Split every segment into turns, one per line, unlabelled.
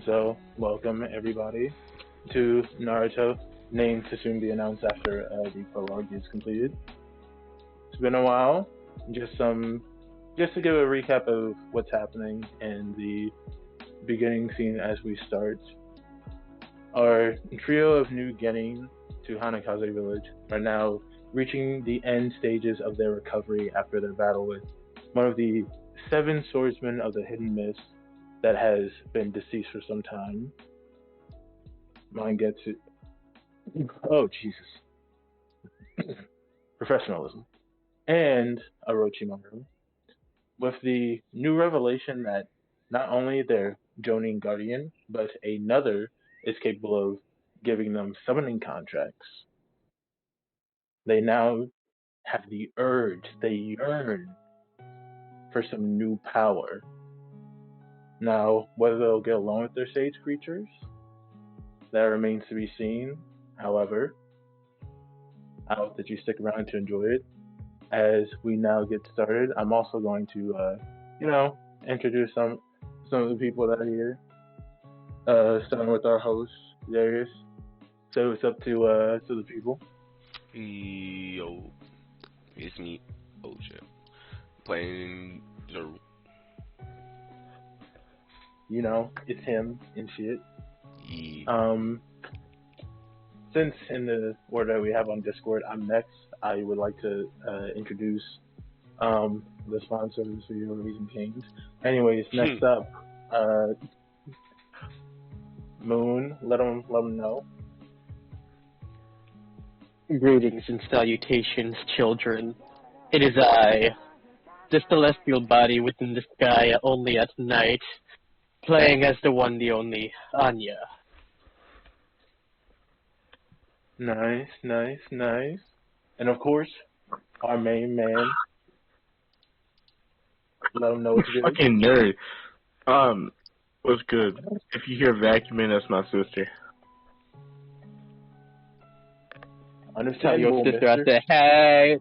So, welcome everybody to Naruto, name to soon be announced after the prologue is completed. It's been a while. Just to give a recap of what's happening in the beginning scene as we start. Our trio of new Genin to Hanakaze village are now reaching the end stages of their recovery after their battle with one of the seven swordsmen of the Hidden Mist that has been deceased for some time. Mine gets it. Oh, Jesus. Professionalism. And Orochimaru. With the new revelation that not only their Jonin Guardian, but another is capable of giving them summoning contracts. They now have the urge, they yearn for some new power. Now, whether they'll get along with their sage creatures, that remains to be seen. However, I hope that you stick around to enjoy it. As we now get started, I'm also going to, introduce some of the people that are here. Starting with our host, Darius. Say what's up to the people.
Yo, it's me, Ocha, playing Naruto.
You know, it's him and shit.
Yeah.
Since in the order we have on Discord, I'm next. I would like to introduce the sponsors for your Raising Canes. Anyways, next up, Moon. Let them know.
Greetings and salutations, children. It is I, the celestial body within the sky only at night, playing as the one, the only, Anya.
Nice. And of course, our main man. Let them know what's good.
Fucking nerd. What's good? If you hear vacuuming, that's my sister.
Tell
Understandable,
your sister out there, hey,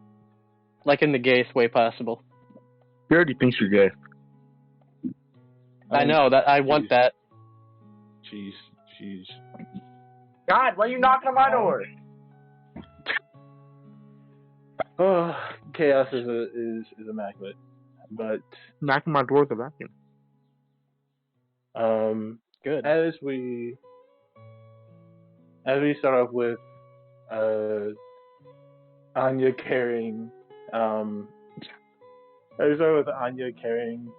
like in the gayest way possible.
He already thinks you're gay.
I know that. I want that.
Jeez.
God, why are you knocking on my door?
Oh, chaos is immaculate, but
Knocking my door with a vacuum.
Good.
as we start off with Anya carrying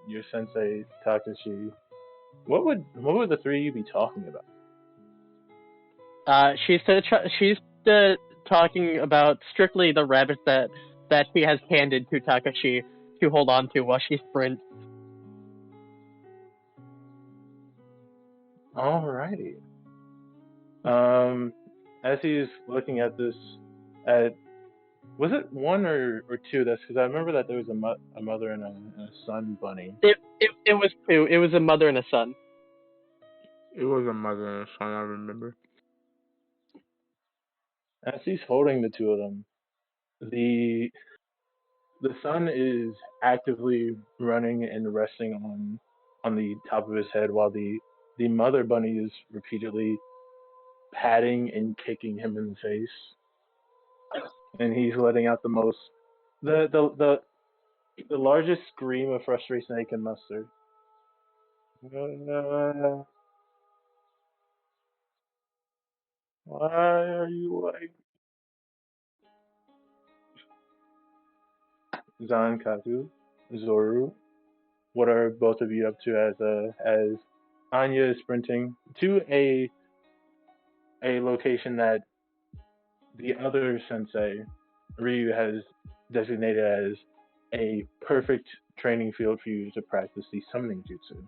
your sensei Takashi, what would the three of you be talking about?
She's talking about strictly the rabbit that she has handed to Takashi to hold on to while she sprints.
Alrighty. As he's looking at this, was it one or two? That's because I remember that there was a mother and a son bunny.
It was two. It was a mother and a son.
It was a mother and a son, I remember.
As he's holding the two of them, the son is actively running and resting on the top of his head, while the mother bunny is repeatedly patting and kicking him in the face, and he's letting out the largest scream of frustration they can muster. Why are you like Zankaku, Zoru? What are both of you up to as Anya is sprinting to a location that the other sensei, Ryu, has designated as a perfect training field for you to practice the summoning jutsu.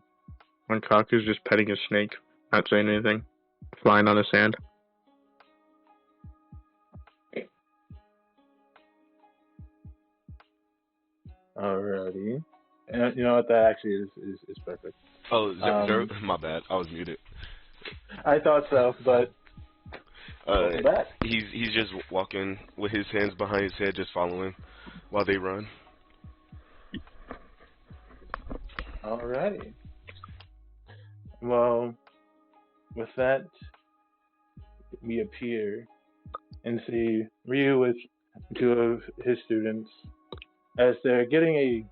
When Kaku's just petting a snake, not saying anything, flying on the sand.
Alrighty. And you know what, that actually is perfect.
Oh, my bad. I was muted.
I thought so, but
He's just walking with his hands behind his head, just following while they run.
Alrighty. Well, with that, we appear and see Ryu with two of his students as they're getting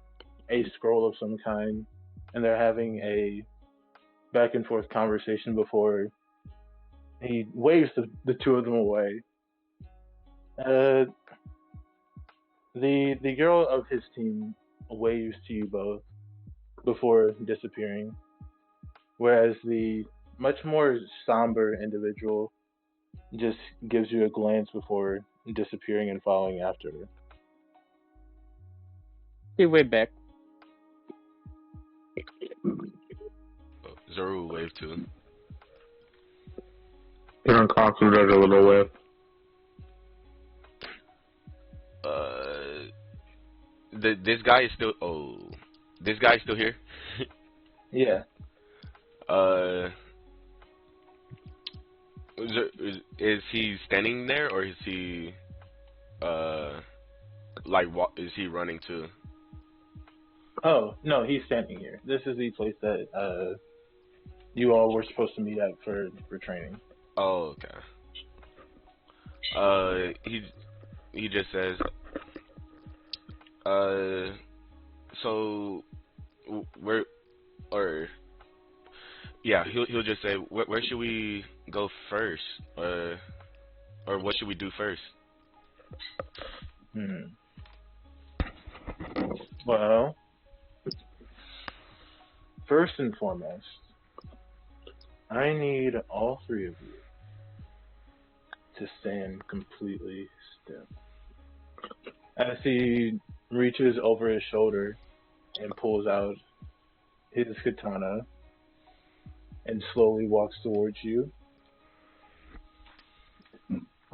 a scroll of some kind, and they're having a back and forth conversation before he waves the two of them away. Uh, the girl of his team waves to you both before disappearing, whereas the much more somber individual just gives you a glance before disappearing and following after her.
Be way back.
Zoro wave too.
Kaku does a little whip.
This guy is still. Oh, this guy is still here.
Yeah.
Is he standing there or is he like is he running too?
Oh no, he's standing here. This is the place that you all were supposed to meet at for training.
Oh, okay. He just says, so where or yeah, he'll just say where should we go first, or what should we do first?
Well, first and foremost, I need all three of you to stand completely still. As he reaches over his shoulder and pulls out his katana and slowly walks towards you.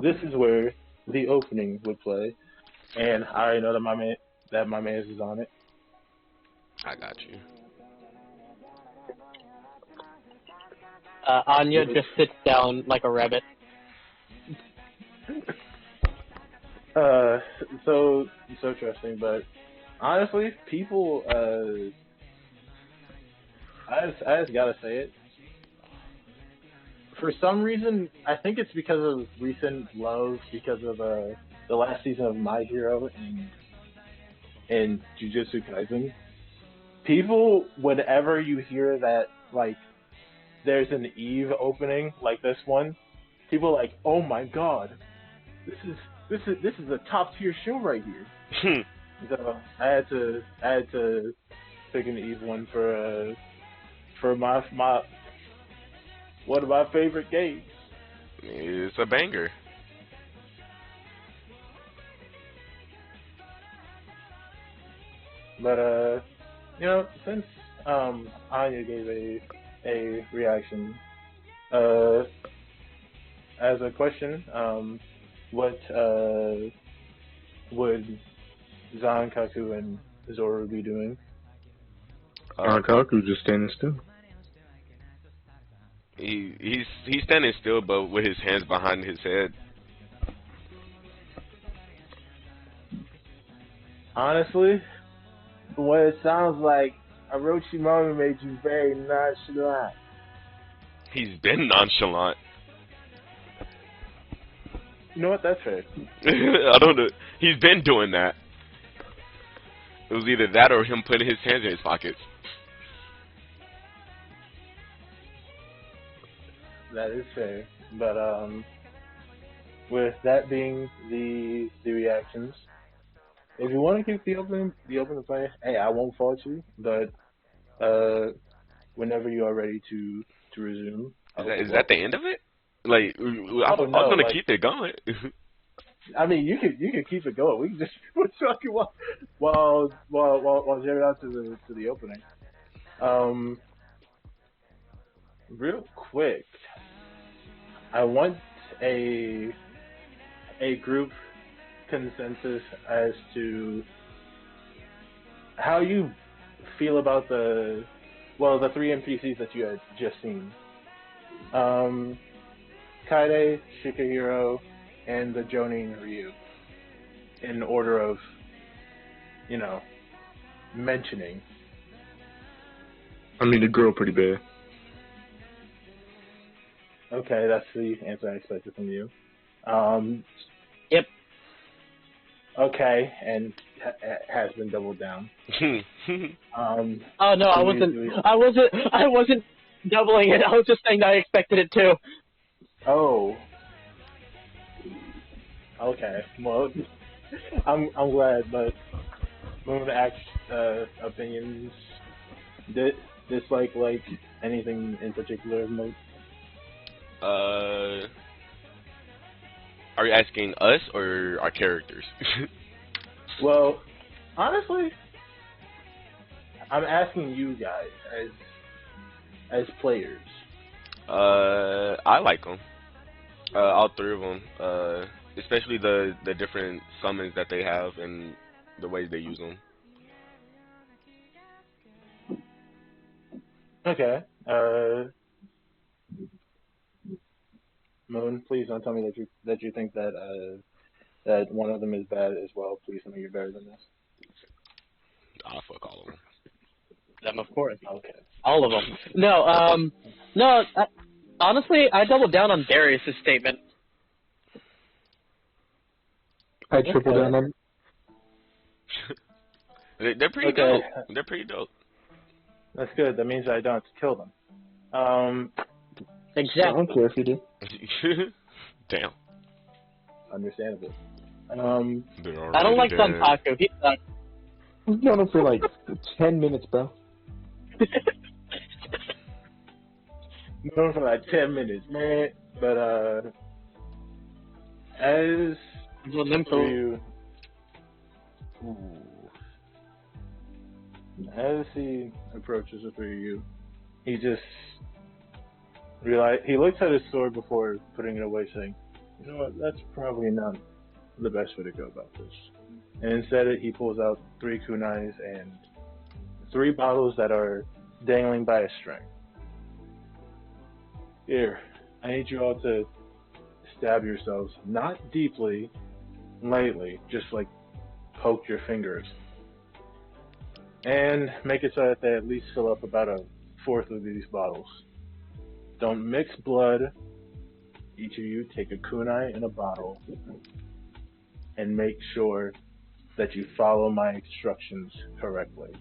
This is where the opening would play, and I already know that my man is on it.
I got you.
Anya just sits down like a rabbit.
So interesting, but honestly, people, I just gotta say it. For some reason, I think it's because of recent love, because of the last season of My Hero and Jujutsu Kaisen. People, whenever you hear that, like, there's an Eve opening like this one, people are like, oh my god, this is a top tier show right here. So I had to pick an Eve one for my one of my favorite games.
It's a banger.
But you know, since Anya gave a reaction, as a question, what would Zankaku and Zoro be doing?
Kaku just standing still.
He's standing still, but with his hands behind his head.
Honestly, what it sounds like, Orochimaru made you very nonchalant.
He's been nonchalant.
You know what? That's fair.
I don't know. He's been doing that. It was either that or him putting his hands in his pockets.
That is fair. But with that being the reactions, if you want to keep the open play, hey, I won't fault you. But whenever you are ready to resume,
Is that the end of it? Like, I was gonna keep it going.
I mean, you can keep it going. We can just keep talking while Jerry out to the opening. Real quick, I want a group consensus as to how you feel about the three NPCs that you had just seen. Kaide, Shikahiro, and the Jonin Ryu, in order of, mentioning.
I mean, the girl pretty bad.
Okay, that's the answer I expected from you. Um,
Yep.
okay, and has been doubled down.
Oh no, I wasn't. I wasn't doubling it. I was just saying that I expected it too.
Oh, okay. Well, I'm glad, but Moon Axe opinions dislike like anything in particular.
uh, are you asking us or our characters?
Well, honestly, I'm asking you guys as players.
I like them. All three of them. Especially the different summons that they have and the ways they use them.
Okay. Moon, please don't tell me that you think that one of them is bad as well. Please tell me you're better than this.
Ah, fuck all of them.
Them, of course.
Okay.
All of them. No. No. Honestly, I doubled down on Darius's statement.
I triple down on.
They're pretty
Okay.
dope. They're pretty dope.
That's good. That means I don't have to kill them.
I
Exactly.
don't care if you do.
Damn.
Understandable.
They're
I don't like
already dead.
Santaku. He's not.
We've known him for like 10 minutes, bro.
Going for like 10 minutes, man. But as for you, as he approaches it for you, he just he looks at his sword before putting it away, saying, "You know what? That's probably not the best way to go about this." And instead, he pulls out 3 kunais and 3 bottles that are dangling by a string. Here, I need you all to stab yourselves, not deeply, lightly, just like poke your fingers. And make it so that they at least fill up about 1/4 of these bottles. Don't mix blood. Each of you take a kunai and a bottle and make sure that you follow my instructions correctly.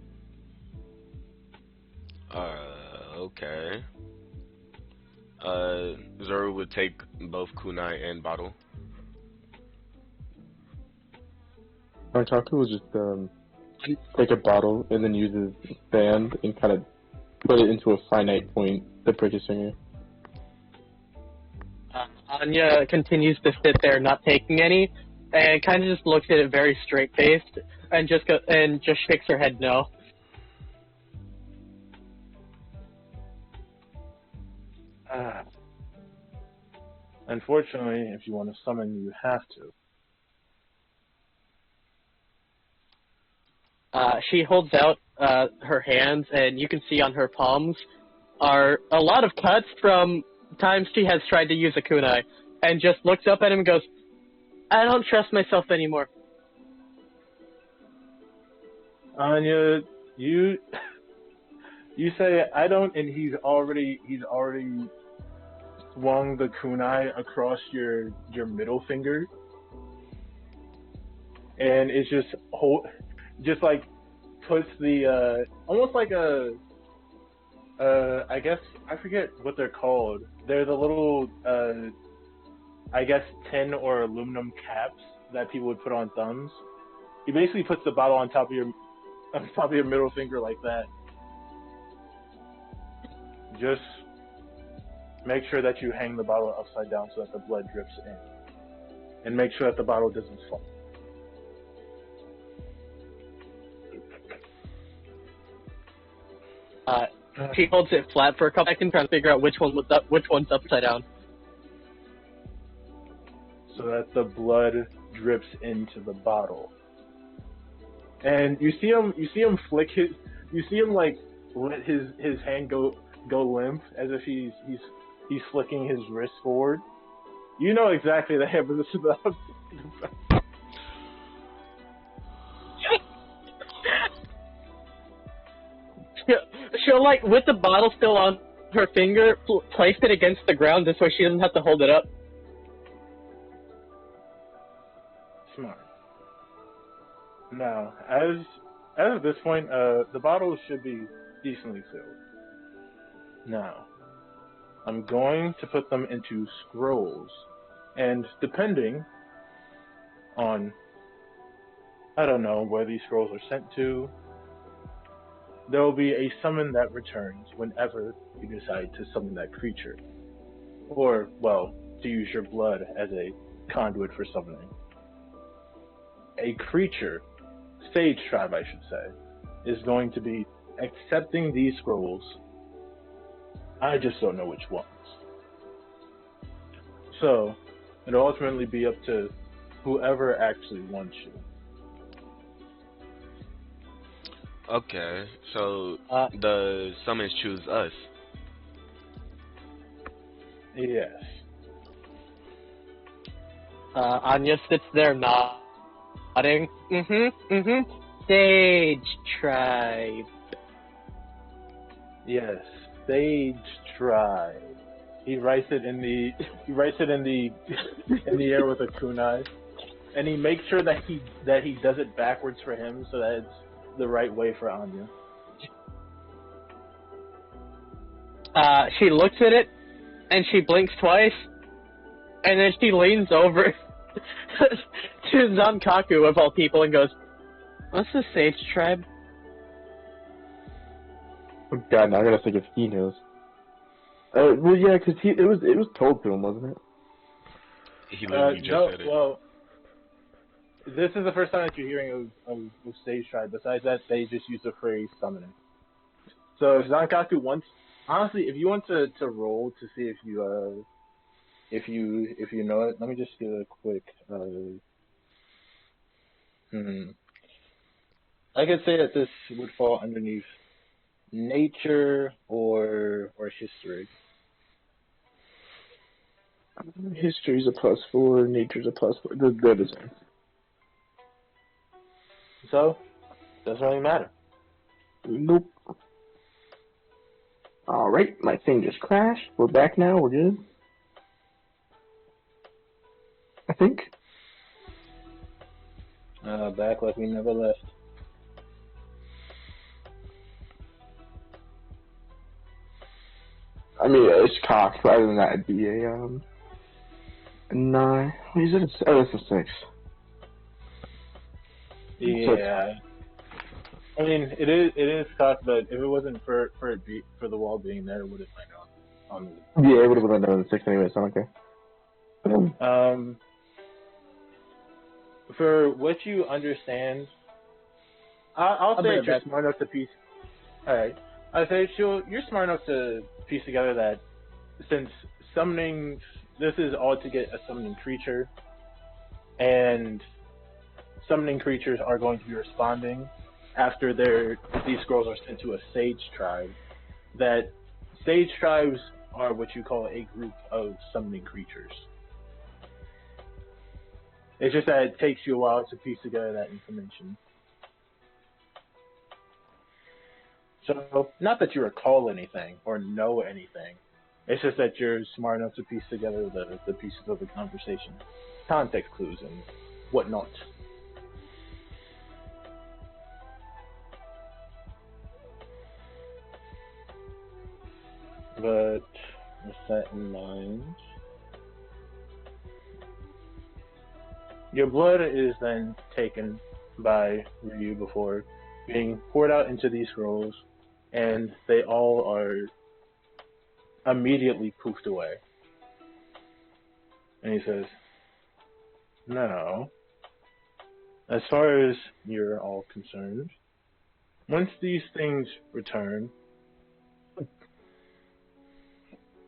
Okay. Zoro would take both kunai and bottle.
Santaku will just take a bottle and then use his band and kind of put it into a finite point to prick his finger.
Anya continues to sit there, not taking any, and kind of just looks at it very straight faced, and just shakes her head no.
Unfortunately, if you want to summon, you have to.
She holds out her hands, and you can see on her palms are a lot of cuts from times she has tried to use a kunai, and just looks up at him and goes, "I don't trust myself anymore."
Anya, you say I don't, and he's already swung the kunai across your middle finger, and it's just like puts the almost like a I guess I forget what they're called. They're the little I guess tin or aluminum caps that people would put on thumbs. He basically puts the bottle on top of your middle finger like that. Just make sure that you hang the bottle upside down so that the blood drips in. And make sure that the bottle doesn't fall.
She holds it flat for a couple seconds, trying to figure out which one's upside down.
So that the blood drips into the bottle. And you see him flick like let his hand go limp as if he's flicking his wrist forward. You know exactly the hand this is about.
She'll like, with the bottle still on her finger, placed it against the ground this way she doesn't have to hold it up.
Smart. Now, as of this point, the bottles should be decently filled. Now, I'm going to put them into scrolls, and depending on, I don't know, where these scrolls are sent to, there will be a summon that returns whenever you decide to summon that creature. Or, well, to use your blood as a conduit for summoning. A creature, stage tribe I should say, is going to be accepting these scrolls. I just don't know which ones. So, it'll ultimately be up to whoever actually wants you.
Okay, so the summons choose us.
Yes.
Anya sits there nodding. Sage tribe.
Yes. Stage tribe. He writes it in the in the air with a kunai, and he makes sure that he does it backwards for him so that it's the right way for Anya.
She looks at it, and she blinks twice, and then she leans over to Zankaku, of all people, and goes, "What's the Sage tribe?"
Oh God, now I gotta think if he knows. Well, yeah, because it was told to him, wasn't it?
He literally just
no,
said it.
well, this is the first time that you're hearing of Stage Tribe. Besides that, they just use the phrase summoning. So if Zankaku wants, honestly, if you want to roll to see if you know it, let me just do a quick. I could say that this would fall underneath nature or history.
History's a +4, nature's a +4. They're the same.
So, doesn't really matter.
Nope. Alright, my thing just crashed. We're back now, we're good. I think.
Back like we never left.
I mean, it's cocked, but other than that, it'd be a 9. What is it? Oh, it's a 6.
Yeah. I mean, it is cocked, but if it wasn't for the wall being there, it would have landed on the.
Yeah, it would have landed on the 6 anyway, so okay.
For what you understand, I'll say that you're smart enough to piece. All right, I say you're smart enough to piece together that since summoning, this is all to get a summoning creature, and summoning creatures are going to be responding after these scrolls are sent to a sage tribe. That sage tribes are what you call a group of summoning creatures. It's just that it takes you a while to piece together that information. So, not that you recall anything or know anything. It's just that you're smart enough to piece together the pieces of the conversation. Context clues and whatnot. But, with that in mind, your blood is then taken by Ryu before being poured out into these scrolls, and they all are immediately poofed away. And he says, "Now, as far as you're all concerned, once these things return..."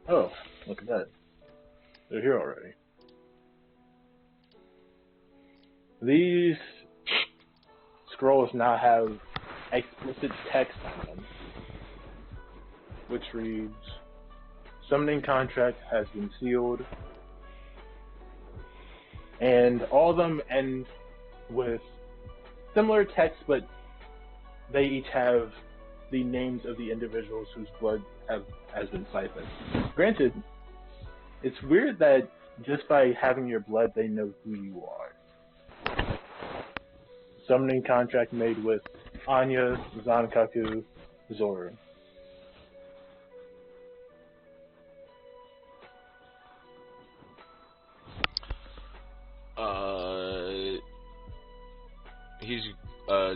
Oh, look at that. They're here already. These scrolls now have explicit text on them, which reads, "Summoning contract has been sealed," and all of them end with similar text, but they each have the names of the individuals whose blood has been siphoned. Granted, it's weird that just by having your blood, they know who you are. Summoning contract made with Anya, Zankaku, Zoro.
He's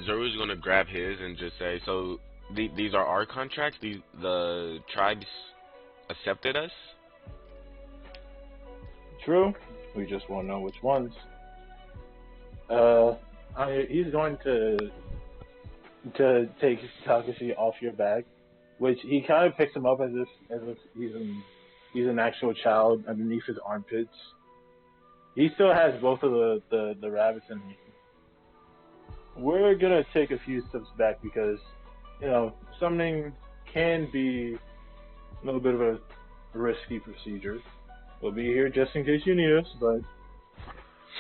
Zoro's gonna grab his and just say, so these are our contracts. The tribes accepted us.
True. We just won't know which ones. He's going to take Takashi off your back, which he kind of picks him up as if he's an actual child underneath his armpits. He still has both of the rabbits in him. We're gonna take a few steps back because, summoning can be a little bit of a risky procedure. We'll be here just in case you need us, but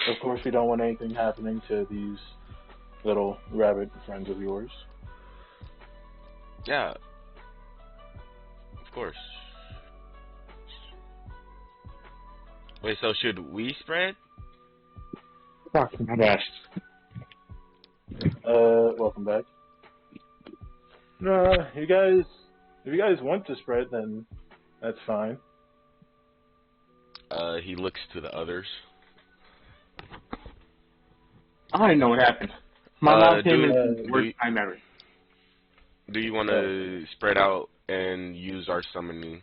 of course we don't want anything happening to these little rabbit friends of yours.
Yeah, of course. Wait, so should we spread?
Fuck, my bad.
Welcome back. No, if you guys want to spread, then that's fine.
He looks to the others.
I didn't know what happened. My mom came in
do
the worst time ever.
Do you want to spread out and use our summoning?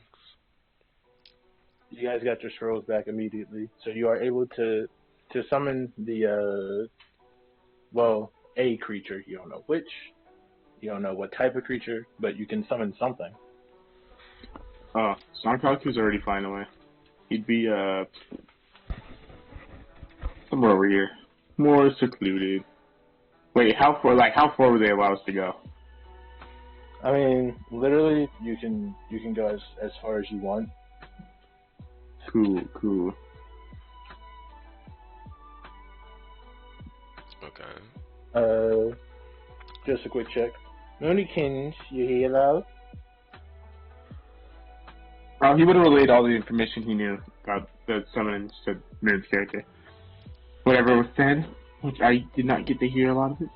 You guys got your scrolls back immediately, so you are able to summon the a creature. You don't know which, you don't know what type of creature, but you can summon something.
Sankaku's already flying away. He'd be somewhere over here, more secluded. Wait, how far would they allow us to go?
I mean, literally, you can go as far as you want.
Cool.
Okay.
Just a quick check. Moonykins, you hear that?
He would have relayed all the information he knew about the summoning to Moon's character. Whatever was said, which I did not get to hear a lot of it.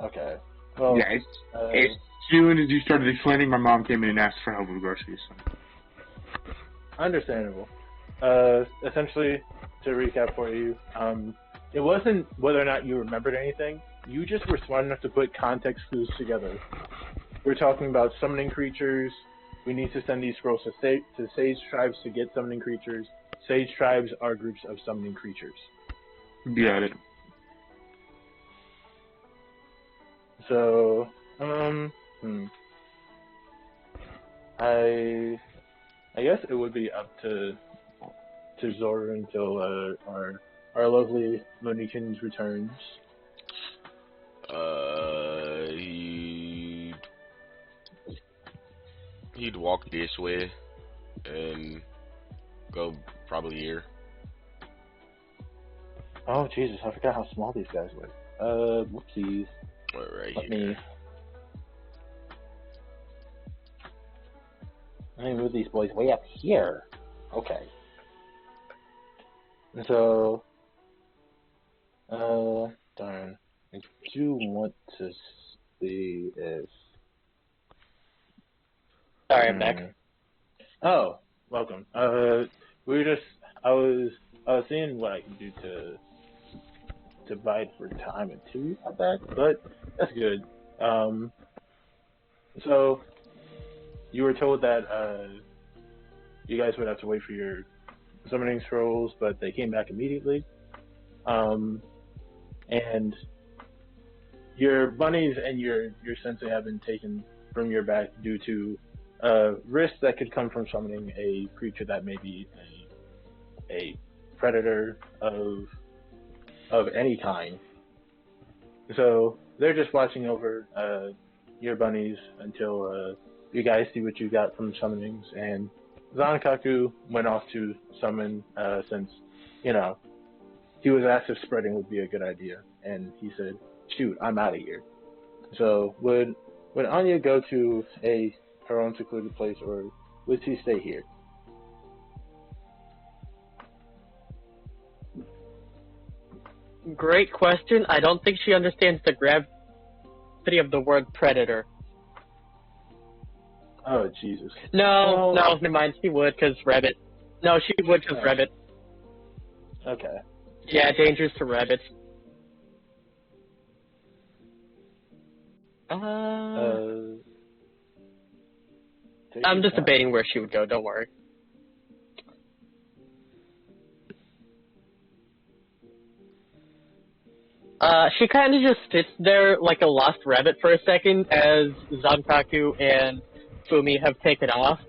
Okay. Well,
yeah, as soon as you started explaining, my mom came in and asked for help with groceries. So.
Understandable. Essentially, to recap for you, it wasn't whether or not you remembered anything. You just were smart enough to put context clues together. We're talking about summoning creatures. We need to send these scrolls to sage tribes to get summoning creatures. Sage tribes are groups of summoning creatures.
Got it.
So, I guess it would be up to Zora until our lovely Monikins returns.
He'd walk this way and go probably here.
Oh Jesus, I forgot how small these guys were. Whoopsies.
Right
here. Let me move these boys way up here. Okay. And so, darn. I do want to see if.
Sorry, I'm back.
Oh, welcome. I was seeing what I can do to bide for time until you got back, but that's good. So you were told that you guys would have to wait for your summoning scrolls, but they came back immediately. And your bunnies and your sensei have been taken from your back due to risks that could come from summoning a creature that may be a predator of any kind. So they're just watching over your bunnies until you guys see what you got from summonings. And Zankaku went off to summon since, he was asked if spreading would be a good idea. And he said, shoot, I'm out of here. So would would Anya go to her own secluded place, or would she stay here?
Great question. I don't think she understands the gravity of the word predator.
Oh Jesus.
No, never mind. She would, because rabbit. No, she would, because rabbit.
Okay.
Yeah, dangerous to rabbits. I'm just debating where she would go. Don't worry. She kind of just sits there like a lost rabbit for a second as Zankaku and Fumi have taken off.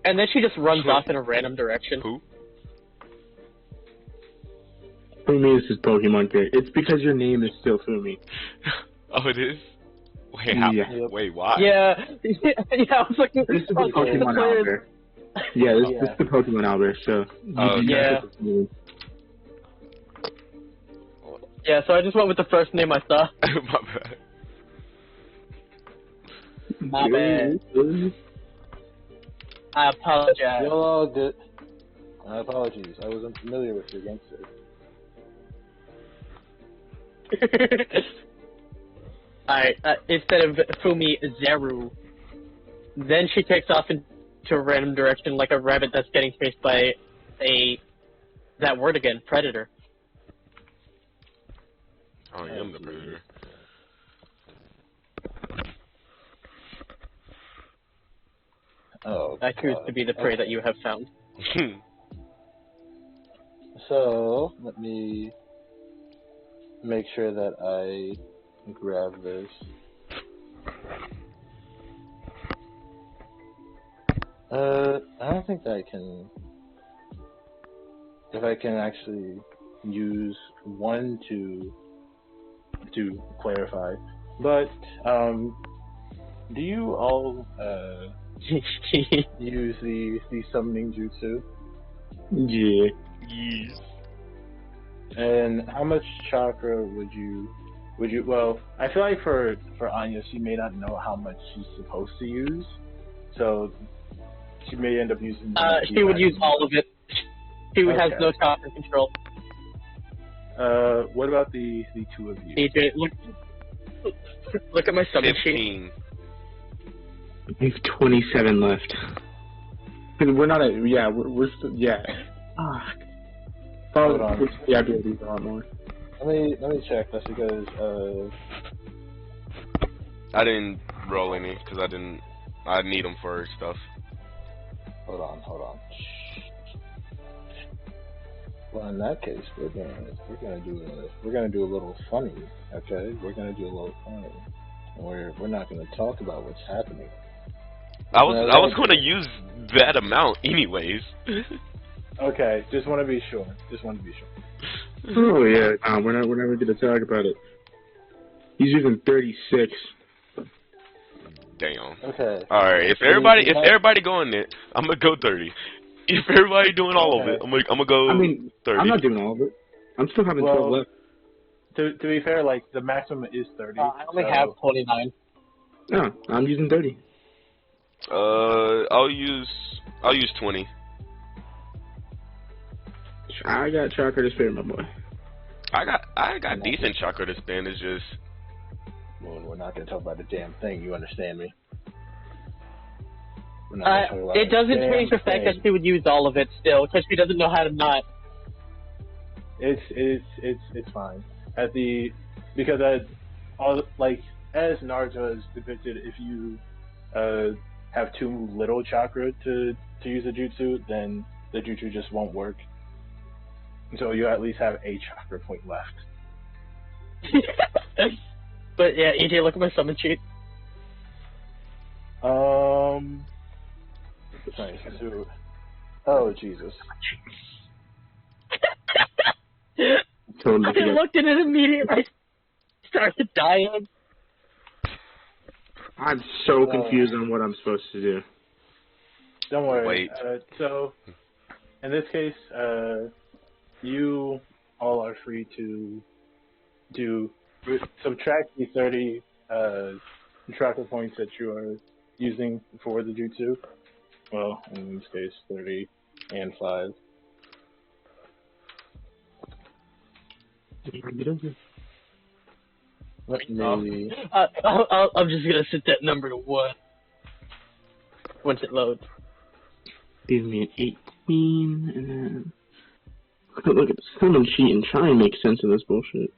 And then she just runs off in a random direction.
Who?
Fumi is his Pokemon character. It's because your name is still Fumi.
Oh, it is? Wait, how?
Yeah.
Wait, why?
Yeah, I was like,
This is the Pokemon Albert. Yeah, this is the Pokemon Albert, so...
Yeah. Yeah, so I just went with the first name I saw.
My bad.
My bad. I apologize.
You're all good. My apologies. I was unfamiliar with your gangster.
Alright, instead of Fumi, Zeru. Then she takes off into a random direction like a rabbit that's getting chased by that word again, predator.
Oh, I am the predator.
Oh,
I choose to be the prey that you have found.
So, let me make sure that I grab this. I don't think that I can... If I can actually use one to clarify. But, do you all, use the summoning jutsu?
Yeah.
Yes.
And how much chakra would you, well, I feel like for Anya, she may not know how much she's supposed to use, so she may end up using...
She would use all of it. She has no chakra control.
What about the two of you?
AJ, look at my summon sheet.
15.
We have 27 left. We're not at... Yeah, we're still... Yeah.
Hold on.
Yeah, I'd be able to use a lot more.
Let me check. That's because
I didn't roll any because I need them for stuff.
hold on. Well, in that case, we're gonna do a little funny. Okay, we're gonna do a little funny. We're not gonna talk about what's happening.
I was going to use that amount anyways.
Okay, just want to be sure.
Oh yeah, we're never gonna talk about it. He's using 36.
Damn.
Okay.
All right. If everybody going there, I'm gonna go 30. If everybody doing all of it, I'm gonna go.
I mean,
30.
I'm not doing all of it. I'm still having 12 left.
To be fair, like the maximum is 30.
I only have 29.
No, I'm using 30.
I'll use 20.
I got chakra to spare, my boy.
I got decent chakra to spend. It's just.
Well, we're not gonna talk about the damn thing. You understand me?
It doesn't change the fact that she would use all of it still, because she doesn't know how to not.
It's fine. Because as Naruto is depicted, if you have too little chakra to use a jutsu, then the jutsu just won't work. So you at least have a chakra point left.
But yeah, EJ, look at my summon sheet.
Nice. So, oh Jesus.
Totally.
I looked at it immediately. I started dying.
I'm so confused on what I'm supposed to do.
Don't worry.
Wait.
So, in this case, you all are free to subtract the 30 tracker points that you are using for the jutsu. Well, in this case, 30 and 5. Let me.
I'm just gonna set that number to 1 once it loads.
Give me an 18, and then look at the summon sheet and try and make sense of this bullshit.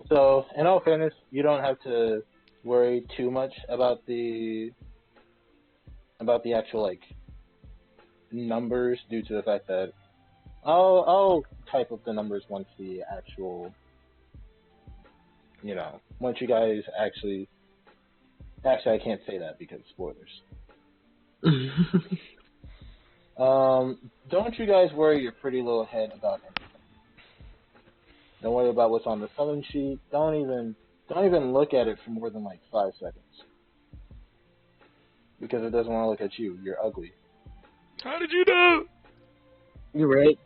So, in all fairness, you don't have to worry too much about the actual like numbers due to the fact that I'll type up the numbers once the actual, once you guys actually I can't say that because spoilers. Don't you guys worry your pretty little head about anything. Don't worry about what's on the summon sheet. Don't even look at it for more than like 5 seconds. Because it doesn't want to look at you. You're ugly.
How did you know?
You're right.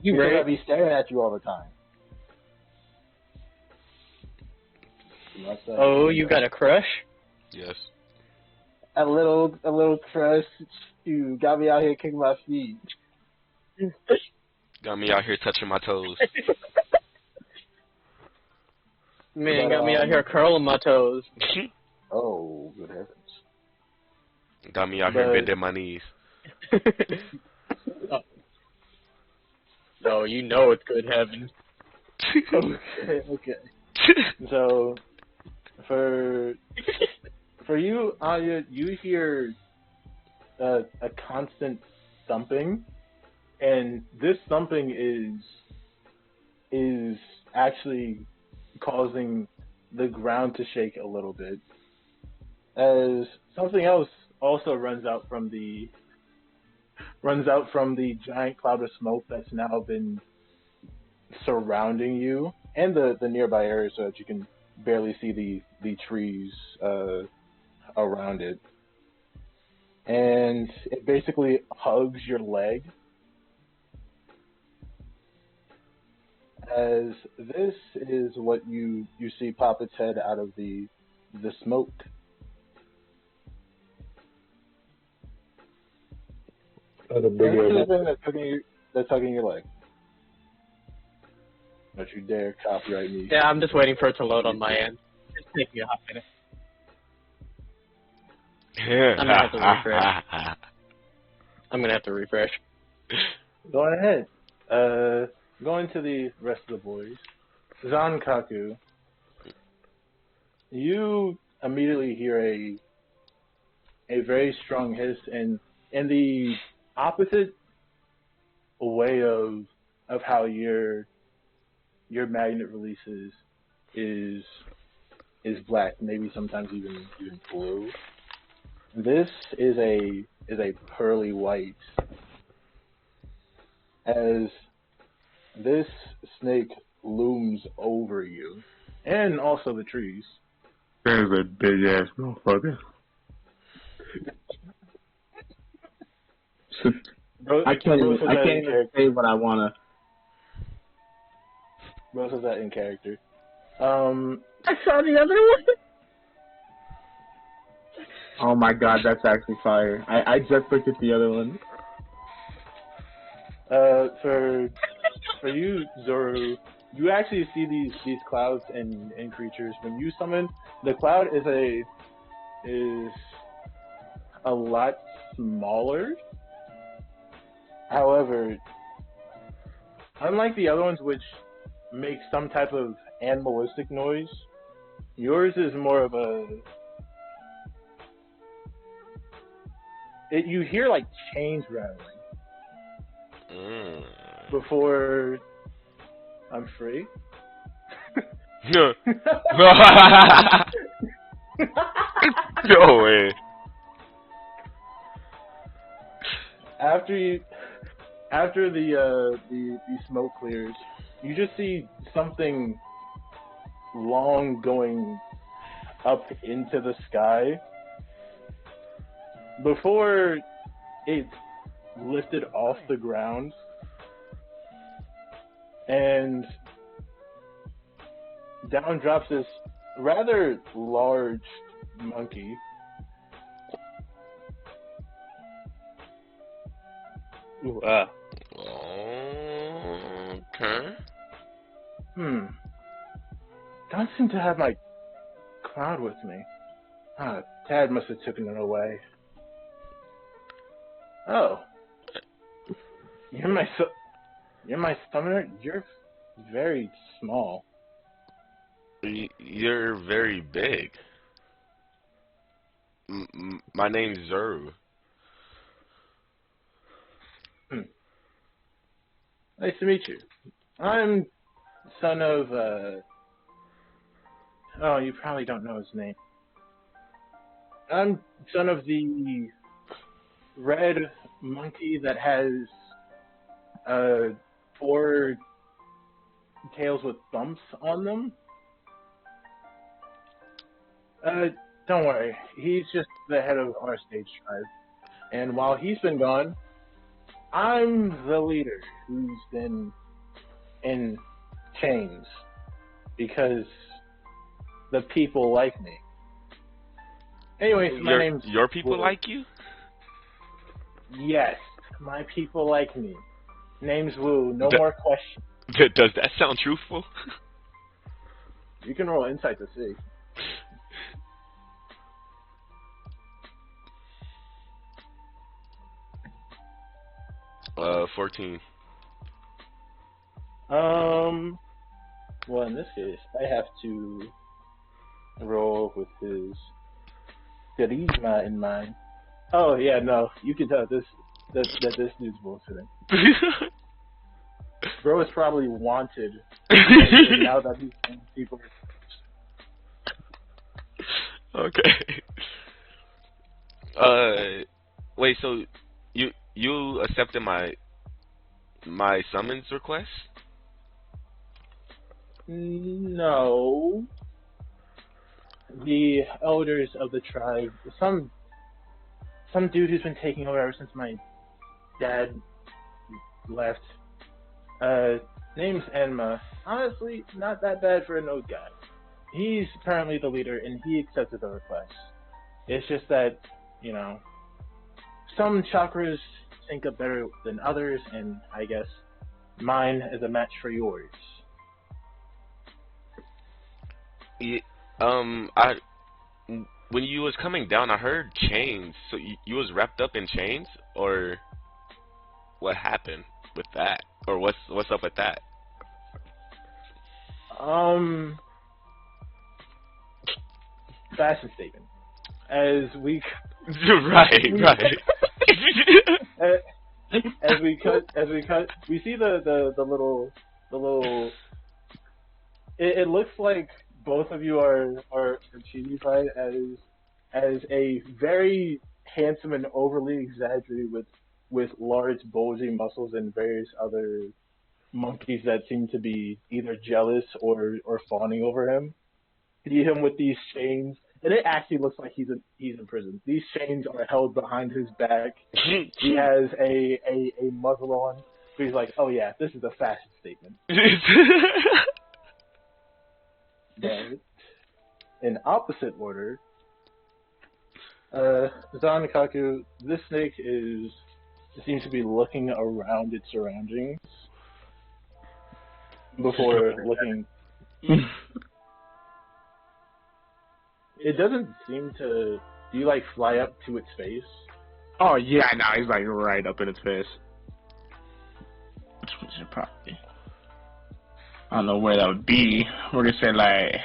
Because I'd be staring at you all the time.
Oh, you got a crush?
Yes.
A little crush. You got me out here kicking my feet.
Got me out here touching my toes.
Man, got me out here curling my toes.
Oh, good heavens.
Got me out here bending my knees.
No, you know it's good heavens.
Okay. So, for you, Anya, you hear a constant thumping, and this thumping is actually causing the ground to shake a little bit, as something else also runs out from the giant cloud of smoke that's now been surrounding you and the nearby area, so that you can barely see the trees around it. And it basically hugs your leg, as this is what you see pop its head out of the smoke.
That's a big
Anything that's hugging your leg. Don't you dare copyright me.
Yeah, I'm just waiting for it to load on my end. It's taking a hot minute. I'm gonna have to refresh. I'm gonna have to refresh.
Go ahead. Going to the rest of the boys. Zankaku, you immediately hear a very strong hiss, and in the opposite way of how your magnet releases is black, maybe sometimes even blue. This is a pearly white, as this snake looms over you, and also the trees.
There's a big ass motherfucker. I can't even say what I wanna.
Rose is that in character.
I saw the other one.
Oh my god, that's actually fire. I just looked at the other one.
For you, Zoru, you actually see these clouds and creatures. When you summon, the cloud is a lot smaller. However, unlike the other ones, which make some type of animalistic noise, yours is more of you hear like chains rattling before I'm free.
No way.
After the smoke clears, you just see something long going up into the sky before it's lifted off the ground, and down drops this rather large monkey.
Ooh,
Okay.
Don't seem to have my cloud with me. Tad must have taken it away. Oh, you're my summoner. You're very small.
You're very big. My name's Zuru.
Nice to meet you. I'm son of oh, you probably don't know his name. I'm son of the red monkey that has four tails with bumps on them. Don't worry. He's just the head of our stage tribe. And while he's been gone, I'm the leader who's been in chains because the people like me. Anyways, my name's
Your people
Will.
like you?
Yes, my people like me. Name's Wu. No more questions.
Does that sound truthful?
You can roll insight to see.
14.
Well, in this case, I have to roll with his charisma in mind. Oh yeah, no, you can tell that this dude's bullshitting. Bro is probably wanted, and now that he's in people.
Okay. Wait. So you accepted my summons request?
No. The elders of the tribe, some dude who's been taking over ever since my dad left. Name's Enma. Honestly, not that bad for an old guy. He's currently the leader, and he accepted the request. It's just that, you know, some chakras sync up better than others, and I guess mine is a match for yours.
Yeah, when you was coming down, I heard chains. So you was wrapped up in chains, or what happened with that, or what's up with that?
Fashion statement. As we
right.
as we cut, we see the little. It looks like both of you are cheesified as a very handsome and overly exaggerated with large bulging muscles and various other monkeys that seem to be either jealous or fawning over him. See him with these chains, and it actually looks like he's in prison. These chains are held behind his back. He has a muzzle on. So he's like, oh yeah, this is a fashion statement. But in opposite order, Zanakaku, this snake seems to be looking around its surroundings before looking. It doesn't seem to. Do you like fly up to its face?
Oh yeah, no, he's like right up in its face. Which should probably. I don't know where that would be. We're gonna say like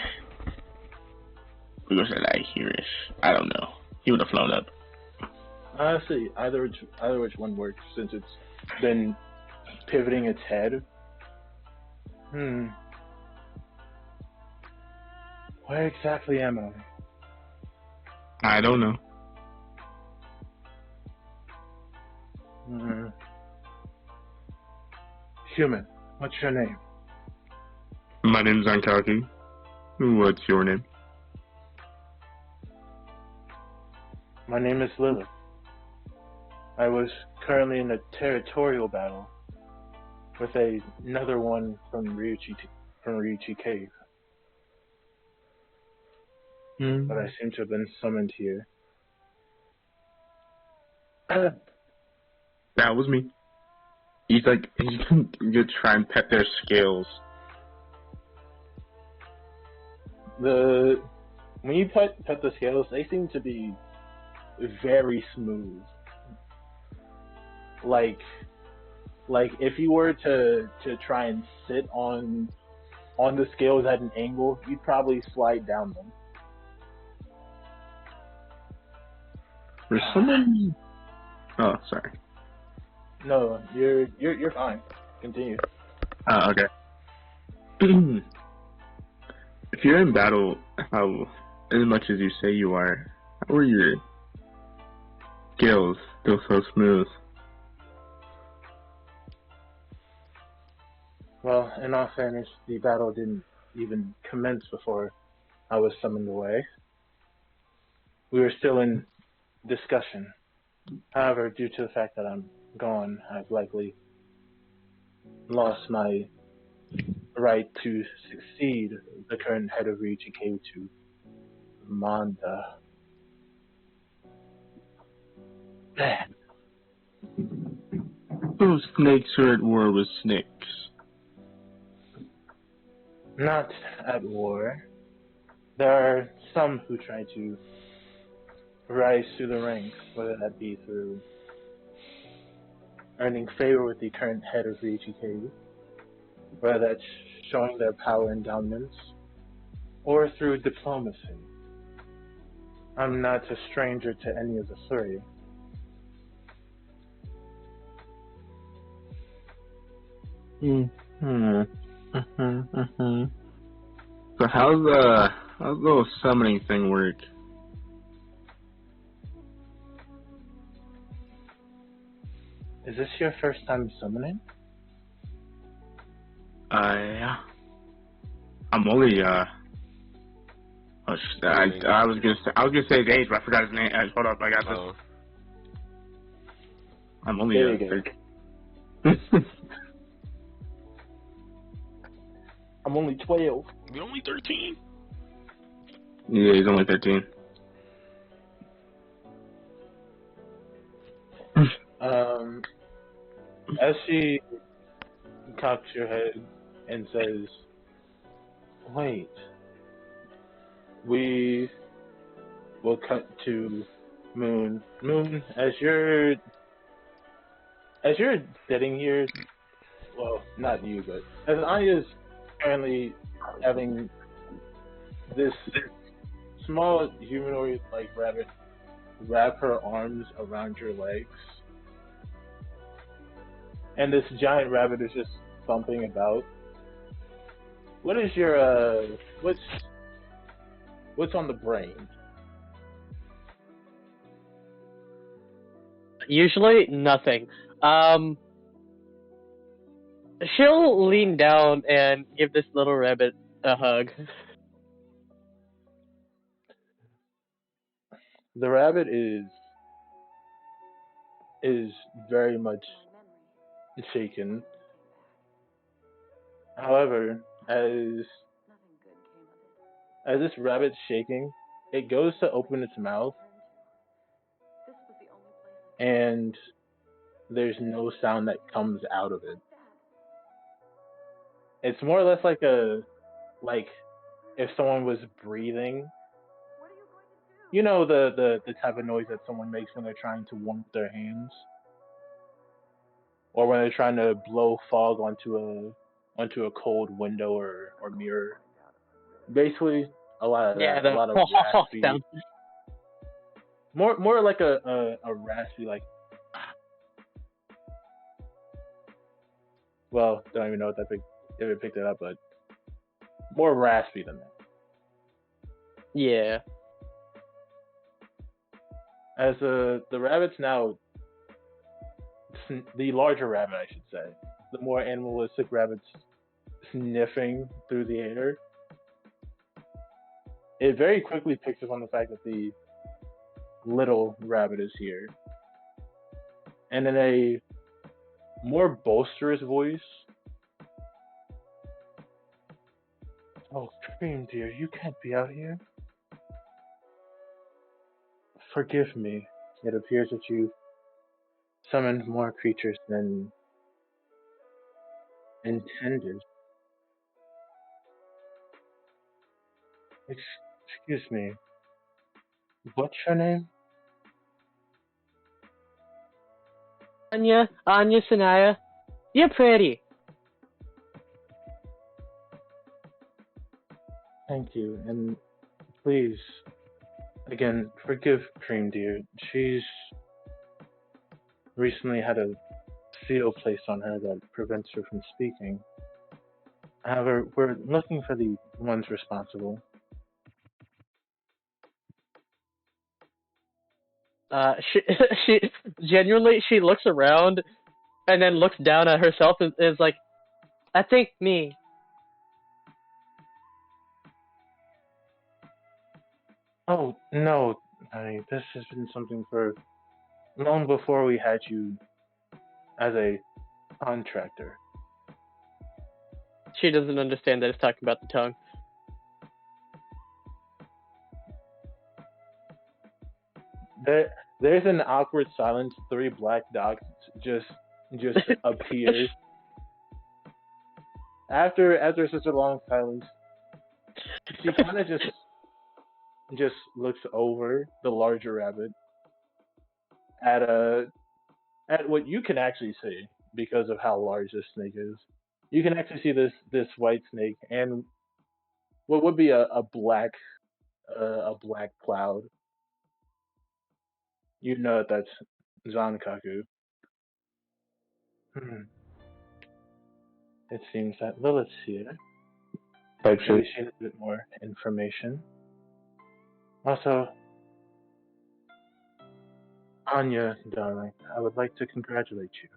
here-ish. I don't know. He would have flown up.
Honestly, either which one works since it's been pivoting its head. Where exactly am I?
I don't know.
Human, what's your name?
My name's Zankaku. What's your name?
My name is Lilith. I was currently in a territorial battle with another one from Ryuchi Cave. but I seem to have been summoned here.
That was me. He's gonna try and pet their scales.
When you pet the scales, they seem to be very smooth. Like if you were to try and sit on the scales at an angle, you'd probably slide down them.
There's someone. Oh, sorry.
No, you're fine. Continue.
Okay. If you're in battle, how as much as you say you are, how are your skills still so smooth?
Well, in all fairness, the battle didn't even commence before I was summoned away. We were still in discussion. However, due to the fact that I'm gone, I've likely lost my right to succeed the current head of RGK to Manda.
Those snakes are at war with snakes.
Not at war. There are some who try to rise through the ranks, whether that be through earning favor with the current head of RGK, whether that's showing their power endowments, or through diplomacy. I'm not a stranger to any of the three.
So how's the little summoning thing work?
Is this your first time summoning?
Yeah. I'm only I was gonna say his age, but I forgot his name. Hold up, I got this.
Oh.
I'm only
There you go. I'm only 12.
You're only 13.
Yeah, he's only 13.
As she cocks your head and says, "Wait, we will cut to Moon. Moon, as you're sitting here, well, not you, but as Aya's currently having this small humanoid-like rabbit wrap her arms around your legs, and this giant rabbit is just thumping about. What is your what's on the brain?"
Usually, nothing. She'll lean down and give this little rabbit a hug.
The rabbit is very much shaken. However, as this rabbit's shaking, it goes to open its mouth, and there's no sound that comes out of it. It's more or less like if someone was breathing. You know the type of noise that someone makes when they're trying to warm their hands, or when they're trying to blow fog onto a cold window or mirror. Basically, a lot of that. A lot of raspy.
Sound.
More like a raspy, like. Well, don't even know if it picked it up, but more raspy than that.
Yeah.
As the rabbit's now, the larger rabbit, I should say, the more animalistic rabbit's sniffing through the air. It very quickly picks up on the fact that the little rabbit is here, and in a more boisterous voice, "Oh, Cream dear, you can't be out here. forgive me. It appears that you summoned more creatures than intended. Excuse me. What's your name?
Anya Sanaya, you're pretty.
Thank you, and please, again, forgive Cream Deer. She's recently had a seal placed on her that prevents her from speaking. However, we're looking for the ones responsible.
She she genuinely she looks around and then looks down at herself and is like, I think me.
Oh, no, honey, this has been something for long before we had you as a contractor.
She doesn't understand that it's talking about the tongue.
There's an awkward silence. Three black dots just appear after such a long silence. She kind of just looks over the larger rabbit at at what you can actually see because of how large this snake is. You can actually see this white snake and what would be a black cloud. You know that that's Zankaku. Hmm. It seems that Lilith's here.
Type
Maybe
shit.
she has a bit more information. Also, Anya, darling, I would like to congratulate you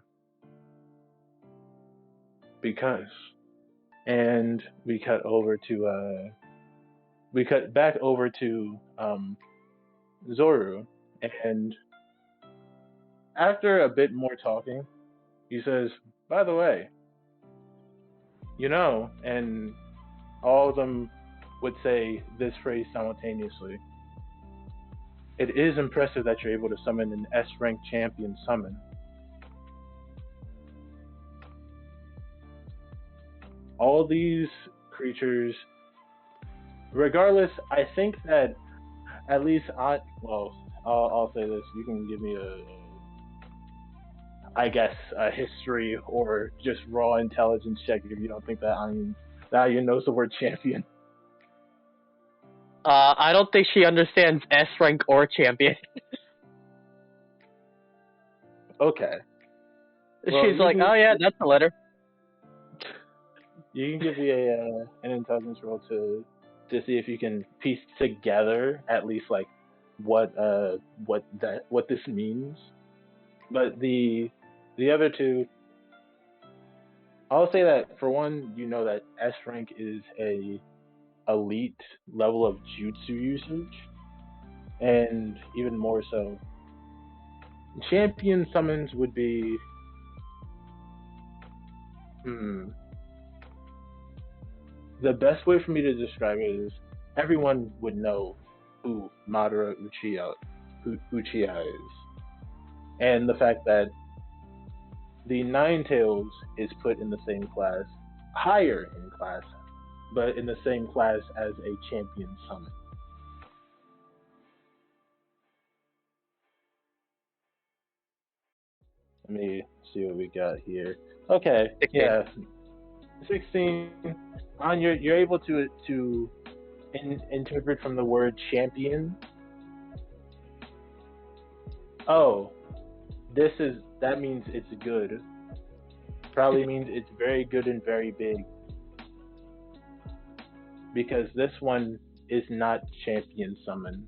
because, and we cut back over to Zoru, and after a bit more talking, he says, "By the way, and all of them would say this phrase simultaneously. It is impressive that you're able to summon an S rank champion summon. All these creatures, regardless, I think that at least I'll say this. You can give me I guess, a history or just raw intelligence check if you don't think that Anya knows the word champion.
I don't think she understands S rank or champion.
Okay. Well,
She's like, oh yeah, that's a letter.
You can give me an intelligence roll to see if you can piece together at least like what this means. But the other two, I'll say that for one, you know that S rank is a elite level of jutsu usage, and even more so, champion summons would be the best way for me to describe it is everyone would know who Madara Uchiha is. And the fact that the Nine Tails is put in the same class, higher in class, but in the same class as a champion summon. Let me see what we got here. Okay,
16.
yeah, 16. On you're able to interpret from the word champion. Oh, that means it's good. Probably means it's very good and very big. Because this one is not champion summon.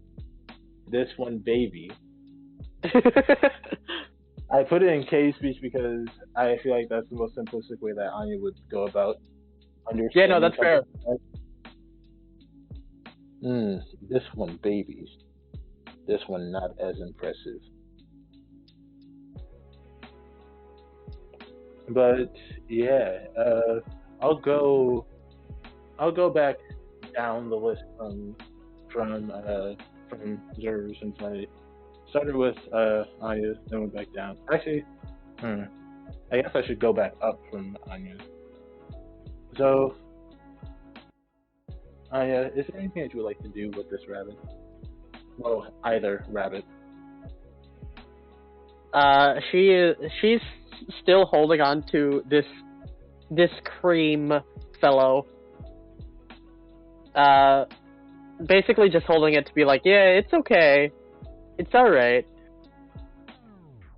This one baby. I put it in K-speech because I feel like that's the most simplistic way that Anya would go about understanding.
Yeah, no, that's fair.
This one baby. This one not as impressive. But yeah, I'll go back down the list from Zerv since started with Anya, then went back down. Actually, I guess I should go back up from Anya. So, Anya, is there anything that you would like to do with this rabbit? Well, either rabbit.
She's still holding on to this cream fellow. Basically just holding it to be like, yeah, it's okay, it's all right,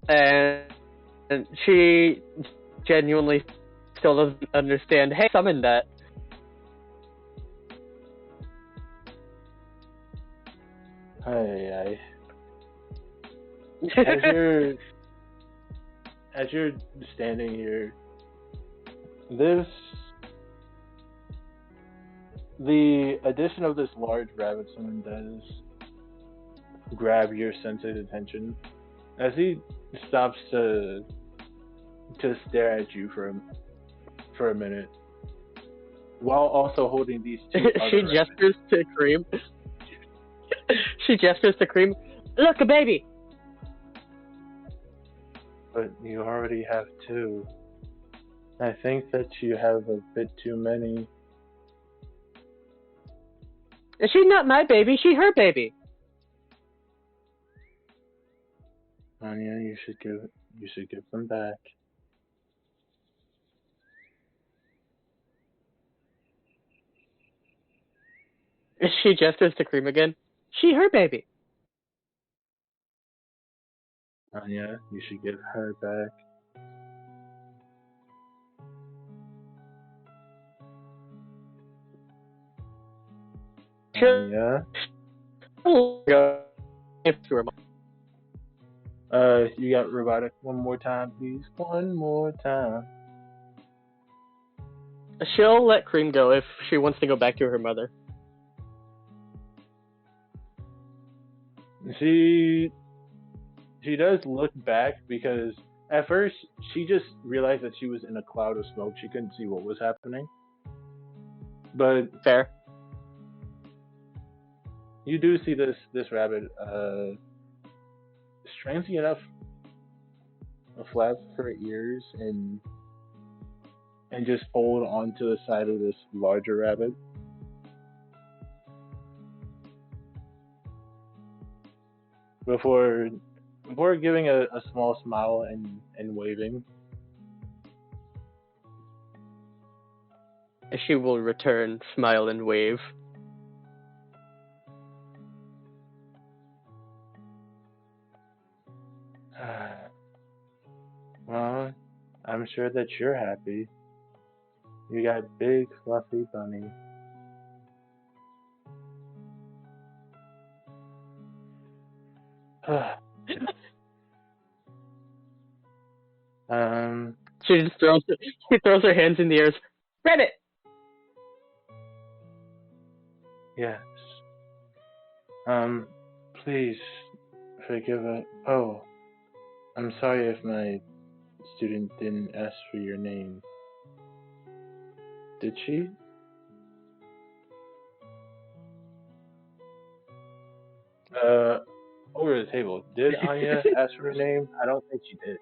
and she genuinely still doesn't understand. Hey, summon that.
Hey, as you're standing here, the addition of this large rabbit summon does grab your sensitive attention as he stops to stare at you for a minute while also holding these two
She
other
gestures to Cream. She gestures to Cream. Look, a baby.
But you already have two. I think that you have a bit too many.
She's not my baby. She's her baby.
Anya, you should give them back.
She gestures to Cream again. She her baby.
Anya, you should give her back. Anya. You got robotic one more time, please. One more time.
She'll let Cream go if she wants to go back to her mother.
She does look back because at first she just realized that she was in a cloud of smoke. She couldn't see what was happening. But
fair.
You do see this rabbit. Strangely enough, flaps her ears and just hold onto the side of this larger rabbit. Before giving a small smile and waving.
She will return, smile, and wave.
Well, I'm sure that you're happy. You got big fluffy bunny.
She just throws her hands in the air. Rabbit.
Yes. Please forgive it. Oh, I'm sorry if my student didn't ask for your name. Did she? Over the table. Did Anya ask for her name? I don't think she did.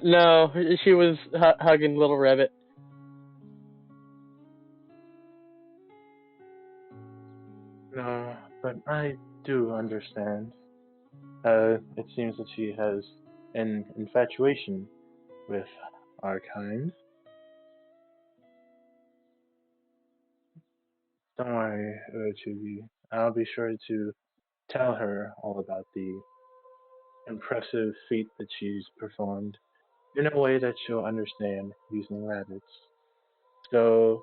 No, she was hugging Little Rabbit.
No, but I do understand. It seems that she has an infatuation with our kind. Don't worry, Chugi. I'll be sure to tell her all about the impressive feat that she's performed in a way that she'll understand using rabbits. So,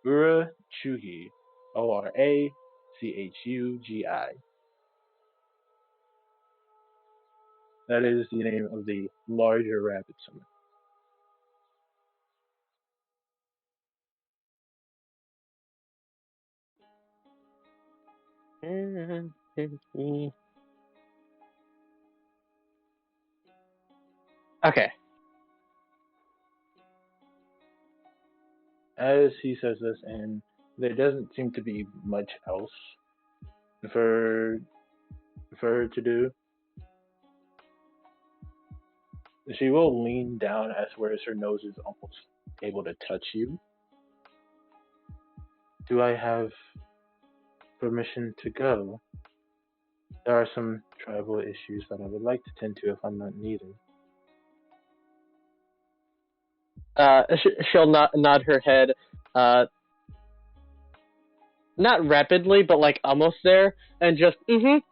Urachugi. Orachugi. That is the name of the larger rabbit summon.
Okay.
As he says this, and there doesn't seem to be much else for her to do. She will lean down as whereas her nose is almost able to touch you. Do I have permission to go? There are some tribal issues that I would like to tend to if I'm not needed.
She'll nod her head, not rapidly, but like almost there, and just Let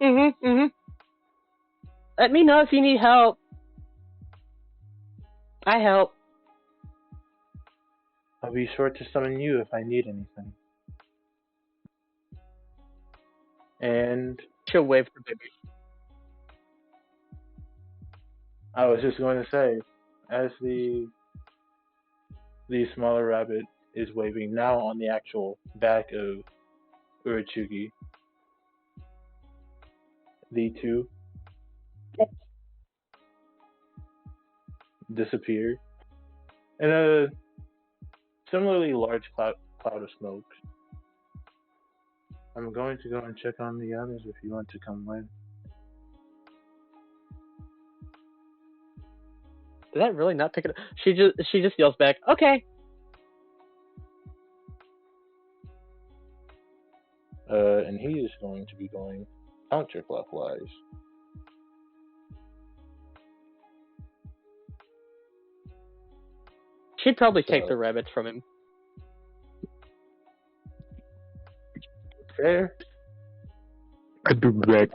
me know if you need help. I help.
I'll be sure to summon you if I need anything. And
She'll wave her baby.
I was just going to say, as the smaller rabbit is waving now on the actual back of Urachugi, the two disappear in a similarly large cloud of smoke. I'm going to go and check on the others if you want to come with.
Did that really not pick it up? She just yells back, okay.
And he is going to be going counterclockwise.
She'd probably take the rabbits from him.
Fair.
I'd be back.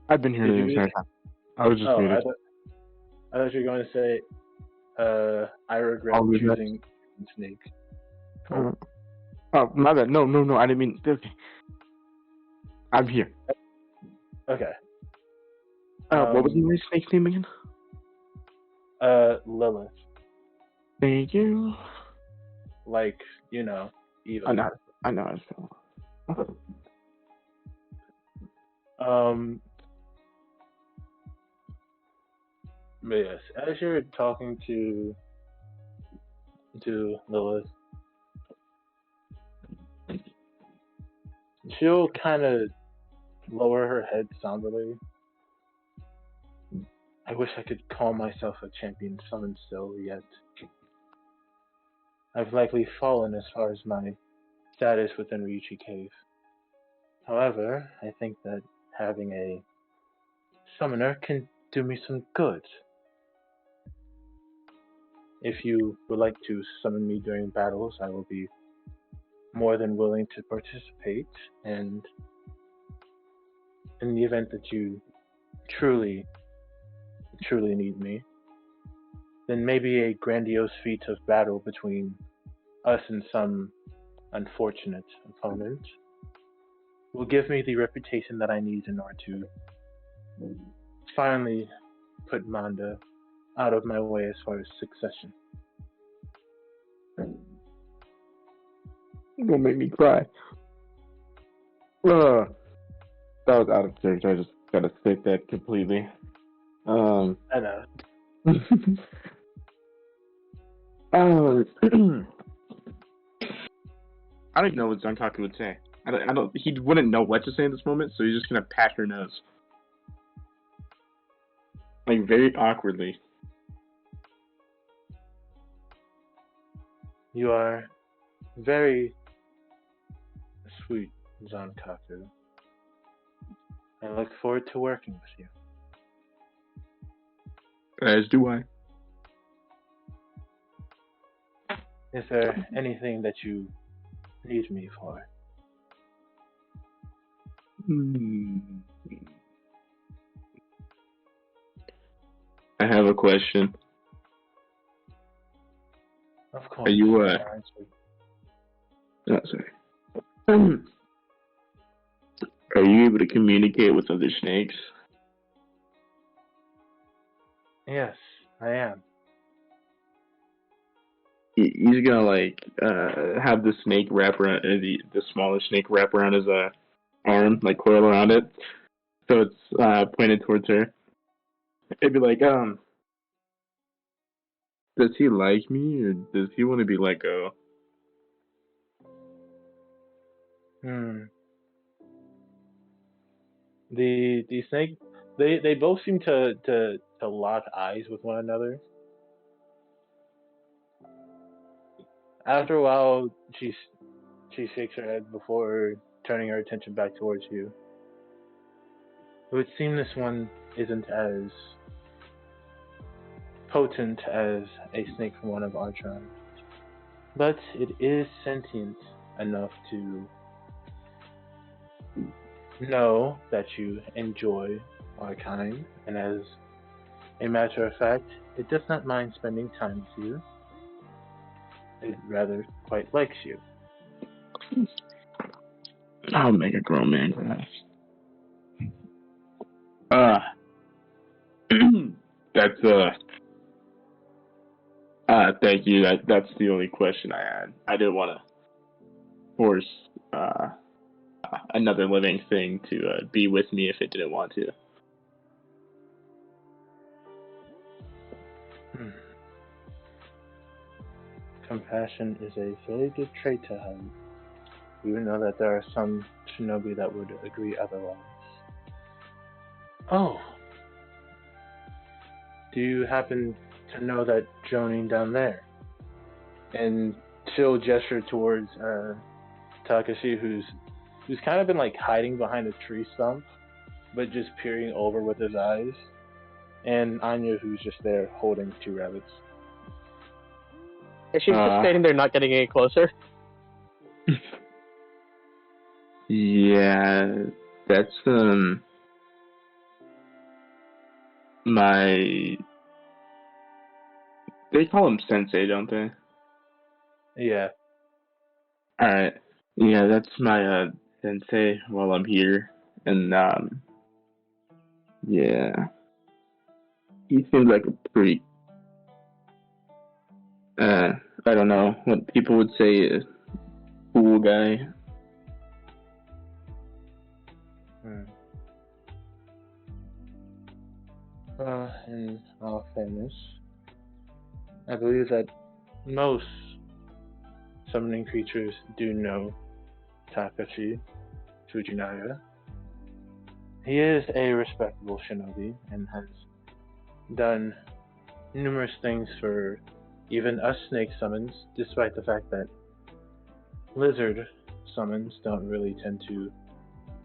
I've been here the entire time. I was just muted.
I thought you were going to say, I regret choosing snake.
Oh, my bad. No, I didn't mean. Okay. I'm here.
Okay.
What was my snake's name again?
Lilith.
Thank you.
Like, you know, Eva.
I know.
But yes, as you're talking to Lilith, she'll kind of lower her head somberly. I wish I could call myself a champion summon still, yet I've likely fallen as far as my status within Ryuchi Cave. However, I think that having a summoner can do me some good. If you would like to summon me during battles, I will be more than willing to participate, and in the event that you truly need me, then maybe a grandiose feat of battle between us and some unfortunate opponent will give me the reputation that I need in order to finally put Manda out of my way as far as succession.
You're gonna make me cry. That was out of character. I just gotta state that completely.
I know.
I don't even know what Zankaku would say. I don't. He wouldn't know what to say in this moment, so he's just gonna pat her nose, like very awkwardly.
You are very sweet, Zankaku. I look forward to working with you.
As do I.
Is there anything that you need me for?
I have a question.
Of course.
Are you oh, sorry. Are you able to communicate with other snakes?
Yes, I am.
He's gonna like have the snake wrap around the smaller snake wrap around his arm, like coil around it, so it's pointed towards her. It'd be like, does he like me or does he want to be let go?
The snake, they both seem to lock eyes with one another. After a while, she shakes her head before turning her attention back towards you. It would seem this one isn't as potent as a snake from one of our tribes, but it is sentient enough to know that you enjoy our kind, and as a matter of fact, it does not mind spending time with you. It rather quite likes you.
I'll make a grown man cry. That's thank you. That's the only question I had. I didn't want to force another living thing to be with me if it didn't want to.
Hmm. Compassion is a very good trait to have, even though that there are some shinobi that would agree otherwise. Oh, do you happen to know that droning down there? And she'll gesture towards Takashi, who's kind of been like hiding behind a tree stump, but just peering over with his eyes, and Anya, who's just there holding two rabbits.
And she's just standing there, not getting any closer.
Yeah, that's my. They call him sensei, don't they?
Yeah.
All right. Yeah, that's my sensei while I'm here, and yeah, he seems like a pretty I don't know what people would say a cool guy.
In all fairness, I believe that most summoning creatures do know Takashi Fujinaga. He is a respectable shinobi and has done numerous things for even us snake summons, despite the fact that lizard summons don't really tend to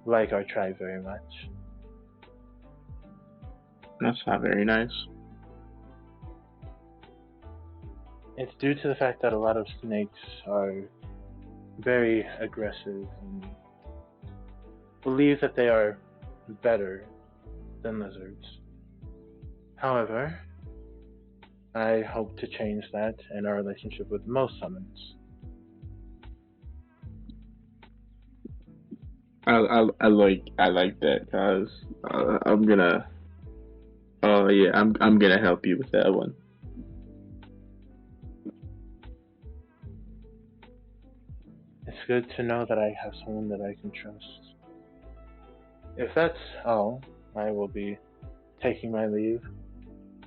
like our tribe very much.
That's not very nice.
It's due to the fact that a lot of snakes are very aggressive and believe that they are better than lizards. However, I hope to change that in our relationship with most summons.
I like that, cause I'm gonna. Oh yeah, I'm gonna help you with that one.
It's good to know that I have someone that I can trust. If that's all, I will be taking my leave.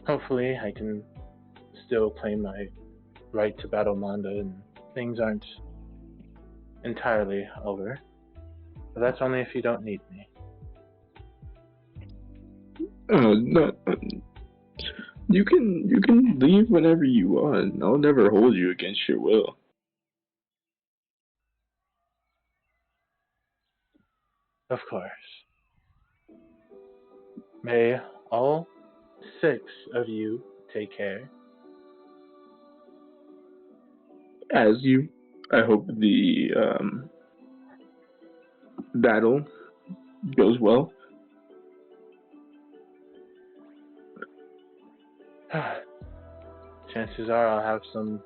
Hopefully, I can still claim my right to battle Manda and things aren't entirely over. But that's only if you don't need me.
No, you can leave whenever you want. I'll never hold you against your will.
Of course. May all 6 of you take care.
As you, I hope the battle goes well.
Chances are I'll have some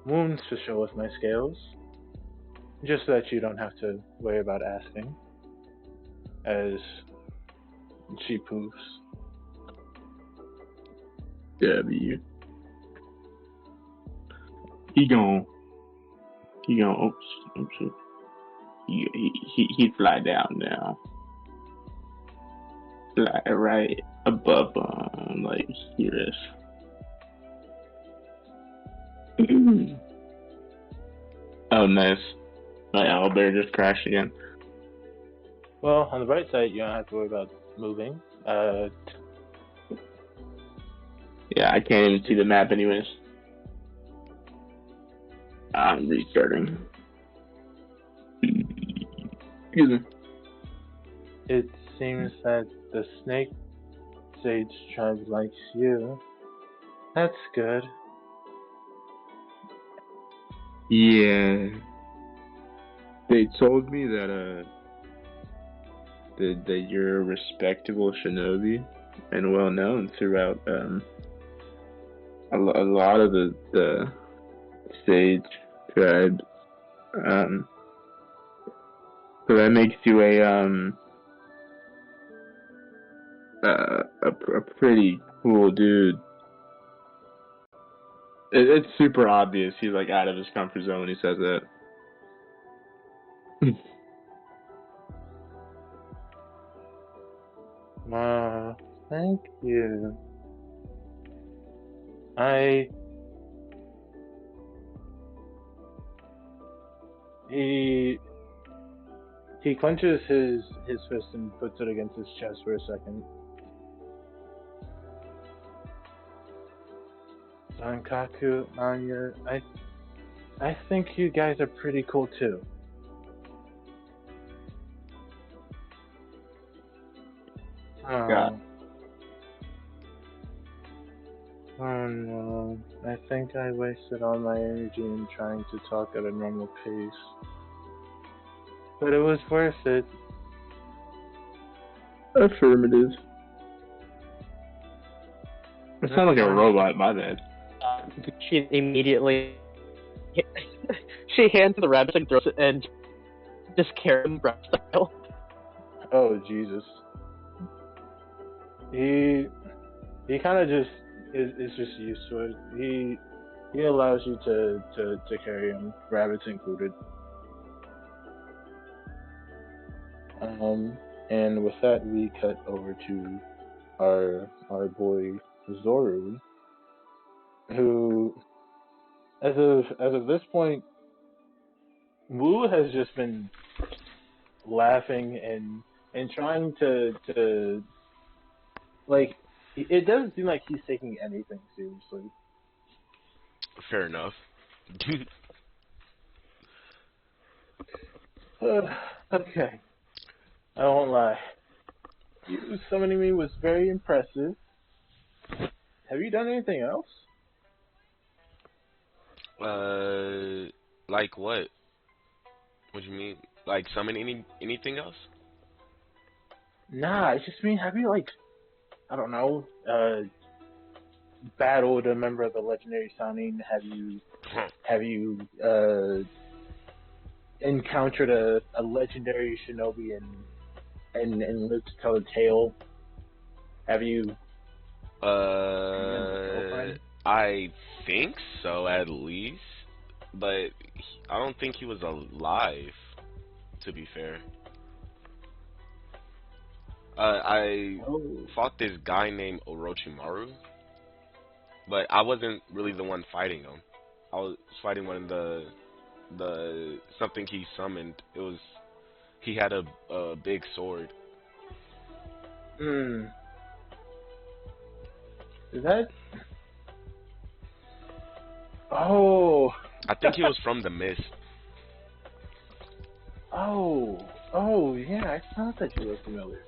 wounds to show with my scales, just so that you don't have to worry about asking. As she poofs.
W. He gon' oops, oops. He fly down now. Fly right above like here is. Oh nice. My owlbear just crashed again.
Well, on the bright side, you don't have to worry about moving.
Yeah, I can't even see the map anyways. I'm restarting. Excuse me.
It seems that the snake sage tribe likes you. That's good.
Yeah. They told me that that you're a respectable shinobi and well known throughout a lot of the sage tribes. So that makes you a pretty cool dude. It's super obvious he's like out of his comfort zone when he says that.
Thank you. I. He clenches his fist and puts it against his chest for a second. Sankaku, Anya, I think you guys are pretty cool too.
God.
Oh no, I think I wasted all my energy in trying to talk at a normal pace. But it was worth it.
Affirmative. I sound like a robot, my bad.
She immediately she hands the rabbit and throws it and just carries him grab style.
Oh Jesus. He kind of just is just used to it. He allows you to carry him, rabbits included. And with that, we cut over to our boy Zoru, who, as of this point, Wu has just been laughing and trying to like. It doesn't seem like he's taking anything seriously.
Fair enough.
Okay, I won't lie. You summoning me was very impressive. Have you done anything else?
Like what? What do you mean? Like summon anything else?
Nah, I just mean, have you like, I don't know, battled a member of the legendary Sounding? Have you encountered a legendary shinobi and lived to tell the tale? Have you?
I think so, at least. But I don't think he was alive, to be fair. I fought this guy named Orochimaru, but I wasn't really the one fighting him. I was fighting one of the something he summoned. He had a big sword.
Is that? Oh.
I think he was from the mist.
Oh, yeah, I thought that you were familiar.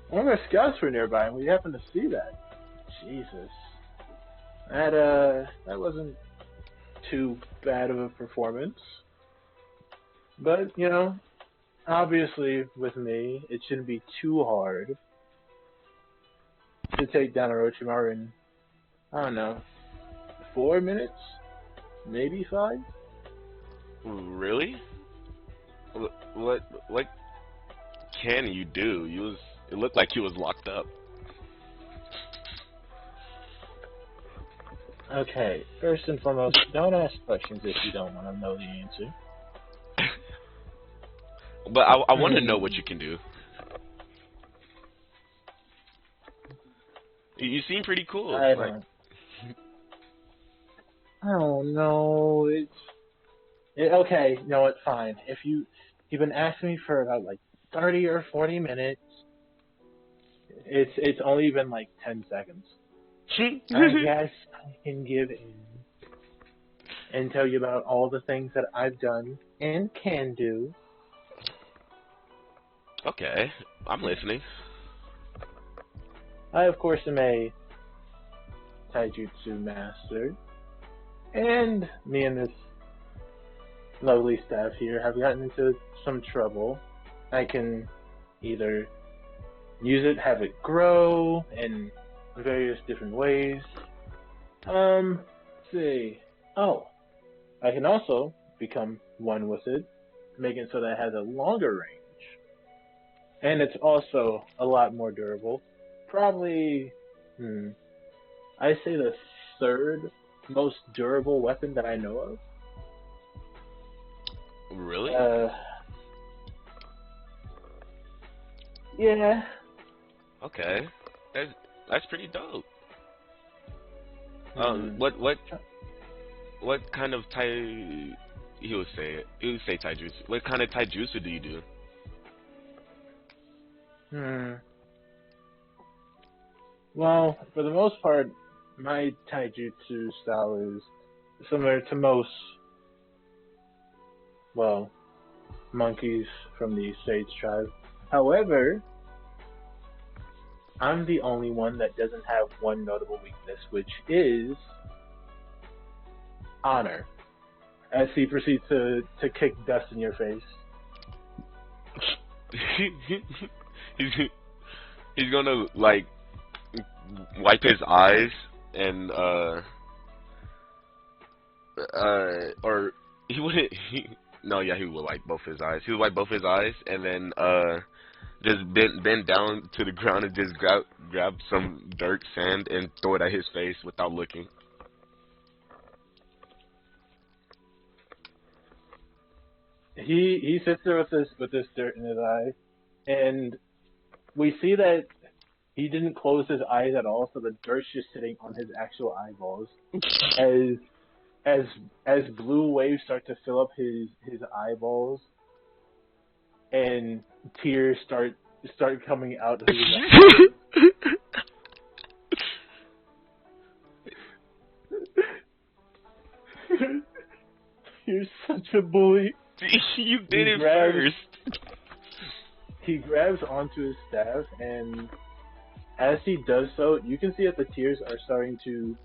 One of our scouts were nearby, and we happened to see that. Jesus. That wasn't too bad of a performance. But, you know, obviously, with me, it shouldn't be too hard to take down Orochimaru in, I don't know, 4 minutes? Maybe 5?
Really? What can you do? It looked like he was locked up.
Okay, first and foremost, don't ask questions if you don't want to know the answer.
But I want to know what you can do. You seem pretty cool.
I don't know. Okay, you know what? Fine. If you've been asking me for about like 30 or 40 minutes. It's only been like 10 seconds. I guess I can give in and tell you about all the things that I've done and can do.
Okay, I'm listening.
I, of course, am a taijutsu master, and me and this lovely staff here have gotten into some trouble. I can either use it, have it grow in various different ways. Let's see. Oh, I can also become one with it, making it so that it has a longer range. And it's also a lot more durable. Probably, I say the third most durable weapon that I know of.
Really?
Yeah.
Okay, that's pretty dope.
Hmm.
What kind of he would say taijutsu. What kind of taijutsu do you do?
Well, for the most part, my taijutsu style is similar to most, well, monkeys from the Sage tribe. However, I'm the only one that doesn't have one notable weakness, which is honor. As he proceeds to kick dust in your face.
he's gonna like wipe his eyes and or he wouldn't no, yeah, he would wipe both his eyes. He would wipe both his eyes and then just bend down to the ground and just grab some dirt, sand, and throw it at his face without looking.
He sits there with this dirt in his eye, and we see that he didn't close his eyes at all, so the dirt's just sitting on his actual eyeballs. As blue waves start to fill up his eyeballs, and tears start coming out of his eyes. You're such a bully.
You did it first.
He grabs onto his staff, and as he does so, you can see that the tears are starting to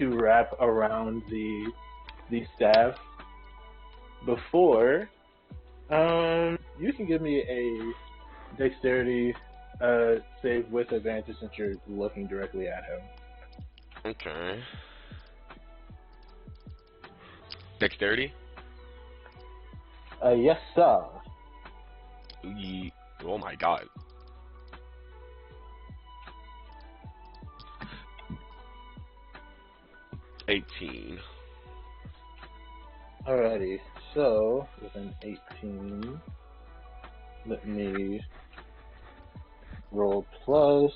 wrap around the staff. Before, you can give me a dexterity save with advantage since you're looking directly at him.
Okay. Dexterity?
Yes, sir.
Oh my god. $18.
Alrighty, so with an 18, let me roll plus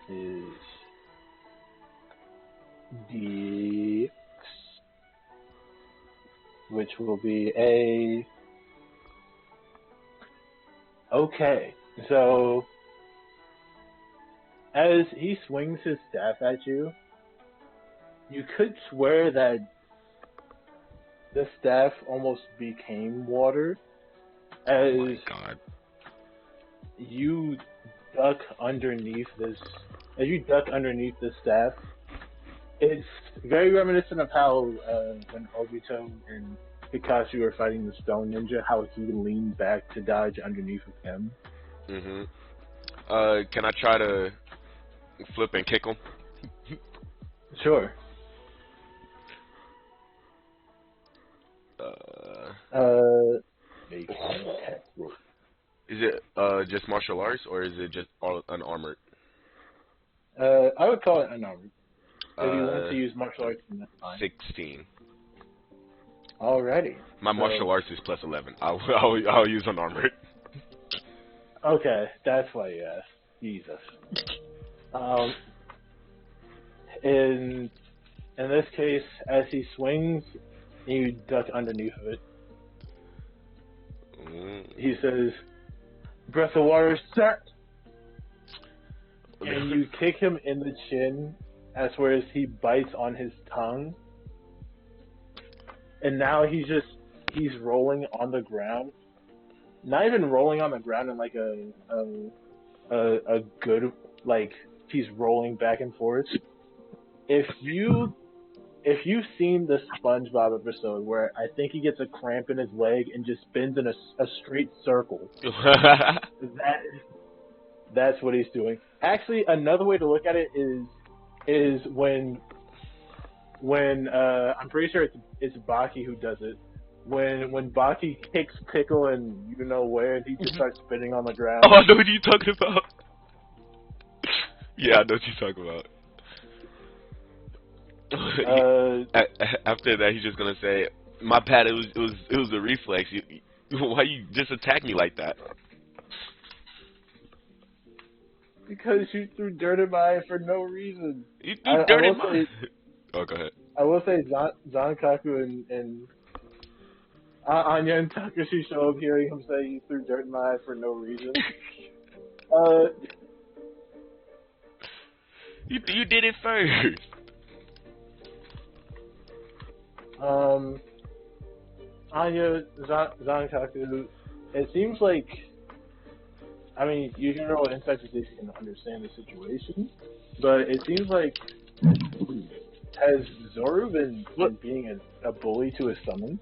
is D, which will be a. Okay, so as he swings his staff at you, you could swear that the staff almost became water as
Oh my god.
you duck underneath this. As you duck underneath the staff, it's very reminiscent of how when Obito and Kakashi were fighting the Stone Ninja, how he leaned back to dodge underneath of him.
Can I try to flip and kick him?
Sure. Make an attack roll.
Is it just martial arts or is it just all unarmored?
I would call it unarmored. If you want to use martial arts, then that's fine.
16.
Alrighty.
My martial arts is plus 11. I'll use unarmored.
Okay, that's why you asked. Jesus. In this case, as he swings, you duck underneath of it. He says, "Breath of water, sir," and you kick him in the chin, as whereas he bites on his tongue, and now he's rolling on the ground. Not even rolling on the ground in like a good, like, he's rolling back and forth. If you've seen the SpongeBob episode where I think he gets a cramp in his leg and just spins in a straight circle, that's what he's doing. Actually, another way to look at it is when I'm pretty sure it's Baki who does it. When Baki kicks Pickle and you know where, and he just starts spinning on the ground.
Oh, I know what you're talking about. Yeah, I know what you're talking about. After that, he's just gonna say, "My bad. It was a reflex. Why you just attack me like that?"
Because you threw dirt in my eye for no reason.
You threw dirt in my. Oh, go ahead.
I will say Zankaku and Anya and Takashi show up hearing him say he threw dirt in my eye for no reason.
You did it first.
Anya, Zankaku, it seems like, I mean, you can roll insight to see if you can understand the situation, but it seems like, has Zoru been being a bully to his summon?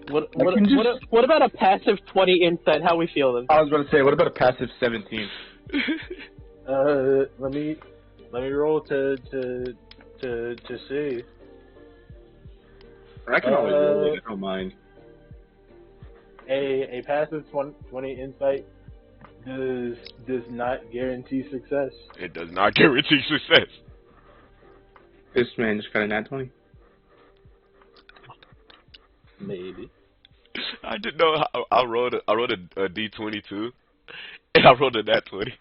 What about a passive 20 insight? How we feel then?
I was going to say, what about a passive 17?
Let me roll to see.
I can always roll it, I don't mind.
A passive 20 insight does not guarantee success.
It does not guarantee success.
This man just got a nat 20.
Maybe.
I didn't know how I rolled a D20 too, and I rolled a nat 20.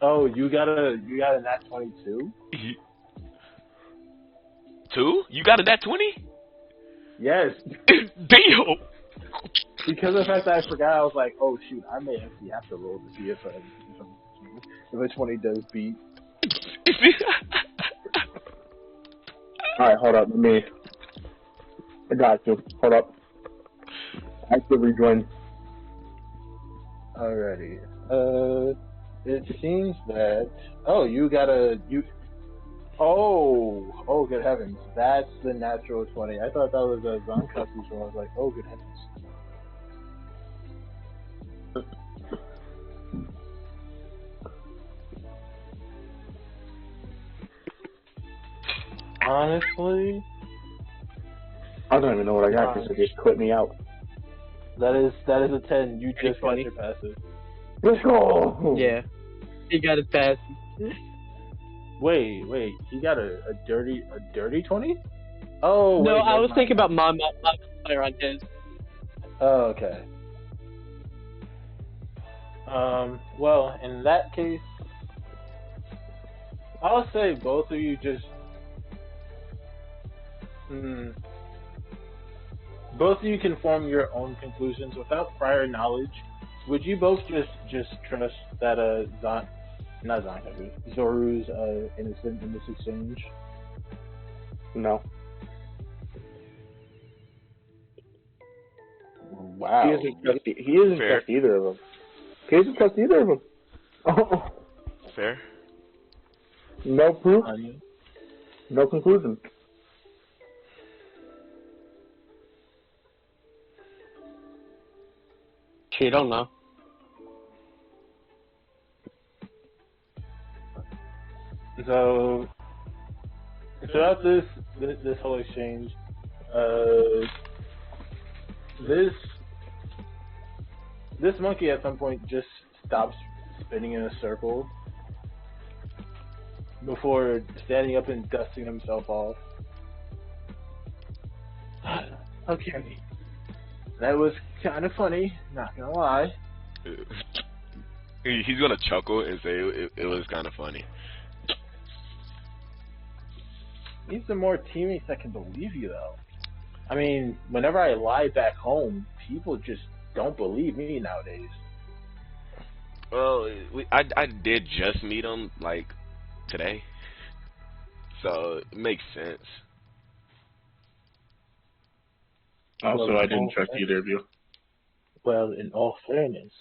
Oh, you got a nat 22?
2? You got a nat 20?
Yes.
Damn.
Because of the fact that I forgot, I was like, oh shoot, I may actually have to roll to see if a 20 does beat.
Alright, hold up, I got you. Hold up. I have to rejoin.
Alrighty. It seems that oh, good heavens. That's the natural 20. I thought that was a Zankaku's one. I was like, oh, good heavens. Honestly,
I don't even know what I got because it just quit me out.
that is a 10. You just got your passive.
Let's go!
Yeah. He got his pass.
Wait, he got a dirty 20? Oh,
no,
wait,
I was thinking about my modifier on his.
Oh, okay. Well, in that case, I'll say both of you just both of you can form your own conclusions without prior knowledge. Would you both just trust that Zoru's innocent in this exchange?
No.
Wow.
He doesn't trust either of them. He doesn't trust either of them. Oh.
Fair.
No proof. No conclusion.
She don't know.
So throughout this whole exchange, this monkey at some point just stops spinning in a circle before standing up and dusting himself off. Okay. That was kind of funny, not gonna lie.
He's gonna chuckle and say it was kind of funny.
Need some more teammates that can believe you, though. I mean, whenever I lie back home, people just don't believe me nowadays.
Well, I did just meet him like today, so it makes sense.
Well,
Also,
in
I didn't
all
trust
fair-
either of you.
well, in all fairness,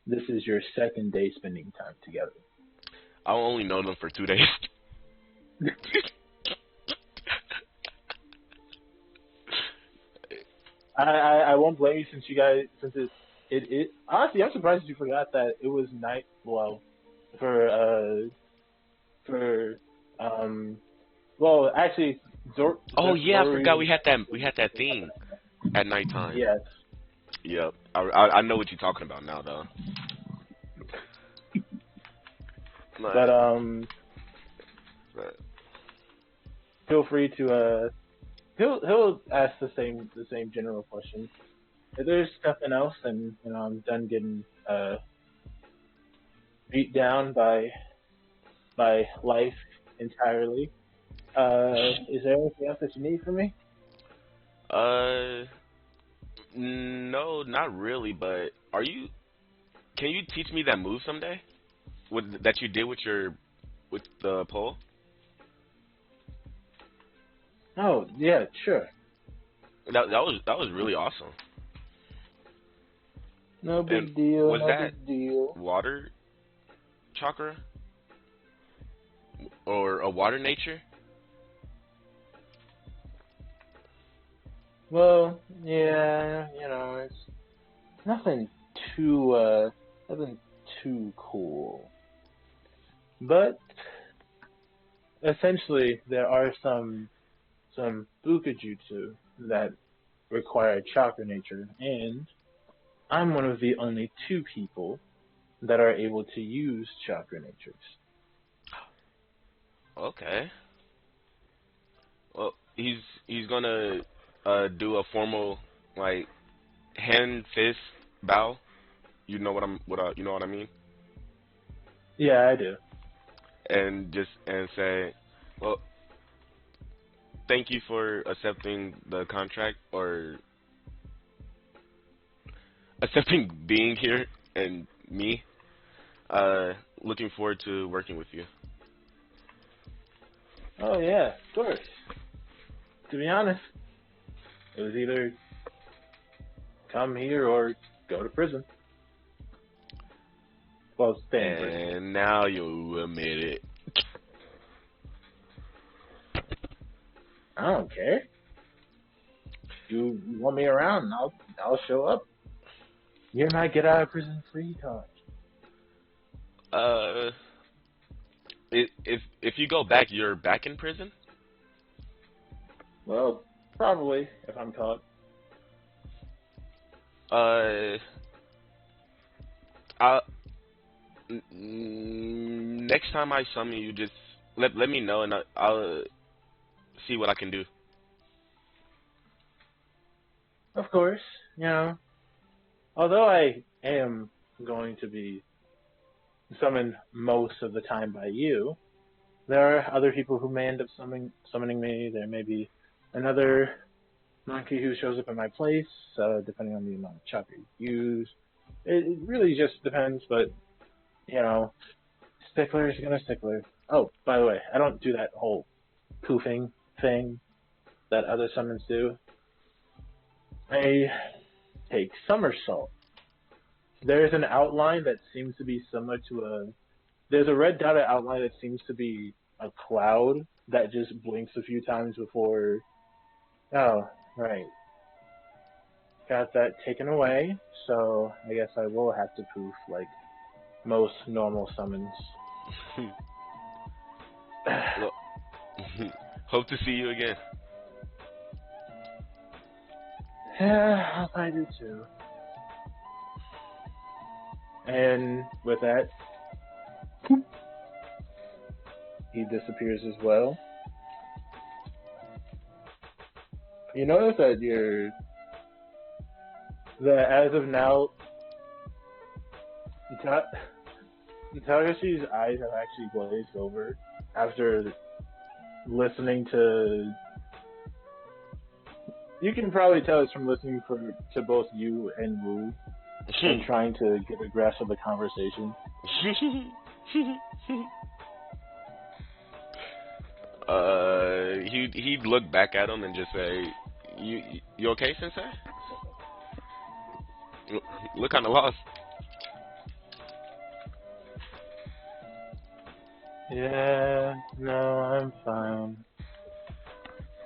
this is your second day spending time together.
I only known him for 2 days.
I won't blame you since you guys since it honestly I'm surprised you forgot that it was night well for for um well actually
Oh yeah, I forgot
Zori
we had that thing at nighttime.
yes
Yep, I know what you're talking about now though.
but
Like, but-
feel free to he'll ask the same general question. If there's nothing else, then I'm done getting beat down by life entirely. Is there anything else that you need from me?
uh, no, not really. But are you? Can you teach me that move someday? That you did with the pole?
Oh yeah, sure.
That was really awesome.
No
And
big deal.
was
No
that
big deal.
water chakra or a water nature?
Well, yeah, it's nothing too nothing too cool. But essentially there are some bukajutsu that require chakra nature, and I'm one of the only two people that are able to use chakra natures.
Okay. Well, he's gonna do a formal like hand fist bow. You know what I mean?
Yeah, I do.
And say, well, thank you for accepting the contract or accepting being here and me. Looking forward to working with you.
Oh yeah, of course. To be honest, it was either come here or go to prison. Well, stay in prison.
And now you admit it.
I don't care. You want me around, I'll show up. You're my get out of prison free card.
Uh, if you go back, you're back in prison.
Well, probably if I'm caught.
Uh, I next time I summon you, just let me know and I'll see what I can do.
Of course, although I am going to be summoned most of the time by you, there are other people who may end up summoning me. There may be another monkey who shows up in my place, depending on the amount of chakra you use. It really just depends, but, stickler is gonna stickler. Oh, by the way, I don't do that whole poofing thing that other summons do. I take somersault. There's an outline that seems to be similar to there's a red dotted outline that seems to be a cloud that just blinks a few times before. Oh, right. Got that taken away, so I guess I will have to poof like most normal summons.
Well, hope to see you again.
Yeah, I do too. And with that, he disappears as well. You notice that as of now, Takashi's eyes have actually glazed over after listening to You can probably tell it's from listening to both you and Wu and trying to get a grasp of the conversation.
He'd look back at him and just say, "You okay, Sensei? Look kind of lost."
Yeah, no, I'm fine.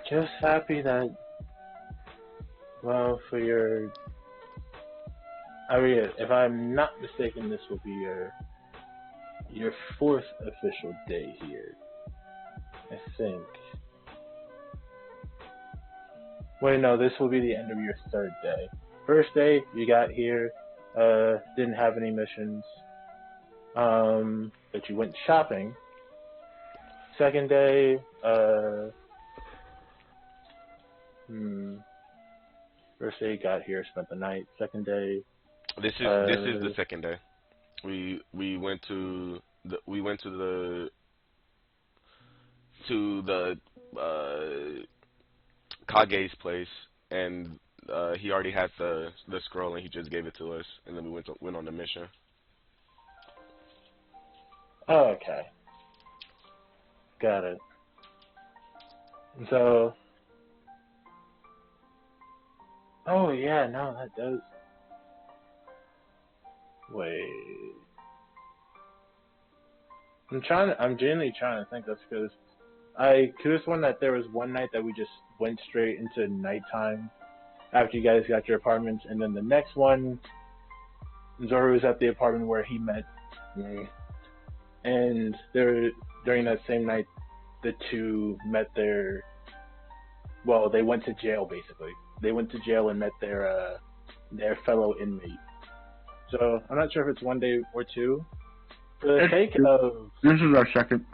Just happy that, well, for your, I mean, if I'm not mistaken, this will be your fourth official day here. I think. Wait, no, this will be the end of your third day. First day, you got here, didn't have any missions, but you went shopping. Second day, first day you got here, spent the night. Second day,
This is the second day. We went to the Kage's place, and he already had the scroll, and he just gave it to us, and then we went on the mission.
oh, okay, got it. So, oh yeah, no, that does. Wait, I'm genuinely trying to think. That's because I could have sworn that there was one night that we just went straight into nighttime after you guys got your apartments, and then the next one, Zoro was at the apartment where he met me, and during that same night, the two met they went to jail basically. They went to jail and met their fellow inmate. So I'm not sure if it's one day or two. For the sake of,
This is our second.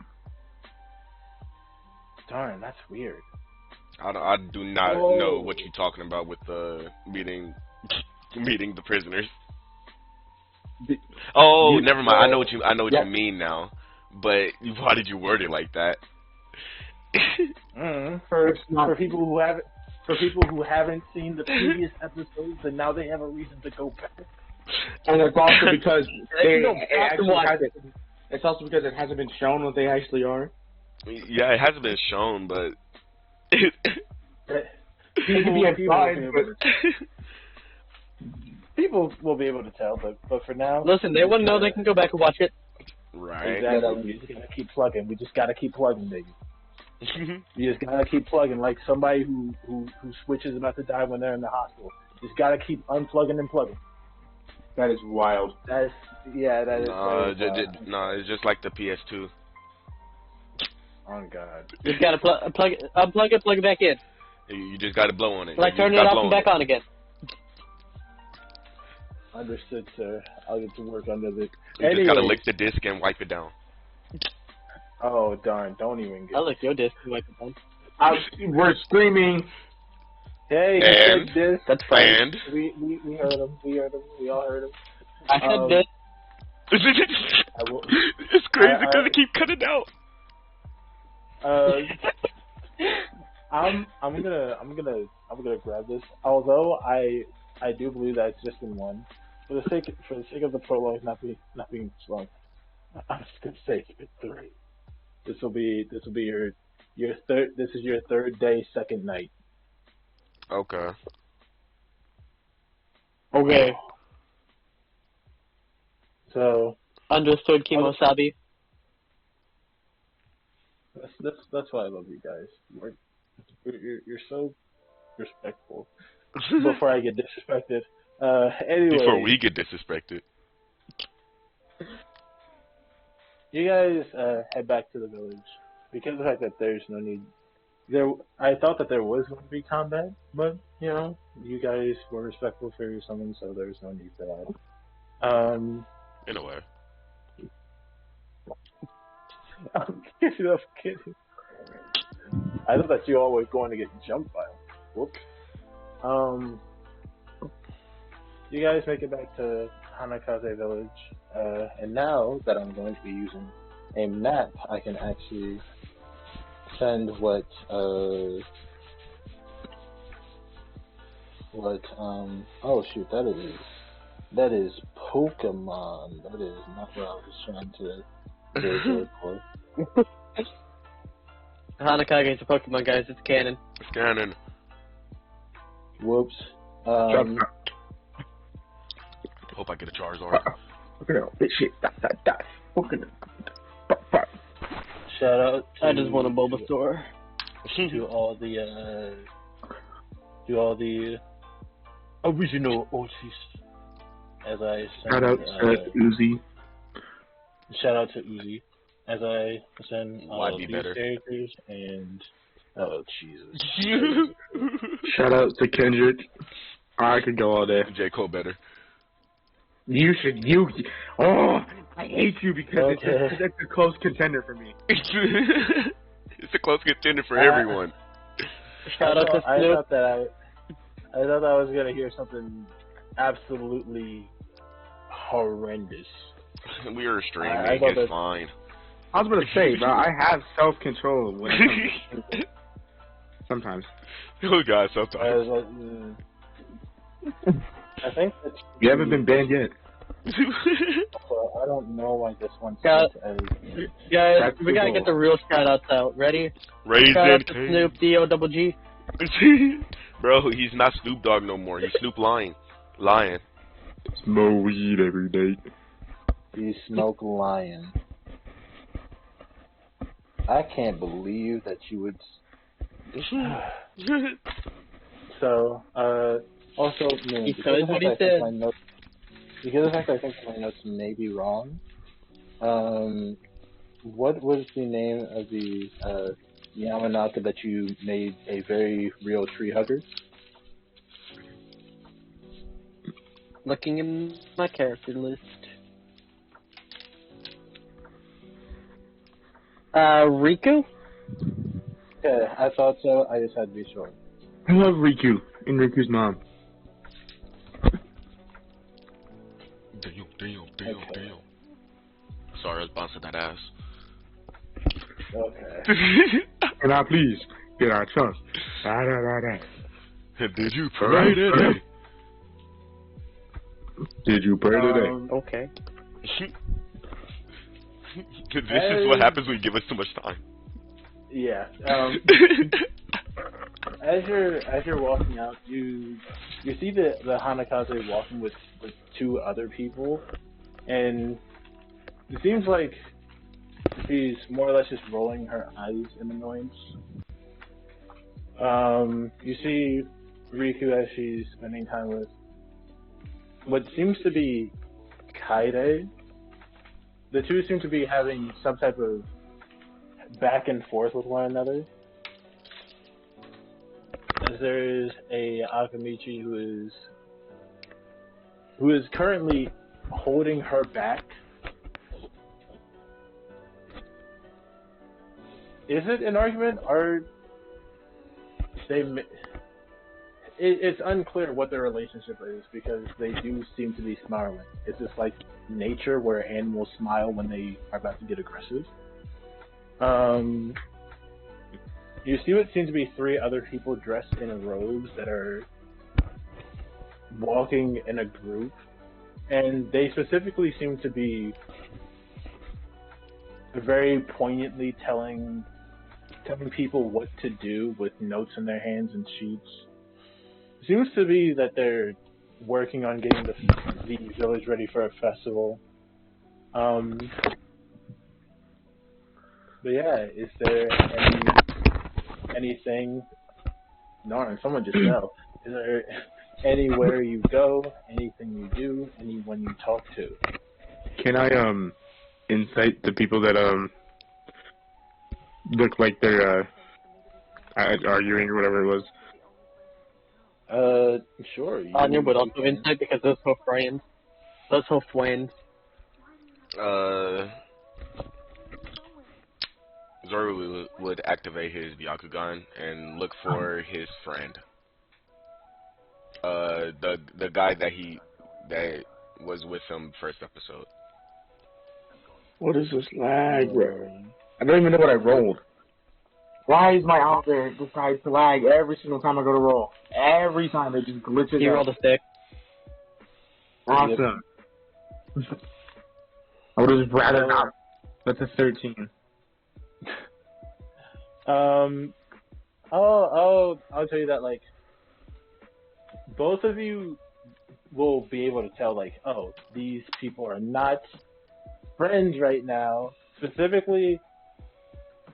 darn, that's weird.
I do not
Whoa.
know what you're talking about with meeting the prisoners. Oh, never mind. I know what you
Yeah.
mean now. But why did you word it like that?
For people who haven't seen the previous episodes, and now they have a reason to go back.
And it's also because
It's
also because it hasn't been shown what they actually are.
Yeah, it hasn't been shown, but
People will be able to tell, but for now,
Listen, they wouldn't know. They can go back and watch it.
right.
exactly. We just gotta keep plugging. We just gotta keep plugging, baby. You just gotta keep plugging, like somebody who Switch is about to die when they're in the hospital. Just gotta keep unplugging and plugging.
That is wild.
That is.
No, it's just like the PS2.
Oh God.
Just gotta unplug it, plug it back in.
You just got to blow on it.
Like turn it off and back on again.
Understood, sir. I'll get to work under this.
You just got to lick the disc and wipe it down.
Oh darn! Don't even get.
I'll lick your disc and wipe it down.
We're screaming.
Hey,
And?
he said this.
That's fine.
And
We heard him. We heard him. We all heard him.
I said this.
I will,
it's crazy because they keep cutting out.
I'm gonna grab this. Although I do believe that it's just in one. For the sake of the prologue not being slow, I'm just gonna say it's 3. This will be your third. This is your third day, second night.
Okay.
Okay.
So
Understood, Kimosabi.
that's why I love you guys. You're so respectful. Before I get disrespected. Anyway.
Before we get disrespected.
You guys head back to the village because of the fact that there's no need. I thought that there was going to be combat, but you guys were respectful for your summons, so there's no need for that.
In a way.
I'm kidding. I thought that you all were going to get jumped by him. Whoops. You guys make it back to Hanakaze village, and now that I'm going to be using a map, I can actually send what But oh shoot, that is Pokemon. That is not what I was trying to go for.
Hanakage is a Pokemon, guys. It's canon.
Scanning.
Whoops.
Hope I get a Charizard.
This shit. That. Fucking.
Shout out to
I just want a Bulbasaur.
to all the original OGs. As I
Shout out to Uzi.
shout out to Uzi. As I send all
Why
of
be
these
better?
characters and oh Jesus.
Shout out to Kendrick. I could go all day.
J. Cole better.
You should. Oh, I hate you because
Okay.
it's a close contender for me.
It's a close contender for everyone.
Shout out to
I
Snoop.
thought that I thought I was gonna hear something absolutely horrendous.
We are
I
streaming.
thought
It's
that-
fine.
I was gonna say, bro, I have self-control when it comes to sometimes.
Oh God,
I
sometimes.
was like, I think that
You haven't been banned yet.
I don't know why this one
Got-
says as
Guys,
That's
we gotta
cool.
get the real shout outs out. Ready?
Raisin
Shout out to
King.
Snoop D-O-double-G.
Bro, he's not Snoop Dogg no more. He's Snoop Lion.
Smoke weed every day.
you smoke lion. I can't believe that you would. So, also,
He
because
said
of the
what he
fact that
said.
my notes, because of the fact that I think my notes may be wrong. What was the name of the Yamanaka that you made a very real tree hugger?
Looking in my character list. Riku?
Okay, I thought so. I just had to be sure.
I love Riku and Riku's mom.
Damn. Sorry, I was bouncing that ass.
Okay.
Can I please get our chance? Da, da, da, da.
Did you pray today?
Did you pray today?
Okay.
This is what happens when you give us too much time.
Yeah. As you're walking out, you see the Hanakaze walking with two other people, and it seems like she's more or less just rolling her eyes in annoyance. You see Riku as she's spending time with what seems to be Kaide. The two seem to be having some type of back and forth with one another. As there is a Akamichi who is currently holding her back. Is it an argument, or it's unclear what their relationship is, because they do seem to be snarling. Is this like nature where animals smile when they are about to get aggressive? You see what seems to be three other people dressed in robes that are walking in a group, and they specifically seem to be very poignantly telling people what to do with notes in their hands and sheets. It seems to be that they're working on getting the village ready for a festival. But yeah, is there anything? Darn, someone just fell. Is there anywhere you go, anything you do, anyone you talk to?
Can I incite the people that look like they're arguing or whatever it was?
Sure.
Anya would also insight because those her friends. Those her friends.
Zoro would activate his Byakugan and look for his friend. The guy that was with him first episode.
What is this lag, bro? I don't even know what I rolled. Why is my Owlbear decide to lag every single time I go to roll? Every time it just glitches
You
out.
rolled a stick.
Awesome. I would have just rather not. That's a 13.
I'll tell you that, like, both of you will be able to tell, like, oh, these people are not friends right now. Specifically,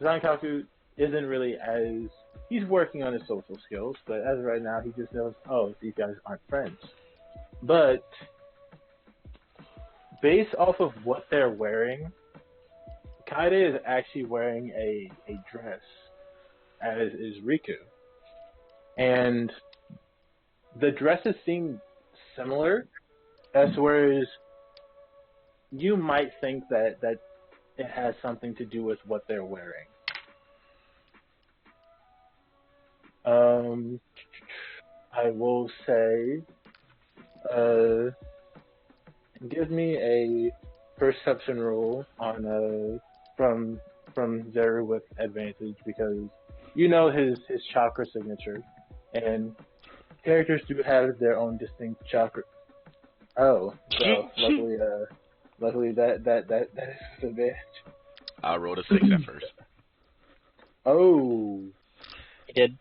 Zankaku isn't really as, he's working on his social skills, but as of right now, he just knows, oh, these guys aren't friends. But based off of what they're wearing, Kaede is actually wearing a dress, as is Riku. And the dresses seem similar, as whereas you might think that it has something to do with what they're wearing. I will say, give me a perception roll on from Zeru with advantage, because you know his chakra signature, and characters do have their own distinct chakra. Oh, so luckily that is an advantage.
I rolled a 6 at first.
Oh,
You did.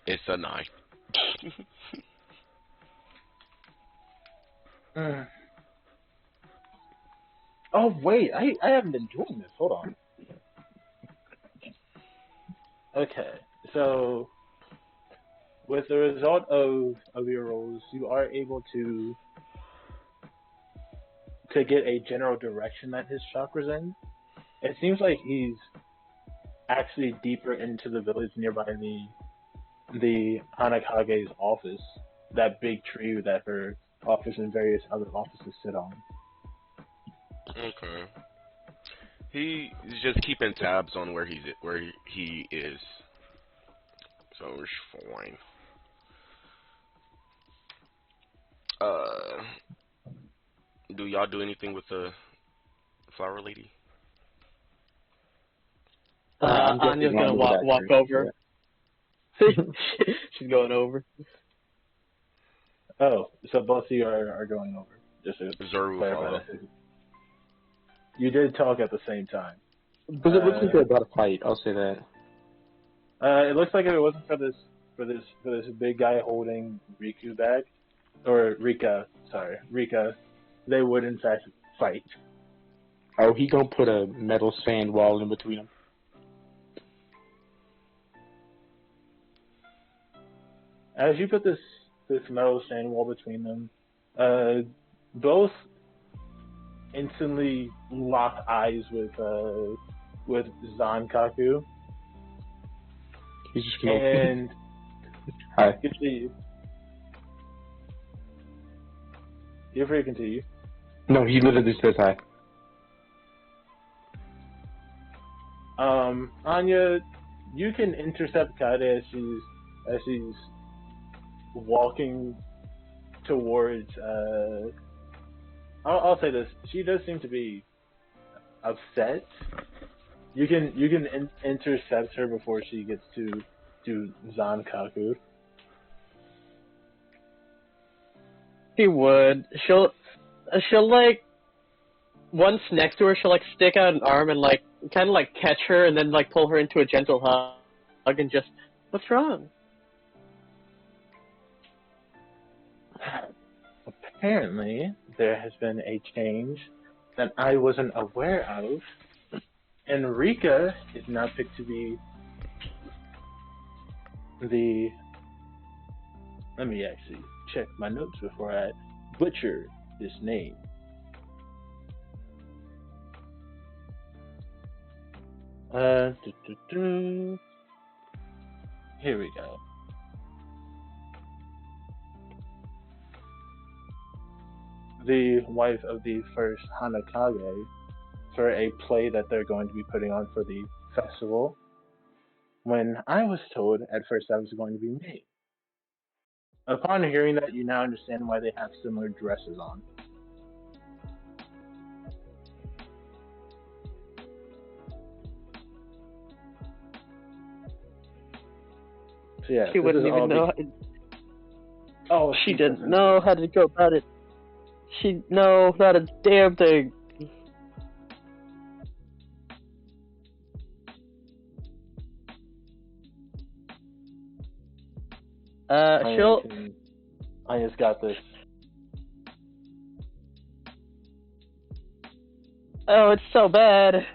It's a 9.
oh wait, I haven't been doing this. Hold on. Okay, so with the result of your rolls, you are able to get a general direction that his chakra's in. It seems like he's actually deeper into the village nearby the Hanakage's office, that big tree that her office and various other offices sit on.
Okay. He's just keeping tabs on where he is. So it's fine. Do y'all do anything with the flower lady?
Anya's gonna walk over. She's going over.
Oh, so both of you are going over. Just to
Zuru
clarify
follow.
that. You did talk at the same time.
Because it looks like they're about to fight. I'll say that.
It looks like if it wasn't for this big guy holding Riku back, or Rika, they would in fact fight.
Oh, he gonna put a metal sand wall in between them.
As you put this metal sand wall between them, both instantly lock eyes with Zankaku.
He's just gonna.
And
Hi.
continue. You're free to continue.
No, he literally says hi.
Anya, you can intercept Kaede as she's walking towards. I'll say this: she does seem to be upset. You can intercept her before she gets to Zankaku.
She would. She'll like, once next to her, she'll like stick out an arm and like kind of like catch her and then like pull her into a gentle hug and just, what's wrong?
Apparently, there has been a change that I wasn't aware of, and Rika is now picked to be the. Let me actually check my notes before I butcher this name. Here we go. The wife of the first Hanakage for a play that they're going to be putting on for the festival, when I was told at first that was going to be me. Upon hearing that, you now understand why they have similar dresses on. yeah,
She
this
wouldn't
is all
even know.
oh,
She
doesn't.
didn't know how to go about it. She no, not a damn thing. She'll.
I just got this.
Oh, it's so bad.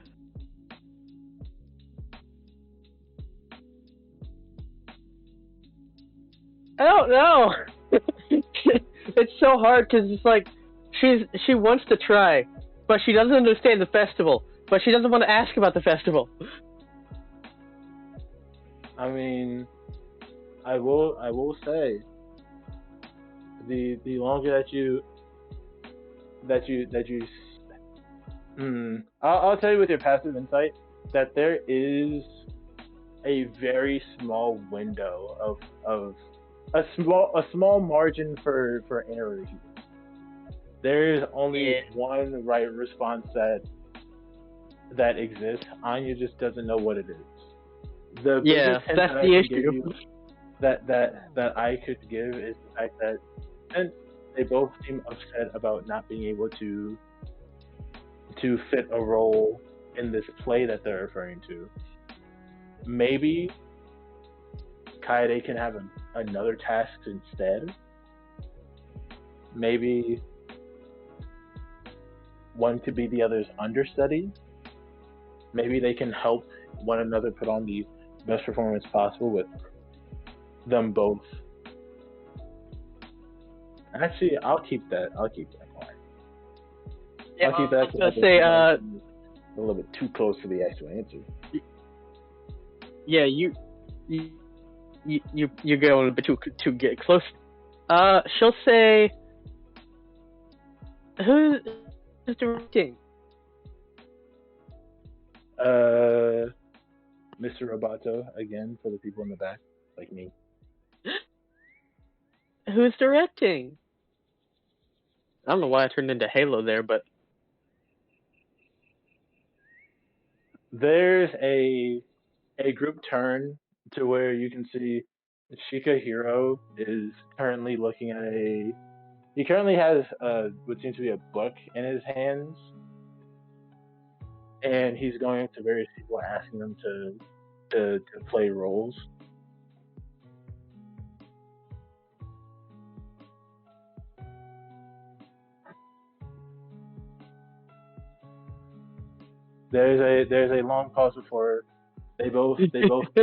I don't know. It's so hard because it's like she wants to try, but she doesn't understand the festival. But she doesn't want to ask about the festival.
I mean, I will say the longer I'll tell you with your passive insight that there is a very small window of a small margin for error here. There is only one right response that exists. Anya just doesn't know what it is. The biggest hint
that's
that
the
I
issue.
can give you that I could give is the fact that since they both seem upset about not being able to fit a role in this play that they're referring to, maybe Kaede can have another task instead. Maybe one could be the other's understudy. Maybe they can help one another put on the best performance possible with them both. Actually, I'll keep that quiet.
Yeah,
I'll keep that.
I was gonna say,
a little bit too close to the actual answer.
Yeah, you're going a bit too get close. She'll say, who's directing?
Mr. Roboto again for the people in the back, like me.
Who's directing? I don't know why I turned into Halo there, but
there's a group turn to where you can see Shikahiro is currently looking at he currently has what seems to be a book in his hands, and he's going to various people asking them to play roles. There's a long pause before they both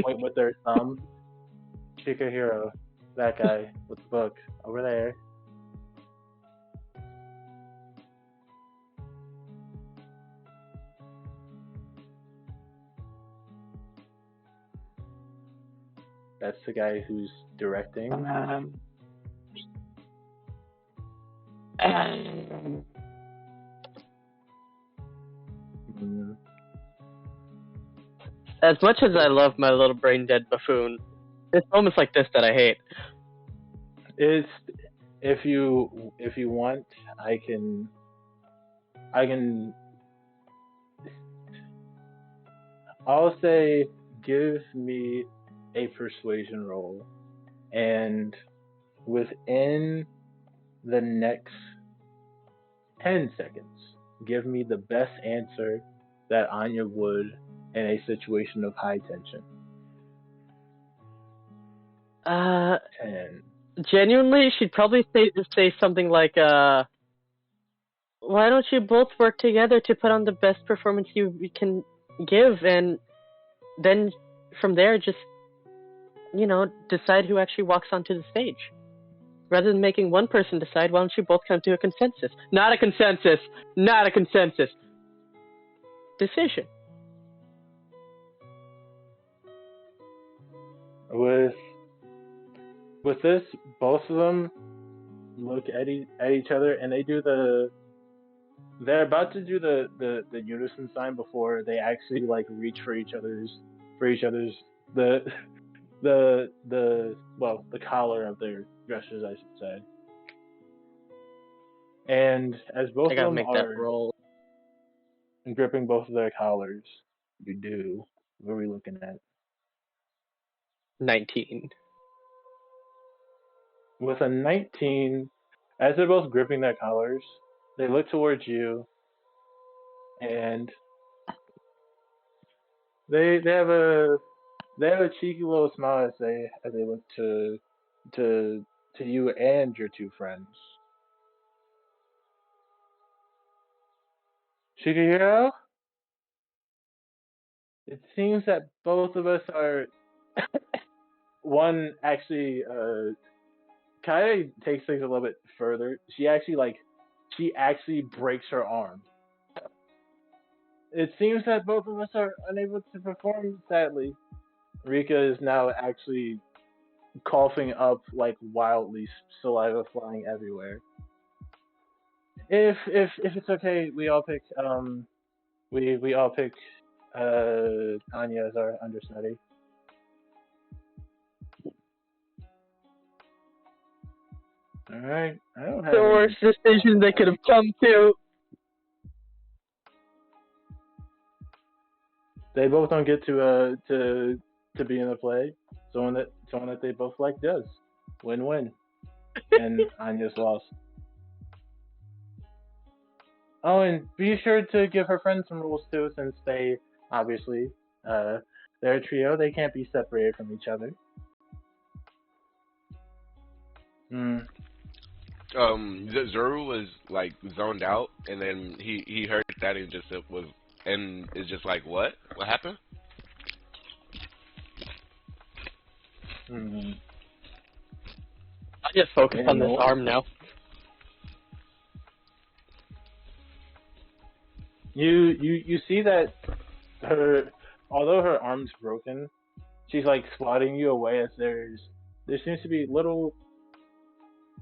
point with their thumb. Shikahiro, that guy with the book over there. That's the guy who's directing.
as much as I love my little brain dead buffoon, it's moments like this that I hate.
It's if you want, I can I'll say give me a persuasion roll, and within the next 10 seconds, give me the best answer that Anya would in a situation of high tension. 10.
Genuinely, she'd probably say something like, why don't you both work together to put on the best performance you can give, and then from there just, decide who actually walks onto the stage. Rather than making one person decide, why don't you both come to a consensus? Not a consensus! Not a consensus! Decision.
With this, both of them look at each other, and they're about to do the unison sign before they actually like reach for each other's the collar of their dresses, I should say. And as both of them are gripping both of their collars, you do. What are we looking at?
19.
With a 19, as they're both gripping their collars, they look towards you, and they have a cheeky little smile as they look to to you and your two friends. Shigehiro, it seems that both of us are one actually Kaya takes things a little bit further. She actually breaks her arm. It seems that both of us are unable to perform, sadly. Rika is now actually coughing up like wildly, saliva flying everywhere. If it's okay, we all pick Anya as our understudy. All right, I don't have
The
any.
worst decision they could have come to.
They both don't get to be in the play. Someone that they both like does. Win win. And Anya's lost. Oh, and be sure to give her friends some rules too, since they obviously uh they're a trio. They can't be separated from each other. Hmm.
Zuru was like zoned out, and then he heard that and just was and is just like, what? What happened?
Hmm.
I just focus on this
Anymore.
arm now.
You see that her although her arm's broken, she's like swatting you away as there seems to be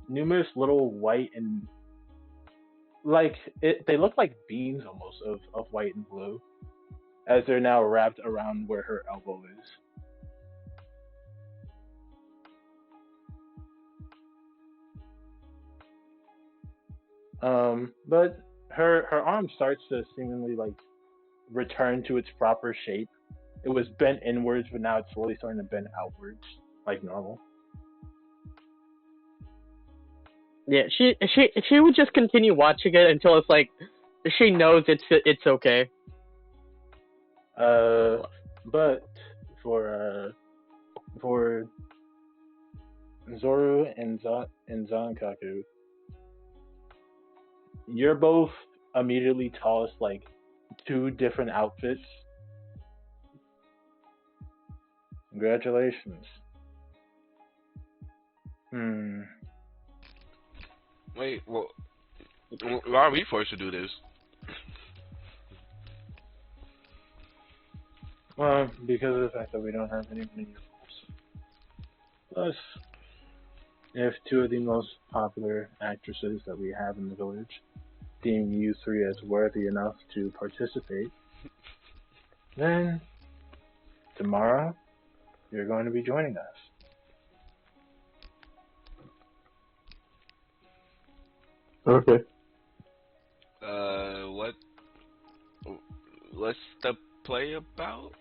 numerous little white and like they look like beans almost of white and blue as they're now wrapped around where her elbow is. But her arm starts to seemingly like return to its proper shape. It was bent inwards, but now it's slowly starting to bend outwards like normal.
Yeah, she would just continue watching it until it's like she knows it's
Uh, but for Zoru and Zankaku, you're both immediately tossed like two different outfits. Congratulations. Hmm.
Wait, well, why are we forced to do this?
Well, because of the fact that we don't have any many rules. Plus, if two of the most popular actresses that we have in the village deem you three as worthy enough to participate, then tomorrow you're going to be joining us.
Okay.
What? What's the play about?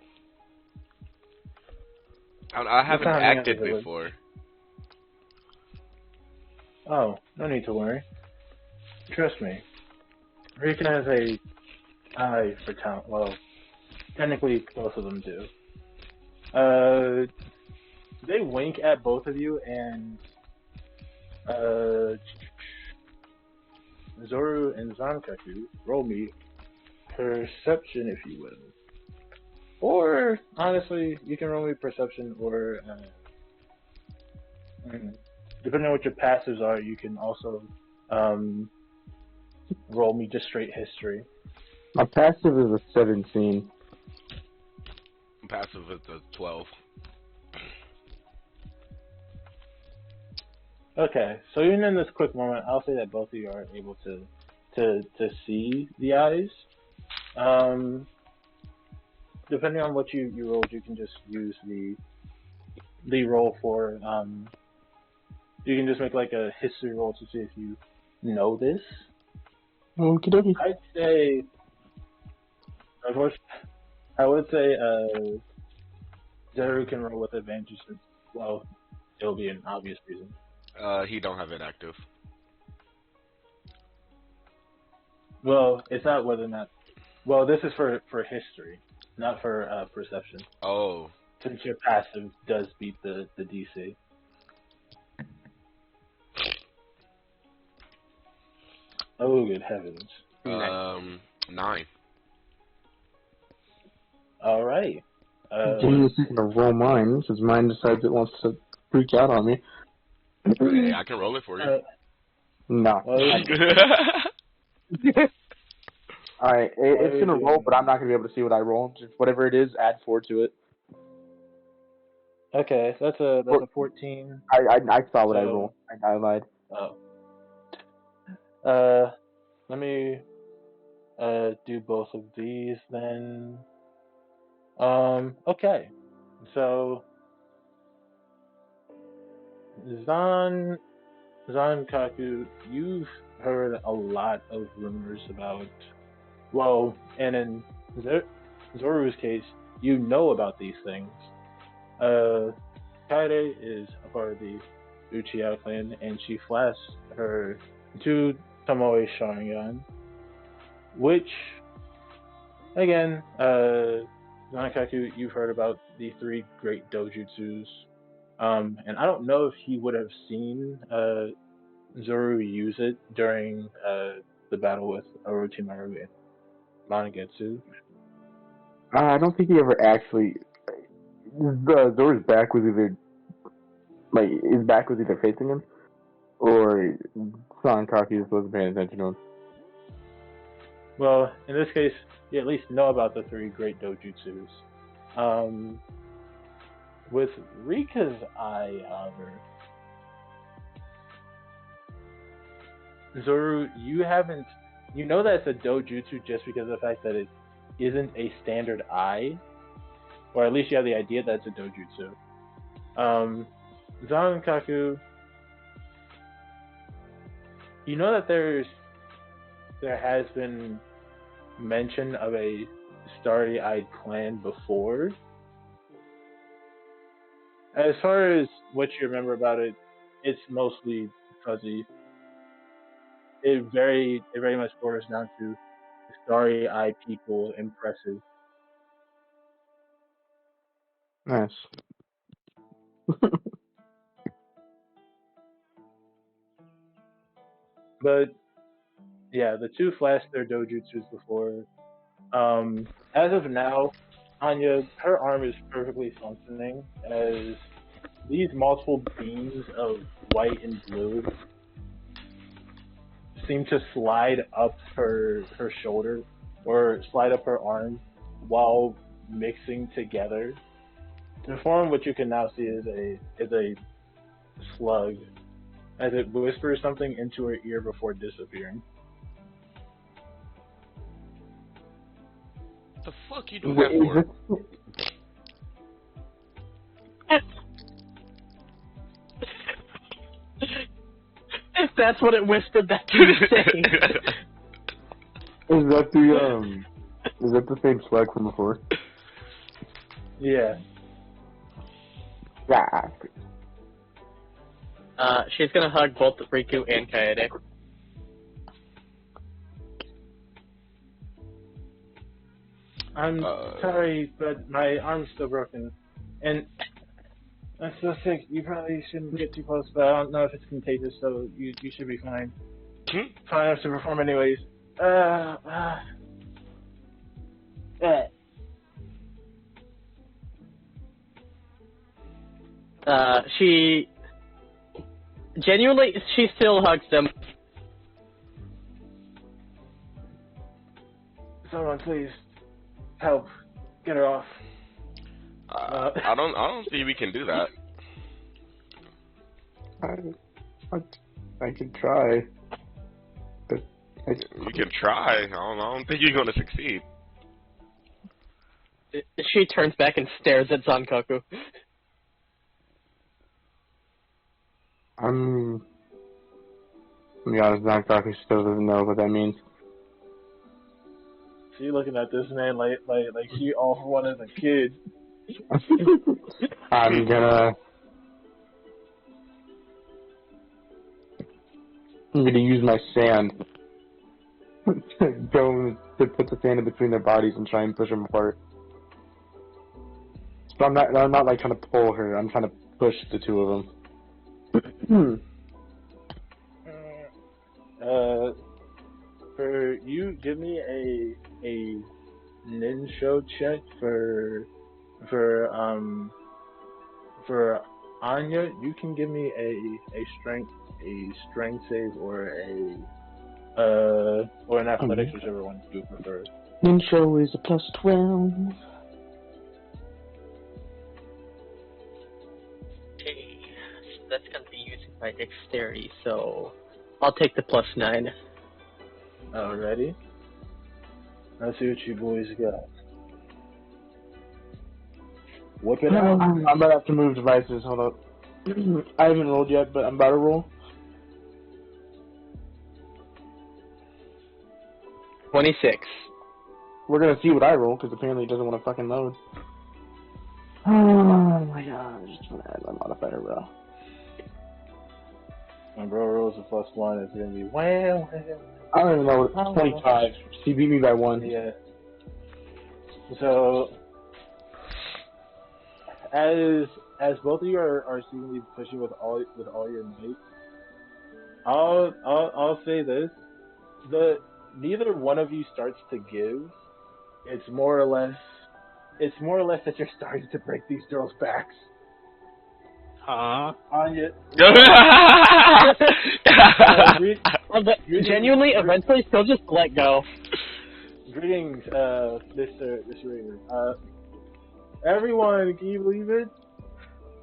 I
We're
haven't
founding as a
acted
village.
before.
Oh, no need to worry. Trust me. Rika has a eye for talent. Well, technically, both of them do. Uh, they wink at both of you, and uh, Zoru and Zankaku roll me perception, if you will. Or honestly, you can roll me perception, or depending on what your passives are, you can also um, roll me just straight history.
My passive is a 17.
Passive is a 12.
Okay, so even in this quick moment, I'll say that both of you are able to see the eyes. Um, depending on what you rolled, you can just use the roll for you can just make like a history roll to see if you know this.
Okie dokie.
I'd say, of course, I would say Zeru can roll with advantage since, well, it'll be an obvious reason.
He don't have it active.
Well, it's not whether or not. Well, this is for history, not for perception.
Oh.
Since your passive does beat the DC. Oh, good heavens!
9.
All right.
Genius is gonna roll mine, since mine decides it wants to freak out on me.
Hey, I can roll it for you.
No.
Well,
Alright, it's gonna roll, but I'm not gonna be able to see what I roll. Just whatever it is, add 4 to it.
okay, that's a 14.
I saw what I
So-
rolled. I lied.
Oh. Let me do both of these then. Okay. So Zankaku, you've heard a lot of rumors about. Well, and in Zoru's case, you know about these things. Kaede is a part of the Uchiha clan, and she flashed her 2 Tomoe Sharingan, which, again, Zankaku, you've heard about the 3 great dojutsus. And I don't know if he would have seen Zoru use it during the battle with Orochimaru and Monogetsu.
I don't think he ever actually. Zoru's back was either. His back was either facing him, or Sankaku just wasn't paying attention to him.
Well, in this case, you at least know about the 3 great dojutsus. With Rika's eye, however, Zoru, you know that it's a dojutsu just because of the fact that it isn't a standard eye, or at least you have the idea that it's a dojutsu. Zankaku, you know that there has been mention of a starry-eyed clan before. As far as what you remember about it, it's mostly fuzzy. It very much borders down to starry-eyed people impressive.
Nice.
But yeah, the 2 flashed their dojutsus before. As of now, Anya, her arm is perfectly functioning as these multiple beams of white and blue seem to slide up her shoulder or slide up her arm while mixing together to form what you can now see is a slug as it whispers something into her ear before disappearing.
What the fuck you do that for?
If that's what it whispered, that's insane.
Is that the same slug from before?
Yeah.
Yeah.
She's gonna hug both Riku and Kaede.
I'm sorry, but my arm's still broken. And I'm so sick. You probably shouldn't get too close, but I don't know if it's contagious, so you should be fine. Fine enough to perform anyways.
She genuinely, she still hugs them.
Someone please help get her off.
I don't think we can do that.
I can try. But
You can try. I don't think you're gonna succeed.
She turns back and stares at Zankaku.
To be honest, Zankaku still doesn't know what that means.
She looking at this man like she all for one as a kid.
I'm gonna I'm gonna use my sand to put the sand in between their bodies and try and push them apart. So I'm not like trying to pull her. I'm trying to push the two of them.
For you, give me a ninja check for Anya. You can give me a strength save or an athletics, whichever one you prefer.
Ninja is a +12.
Okay, so that's gonna be using my dexterity, so I'll take the +9.
Alrighty. Let's see what you boys got. Whip it out.
I'm about to have to move devices. Hold up. I haven't rolled yet, but I'm about to roll.
26.
We're gonna see what I roll, because apparently it doesn't want to fucking load. Oh my god, I just want to add my modifier, bro.
When bro rolls a +1, it's gonna be wham.
I don't even know. 25. She beat me by 1.
Yeah. So as both of you are seemingly pushing with all your might, I'll say this: neither one of you starts to give. It's more or less that you're starting to break these girls' backs.
Huh?
Anya.
Genuinely, eventually, she'll just let go.
Greetings, Mr. Ringer. Everyone, can you believe it?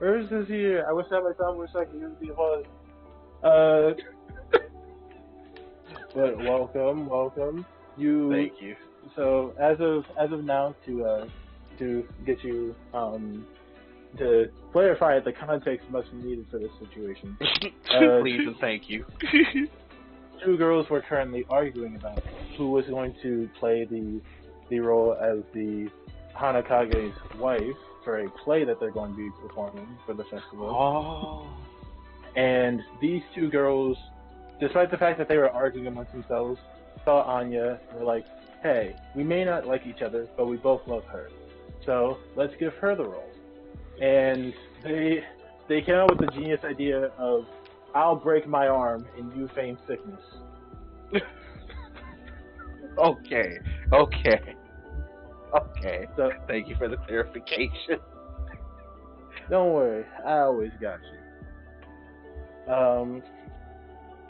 Urs is here. I wish I had my time for a second. It would be fun. But welcome.
Thank you.
So as of now, to get you to clarify, the context must be needed for this situation.
Please and thank you.
Two girls were currently arguing about who was going to play the role as the Hanakage's wife for a play that they're going to be performing for the festival.
Oh.
And these two girls, despite the fact that they were arguing amongst themselves, saw Anya and were like, hey, we may not like each other, but we both love her. So let's give her the role. And they came up with the genius idea of, I'll break my arm and you feign sickness.
Okay.
So
Thank you for the clarification.
don't worry, I always got you.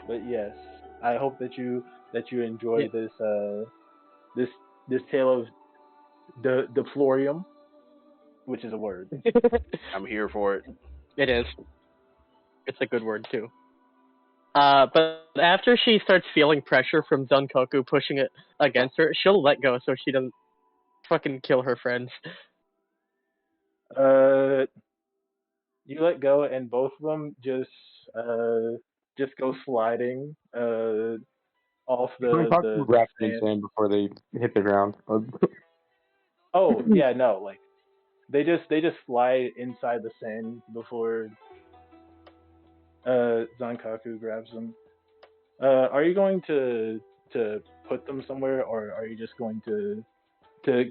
But yes, I hope that you enjoy this tale of the deplorium, which is a word.
I'm here for it.
It is. It's a good word, too. But after she starts feeling pressure from Zankoku pushing it against her, she'll let go so she doesn't fucking kill her friends.
You let go, and both of them just go sliding off the
wrapped in
sand.
sand before they hit the ground.
Oh yeah, no, like they just slide inside the sand before Zankaku grabs them. Are you going to put them somewhere, or are you just going to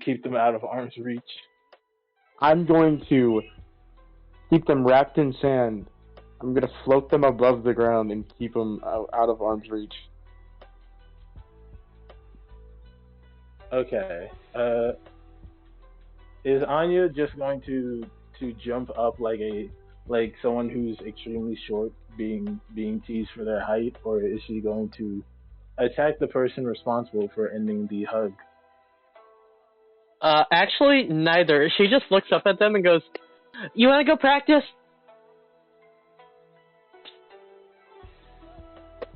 keep them out of arm's reach?
I'm going to keep them wrapped in sand. I'm going to float them above the ground and keep them out of arm's reach.
Okay. Is Anya just going to jump up like someone who's extremely short being teased for their height, or is she going to attack the person responsible for ending the hug?
Actually, neither. She just looks up at them and goes, "You wanna go practice?"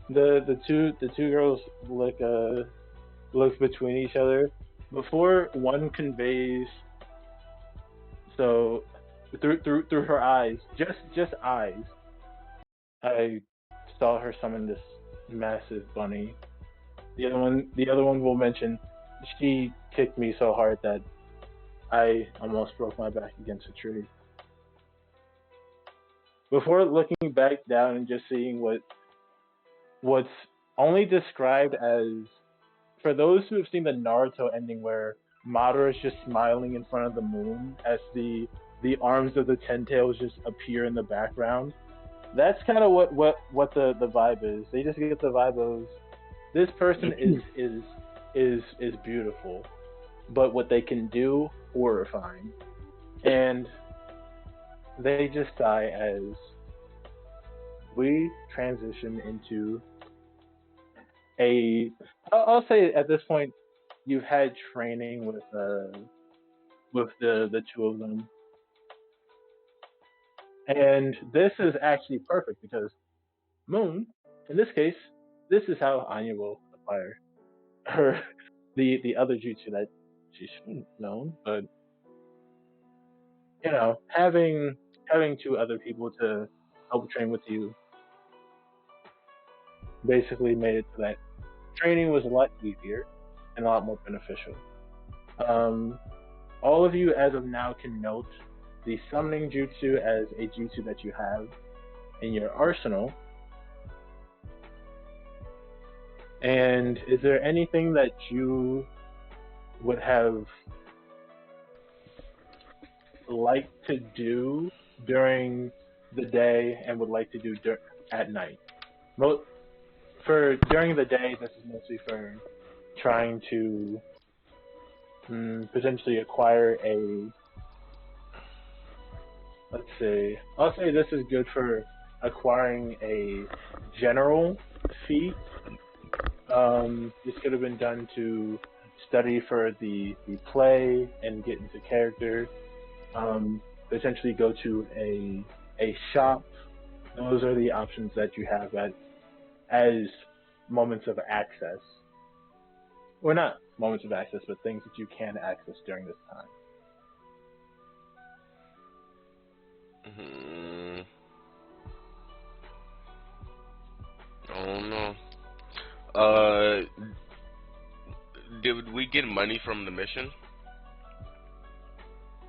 The two girls look between each other before one conveys. So through her eyes, just eyes, I saw her summon this massive bunny. The other one will mention she kicked me so hard that I almost broke my back against a tree. Before looking back down and just seeing what what's only described as, for those who have seen the Naruto ending where Madara is just smiling in front of the moon as the arms of the Ten Tails just appear in the background. That's kind of what the vibe is. They just get the vibe of this person is beautiful, but what they can do horrifying, and they just die as we transition into a. I'll say at this point, you've had training with the two of them, and this is actually perfect because Moon, in this case, this is how Anya will acquire her the other jutsu that she's known, but having two other people to help train with you basically made it so that training was a lot easier and a lot more beneficial. Um, all of you, as of now, can note the summoning jutsu as a jutsu that you have in your arsenal. And is there anything that you would have liked to do during the day and would like to do at night? For during the day, this is mostly for trying to potentially acquire a. Let's see. I'll say this is good for acquiring a general feat. This could have been done to study for the play and get into character. Potentially go to a shop. Those are the options that you have as moments of access. Or not moments of access, but things that you can access during this time.
I don't know. Uh, did we get money from the mission?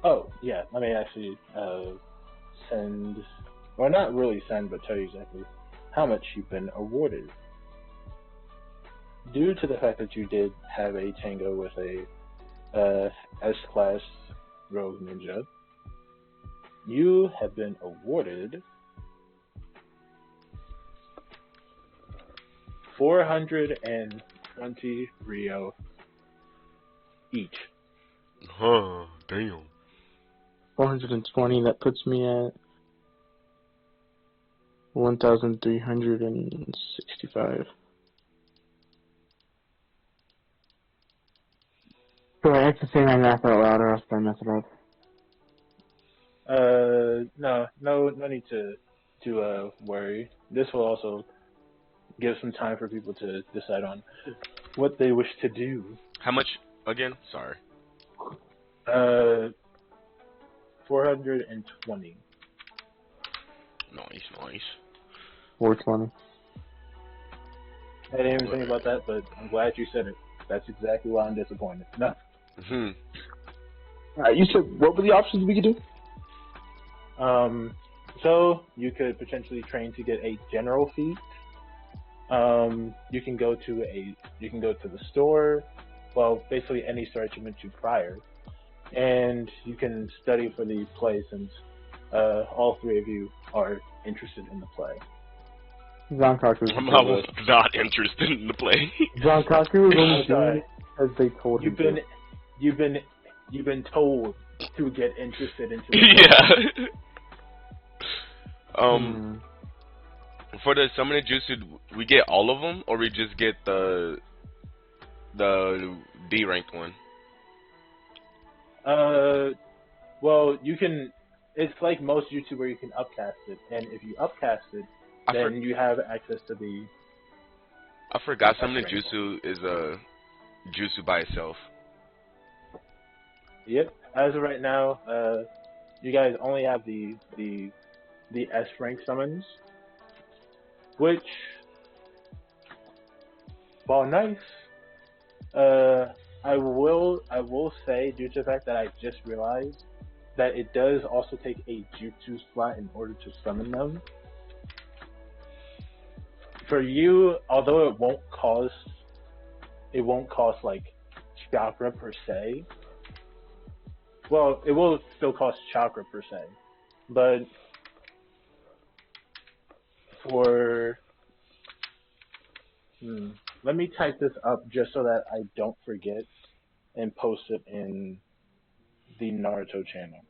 Oh, yeah, let me actually send, or not really send, but tell you exactly how much you've been awarded. Due to the fact that you did have a tango with a S-class rogue ninja, you have been awarded 420 Rio each.
Huh, damn.
420, that puts me at 1,365. So I have to say my math out loud or else I mess it up.
No need to worry. This will also give some time for people to decide on what they wish to do.
How much again? Sorry.
420.
Nice.
420.
I didn't even think about that, but I'm glad you said it. That's exactly why I'm disappointed. No.
You said, what were the options we could do?
So you could potentially train to get a general feat. You can go to the store, well, basically any store that you went to prior, and you can study for the play since all three of you are interested in the play.
Zankaku
I was not interested in the play.
Zankaku was only doing it as they told him.
You've been told to get interested into the
Yeah. For the summoning jutsu, we get all of them, or we just get the D ranked one?
Well, you can. It's like most jutsu where you can upcast it, and if you upcast it, then you have access to the.
I forgot summoning jutsu is a jutsu by itself.
Yep. As of right now, you guys only have the S rank summons, which, while nice, I will say, due to the fact that I just realized that it does also take a jutsu slot in order to summon them. for you, although it won't cost like chakra per se. Well, it will still cost chakra per se, but for let me type this up just so that I don't forget and post it in the Naruto channel.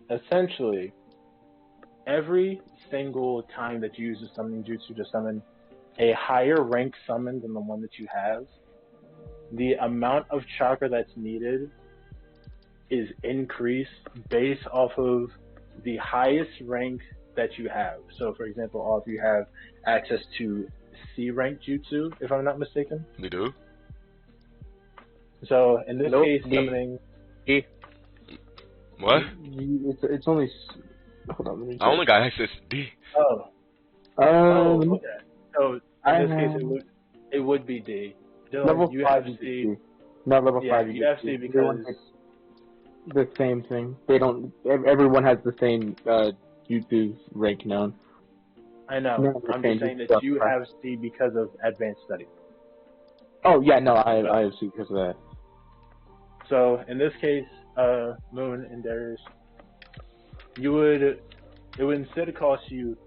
Essentially, every single time that you use a summoning jutsu to summon a higher rank summon than the one that you have, the amount of chakra that's needed is increased based off of the highest rank that you have. So, for example, if you have access to C rank jutsu, if I'm not mistaken.
We do.
So, in this
Nope.
case, summoning.
What?
It's only. Hold on, let me check.
I only got access to D.
Oh,
Um,
okay. So, in this case, it would be D. Dylan,
level
you
5
have
you
C.
get C. Not level
Yeah,
5
you have C
Everyone
because.
gets the same thing. They don't. Everyone has the same jutsu rank known.
I know.
No,
I'm
the
just
same
saying that
stuff,
you
right?
have C because of advanced study.
Oh yeah, no, I have C because of that.
So in this case, Moon and Darius, it would instead cost you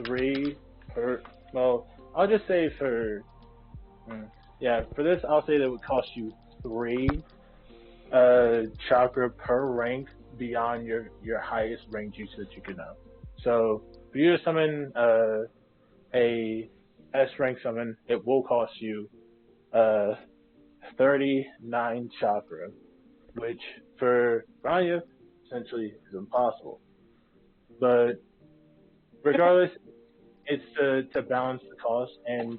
3 per. Well, I'll just say for this, I'll say that it would cost you 3 chakra per rank beyond your highest rank jutsu that you can know. So for you to summon a S rank summon, it will cost you 39 chakra, which for Raya essentially is impossible. But regardless, it's to balance the cost, and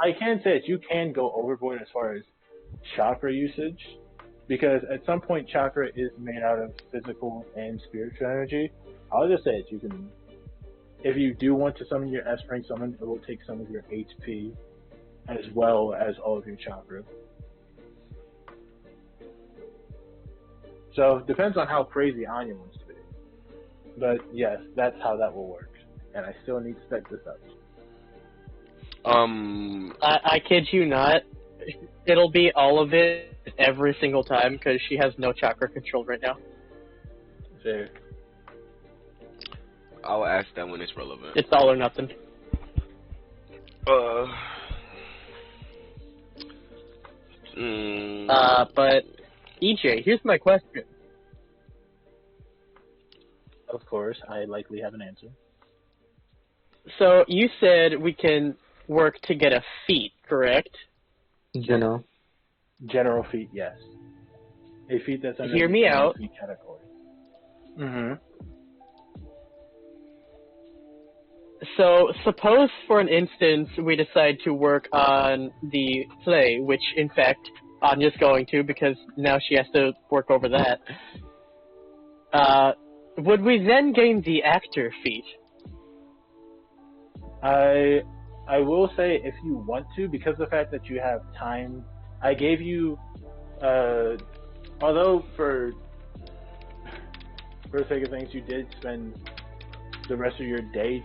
I can say that you can go overboard as far as chakra usage, because at some point chakra is made out of physical and spiritual energy. I'll just say it, you can, if you do want to summon your S rank summon, it will take some of your HP as well as all of your chakra. So depends on how crazy Anya wants to be. But yes, that's how that will work. And I still need to set this up.
I kid you not. It'll be all of it every single time because she has no chakra control right now.
Fair.
I'll ask that when it's relevant.
It's all or nothing. But EJ, here's my question.
Of course, I likely have an answer.
So you said we can work to get a feat, correct?
General.
General feat, yes. A feat that's under
Hear
the
me
general
out.
feat category. Mm-hmm.
So suppose, for an instance, we decide to work on the play, which in fact Anya's going to because now she has to work over that. Would we then gain the actor feat?
I will say if you want to, because of the fact that you have time, I gave you, although for the sake of things, you did spend the rest of your day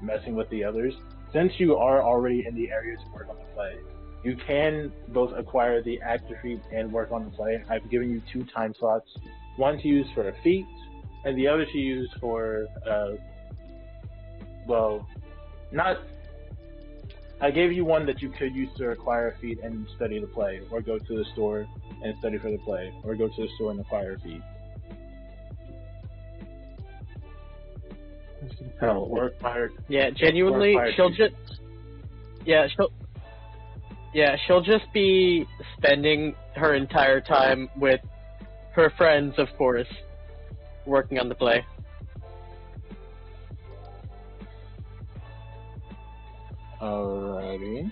messing with the others. Since you are already in the area to work on the play, you can both acquire the actor feat and work on the play. I've given you 2 time slots, one to use for a feat, and the other to use for, I gave you one that you could use to acquire a feat and study the play, or go to the store and study for the play, or go to the store and acquire a feat. Or acquire.
Yeah, genuinely, she'll just be spending her entire time with her friends, of course, working on the play.
Alrighty.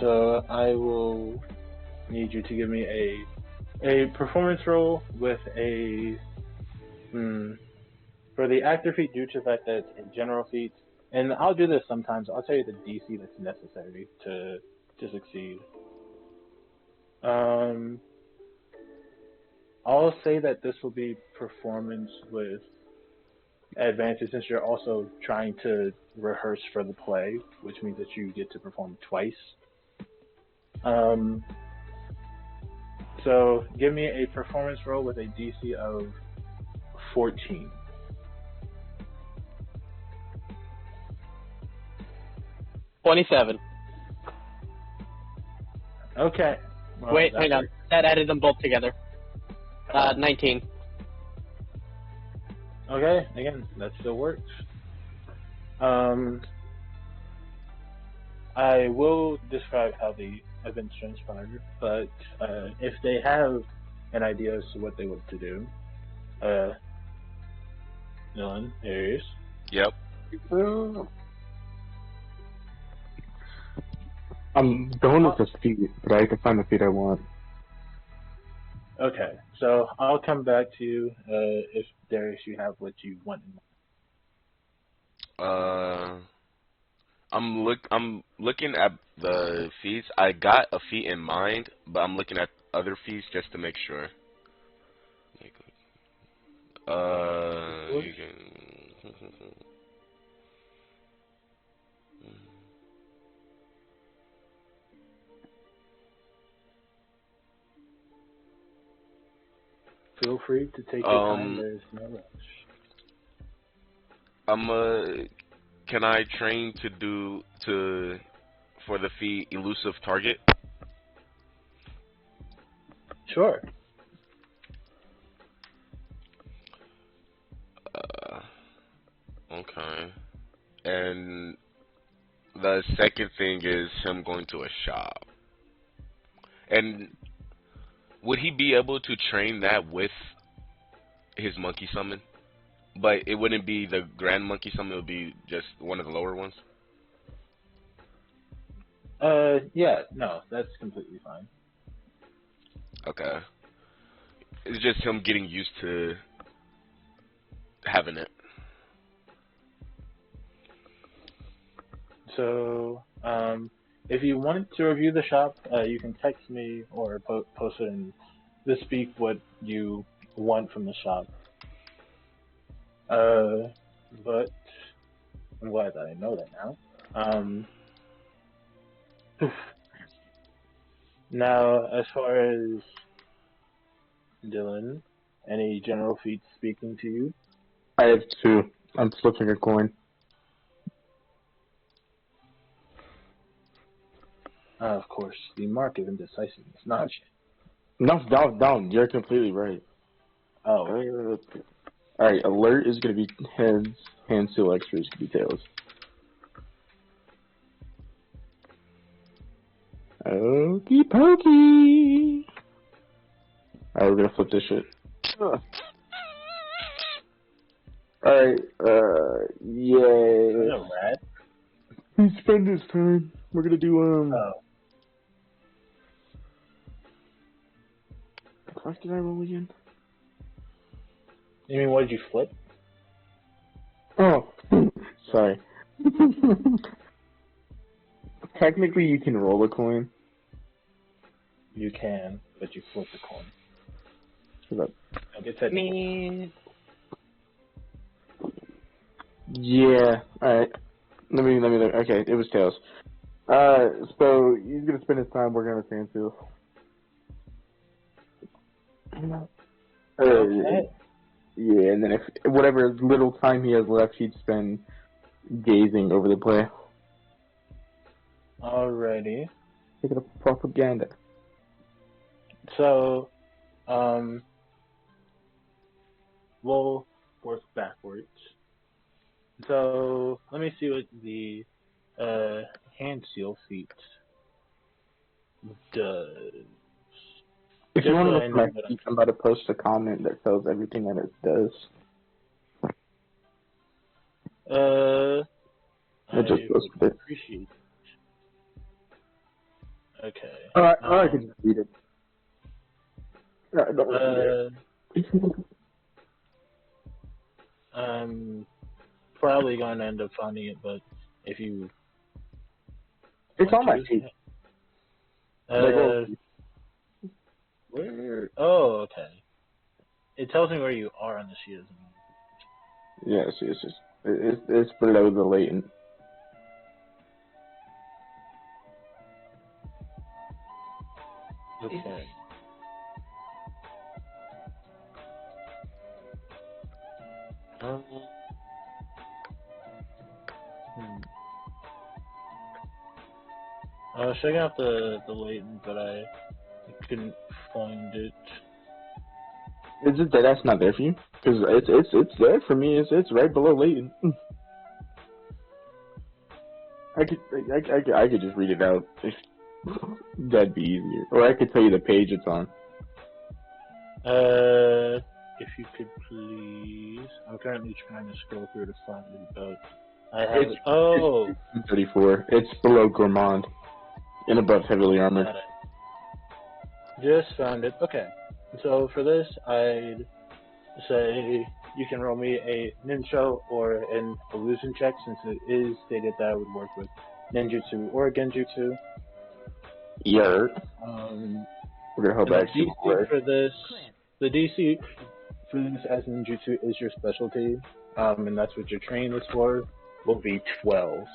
So I will need you to give me a performance roll with a for the actor feat, due to the fact that it's a general feat, and I'll do this sometimes. I'll tell you the DC that's necessary to succeed. I'll say that this will be performance with advantage since you're also trying to rehearse for the play, which means that you get to perform twice. Um, so give me a performance roll with a DC of 14.
27.
Okay. Well,
Wait,
that
hang on.
works.
That added them both together. 19.
Okay, again, that still works. I will describe how the events transpire, but if they have an idea as to what they want to do, Dylan, Aries.
Yep.
I'm going with the feet, but I can find the feet I want.
Okay, so I'll come back to you if Darius, you have what you want in mind.
I'm looking at the fees. I got a fee in mind, but I'm looking at other fees just to make sure. You can.
Feel free to take your time. There's no rush.
Can I train for the fee elusive target?
Sure.
Okay. And the second thing is him going to a shop. And would he be able to train that with his monkey summon? But it wouldn't be the grand monkey summon, it would be just one of the lower ones?
Yeah, no, that's completely fine.
Okay. It's just him getting used to having it.
So, if you want to review the shop, you can text me or post it in the speak what you want from the shop. But I'm glad that I know that now. Now, as far as Dylan, any general feats speaking to you?
I have 2. I'm flipping a coin.
Of course, the mark of indecisiveness. Not.
No, you're completely right.
Oh,
Alright, alert is going to be heads, hand seal extra is going to be tails. Okey pokey! Alright, we're going to flip this shit. Alright, yay.
is that a rat?
He spent his time. We're going to do,
Oh,
The fuck did I roll again?
you mean what did you flip?
Oh, sorry. Technically, you can roll a coin.
You can, but you flip the coin.
So that,
It's at
Me.
yeah, alright. Okay, it was tails. So he's gonna spend his time working on his hand seals.
Okay.
Yeah, and then if whatever little time he has left, he'd spend gazing over the play.
Alrighty.
Taking up propaganda.
So, we'll work backwards. So, let me see what the hand seal feat does.
If you want to
Just so
look
I
at
know
my
what
feet, I'm about to post a comment that tells everything that it does.
I
It just goes with
would
it.
appreciate it. Okay.
I can just read it. No, don't read it.
I'm probably going to end up finding it, but if you
It's
want
on my
to-
feet.
Where? Oh, okay. It tells me where you are on the sheet.
Yes, it's below the latent.
Okay. Um, I was checking out the latent, but I couldn't find it.
Is it that that's not there for you? Because it's there for me. It's right below latent. I could just read it out. If that'd be easier. Or I could tell you the page it's on.
If you could please. I'm currently trying to scroll through to find it, but I have it. Oh,
It's 34. It's below Gourmand and above heavily armored.
got it. Just found it. Okay. So for this, I'd say you can roll me a ninja or an illusion check, since it is stated that I would work with ninjutsu or genjutsu.
Yer. We're gonna hold
And the
back some more.
DC for this, the DC for this as ninjutsu is your specialty, and that's what your training is for, will be 12.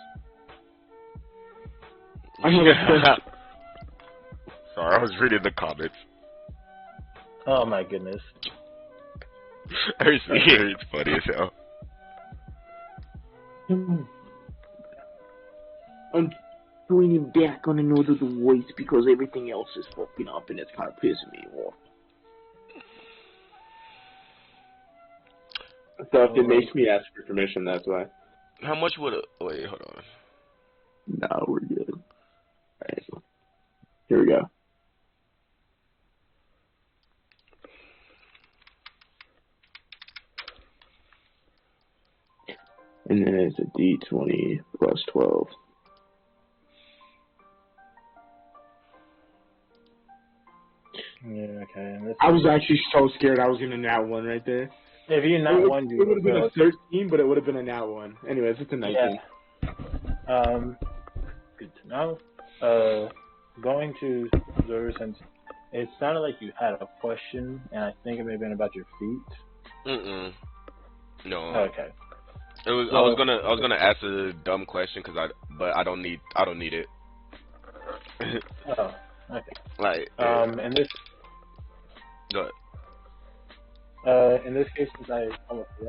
I have a question.
Sorry, I was reading the comments.
Oh my goodness.
It's funny as hell.
I'm throwing him back on another voice because everything else is fucking up and it's kind of pissing me off. So if it makes me ask for permission, that's why.
How much would a... Wait, hold on.
No, we're good. Alright. Here we go. And then it's a D20 plus 12.
Yeah, okay. And this
I was actually so scared I was gonna nat one right there.
if you not one, you
It would have been a 13, but it would have been a nat one. Anyways, it's a 19.
Yeah. Good to know. Going to Zoro, since it sounded like you had a question, and I think it may have been about your feet.
No.
Okay.
It was. I was gonna ask a dumb question but I don't need it.
Oh, okay.
Like.
And this.
Go ahead.
In this case, since I almost did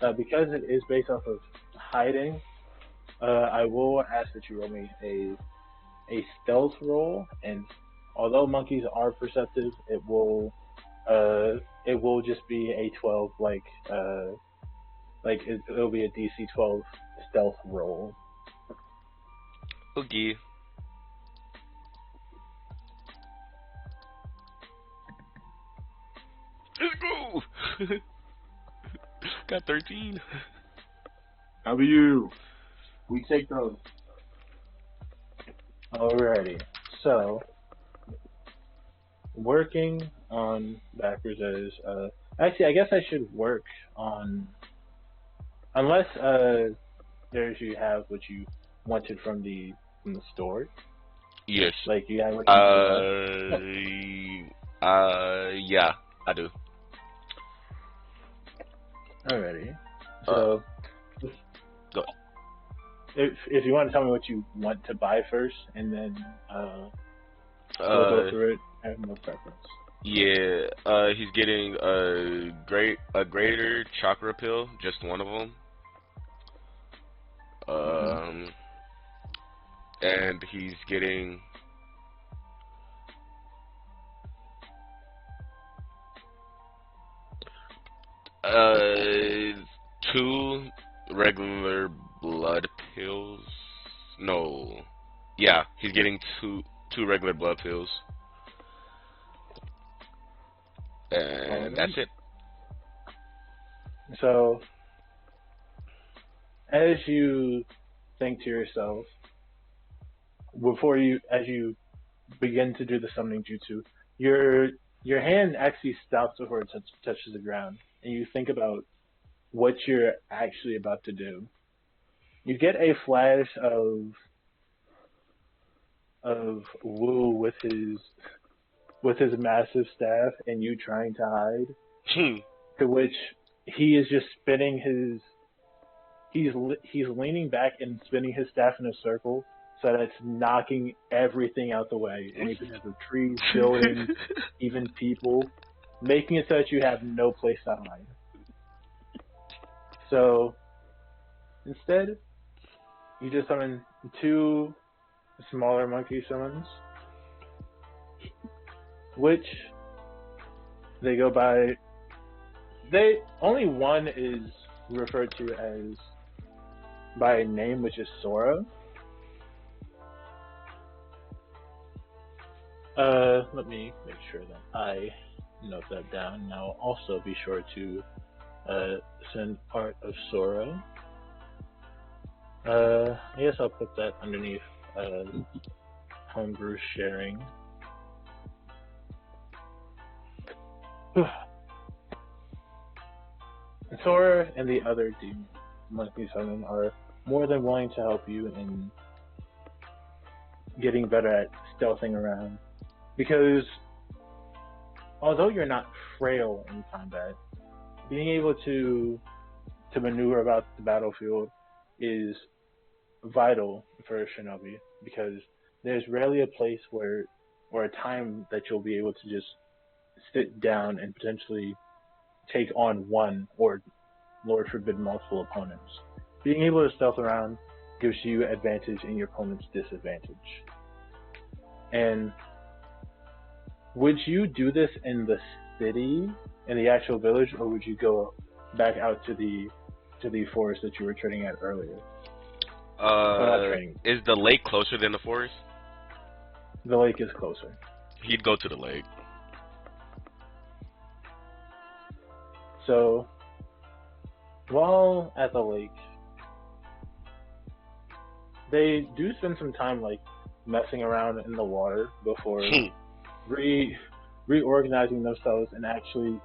that, because it is based off of hiding, I will ask that you roll me a stealth roll, and although monkeys are perceptive, it will just be a 12, it'll be a DC 12 stealth roll.
Okay. Let's go. Got 13.
W. We take those.
Alrighty, so working on backwards is actually I guess I should work on, unless there's you have what you wanted from the store.
Yes.
Like you have what
yeah, I do.
Alrighty. So
go.
If you want to tell me what you want to buy first, and then we'll go through it. I have no preference.
Yeah, he's getting a greater chakra pill, just one of them. And he's getting two regular blood pills. No. Yeah, he's getting two regular blood pills. And that's it.
So, as you think to yourself, as you begin to do the summoning jutsu, your hand actually stops before it touches the ground, and you think about what you're actually about to do. You get a flash of Wu with his massive staff, and you trying to hide. To which he is just spinning his he's leaning back and spinning his staff in a circle so that it's knocking everything out the way. Any potential trees, buildings, even people, making it so that you have no place to hide. So instead, you just summon two smaller monkey summons, which they go by. They only one is referred to as by a name, which is Sora. Let me make sure that I note that down. And I'll also be sure to send part of Sora. I guess I'll put that underneath homebrew sharing. Sora and the other demon monkey summon are more than willing to help you in getting better at stealthing around. Because although you're not frail in combat, being able to maneuver about the battlefield is vital for a shinobi, because there's rarely a place or a time that you'll be able to just sit down and potentially take on one or, Lord forbid, multiple opponents. Being able to stealth around gives you advantage in your opponent's disadvantage. And would you do this in the city, in the actual village, or would you go back out to the forest that you were training at earlier?
Is the lake closer than the forest?
The lake is closer.
He'd go to the lake.
So, while at the lake, they do spend some time like messing around in the water before reorganizing themselves and actually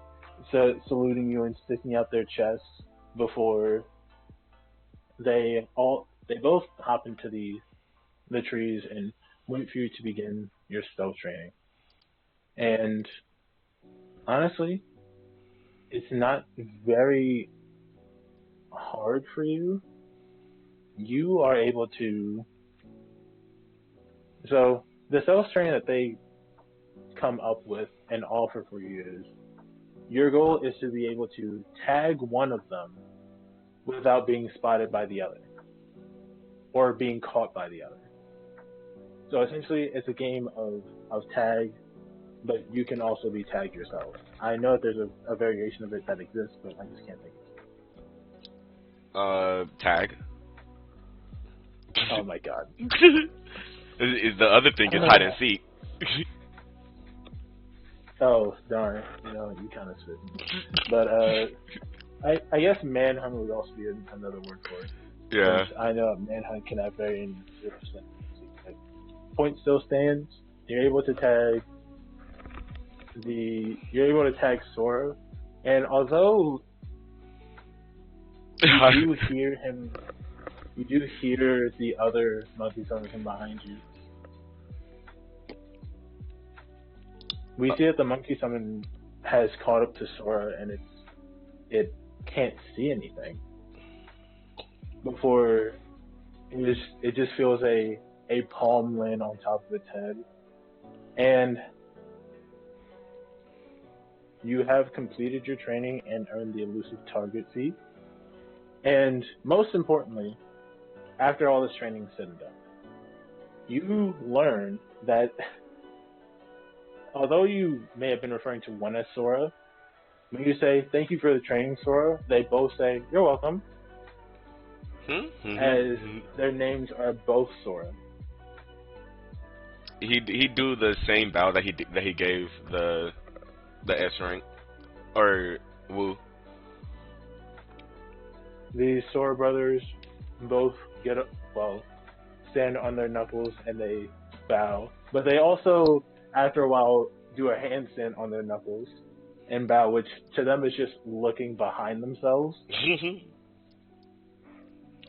saluting you and sticking out their chests before they both hop into the trees and wait for you to begin your stealth training. And honestly, it's not very hard for you. You are able to. So the stealth training that they come up with and offer for you is, your goal is to be able to tag one of them without being spotted by the other or being caught by the other. So essentially, it's a game of tag, but you can also be tagged yourself. I know that there's a variation of it that exists, but I just can't think of it.
Tag.
Oh my god.
Is the other thing is hide and seek.
Oh darn! You kind of said. But I guess manhunt would also be another word for it.
Yeah.
I know manhunt can have very 0%. Like, point still stands. You're able to tag Sora, and although you do hear the other monkey summon from behind you. We see that the monkey summon has caught up to Sora, and it can't see anything. Before it just feels a palm land on top of its head, and you have completed your training and earned the elusive target feat. And most importantly, after all this training is said and done, you learn that although you may have been referring to one as Sora, when you say, "Thank you for the training, Sora," they both say, "You're welcome," as their names are both Sora.
He do the same bow that he gave the S rank or Wu.
The Sora brothers both stand on their knuckles and they bow, but they also, after a while, do a handstand on their knuckles and bow, which to them is just looking behind themselves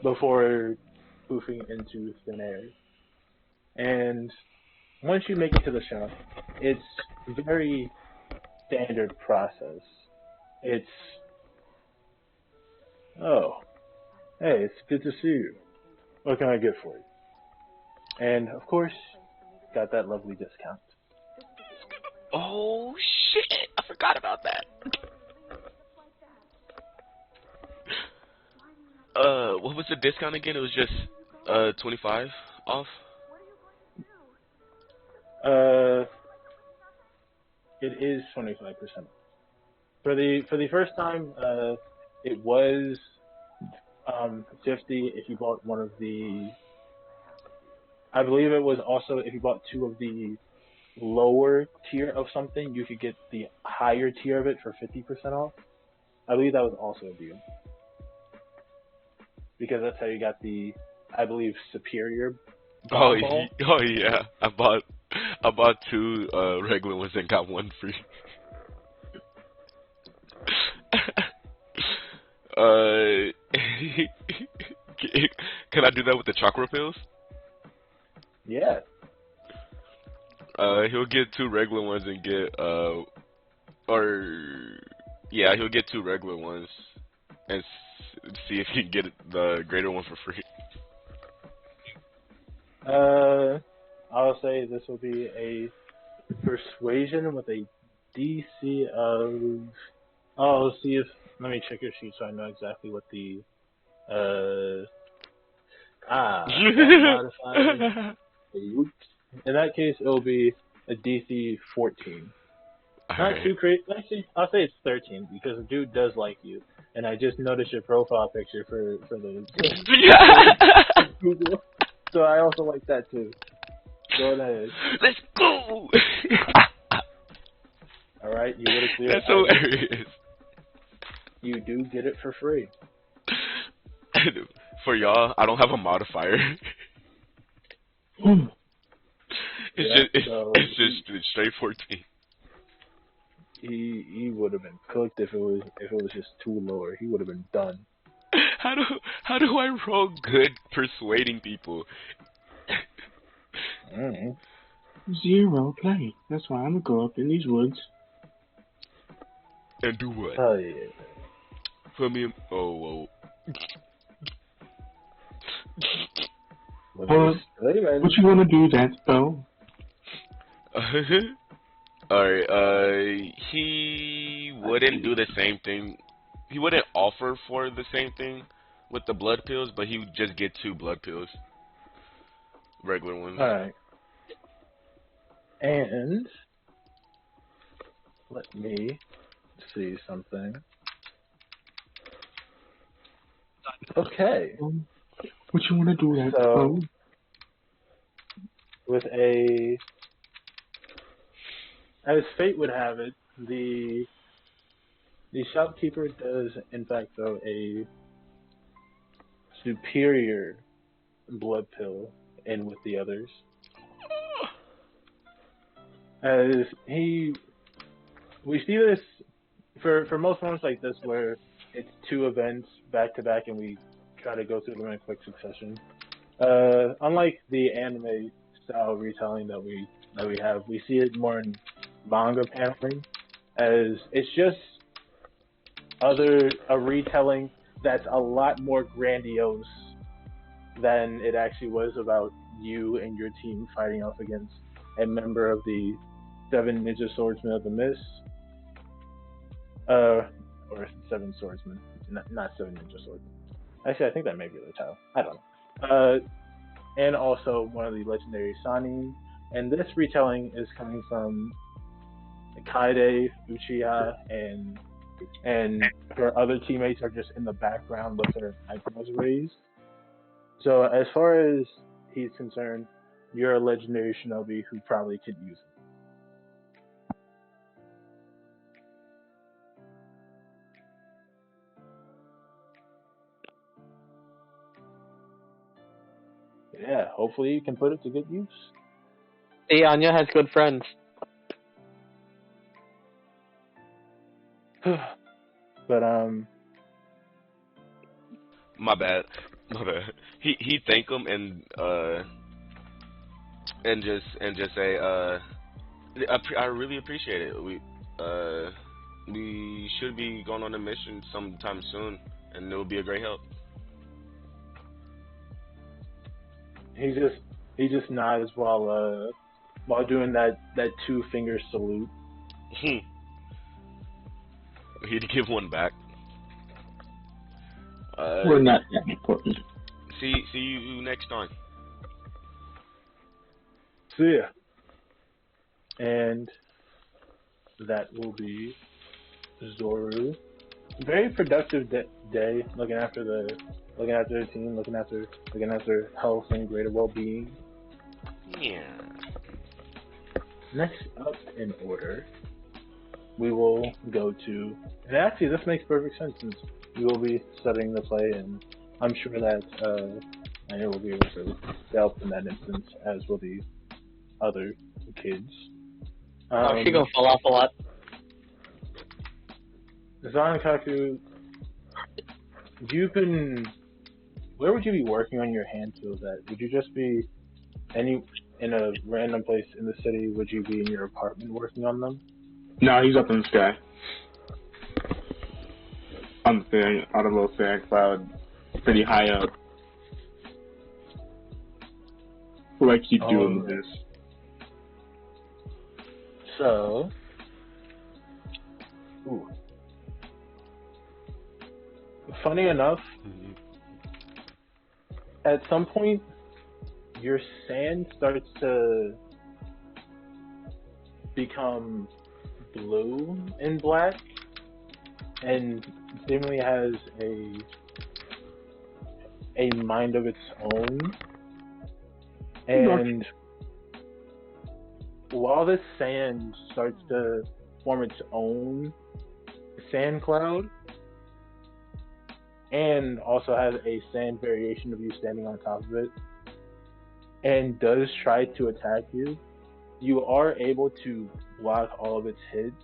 before poofing into thin air. And once you make it to the shop, it's a very standard process. It's Oh, hey, it's good to see you. What can I get for you? And of course, got that lovely discount.
Oh shit! I forgot about that. What was the discount again? It was just 25 off.
Uh, it is 25%. For the first time, it was 50 if you bought one of the. I believe it was also if you bought two of the lower tier of something, you could get the higher tier of it for 50% off. I believe that was also a deal because that's how you got the, I believe, superior
Oh,
bomb ball.
oh yeah. I bought two regular ones and got one free. Can I do that with the chakra pills?
Yeah.
He'll get two regular ones and get or yeah, he'll get two regular ones and see if he can get the greater one for free.
I'll say this will be a persuasion with a DC of. Oh, let's see if. Let me check your sheet so I know exactly what the. That modifier. Oops. In that case, it'll be a DC 14. Not
Alright.
too crazy. Actually, I'll say it's 13 because the dude does like you, and I just noticed your profile picture for the Google, so I also like that too. Go ahead.
Let's go!
All right, you would have cleared.
That's hilarious.
You do get it for free.
For y'all, I don't have a modifier. It's just straight 14.
He would have been cooked if it was just too lower. He would have been done.
How do I roll good persuading people?
Zero play. That's why I'm gonna go up in these woods.
And do what?
Oh yeah.
Put me in. Oh.
What you wanna do that though?
Alright, he wouldn't do the same thing. He wouldn't offer for the same thing with the blood pills, but he would just get two blood pills. Regular ones.
Alright. And let me see something. Okay.
What you wanna do that
So,
though?
with a, as fate would have it, the shopkeeper does in fact throw a superior blood pill in with the others. As we see this for most ones like this where it's two events back to back and we try to go through them in quick succession. Unlike the anime style retelling that we have, we see it more in manga paneling, as it's just a retelling that's a lot more grandiose than it actually was about you and your team fighting off against a member of the Seven Ninja Swordsmen of the Mist, or Seven Swordsmen, not Seven Ninja Swordsmen. Actually, I think that may be the title. I don't know. And also one of the legendary Sanin. And this retelling is coming from Kaede, Uchiha, and her other teammates are just in the background with their eyebrows raised. So as far as he's concerned, you're a legendary shinobi who probably could use it. Yeah, hopefully you can put it to good use.
Hey, Anya has good friends.
But
My bad. He thank him and just say I really appreciate it. We should be going on a mission sometime soon. and it will be a great help.
He just nods while doing that 2-finger salute.
He'd give one back.
We're not that important.
See you next time.
See ya. And that will be Zoru. Very productive day, looking after the team, looking after health and greater well-being.
Yeah.
Next up in order, we will go to, and actually this makes perfect sense since we will be studying the play, and I'm sure that I will be able to help in that instance, as will the other kids.
She gonna fall off a lot.
Zankaku, where would you be working on your hand tools at? Would you just be in a random place in the city? Would you be in your apartment working on them?
No, he's up in the sky. On the thing, on a little sand cloud, pretty high up. Who I keep doing this.
So, funny enough, at some point, your sand starts to become blue and black, and seemingly has a mind of its own. And while this sand starts to form its own sand cloud, and also has a sand variation of you standing on top of it, and does try to attack you, you are able to block all of its hits,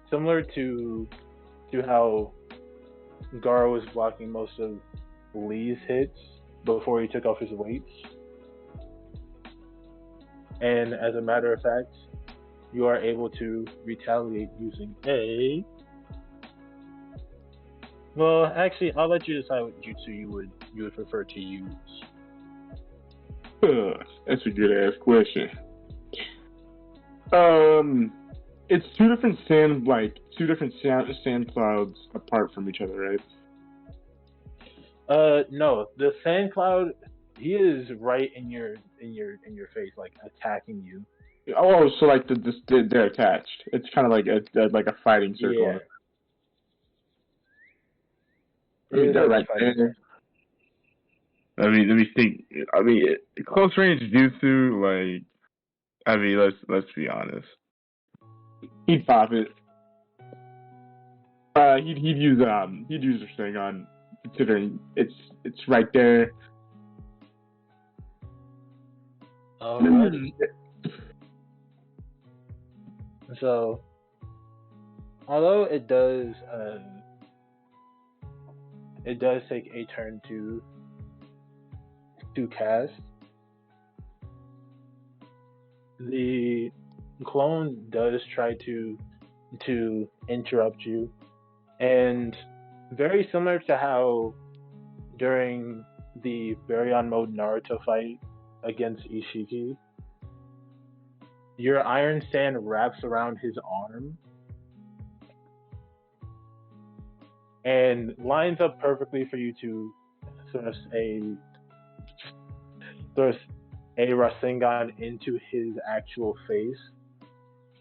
similar to how Gara was blocking most of Lee's hits before he took off his weights. And as a matter of fact, you are able to retaliate using a... Well, actually, I'll let you decide what jutsu you would prefer to use.
That's a good ass question. It's two different sand clouds apart from each other, right?
No, the sand cloud, he is right in your face, like attacking you.
Oh, so like they're attached. It's kind of like a fighting circle.
Yeah.
I mean, they're right there.
I mean, let me think. I mean, close range jutsu, like, I mean, let's be honest.
He'd pop it. He'd use this thing on, considering it's right there.
Alrighty. So, although it does take a turn to cast, the clone does try to interrupt you, and very similar to how during the Baryon mode Naruto fight against Ishiki, your iron sand wraps around his arm and lines up perfectly for you to thrust a Rasengan into his actual face,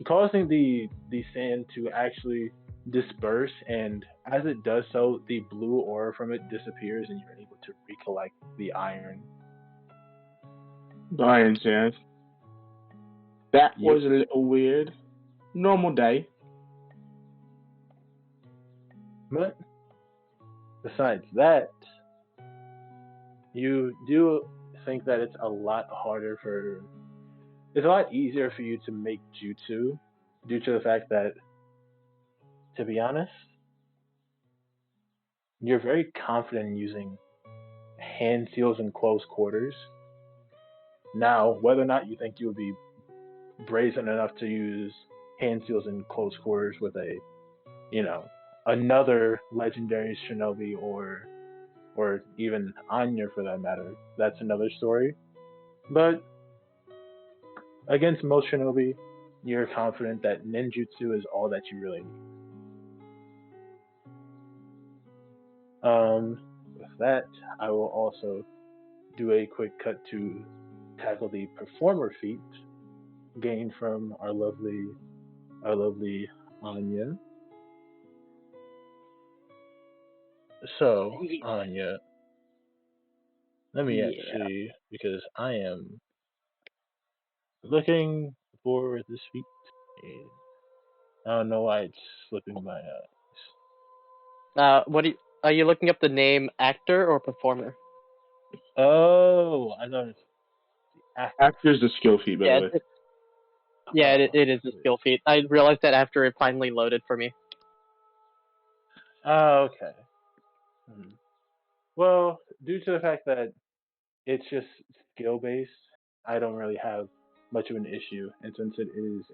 causing the sand to actually disperse, and as it does so, the blue aura from it disappears and you're able to recollect the iron.
The iron sand. That was a little weird. Normal day.
But besides that, you do think that it's a lot easier for you to make jutsu due to the fact that, to be honest, you're very confident in using hand seals in close quarters. Now, whether or not you think you would be brazen enough to use hand seals in close quarters with a another legendary shinobi or even Anya for that matter, that's another story. But against most shinobi, you're confident that ninjutsu is all that you really need. With that, I will also do a quick cut to tackle the performer feat gained from our lovely Anya. So, Anya, let me
Yeah.
actually, because I am looking for this feat. And I don't know why it's slipping my eyes.
Are you looking up the name actor or performer?
Oh, I know it's the actor.
Actor's a skill feat, by the way.
It is a skill feat. I realized that after it finally loaded for me.
Oh, okay. Well, due to the fact that it's just skill based, I don't really have much of an issue. And since it is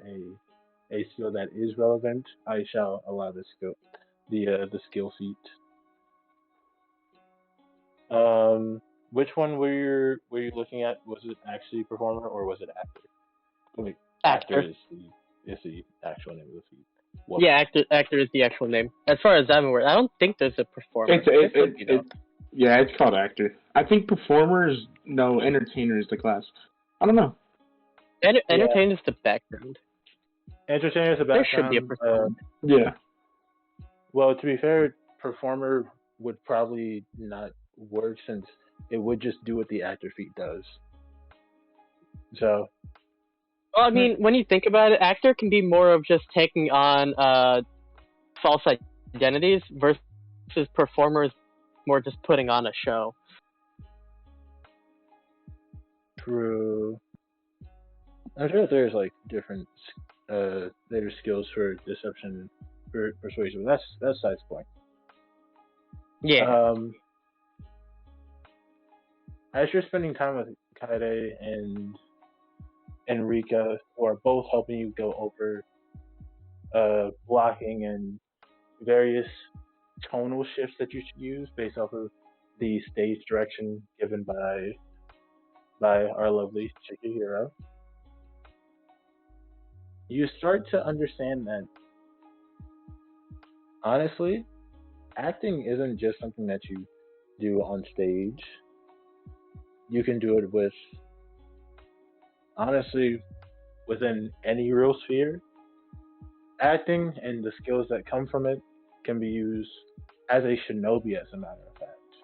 a skill that is relevant, I shall allow the skill feat. Which one were you looking at? Was it actually performer or was it actor? Wait, actor
Actor.
is the actual name of the feat.
Yeah, actor is the actual name. As far as I'm aware, I don't think there's a performer.
Yeah, it's called actor. I think performer is no, entertainer is the class. I don't know.
Entertainer is the background.
Entertainer is the background.
There should be a performer.
Yeah.
Well, to be fair, performer would probably not work since it would just do what the actor feat does. So.
Well, I mean, when you think about it, actor can be more of just taking on false identities versus performers more just putting on a show.
True. I'm sure that there's like different there's skills for deception, for persuasion. That's side's point.
Yeah.
As you're spending time with Kaede and Rika, who are both helping you go over blocking and various tonal shifts that you should use based off of the stage direction given by our lovely Chikihiro, you start to understand that honestly, acting isn't just something that you do on stage. You can do it honestly, within any real sphere. Acting and the skills that come from it can be used as a shinobi, as a matter of fact.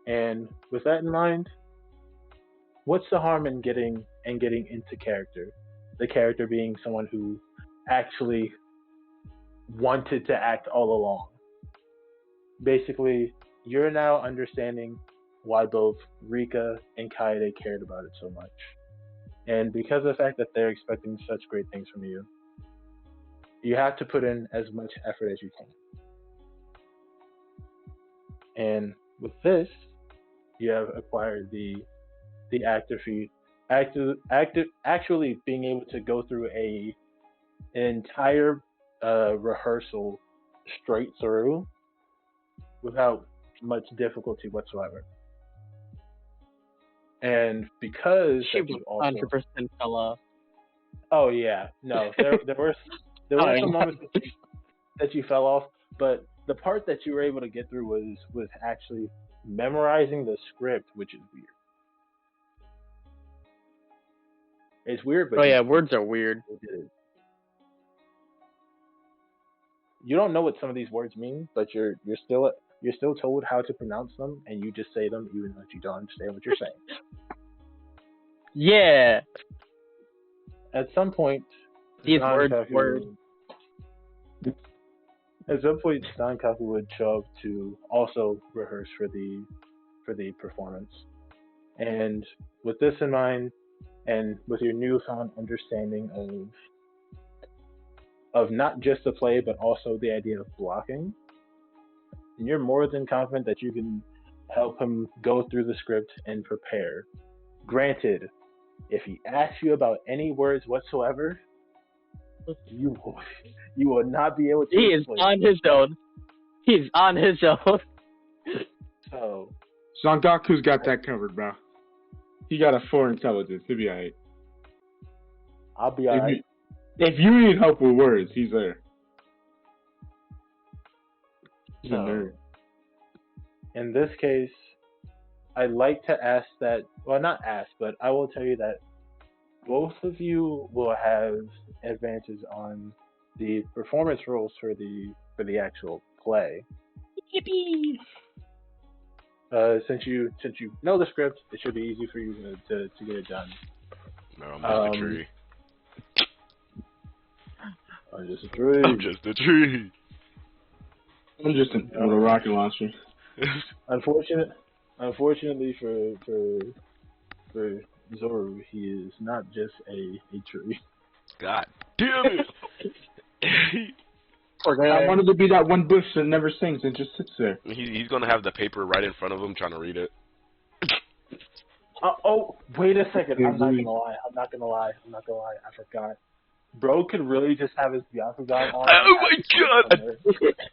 And with that in mind, what's the harm in getting into character? The character being someone who actually wanted to act all along. Basically, you're now understanding why both Rika and Kaede cared about it so much. And because of the fact that they're expecting such great things from you, you have to put in as much effort as you can. And with this, you have acquired the actor feat. Actually being able to go through an entire rehearsal straight through without much difficulty whatsoever. And because
she
that you also
100% fell off.
Oh yeah, no, there were some moments that you fell off, but the part that you were able to get through was actually memorizing the script, which is weird. It's weird, but
words are weird.
You don't know what some of these words mean, but you're still told how to pronounce them, and you just say them even though you don't understand what you're saying.
Yeah.
At some point,
these words.
At some point, Sankaku would show up to also rehearse for the performance, and with this in mind, and with your newfound understanding of not just the play but also the idea of blocking, you're more than confident that you can help him go through the script and prepare. Granted, if he asks you about any words whatsoever, you will not be able to.
He is on his own. He's on his own.
So,
Zangaku's got that covered, bro. He got a 4 intelligence. He'll be alright.
I'll be alright.
If you need help with words, he's there. He's a
So,
nerd.
in this case, I'd like to ask that, well, not ask, but I will tell you that both of you will have advantages on the performance rolls for the actual play.
Yippee!
Since you know the script, it should be easy for you to get it done.
No, I'm just a tree.
I'm just a tree.
I'm just a tree.
I'm just a little rocket launcher.
Unfortunately for Zoru, he is not just a tree.
God damn it!
I wanted to be that one bush that never sings and just sits there.
He's gonna have the paper right in front of him, trying to read it.
Oh, wait a second. I'm not gonna lie. I forgot. Bro could really just have his Byakugan on.
Oh my god!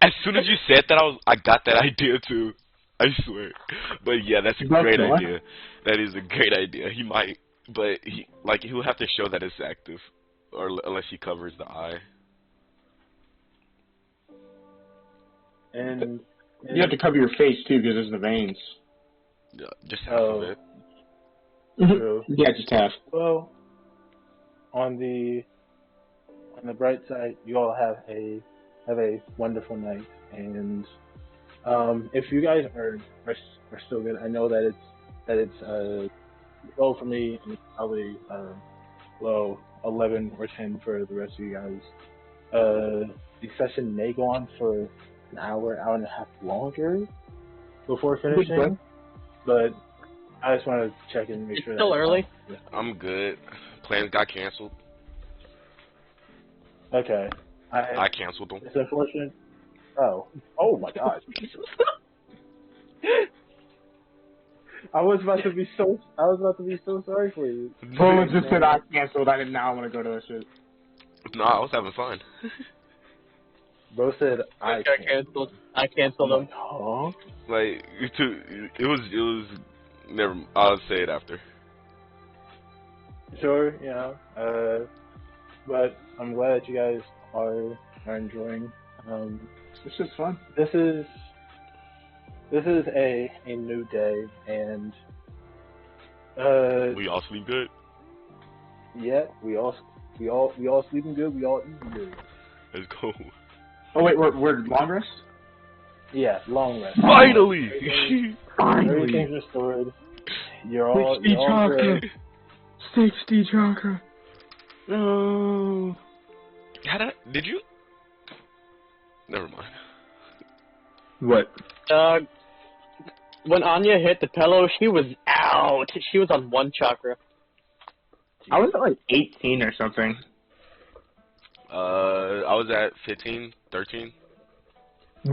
As soon as you said that, I got that idea too. I swear. But yeah, that's a great idea. That is a great idea. He might, but he'll have to show that it's active, or unless he covers the eye.
And
you have to cover your face too, because there's the veins.
Yeah, just half of it.
True.
Yeah, just half.
Well, on the bright side, you all have a wonderful night, and if you guys are still good, I know that it's low for me, and it's probably low 11 or 10 for the rest of you guys. The session may go on for an hour and a half longer before finishing, but I just want to check in and make sure.
It's still early.
I'm good. Plans got canceled.
Okay.
I canceled them.
It's unfortunate. Oh my God. I was about to be so sorry for you.
Prolog just said I canceled. I did not want to go to that shit.
No, I was having fun.
Bro said
I canceled. I canceled them.
Huh?
Like it was. Never. I'll say it after.
Sure, but I'm glad that you guys are enjoying.
It's just fun.
This is a new day, and
We all sleep good.
yeah, we all sleeping good. We all eating good.
Let's go.
Oh wait, we're long rest?
Yeah, long rest.
Finally.
Everything's restored. You're all great.
60 chakra. No.
Did you? Never mind.
What?
When Anya hit the pillow, she was out. She was on 1 chakra.
I was at like 18 or something.
I was at 15, 13.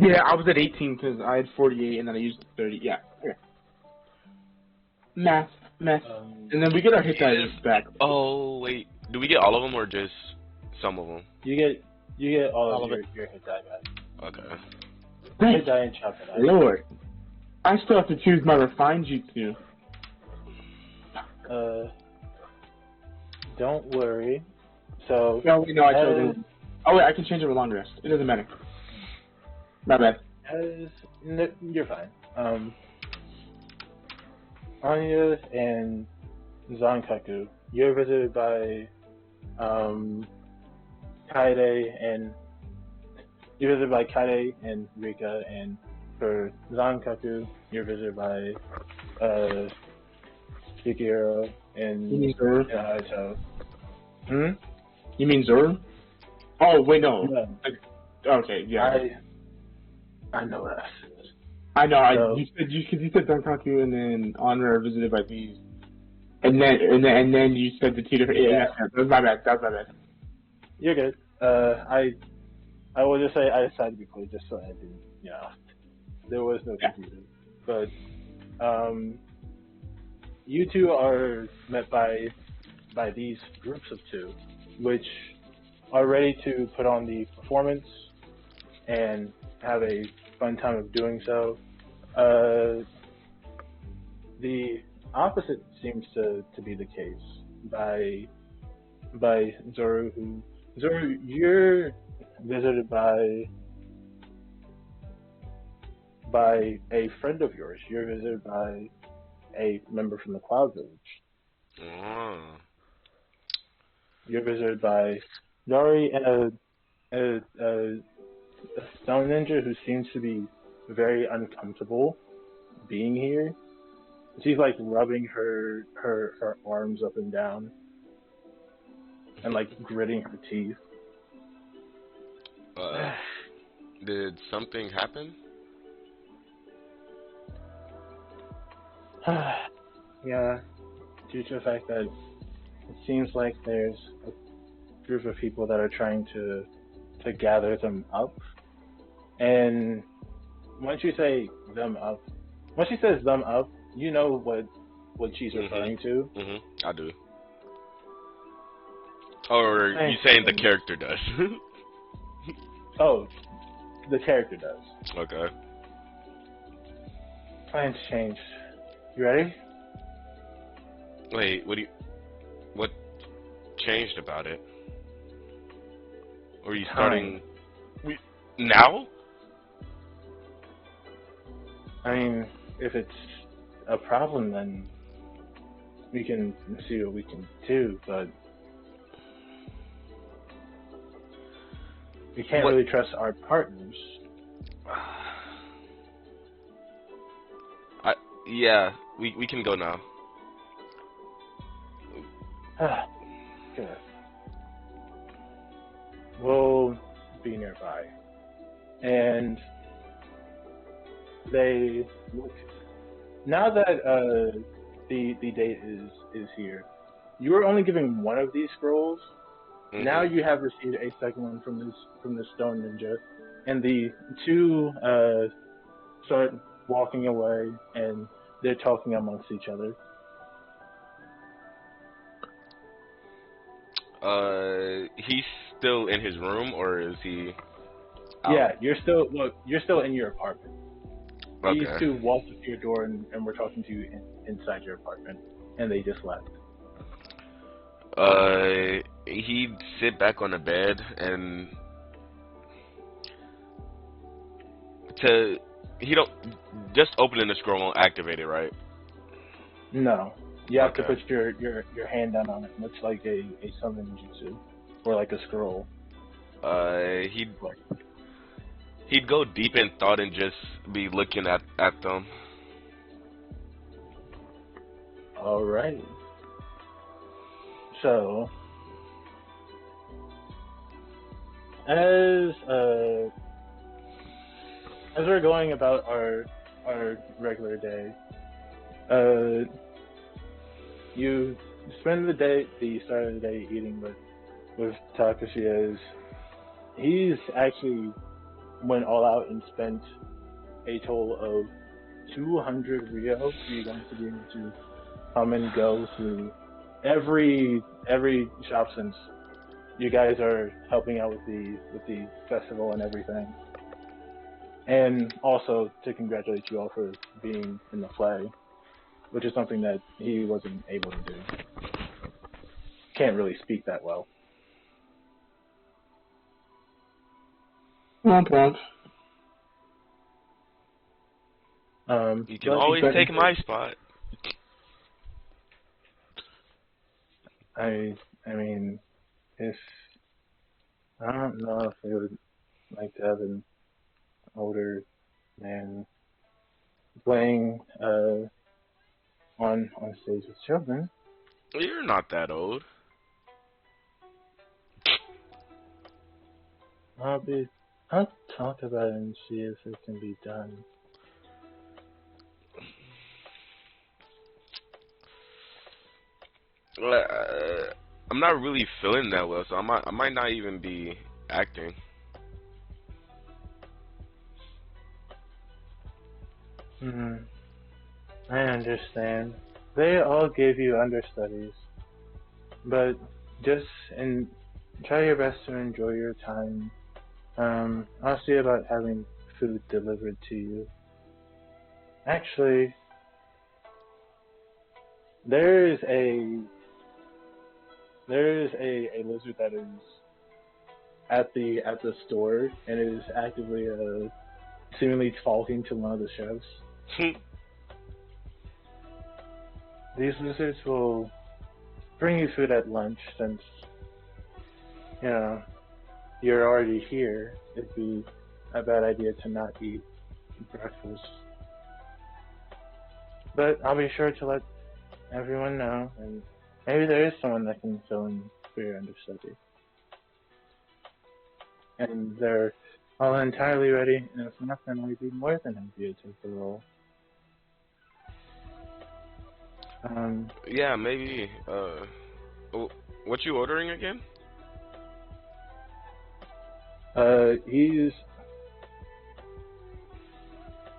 Yeah, I was at 18 because I had 48 and then I used 30. Yeah. Okay. Math. And then we get our hit dice back.
Oh wait, do we get all of them or just some of them?
You get all of your hit die back.
Okay.
Hit die and chakra die.
Lord. I still have to choose my refined jutsu.
Don't worry. So
No, I chose it. Oh wait, I can change it with long rest. It doesn't matter. My bad.
You're fine. Anya and Zankaku, you're visited by Kaede and Rika, and for Zankaku, you're visited by Shikiro and Haito.
You mean Zoro? Oh wait, no.
Yeah.
Okay, yeah.
I know that.
I know.
So,
You said Dankaku and then Honor are visited by these, and then you said the two different. Yeah, that was my bad.
You're good. I will just say I decided to be clear just so I didn't, there was no confusion. But you two are met by these groups of 2, which are ready to put on the performance and have a fun time of doing so. Uh, the opposite seems to be the case by Zoru. Zoru, you're visited by a friend of yours. You're visited by a member from the Cloud Village.
Oh.
You're visited by Dari and a stone ninja who seems to be very uncomfortable being here. She's like rubbing her arms up and down and like gritting her teeth.
Did something happen?
Yeah, due to the fact that it seems like there's a group of people that are trying to gather them up. And once you say them up, once she says them up, you know what she's referring to.
I do. Or you saying the character does?
Oh, the character does.
Okay.
Plans change. You ready?
Wait, what changed about it? Or are you starting now?
I mean, if it's a problem, then we can see what we can do, but we can't really trust our partners.
Yeah, we can go now.
Good. We'll be nearby. And they look. Now that the date is here, you were only given one of these scrolls. Now you have received a second one from this stone ninja, and the two start walking away, and they're talking amongst each other.
He's still in his room, or is he out?
Yeah, you're still in your apartment.
Okay.
These two walked up to your door and were talking to you inside your apartment, and they just left.
He'd sit back on the bed and he don't just opening the scroll won't activate it, right?
No, you have to put your hand down on it. It looks like a summon jutsu or like a scroll.
He'd go deep in thought and just be looking at them.
All right. So, as we're going about our regular day, you spend the start of the day eating with Takashi, as he's actually went all out and spent a total of 200 Rio. You're going to be able to come and go through every shop since you guys are helping out with the festival and everything. And also to congratulate you all for being in the play, which is something that he wasn't able to do. Can't really speak that well.
Womp womp.
You can always take my spot.
I mean, if I don't know if they would like to have an older man playing on stage with children.
You're not that old.
I'll talk about it and see if it can be done.
I'm not really feeling that well, so I might not even be acting.
I understand. They all gave you understudies, but just try your best to enjoy your time. I'll see about having food delivered to you. Actually, there is a lizard that is at the store and is actively seemingly talking to one of the chefs. These lizards will bring you food at lunch since you know you're already here. It'd be a bad idea to not eat breakfast. But I'll be sure to let everyone know, and maybe there is someone that can fill in for your understudy. And they're all entirely ready, and if not, then I'd be more than happy to take the role.
Yeah, maybe. What you ordering again?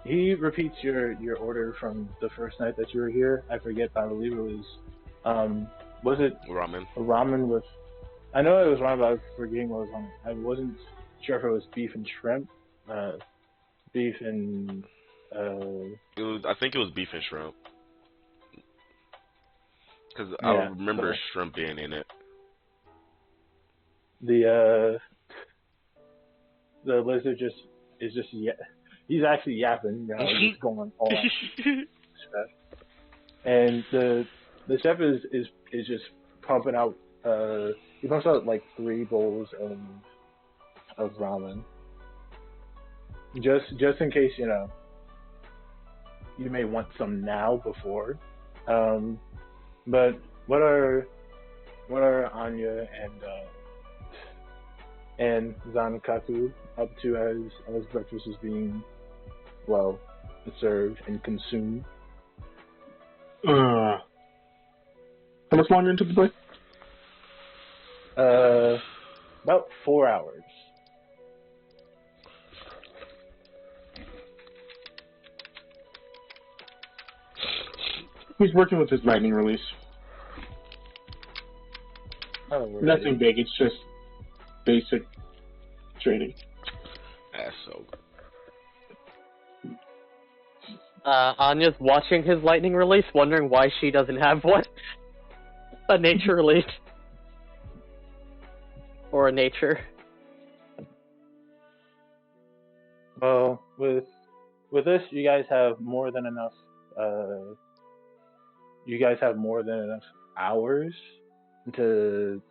He repeats your order from the first night that you were here. I forget, but I believe it was it
Ramen.
a ramen with, I know it was ramen, but I was forgetting what was on it. I wasn't sure if it was beef and shrimp, beef and,
It was. I think it was beef and shrimp. Because I
yeah,
remember
so
shrimp being in it.
the lizard is just he's actually yapping, just going all out. And the chef is just pumping out he pumps out like 3 bowls of ramen. Just in case, you may want some now before. But what are Anya and Zankaku up to as breakfast is being served and consumed?
How much longer into the play?
About 4 hours.
He's working with his lightning release.
Oh, really?
Nothing big. It's just basic training.
That's so.
Anya's watching his lightning release, wondering why she doesn't have one. A nature release. Or a nature.
Well, with this, you guys have more than enough. You guys have more than enough hours to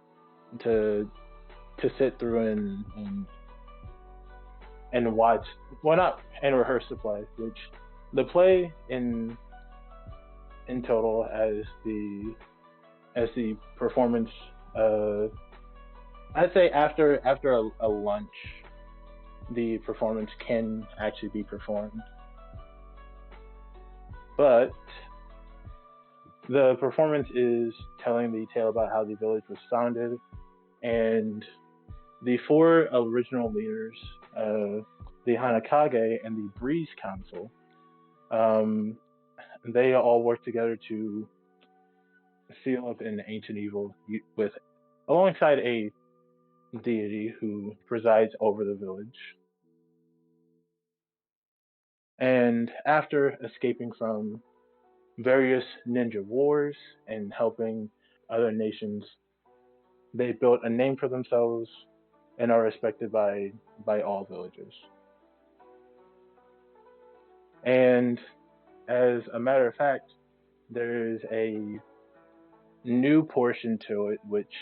sit through and watch. Well, not and rehearse the play, which the play in total as the performance. I'd say after a lunch, the performance can actually be performed. But the performance is telling the tale about how the village was founded, and the 4 original leaders, the Hanakage and the Breeze Council, they all work together to seal up an ancient evil with alongside a deity who presides over the village. And after escaping from various ninja wars and helping other nations, they built a name for themselves and are respected by all villagers. And as a matter of fact, there's a new portion to it, which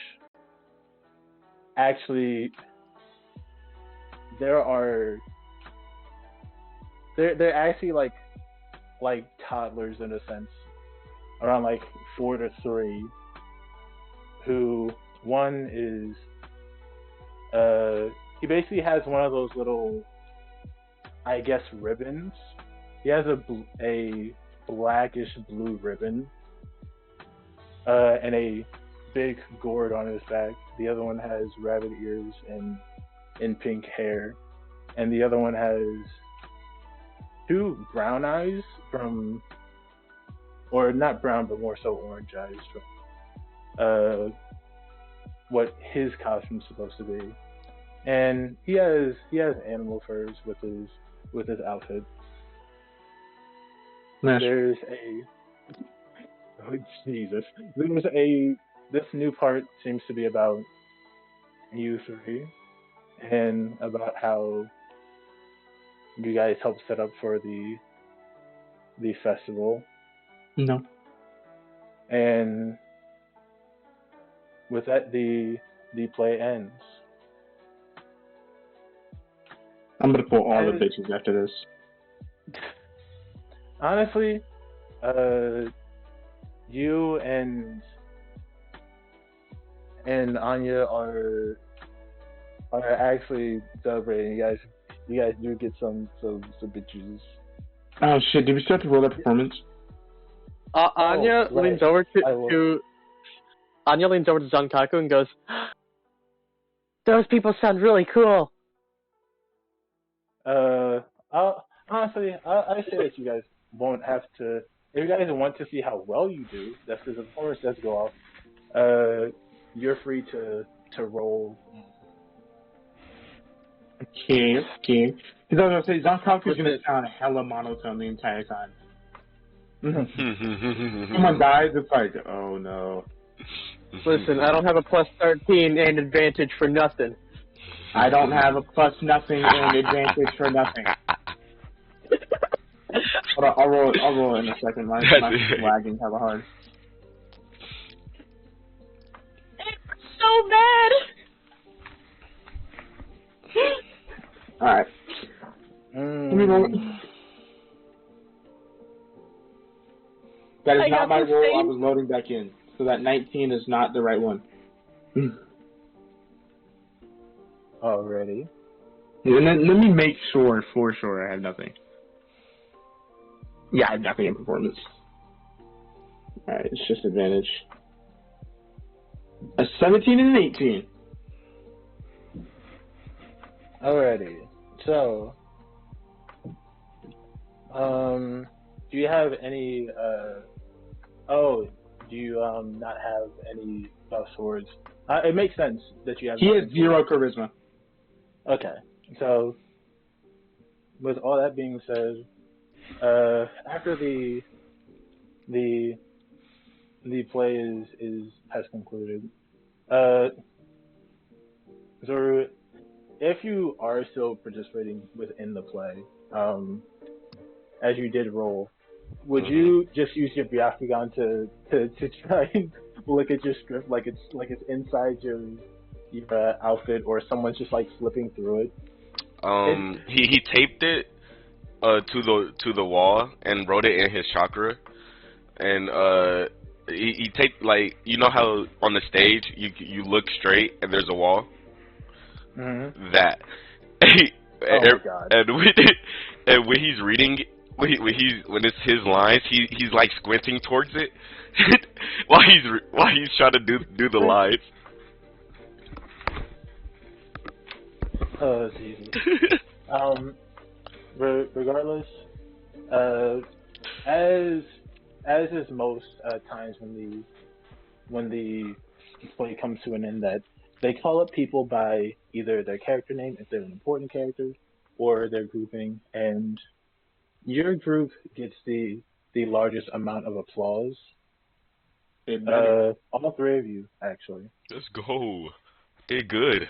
actually they're actually like toddlers in a sense, around like 4 to 3, who one is he basically has one of those little, I guess, ribbons. He has a blackish blue ribbon and a big gourd on his back. The other one has rabbit ears and pink hair, and the other one has 2 brown eyes or not brown, but more so orange eyes from what his costume's supposed to be. And he has animal furs with with his outfit.
Nice.
There's a oh, Jesus. This new part seems to be about you three and about how you guys helped set up for the festival.
No.
And with that, the play ends.
I'm gonna pull all the
And
bitches after this.
honestly, you and Anya are actually celebrating. You guys do get some bitches.
Oh shit! Did we start to roll that performance?
Anya
right.
leans over
I will.
to Anya leans over to Zankaku and goes, "Those people sound really cool."
Honestly, I say that you guys won't have to. If you guys want to see how well you do, that's because the performance does go off. You're free to roll.
Okay. Because I was gonna say Zankaku's gonna sound hella monotone the entire time. Someone dies, it's like, oh no.
Listen, I don't have a plus 13 and advantage for nothing.
I don't have a plus nothing and advantage for nothing. Hold on, I'll roll in a second. My lagging hella hard.
So bad.
Alright. Give me a moment. That is not my roll. I was loading back in. So that 19 is not the right one.
Already.
Yeah, let me make sure, for sure, I have nothing. Yeah, I have nothing in performance. Alright, it's just advantage. A 17 and an 18.
Alrighty. So, do you have any? Do you not have any swords? It makes sense that you have.
He has 0 charisma.
Okay, so with all that being said, after the play has concluded, so if you are still participating within the play, as you did roll, would you just use your Byakugan to try and look at your script like it's inside your outfit, or someone's just like flipping through it?
He taped it to the wall and wrote it in his chakra, and he taped, like, you know how on the stage you look straight and there's a wall.
Mm-hmm.
That.
Oh my god.
And when he's reading, when it's his lines, he's like squinting towards it while he's trying to do the lines.
Oh Jesus. Regardless, as is most times when the play comes to an end, that they call up people by either their character name if they're an important character, or their grouping, and your group gets the largest amount of applause. All three of you, actually.
Let's go. Did good.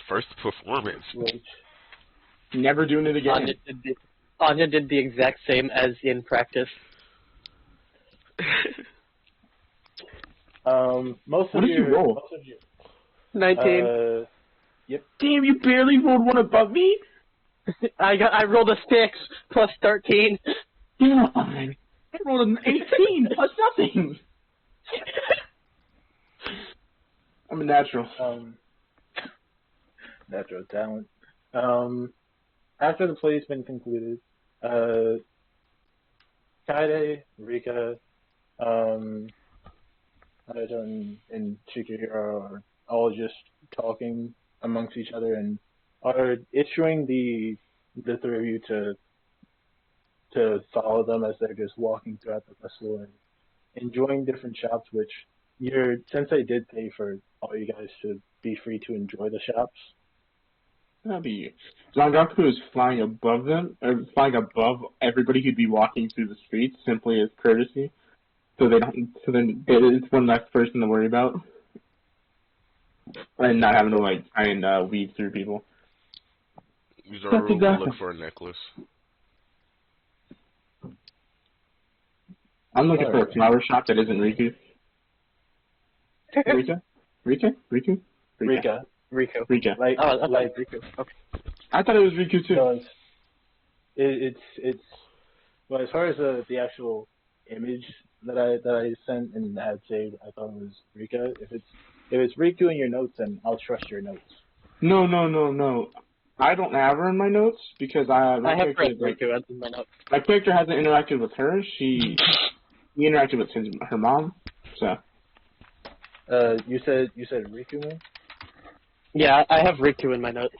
First performance.
Which,
Never doing it again.
Anya did the exact same as in practice.
most
What
of
did you roll?
Most of you.
19.
Yep.
Damn, you barely rolled one above me?
I rolled a 6 plus 13.
Come on. I rolled an 18 plus nothing. I'm a natural.
Natural talent. After the play's been concluded, Kaide, Rika, Haruto, and Chikihiro are all just talking amongst each other and are issuing the three of you to follow them as they're just walking throughout the festival and enjoying different shops, which your sensei did pay for all you guys to be free to enjoy the shops.
That'd be you. Zangaku is flying above them, or flying above everybody who'd be walking through the streets simply as courtesy. So they don't. So then it's one less person to worry about, and not having to like try and weed through people.
Zoro will look for a necklace.
I'm looking for a flower shop that isn't Riku. Rika? Riku?
Rika.
Rico.
Like,
Like Rico. Okay.
I thought it was Riku too.
so it's well, as far as the actual image that I sent and had saved, I thought it was Rika. If it's Riku in your notes, then I'll trust your notes.
No. I don't have her in my notes because
I have read Rico in my notes.
my character hasn't interacted with her. He interacted with her mom. So
You said Riku, man?
Yeah, I have Riku in my notes.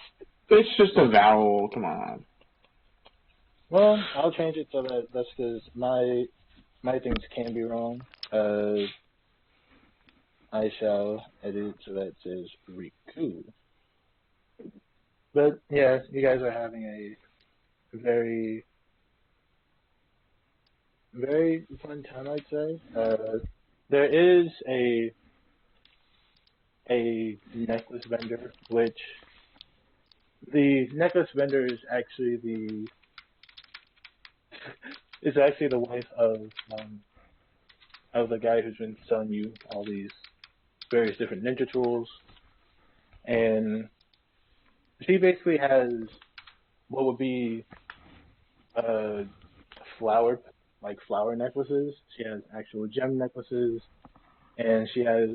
it's just a vowel. Come on.
Well, I'll change it so that's because my things can be wrong. I shall edit so that it says Riku. But yeah, you guys are having a very, very fun time, I'd say. There is a necklace vendor, which the necklace vendor is actually the wife of the guy who's been selling you all these various different ninja tools, and she basically has what would be flower necklaces. She has actual gem necklaces, and she has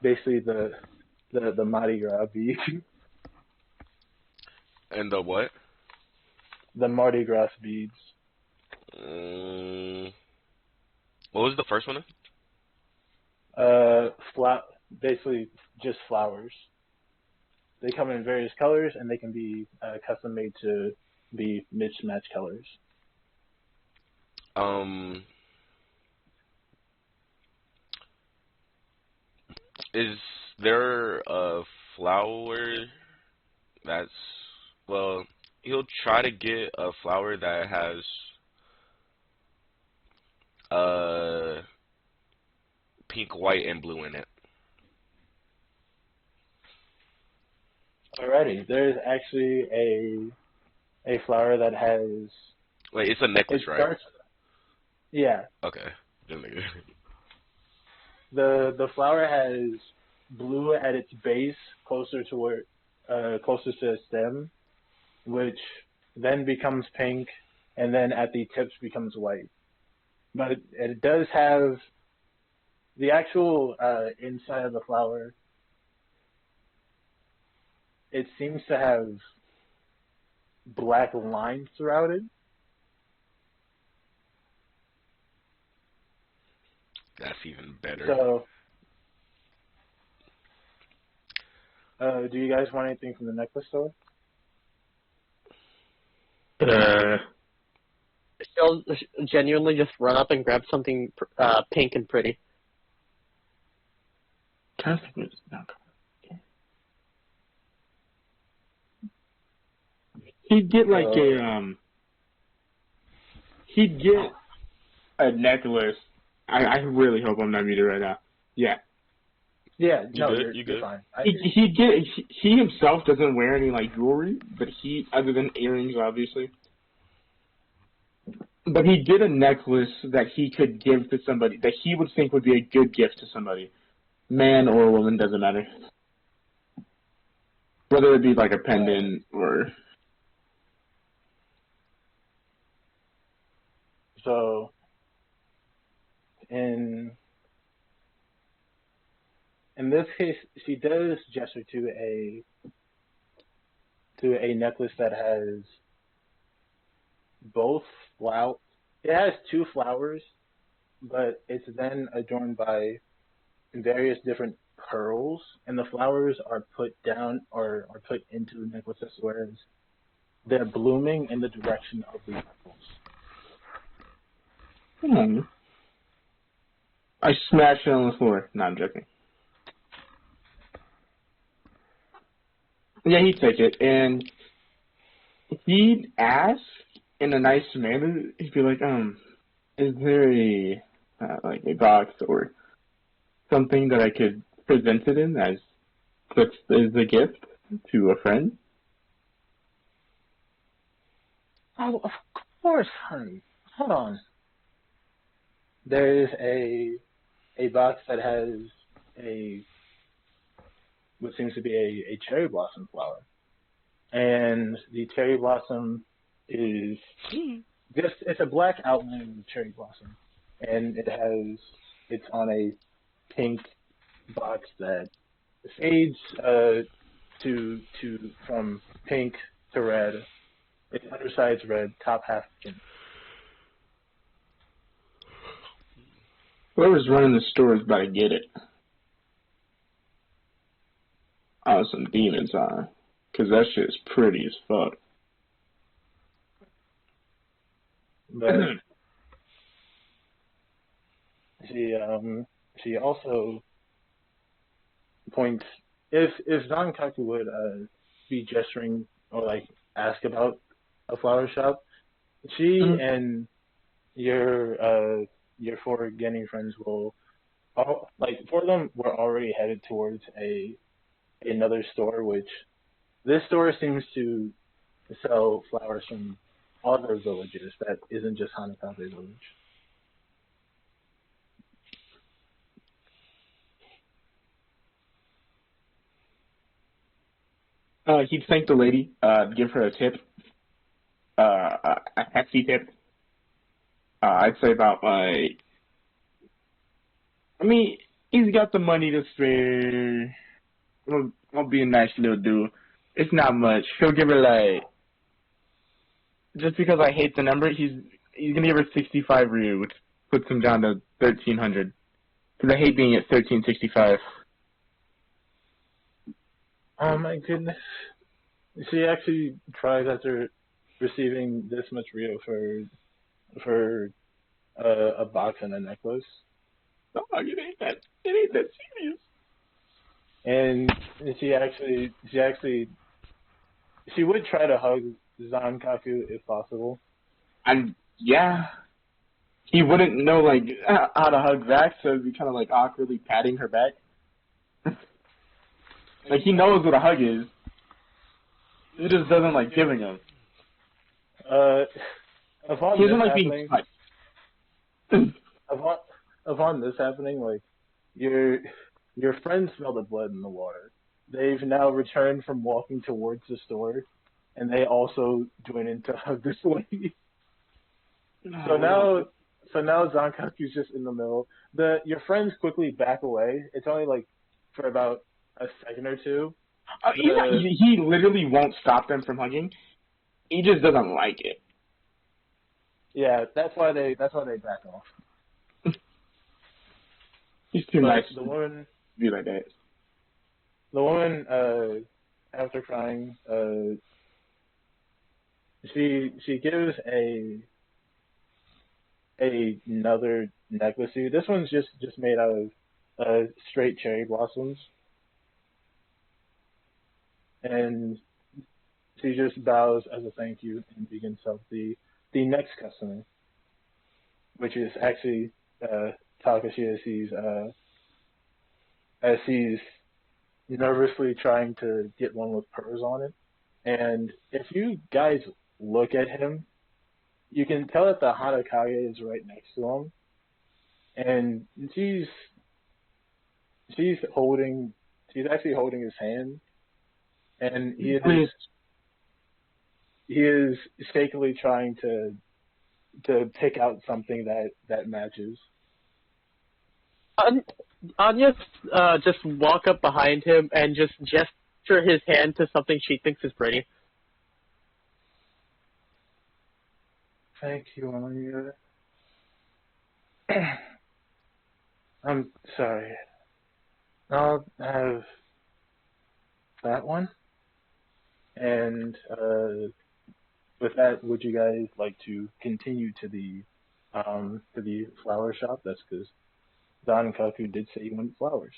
basically the Mardi Gras bead.
And the what?
The Mardi Gras beads.
What was the first one?
Basically just flowers. They come in various colors, and they can be custom made to be mismatched colors.
Is there a flower that's, well, he'll try to get a flower that has pink, white, and blue in it.
Alrighty, there's actually a flower that has.
Wait, it's a necklace, right?
Yeah.
Okay. Good nigga.
The flower has blue at its base, closer to the stem, which then becomes pink, and then at the tips becomes white. But it does have the actual inside of the flower. It seems to have black lines throughout it.
That's even better.
So, do you guys want anything from the necklace store?
She'll genuinely just run up and grab something pink and pretty.
He'd get like he'd get a necklace. I really hope I'm not muted right now. Yeah.
Yeah,
You
you're
good?
fine.
He himself doesn't wear any like jewelry, but other than earrings obviously. But he'd get a necklace that he could give to somebody that he would think would be a good gift to somebody. Man or woman, doesn't matter. Whether it be like a pendant or...
So, in this case, she does gesture to a necklace that has both flower. It has two flowers, but it's then adorned by various different pearls, and the flowers are put down or are put into the necklaces, whereas they're blooming in the direction of the petals.
I smashed it on the floor. No, I'm joking. Yeah, he'd take it, and he'd ask in a nice manner. He'd be like, is there a like a box or something that I could present it in as a gift to a friend?
Oh, of course, honey. Hold on. There is a box that has a what seems to be a cherry blossom flower, and the cherry blossom is just it's a black outline of cherry blossom, and it's on a pink box that fades to from pink to red. Its underside's red, top half pink.
Whoever's running the store is about to get it. Oh, some demons on. Because that shit's pretty as fuck.
But she also points if Zankaku would be gesturing or like ask about a flower shop, she and your four Guinea friends will all like four of them were already headed towards another store, which this store seems to sell flowers from other villages that isn't just Hanakabe village.
He'd thank the lady, give her a tip, a hefty tip. I'd say about like, I mean, he's got the money to spare. I'll be a nice little dude. It's not much. He'll give her like, just because I hate the number, he's gonna give her 65 ryu, which puts him down to 1,300. Because I hate being at 1,365.
Oh my goodness. She actually tries after receiving this much Rio for a box and a necklace.
Oh, it ain't that serious.
And she would try to hug Zankaku if possible.
And yeah, he wouldn't know like how to hug back, so he'd be kind of like awkwardly patting her back. Like he knows what a hug is. He just doesn't like giving them.
Upon
He
this
doesn't like
happening,
being
upon this happening, like your friends smell the blood in the water. They've now returned from walking towards the store, and they also join in to hug this lady. So now Zankaku's just in the middle. Your friends quickly back away. It's only like for about a second or two.
He literally won't stop them from hugging. He just doesn't like it.
Yeah, that's why they back off.
He's too nice
The woman
to be like that.
The woman, after crying, she gives another necklace to you. This one's just made out of straight cherry blossoms, and she just bows as a thank you and begins to help the next customer, which is actually Takashi as he's nervously trying to get one with pearls on it. And if you guys look at him, you can tell that the Hanakage is right next to him, and she's actually holding his hand, and he is shakily trying to pick out something that matches.
Anya just walk up behind him and just gesture his hand to something she thinks is pretty.
Thank you, Anya. I'm sorry. I'll have that one. And with that, would you guys like to continue to the flower shop? That's because Don Kaku did say he wanted flowers.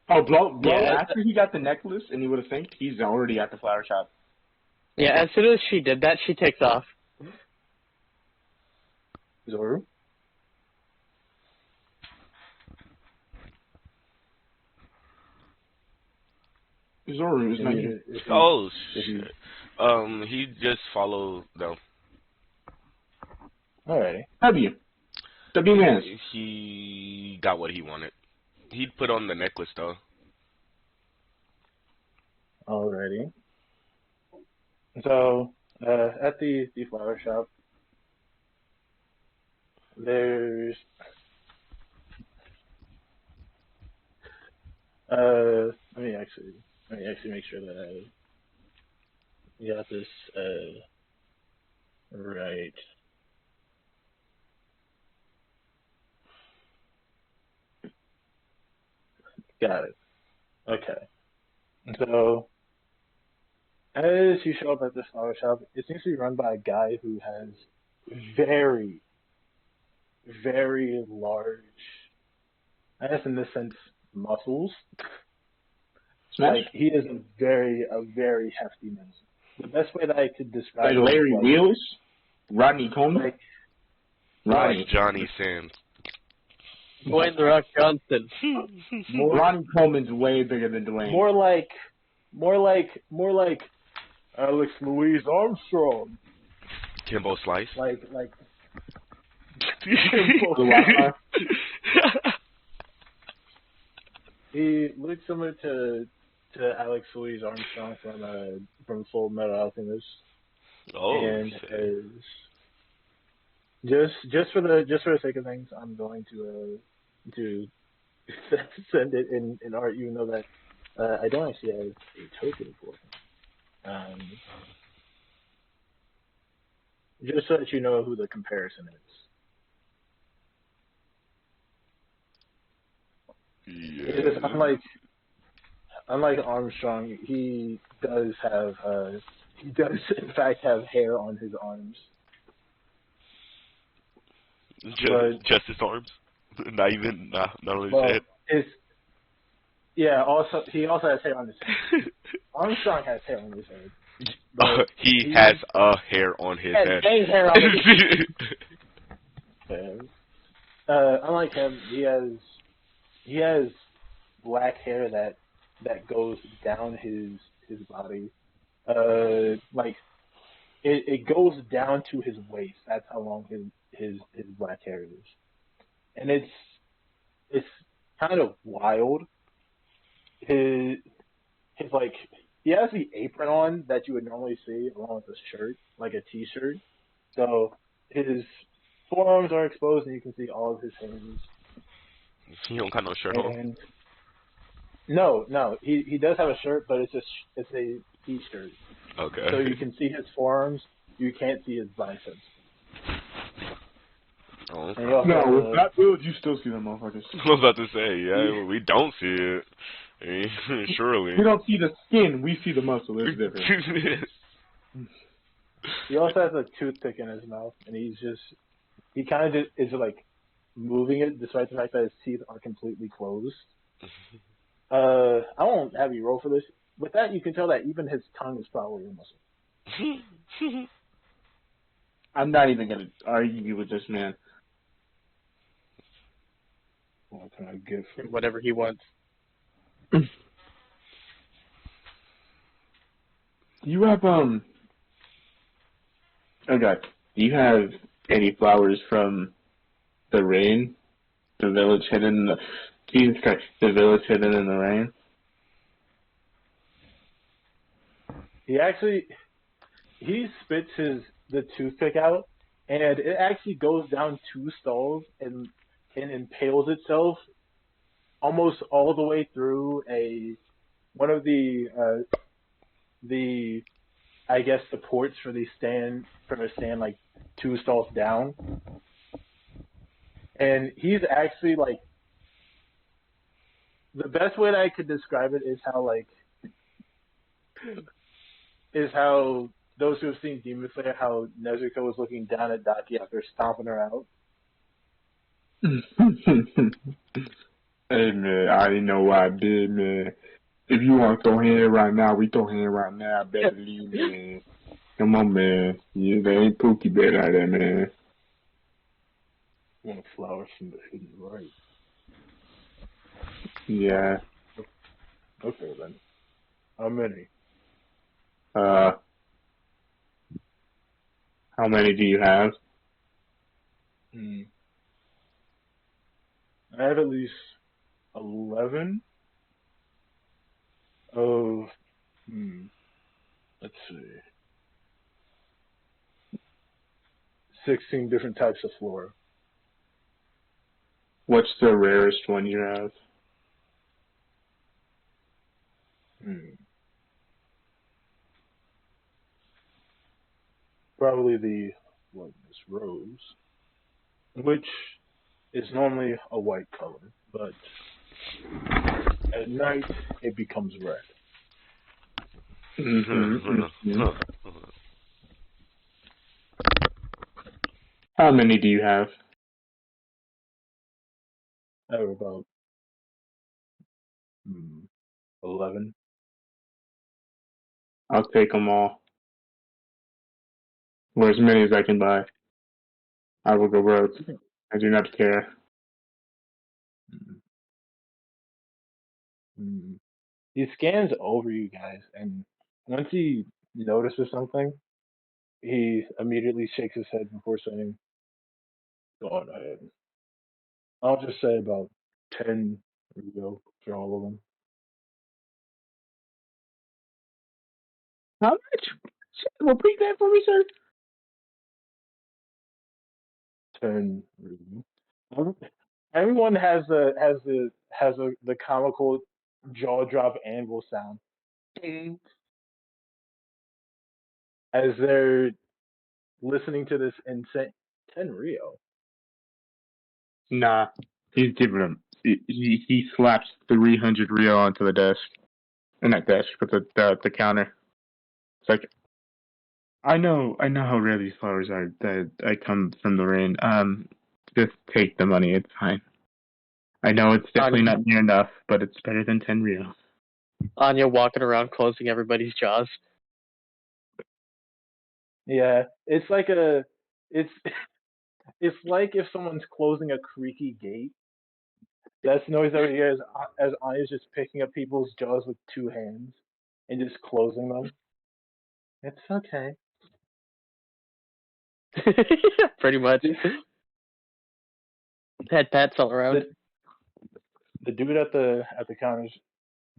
Oh, blow! Yeah, after he got the necklace and he would have thanked, he's already at the flower shop.
Yeah, as soon as she did that, she takes off.
Zoru?
Zoru is not here.
Oh
if you,
shit. He just followed them.
alrighty.
W. W Mans.
He got what he wanted. He put on the necklace though.
Alrighty. So, at the flower shop, there's let me actually make sure that I got this right. Got it. Okay. So as you show up at this flower shop, it seems to be run by a guy who has very, very large, I guess in this sense, muscles.
Smash.
Like he is a very hefty man. The best way that I could describe
Like
him is
Larry
like,
Wheels? Rodney Coleman?
like
Ronnie.
Like Johnny Sins.
Dwayne The Rock Johnson.
Ronnie Coleman's way bigger than Dwayne.
more like Alex Louise Armstrong.
Kimbo Slice.
Like he looks similar to Alex Louise Armstrong from Full Metal Alchemist.
Oh
And
shit.
just for the sake of things, I'm going to send it in art, even though that I don't actually have a token for him. Just so that you know who the comparison is. Because
Yeah.
unlike Armstrong, he does in fact have hair on his arms.
Just his arms. Not on his
Well,
head.
he also has hair on his head. Armstrong has hair on his head.
He has a hair on his head.
A hair on his head. Unlike him, he has black hair that goes down his body. Like it goes down to his waist. That's how long his black hair is, and it's kind of wild. His like he has the apron on that you would normally see along with a shirt, like a t-shirt. So his forearms are exposed, and you can see all of his hands.
He don't got no shirt on.
And no, he does have a shirt, but it's a t-shirt.
Okay.
So you can see his forearms. You can't see his biceps.
Oh, okay.
And he also
No,
has
with that build, you still see them motherfuckers.
I was about to say, yeah, we don't see it. I mean, surely.
We don't see the skin, we see the muscle. It's different.
he also has a toothpick in his mouth, and he kind of just is like moving it, despite the fact that his teeth are completely closed. I won't have you roll for this. With that, you can tell that even his tongue is probably a muscle.
I'm not even gonna argue with this man.
What can I give?
Whatever he wants.
You have okay. Do you have any flowers from the rain? The village hidden in the Jesus Christ, the village hidden in the rain?
He spits the toothpick out, and it actually goes down 2 stalls and impales itself almost all the way through one of the I guess the ports for the stand like 2 stalls down. And he's actually like, the best way that I could describe it is how those who have seen Demon Slayer, how Nezuko was looking down at Daki after stomping her out.
Hey man, I didn't know what I did, man. If you want to throw hands right now, we throw hands right now. I better leave, man.
Come on, man. Yeah, there ain't Pookie Bear out there, man.
Want flowers from the hidden right.
Yeah.
Okay then. How many?
Uh, how many do you have?
Hmm. I have at least 11 of, hmm, let's see, 16 different types of flora.
What's the rarest one you have?
Hmm. Probably the Lotus Rose, which is normally a white color, but at night it becomes red.
Mm-hmm. How many do you have?
I have about 11.
I'll take them all, or as many as I can buy. I will go broke. I do not care.
Mm. Mm. He scans over you guys, and once he notices something, he immediately shakes his head before saying, "Go on ahead." I'll just say about 10 Rio for all of them.
How much? Repeat that for me, sir.
10 Rio. Everyone has the comical jaw drop anvil sound as they're listening to this insane 10 Rio.
Nah, he's giving him. He slaps 300 real onto the desk, or not desk, but the counter. It's like, I know how rare these flowers are. That I come from the rain. Just take the money. It's fine. I know it's definitely
Anya,
not near enough, but it's better than 10 real.
Anya walking around closing everybody's jaws.
Yeah, it's it's like if someone's closing a creaky gate. That's the noise over here as Anya's just picking up people's jaws with two hands and just closing them. It's okay.
Pretty much. Head pats all around.
the the dude at the counter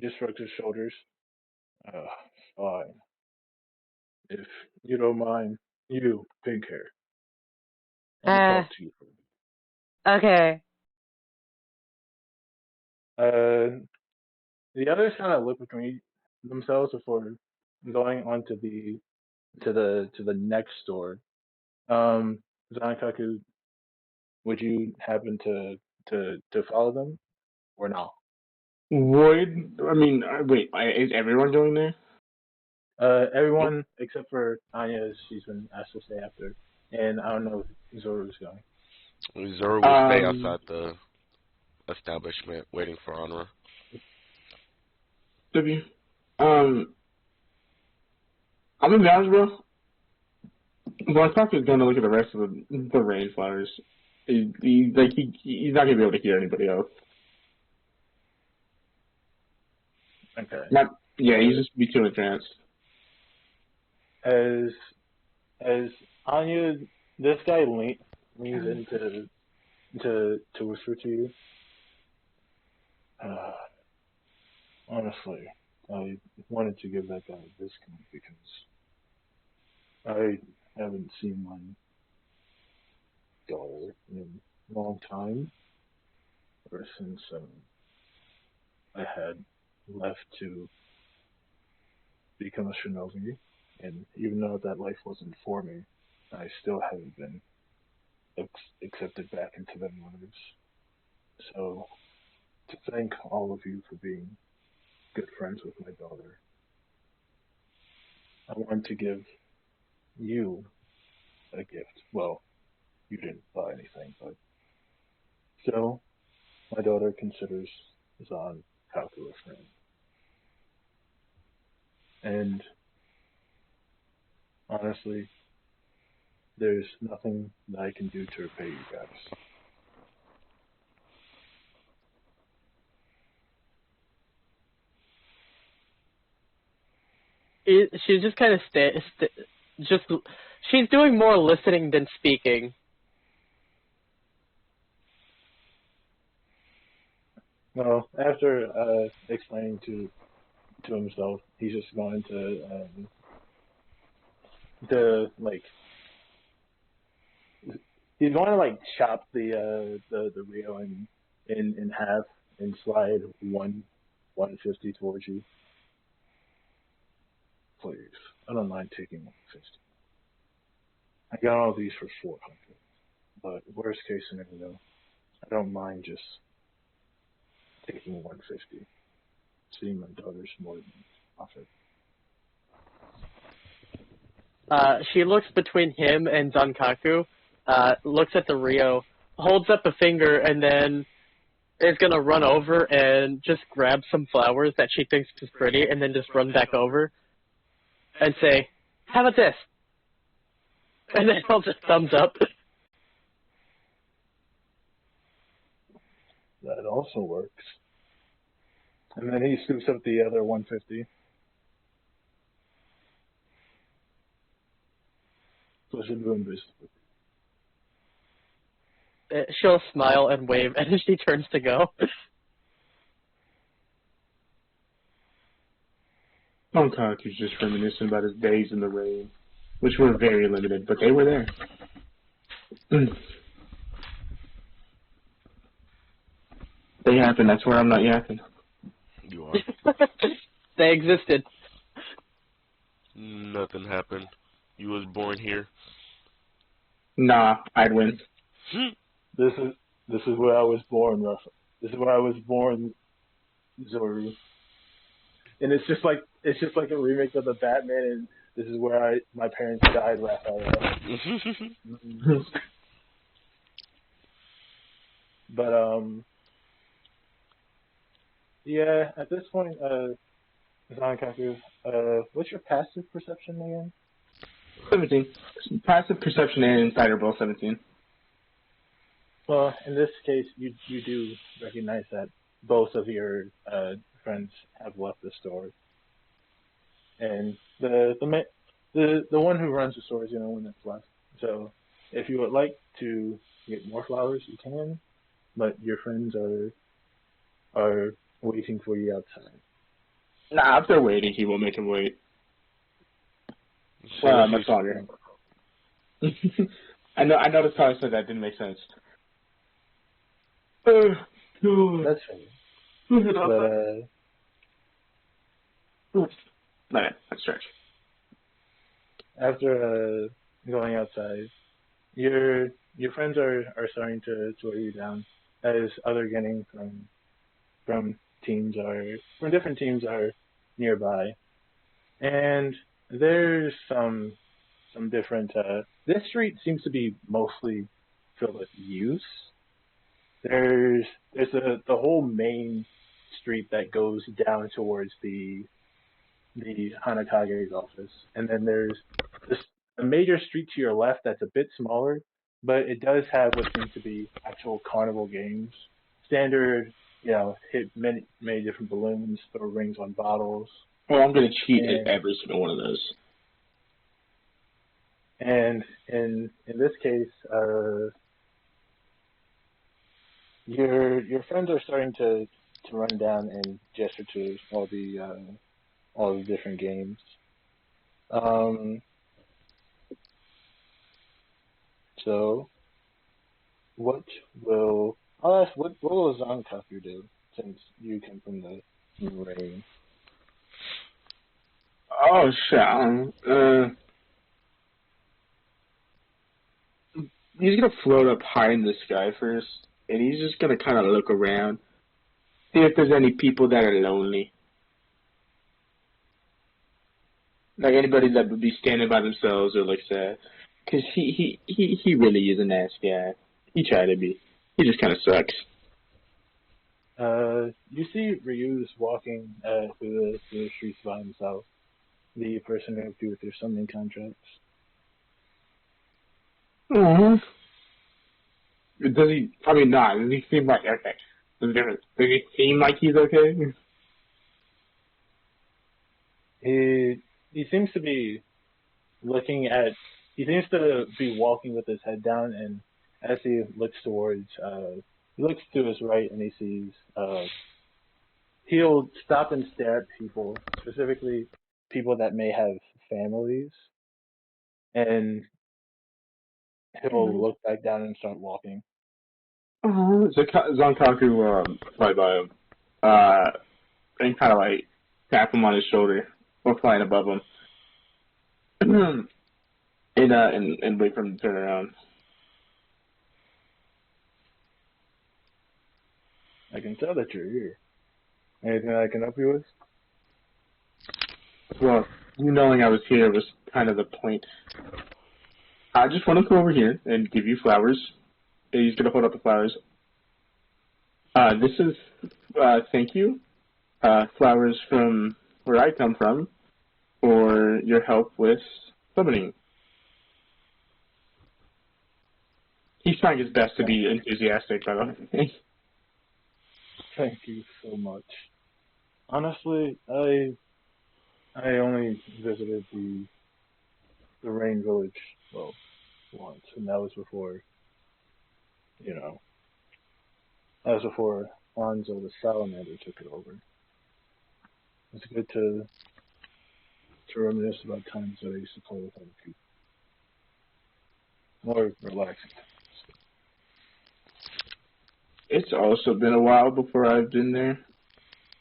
just shrugs his shoulders. Uh, Fine. If you don't mind, you, pink hair. Let me
Uh,
talk to you for
okay.
a bit. The others kind of look between themselves before going on to the next store. Um, Zankaku, would you happen to follow them or not?
Would I mean? Wait, is everyone going there?
Everyone except for Anya, she's been asked to stay after, and I don't know if Zoru's going.
Zoro will stay
Um,
outside the establishment waiting for Honor.
W. Um, I'm gonna be honest, bro. Bonsaku is gonna look at the rest of the rainflowers. He's not gonna be able to hear anybody else.
Okay.
Not yeah, he's
Uh,
just be too entranced.
as as Anya, this guy leans in to whisper to you. Uh, Honestly, I wanted to give that guy a discount because I haven't seen my daughter in a long time, ever since I had left to become a shinobi. And even though that life wasn't for me, I still haven't been accepted back into their lives. So, to thank all of you for being good friends with my daughter, I want to give you a gift. Well, you didn't buy anything, but still, my daughter considers Zan Kaku a friend. And Honestly, there's nothing that I can do to repay you guys.
She's just kind of just she's doing more listening than speaking.
Well, after explaining to himself, he's just going to like he's going to like chop the Rio in half and slide 150 towards you. Please, I don't mind taking 150. I got all these for 400, but worst case scenario, I don't mind just taking 150. Seeing my daughter's more than profit.
She looks between him and Zankaku, looks at the Rio, holds up a finger, and then is gonna run over and just grab some flowers that she thinks is pretty, and then just run back over and say, "How about this?" And then I'll just thumbs up.
That also works. And then he scoops up the other 150. So she's doing business.
She'll smile and wave, and then she turns to go.
Hancock is just reminiscing about his days in the rain, which were very limited, but they were there. They happen, that's where I'm not yapping.
You are.
They existed.
Nothing happened. You was born here.
Nah, I'd win.
This is where I was born, Russell. This is where I was born, Zoru. And it's just like a remake of the Batman, and this is where my parents died, Raphael. But yeah. At this point, Zankaku, what's your passive perception again?
17. Passive perception and insider both 17.
Well, in this case, you do recognize that both of your friends have left the store, and the one who runs the store is the only one that's left. So, if you would like to get more flowers, you can, but your friends are waiting for you outside.
Nah, if they're waiting, he will make him wait. Much longer. I noticed how I said that didn't make sense.
That's fair. But
Nah, let's stretch.
after going outside, your friends are starting to weigh you down, as other getting from different teams are nearby, and there's some different. This street seems to be mostly filled with youth. There's the whole main street that goes down towards the Hanakage's office, and then there's this a major street to your left that's a bit smaller, but it does have what seems to be actual carnival games. Standard, hit many different balloons, throw rings on bottles.
Well, I'm gonna cheat at every single one of those.
And in this case, your friends are starting to run down and gesture to all the different games. So I'll ask what will Zankaku do since you come from the rain?
Oh shit. He's gonna float up high in the sky first, and he's just gonna kind of look around, see if there's any people that are lonely. Like anybody that would be standing by themselves or like that. Because he really is a nice guy. He tried to be. He just kind of sucks.
You see Ryu's walking through the streets by himself. the person who helped you with your summoning contracts.
Does he? I mean, not. Does he seem like okay? There's a difference. Does he seem like he's okay?
He seems to be looking at. He seems to be walking with his head down, and as he looks towards, he looks to his right, and he sees. He'll stop and stare at people, specifically people that may have families, and he'll look back down and start walking.
Zankaku fly by him, and kind of like tap him on his shoulder or flying above him, and wait for him to turn around.
I can tell that you're here. Anything I can help you with?
Well, you knowing I was here was kind of the point. I just want to come over here and give you flowers. He's gonna hold up the flowers. This is thank you. Flowers from where I come from for your help with summoning. He's trying his best to be enthusiastic, by the way.
Thank you so much. Honestly, I only visited the Rain Village, well, once, and that was before, you know, that was before Hanzo the Salamander took it over. It's good to reminisce about times that I used to play with other people. More relaxing.
It's also been a while before I've been there.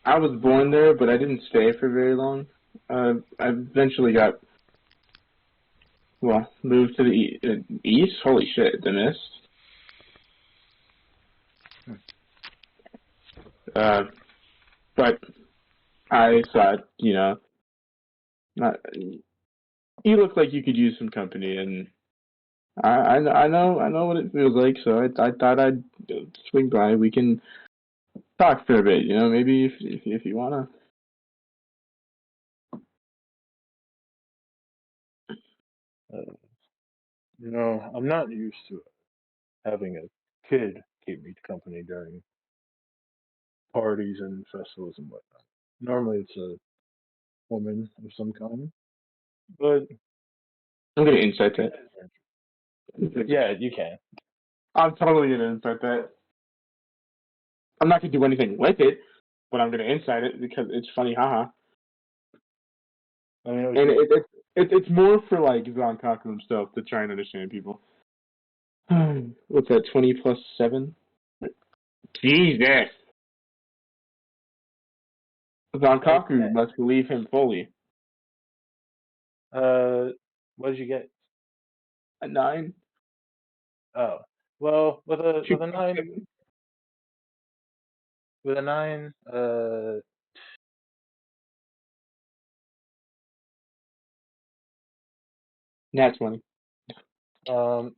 I was born there, but I didn't stay for very long. I eventually got, well, moved to the east. Holy shit, the mist. But I thought, not, you look like you could use some company, and I know what it feels like. So I thought I'd swing by. We can talk for a bit, maybe if you wanna.
I'm not used to having a kid keep me company during parties and festivals and whatnot. Normally it's a woman of some kind, but
I'm gonna insight that.
yeah, you can.
I'm totally gonna insight that. I'm not gonna do anything with it, but I'm gonna insight it because it's funny, haha.
I mean,
And it's more for like Zankaku himself to try and understand people. What's that? 20 plus 7? Jesus. Zankaku must believe him fully.
what did you get?
A 9.
Oh, well, with a
2.7.
with a 9,
Nat 20.
oh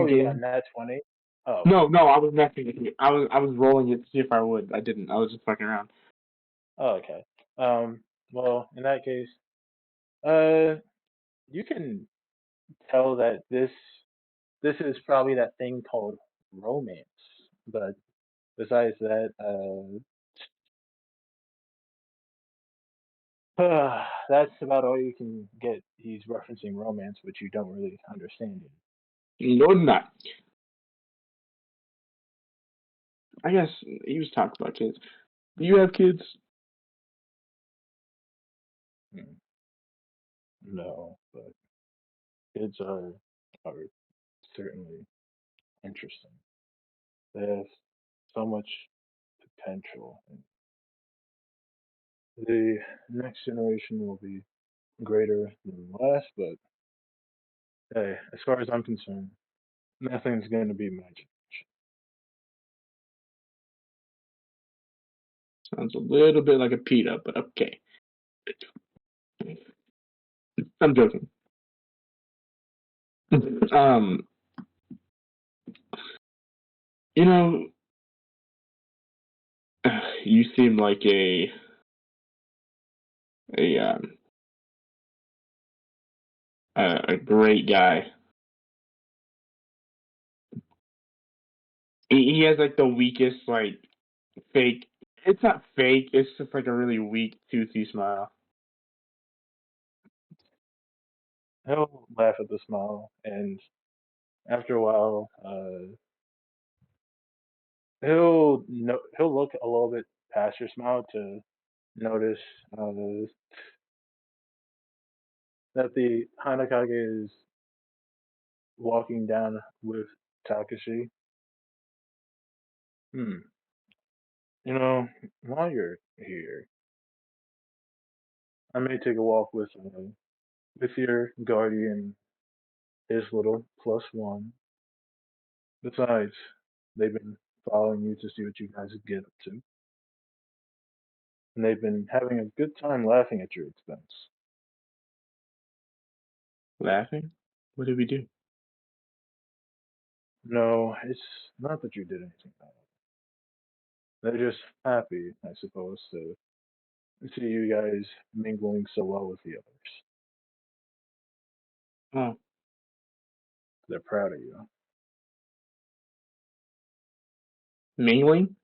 yeah, nat 20. Oh,
No, I was messing with you. I was rolling it to see if I would. I didn't. I was just fucking around.
oh, okay. Well, in that case, you can tell that this is probably that thing called romance. But besides that, that's about all you can get. He's referencing romance, which you don't really understand.
No, not. I guess he was talking about kids. Do you have kids?
Hmm. No, but kids are certainly interesting. They have so much potential. And the next generation will be greater than the last, but hey, as far as I'm concerned, nothing's going to be magic.
Sounds a little bit like a PETA, but okay. I'm joking. um, you know, you seem like a
a great guy. He has like the weakest like fake. It's not fake. It's just like a really weak, toothy smile.
He'll laugh at the smile, and after a while, he'll look a little bit past your smile to notice uh, that the Hanakage is walking down with Takashi. Hmm. You know, while you're here, I may take a walk with your guardian, his little plus one. Besides, they've been following you to see what you guys get up to, and they've been having a good time laughing at your expense.
Laughing? What did we do?
No, it's not that you did anything bad. They're just happy, I suppose, to see you guys mingling so well with the others.
Oh,
They're proud of you.
mingling?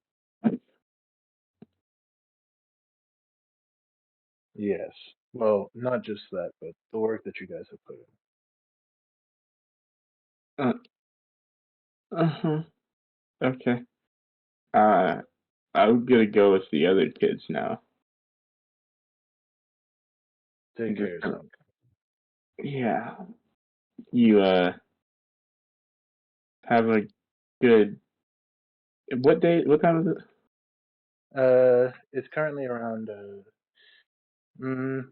Yes. Well, not just that, but the work that you guys have put
Uh, uh-huh. Okay. Uh, I'm gonna go with the other kids now.
in. Take care
Just,
of yourself.
yeah. You have a good. What day? What time is it?
It's currently around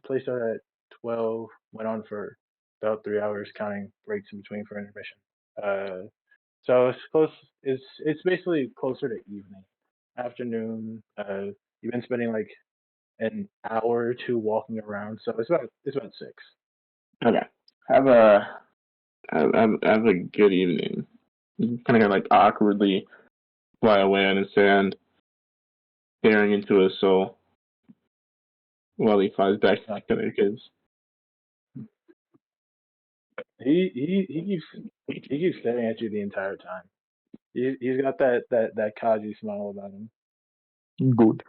placed out at 12. Went on for about 3 hours, counting breaks in between for intermission. So it's close. It's basically closer to evening, afternoon. You've been spending like an hour or two walking around, so it's about 6.
Okay. Have a have a good evening. You kind of got like awkwardly fly away on his sand, staring into his soul while he flies back to the other kids.
He keeps staring at you the entire time. He's got that Kaji smile about him.
Good,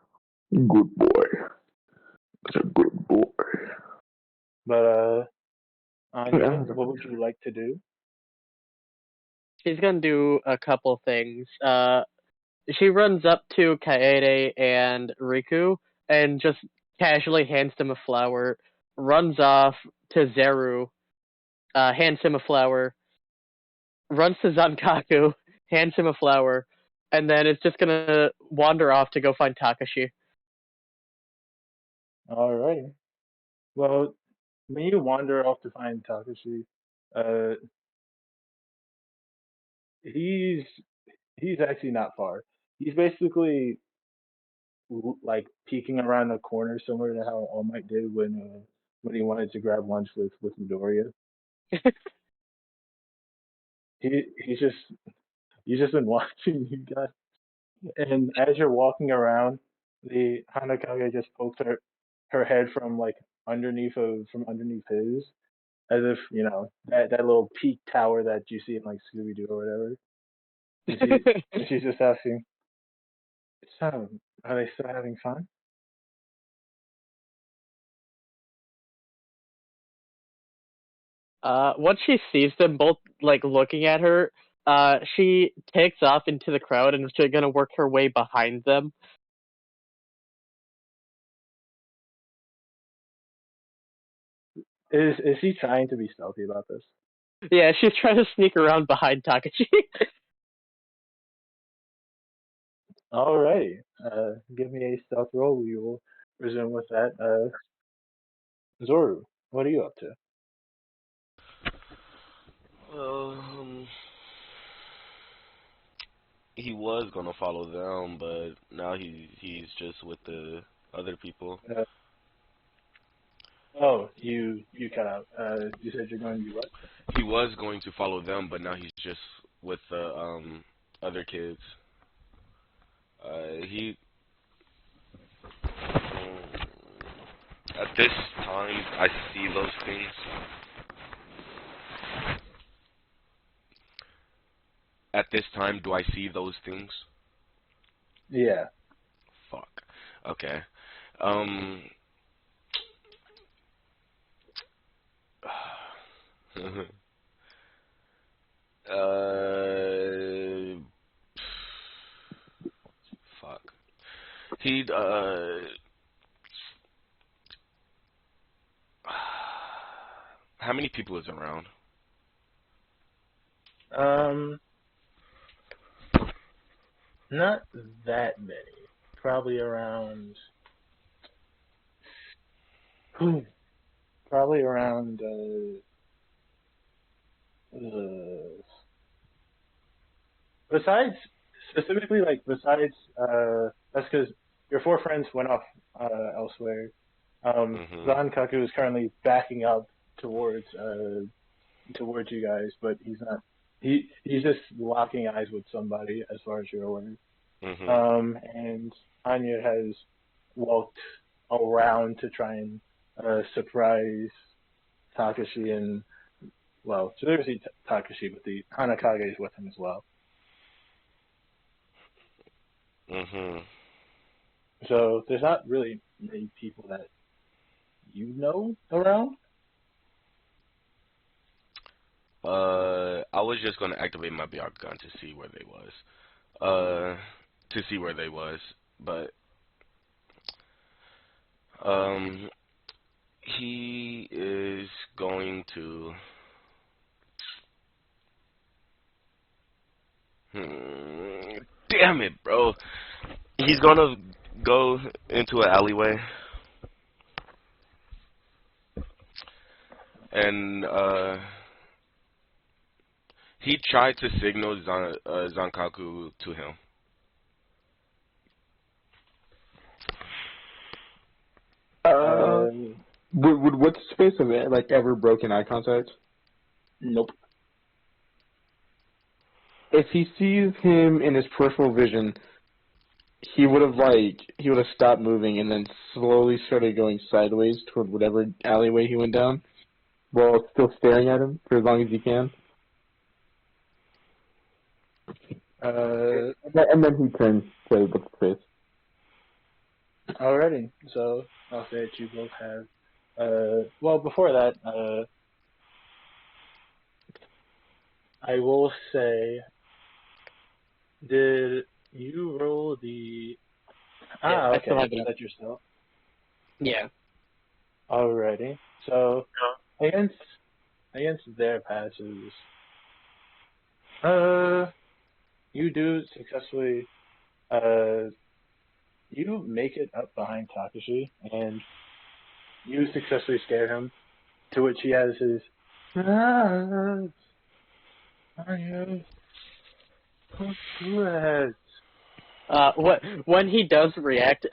good boy. It's a good boy.
But Anya,
Yeah.
what would you like to do?
She's gonna do a couple things. She runs up to Kaede and Riku and just casually hands them a flower, runs off to Zeru, hands him a flower, runs to Zankaku, hands him a flower, and then is just gonna wander off to go find Takashi.
Alrighty. Well, when you wander off to find Takashi, uh, he's he's actually not far. He's basically like peeking around the corner, similar to how All Might did when he wanted to grab lunch with Midoriya. He's just been watching you guys, and as you're walking around, the Hanakage just pokes her head from like from underneath his, as if that little peak tower that you see in like Scooby Doo or whatever. And she's just asking, "So, are they still having fun?"
Once she sees them both like looking at her, she takes off into the crowd and is gonna work her way behind them.
Is he trying to be stealthy about this?
Yeah, she's trying to sneak around behind Takashi.
Alrighty. Give me a stealth roll. We will resume with that. Zoru, what are you up to?
Um, he was gonna follow them, but now he's just with the other people.
Uh, oh, you cut out. You said you're going to do what?
He was going to follow them, but now he's just with the other kids. He at this time I see those things. at this time, do I see those things?
Yeah.
Fuck. Okay. Um. uh. Fuck. He. How many people is around?
Um, not that many. Probably around. Probably around. Besides, specifically, like besides, that's because your four friends went off elsewhere.
Mhm.
Zankaku is currently backing up towards towards you guys, but he's not. He's just locking eyes with somebody, as far as you're aware.
Mhm.
And Anya has walked around to try and surprise Takashi and well, so there's Takashi, but the Hanakage is with him as well.
Mhm.
So there's not really many people that you know around.
I was just gonna activate my Byakugan to see where they was. Uh, to see where they was, but um, he is going to. Damn it, bro. He's gonna go into an alleyway and he tried to signal Zankaku to him.
Uh,
Would what's the space of it like ever broken eye contact?
nope.
If he sees him in his peripheral vision, he would have stopped moving and then slowly started going sideways toward whatever alleyway he went down, while still staring at him for as long as he can.
Uh,
And then he turns to what's the face.
alrighty. So I'll say that you both have. Well, before that, I will say, did you roll the?
Yeah,
Ah,
I still
okay.
have it
Is
up.
that yourself?
Yeah.
Alrighty. So against against their passes, uh, you do successfully. You make it up behind Takashi, and you successfully scare him. To which he has his. Ah, are you? Don't do that.
When he does react,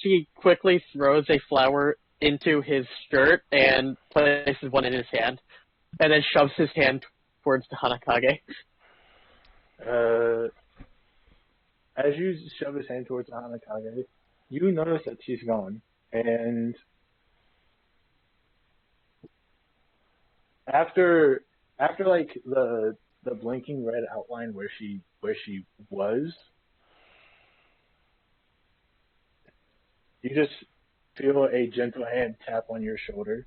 she quickly throws a flower into his shirt and places one in his hand, and then shoves his hand towards the Hanakage.
Uh, as you shove his hand towards Hanakage, you notice that she's gone, and after like the blinking red outline where she was, you just feel a gentle hand tap on your shoulder.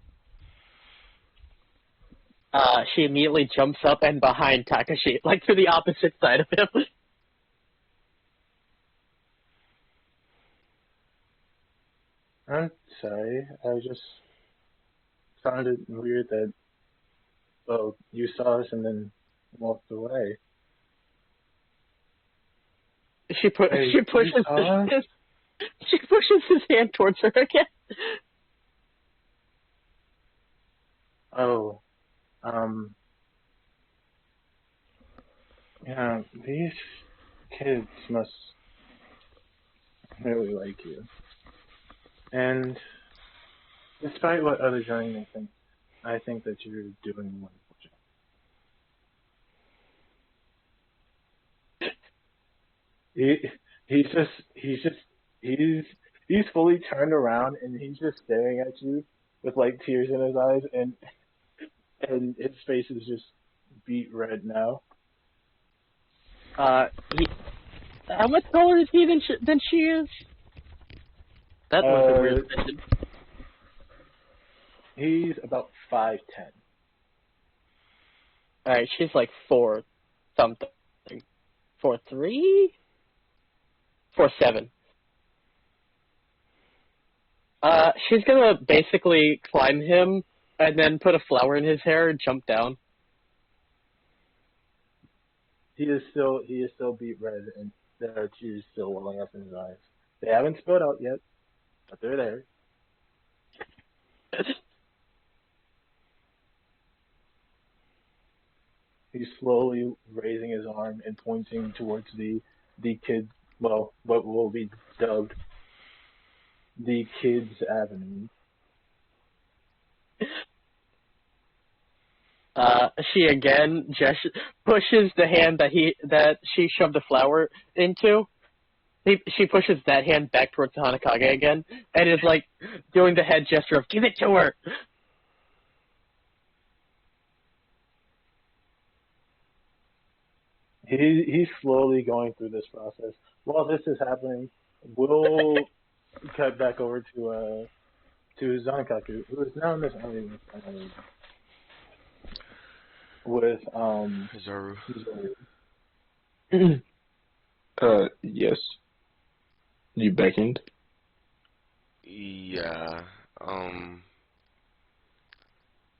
She immediately jumps up and behind Takashi, like to the opposite side of him.
I'm sorry, I just found it weird that well you saw us and then walked away.
She
Hey,
she
you
pushes
saw us?
she pushes his hand towards her again.
Oh, yeah, these kids must really like you. And despite what others may think, I think that you're doing a wonderful job. He, he's just, he's, he's fully turned around and he's just staring at you with like tears in his eyes and his face is just beet red now.
He. How much taller is he than she is? That was a weird question.
He's about 5'10".
Alright, she's like 4 something. 4'3"? 4'7". She's gonna basically climb him and then put a flower in his hair and jump down.
He is still beet red, and there are tears still welling up in his eyes. They haven't spilled out yet, but they're there. He's slowly raising his arm and pointing towards the kids. Well, what will be dubbed the Kids Avenue.
She again just pushes the hand that she shoved the flower into. She pushes that hand back towards Hanakage again, and is like doing the head gesture of "give it to her."
He's slowly going through this process. While this is happening, we'll cut back over to Zankaku, who is now in this army with
Zoro.
Yes. You beckoned?
Yeah.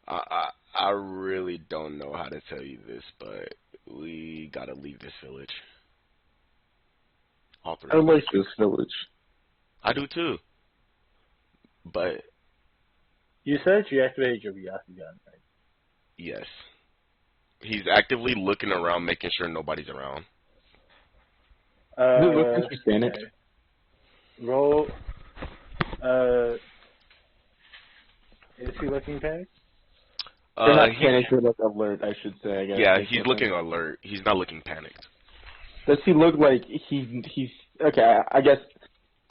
I really don't know how to tell you this, but we gotta leave this village. All three.
I like this village.
I do too. But
You said you activated your Byakugan, right?
yes. He's actively looking around, making sure nobody's around.
Look interesting.
Okay. Roll. Is he looking panicked?
They're not panicked, they're like alert, I should say. I guess.
Yeah, he's looking alert. He's not looking panicked.
Does he look like he's okay? I guess.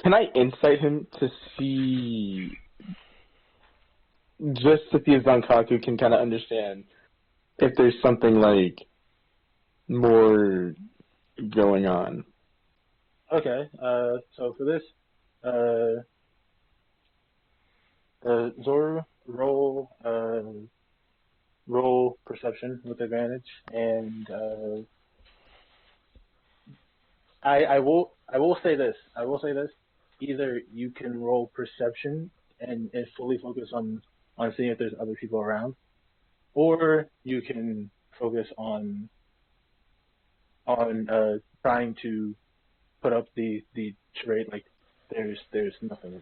Can I insight him to see, just to see if Zankaku can kind of understand if there's something like more going on?
Okay. So for this, Zoru, roll perception with advantage, and I will say this. Either you can roll perception and fully focus on seeing if there's other people around, or you can focus on trying to put up the trait like there's nothing.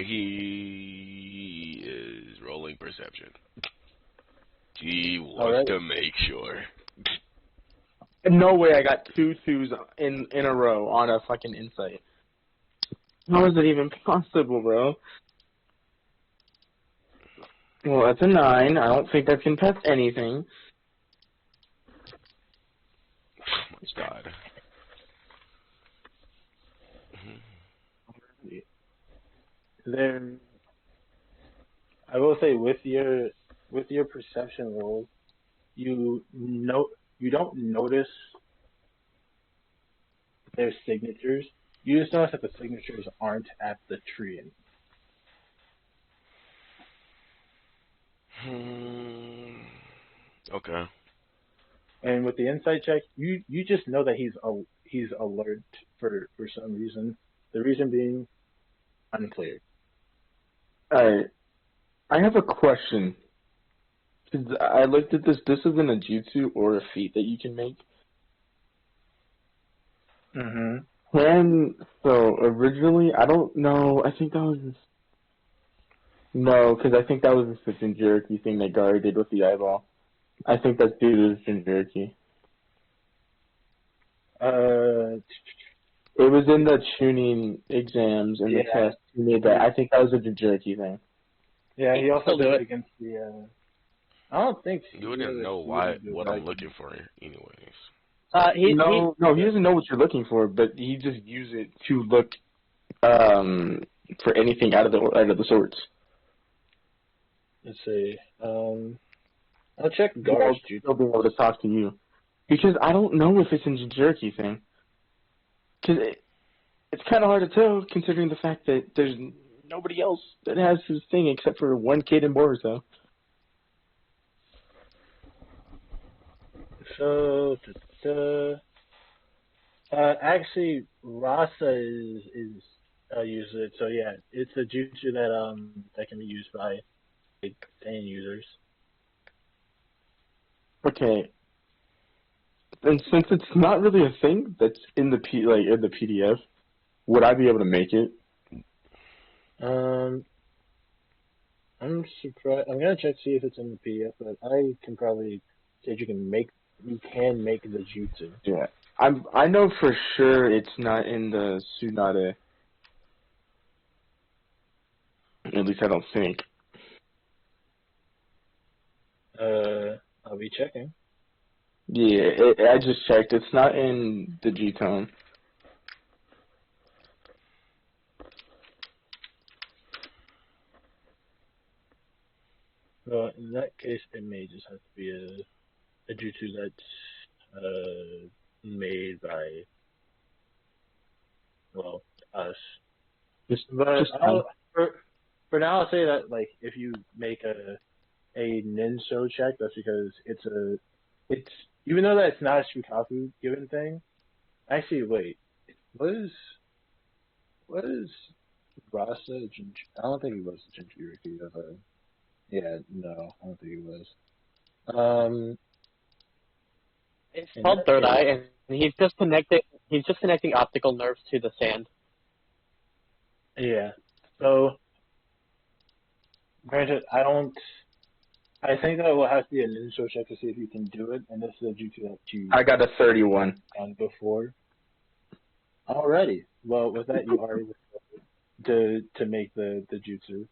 He is rolling perception. He wants to make sure.
No way I got 2 twos in a row on a fucking insight. How is it even possible, bro? Well, that's a 9. I don't think that can test anything.
Oh my god.
There, I will say with your perception roll, you don't notice their signatures. You just notice that the signatures aren't at the tree anymore.
Okay.
And with the insight check, you just know that he's alert for some reason. The reason being unclear.
Alright. I have a question. I looked at this. This isn't a jutsu or a feat that you can make.
Mm-hmm.
So originally, I don't know. I think that was no, because I think that was the Jinjuriki thing that Gary did with the eyeball. I think that's due to the Jinjuriki. It was in the tuning exams and the test. He made that. I think that was a Jinjuriki thing.
Yeah, he also did it against the. I don't think
you wouldn't know what I'm looking for, anyways.
He doesn't know what you're looking for, but he just used it to look for anything out of the sorts.
Let's see. I'll check Gar's jutsu.
He'll be able to talk to you.
Because I don't know if it's a Jinchuriki thing. Because it's kind of hard to tell, considering the fact that there's nobody else that has his thing except for one kid in Boruto.
So, actually, Rasa is uses it. So yeah, it's a jutsu that can be used by like, any users.
Okay. And since it's not really a thing that's in the in the PDF, would I be able to make it?
I'm surprised. I'm gonna check to see if it's in the PDF, but I can probably say you can make the jutsu.
Yeah. I know for sure it's not in the Tsunade. At least I don't think.
I'll be checking.
Yeah, I just checked. It's not in the G-Tone.
Well, in that case, it may just have to be a jutsu that's made by us. But for now, I'll say that like if you make a Ninso check, that's because it's even though that's not a Shukaku given thing. Actually, wait, what is Rasa? I don't think he was a Jinchuriki. Yeah, no, I don't think he was.
It's
In
called
that
Third
case,
Eye, and he's just connecting optical nerves to the sand.
yeah. So, granted, I think that will have to be a Ninja check to see if you can do it, and this is a jutsu that you
I got a 31.
done before. Alrighty. Well, with that, you are able to make the jutsu.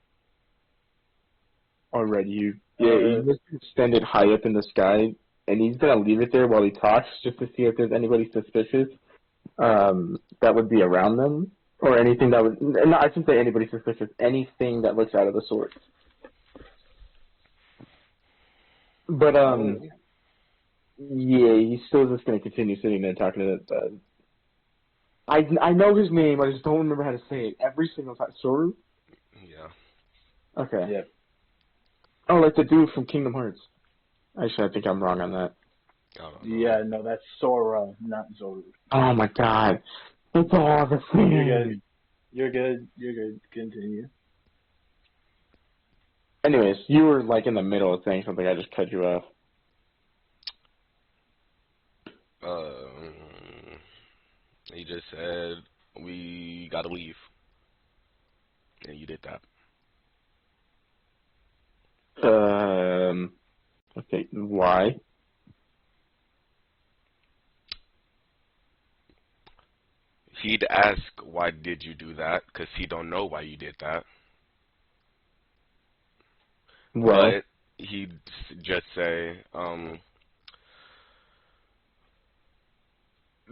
Already, he just extended high up in the sky, and he's gonna leave it there while he talks, just to see if there's anybody suspicious that would be around them, or anything that would. No, I shouldn't say anybody suspicious. Anything that looks out of the sort. But yeah, he's still just gonna continue sitting there talking to that. I know his name, I just don't remember how to say it. Every single time, Soru.
Yeah.
Okay.
Yeah.
Oh, like the dude from Kingdom Hearts. Actually, I think I'm wrong on that.
I don't know.
Yeah, no, that's Sora, not Zoru.
Oh my god. It's all the same.
You're good. You're good. Continue.
Anyways, you were like in the middle of saying something, I just cut you off.
He just said we gotta leave, and you did that.
Okay, why?
He'd ask, why did you do that? Because he don't know why you did that.
Well,
But he'd just say,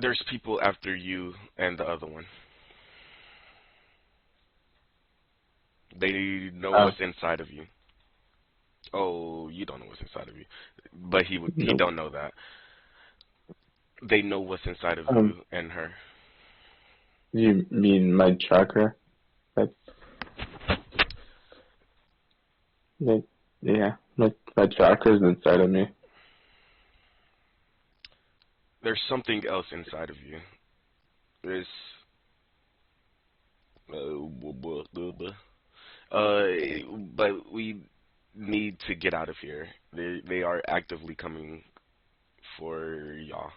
there's people after you and the other one. They know what's inside of you. Oh, you don't know what's inside of you. But he don't know that. They know what's inside of you and her.
you mean my chakra? Yeah, my chakra's inside of me.
There's something else inside of you. There's but we need to get out of here. They are actively coming for y'all,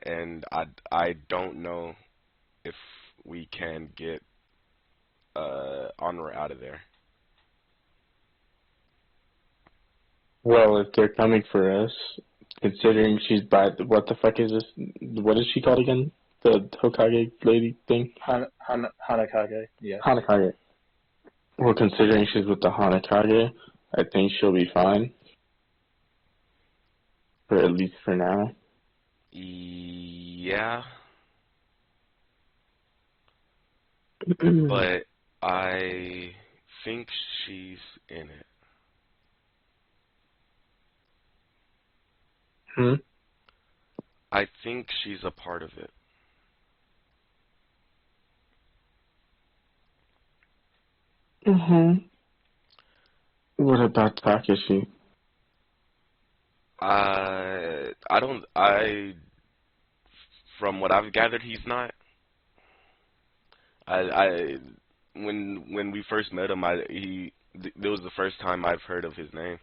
and I don't know if we can get Honor out of there.
Well, if they're coming for us, considering she's by what the fuck is this? What is she called again? The Hokage lady thing?
Hanakage. Yeah.
Hanakage. Well, considering she's with the Hanakage, I think she'll be fine. For at least for now.
Yeah. But I think she's in it. I think she's a part of it.
What about Takashi?
I don't. From what I've gathered, he's not. I when we first met him, it was the first time I've heard of his name.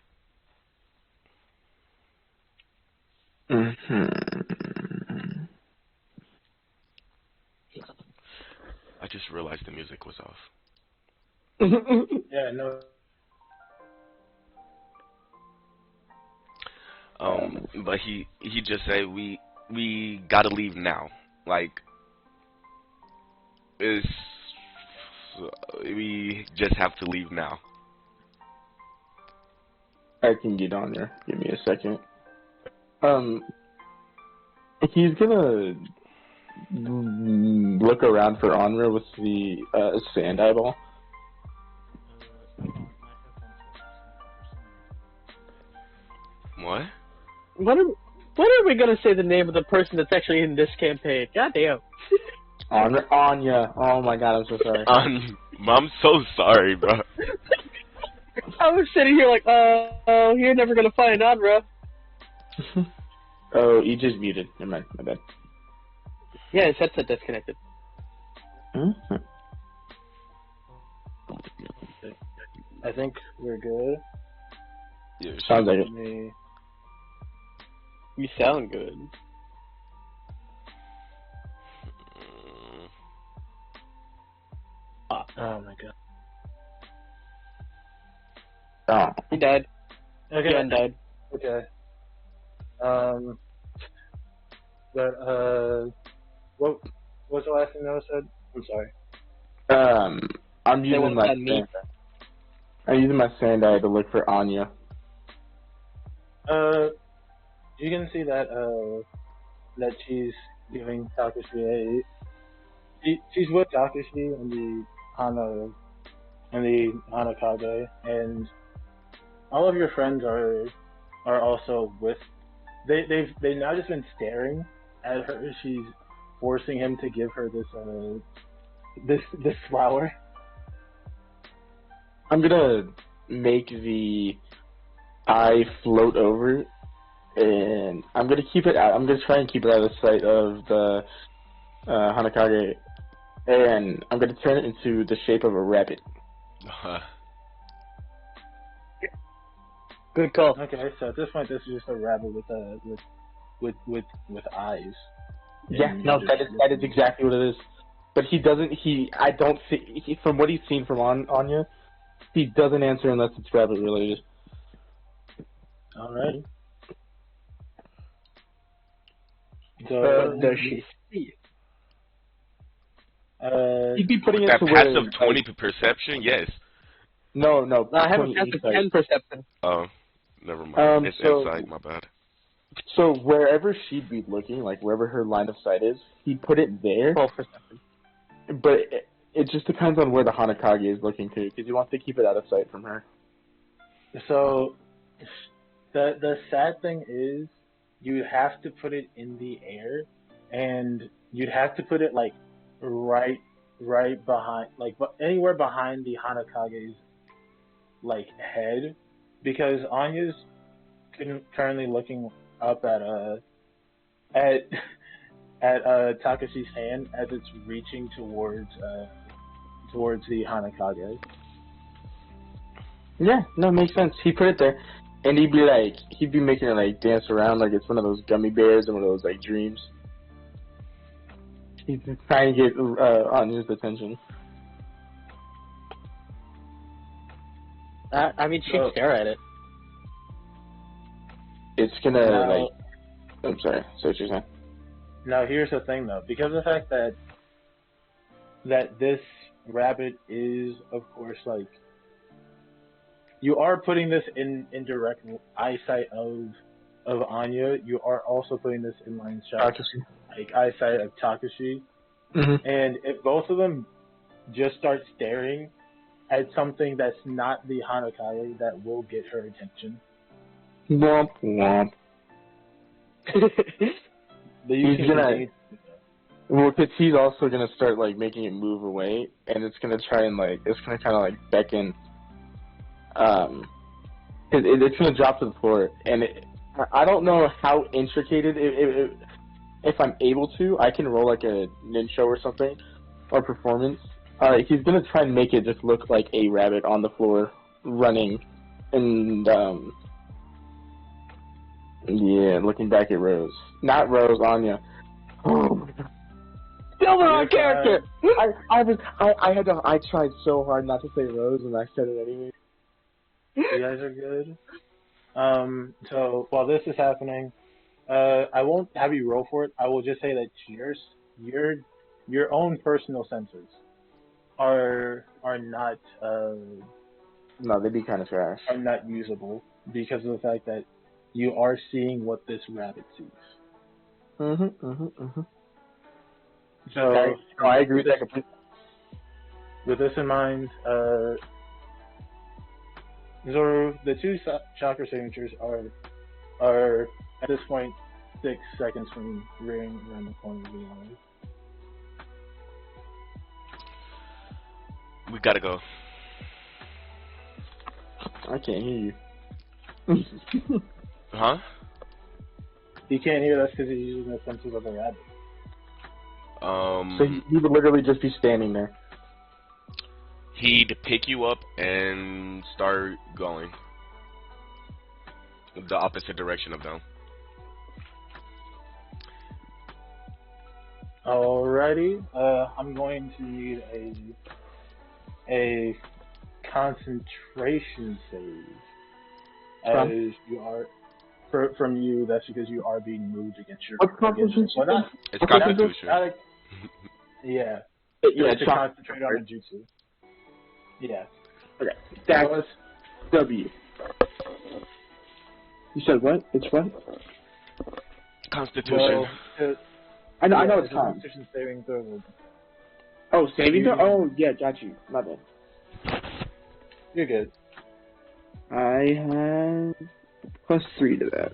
I just realized the music was off.
Yeah, no.
But he just said we gotta leave now. Like it's we just have to leave now.
I can get on there. Give me a second. He's gonna look around for Onra with the sand eyeball.
What?
What are we gonna say the name of the person that's actually in this campaign? God damn.
Anya. Oh my god, I'm so sorry.
I'm so sorry, bro.
I was sitting here like, oh, you're never gonna find Onra.
Oh, he just muted. Never mind, my bad.
Yeah, his headset disconnected.
I think we're good.
Yeah,
Sounds like it.
You sound good.
Oh my god.
Oh.
He died.
Okay.
Jan died.
Okay. But what's the last thing Noah said? I'm sorry.
I'm using my
me.
sand. I'm using my sand eye to look for Anya.
You can see that that she's giving Takashi she's with Takashi and the Hanakage, and all of your friends are also with. They've now just been staring at her. She's forcing him to give her this flower.
I'm gonna make the eye float over, and I'm gonna keep it out. I'm gonna try and keep it out of sight of the Hanakage, and I'm gonna turn it into the shape of a rabbit.
Good call.
Okay, so at this point, this is just a rabbit with eyes.
Yeah,
And
no,
just
that is exactly what it is. But he doesn't. I don't see. From what he's seen from Anya, he doesn't answer unless it's rabbit related.
All right. So
Does she see?
He'd be putting it
That
to where.
passive 20 perception, yes.
No.
I have a
20
passive
insight.
10 perception.
Oh, never mind. It's
so-
insight, my bad.
So wherever she'd be looking, like wherever her line of sight is, he'd put it there.
12 perception.
But it just depends on where the Hanakage is looking to, because he wants to keep it out of sight from her.
So the sad thing is you have to put it in the air, and you'd have to put it like right behind, like anywhere behind the Hanakage's like head, because Anya's currently looking up at Takashi's hand as it's reaching towards the Hanakage.
Yeah, no, makes sense. He put it there, and he'd be making it like dance around like it's one of those gummy bears and one of those like dreams. He's trying to get Anya's attention.
I mean, she'd stare at it.
It's gonna
Now-
I'm sorry. So what you're saying?
Now here's the thing though, because of the fact that this rabbit is, of course, like, you are putting this in direct eyesight of Anya. You are also putting this in line shot, like eyesight of Takashi.
Mm-hmm.
And if both of them just start staring at something that's not the Hanakage, that will get her attention.
Womp womp.
But you
He's
can
gonna-
continue.
Well, because he's also gonna start like making it move away, and it's gonna try and like it's gonna kind of like beckon. It's gonna drop to the floor, and I don't know how intricate if I'm able to, I can roll like a ninja or something, or performance. He's gonna try and make it just look like a rabbit on the floor, running, and yeah, looking back at Rose. Not Rose, Anya. Oh my god. Still the wrong character! I tried so hard not to say Rose, and I said it anyway.
You guys are good. So while this is happening, I won't have you roll for it. I will just say that your own personal sensors are not
No, they'd be kind of trash.
are not usable because of the fact that you are seeing what this rabbit sees. So
I agree with that completely.
with this in mind, Zoru, the two chakra signatures are at this point 6 seconds from rearing around the corner of the alley.
We gotta go.
I can't hear you.
Huh?
He can't hear us because he's using the sensors of the rabbit.
So he would literally just be standing there.
He'd pick you up and start going the opposite direction of them.
Alrighty, I'm going to need a concentration save. As you are from you, that's because you are being moved against your.
What's concentration?
Well, not,
It's Constitution.
Yeah.
Yeah,
To concentrate on the jutsu. Yeah.
Okay. That was W. You said what? It's what?
Constitution.
Well,
I know
it's
it's con.
Constitution saving throw.
Oh, saving throw? Oh, yeah, got you. My bad.
You're good.
I have +3 to that.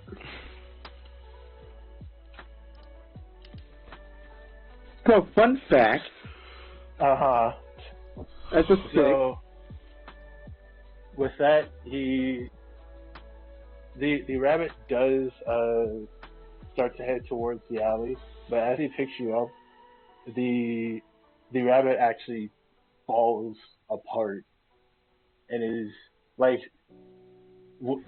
So, fun fact.
That's
just
so. With that, the rabbit does start to head towards the alley, but as he picks you up, the rabbit actually falls apart, and is like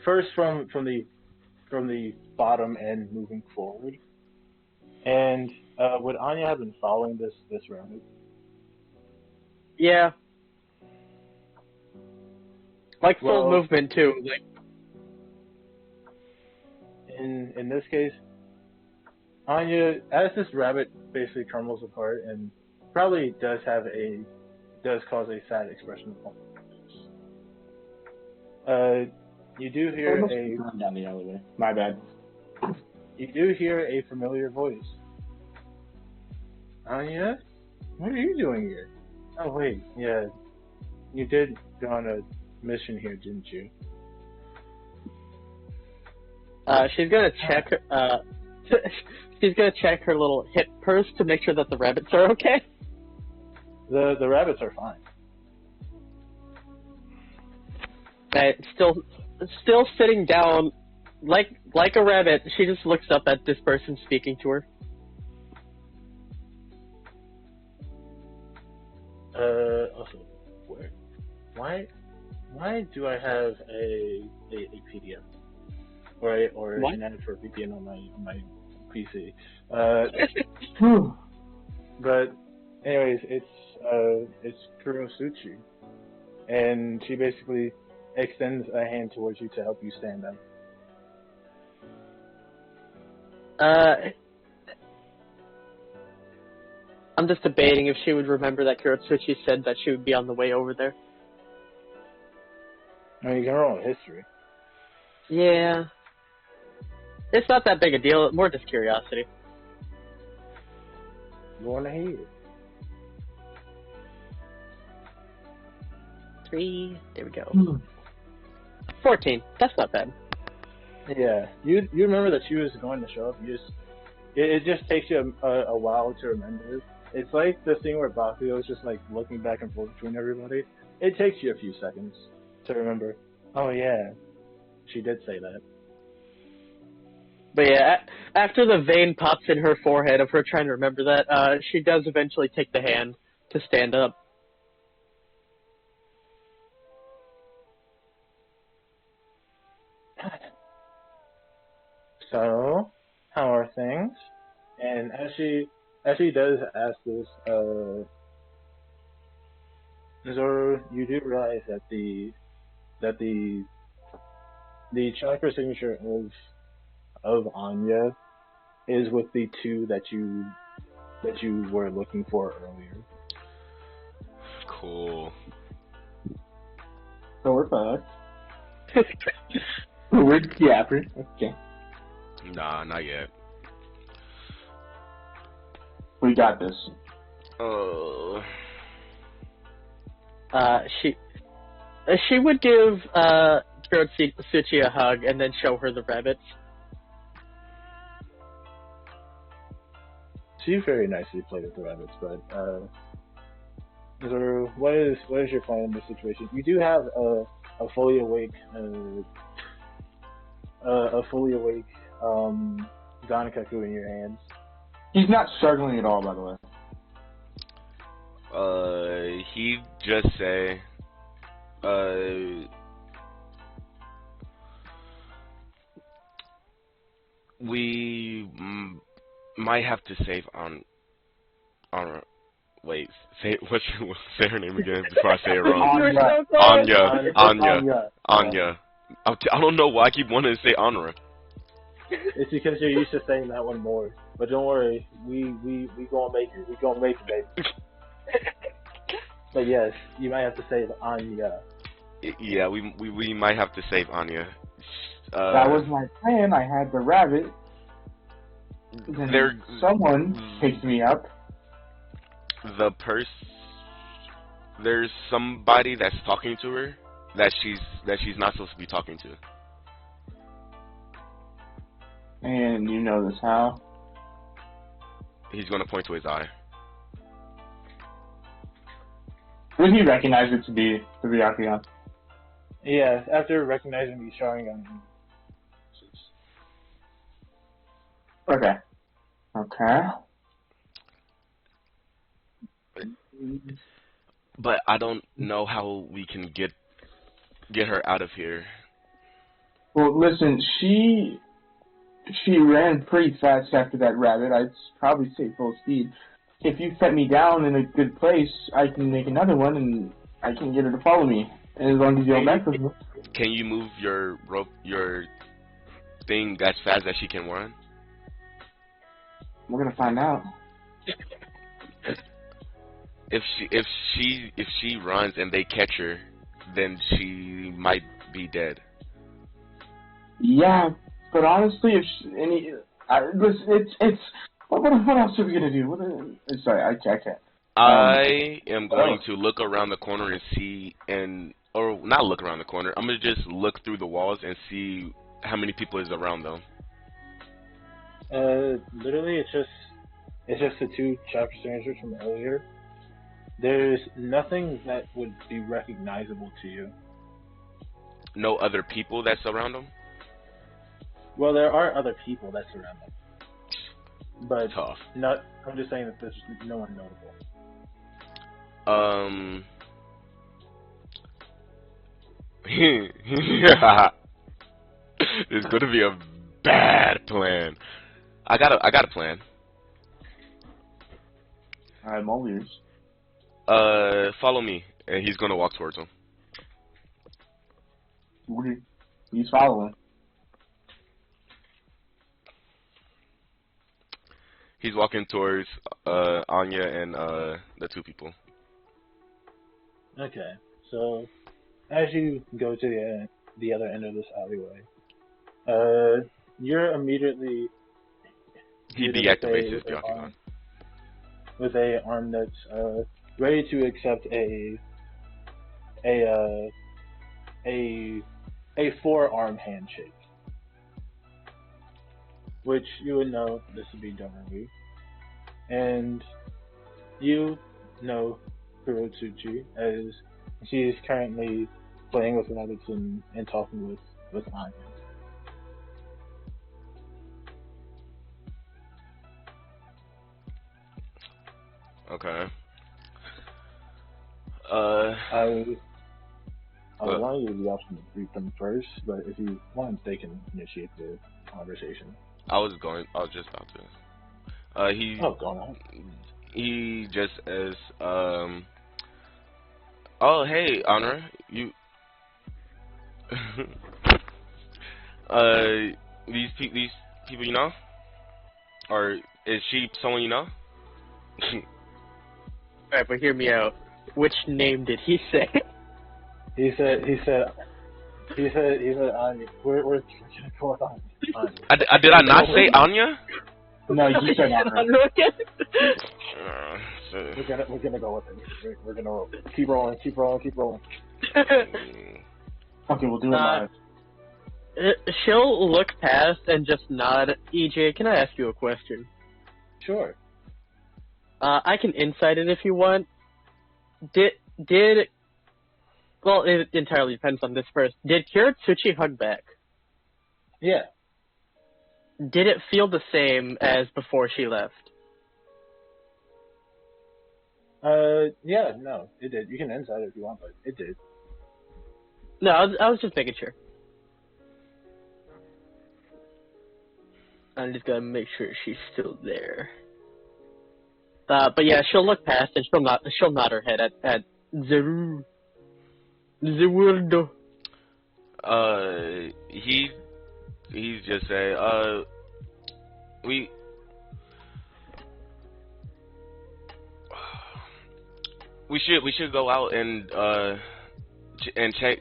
first from the bottom end moving forward. And would Anya have been following this rabbit?
Yeah. Like full
Well,
movement too. Like
in this case, Anya, as this rabbit basically crumbles apart and probably does cause a sad expression on her face. You do hear
Going down the alleyway. My bad.
You do hear a familiar voice. Anya, what are you doing here? Oh wait, yeah, you did go on a mission here, didn't you?
she's gonna check. She's gonna check her little hip purse to make sure that the rabbits are okay.
The rabbits are fine.
Still sitting down, like a rabbit. She just looks up at this person speaking to her.
Also, why do I have a PDF or
What?
an ad for VPN on my PC? But anyways, it's Kurosuchi, and she basically extends a hand towards you to help you stand up.
I'm just debating if she would remember that Kurosuchi said that she would be on the way over there.
I mean, you can roll a history.
Yeah. It's not that big a deal, more just curiosity.
Go on ahead.
3, there we go. 14, that's not bad.
Yeah, you remember that she was going to show up. it just takes you a while to remember. It's like the thing where Bakugo is just like looking back and forth between everybody. It takes you a few seconds to remember. Oh yeah, she did say that.
But yeah, after the vein pops in her forehead of her trying to remember that, she does eventually take the hand to stand up.
So, how are things? And as she does ask this, Zoro, you do realize that that the chakra signature of Anya is with the two that you were looking for earlier.
Cool.
So we're fucked. We're yapper. Okay.
Nah, not yet.
We got this.
She would give Suchi a hug and then show her the rabbits.
She very nicely played with the rabbits, but Zoro, what is your plan in this situation? You do have a fully awake Ganakaku in your hands.
He's not struggling at all, by the way.
He just say, we might have to save on. Wait, say say her name again before I say it wrong.
You're so close.
Anya. I don't know why I keep wanting to say Honora.
It's because you're used to saying that one more. But don't worry, we gonna make it. We gonna make it, baby. But yes, you might have to save Anya.
Yeah, we might have to save Anya.
That was my plan. I had the rabbit. Then someone picked me up.
There's somebody that's talking to her that she's not supposed to be talking to.
And you know this how?
He's gonna point to his eye.
Would he recognize it to be Akiyama?
Yeah, after recognizing the Sharingan.
Okay. Okay.
But I don't know how we can get her out of here.
Well, listen, she ran pretty fast after that rabbit. I'd probably say full speed. If you set me down in a good place, I can make another one and I can get her to follow me. And as long as you don't mess with me.
Can you move your rope, your thing as fast as she can run?
We're gonna find out.
If she runs and they catch her, then she might be dead.
Yeah, but honestly, if she, it's what else are we gonna do? Sorry, I can't.
I am going to look around the corner and see, or not look around the corner. I'm gonna just look through the walls and see how many people is around them.
Literally, it's just the two chapter signatures from earlier. There's nothing that would be recognizable to you.
No other people that's around them?
Well, there are other people that surround them, but
Tough.
I'm just saying that there's no one notable.
It's gonna be a bad plan. I got a plan.
I'm all ears.
Follow me, and he's gonna walk towards him.
He's following.
He's walking towards Anya and the two people.
Okay, so as you go to the other end of this alleyway, you're immediately
He deactivates his Byakugan.
With a arm that's ready to accept a forearm handshake. which you would know this would be Donaru, and you know Kurotsuchi as she's currently playing with rabbits and talking with Anya.
Okay.
I
Well,
wanted you the option to greet them first, but if you want, they can initiate the conversation.
I was just about to.
Oh, go on.
He just as Oh, hey, Honor, you. These people you know, or is she someone you know?
Alright, but hear me out. Which name did he say?
He said, Anya. We're gonna go with Anya.
Did I not say Anya?
No, you said Anya.
We're gonna go with it. We're gonna roll. Keep rolling.
Okay, we'll do it live.
She'll look past and just nod. EJ, can I ask you a question?
Sure.
I can insight it if you want. Well, it entirely depends on this first. Did Kiritsuchi hug back?
Yeah.
Did it feel the same as before she left?
Yeah, no, it did. You can insight it if you want, but it did.
No, I was just making sure. I'm just gonna make sure she's still there. But yeah, she'll look past and she'll nod her head at Zeru. Zewurdo.
He's just say, we should go out and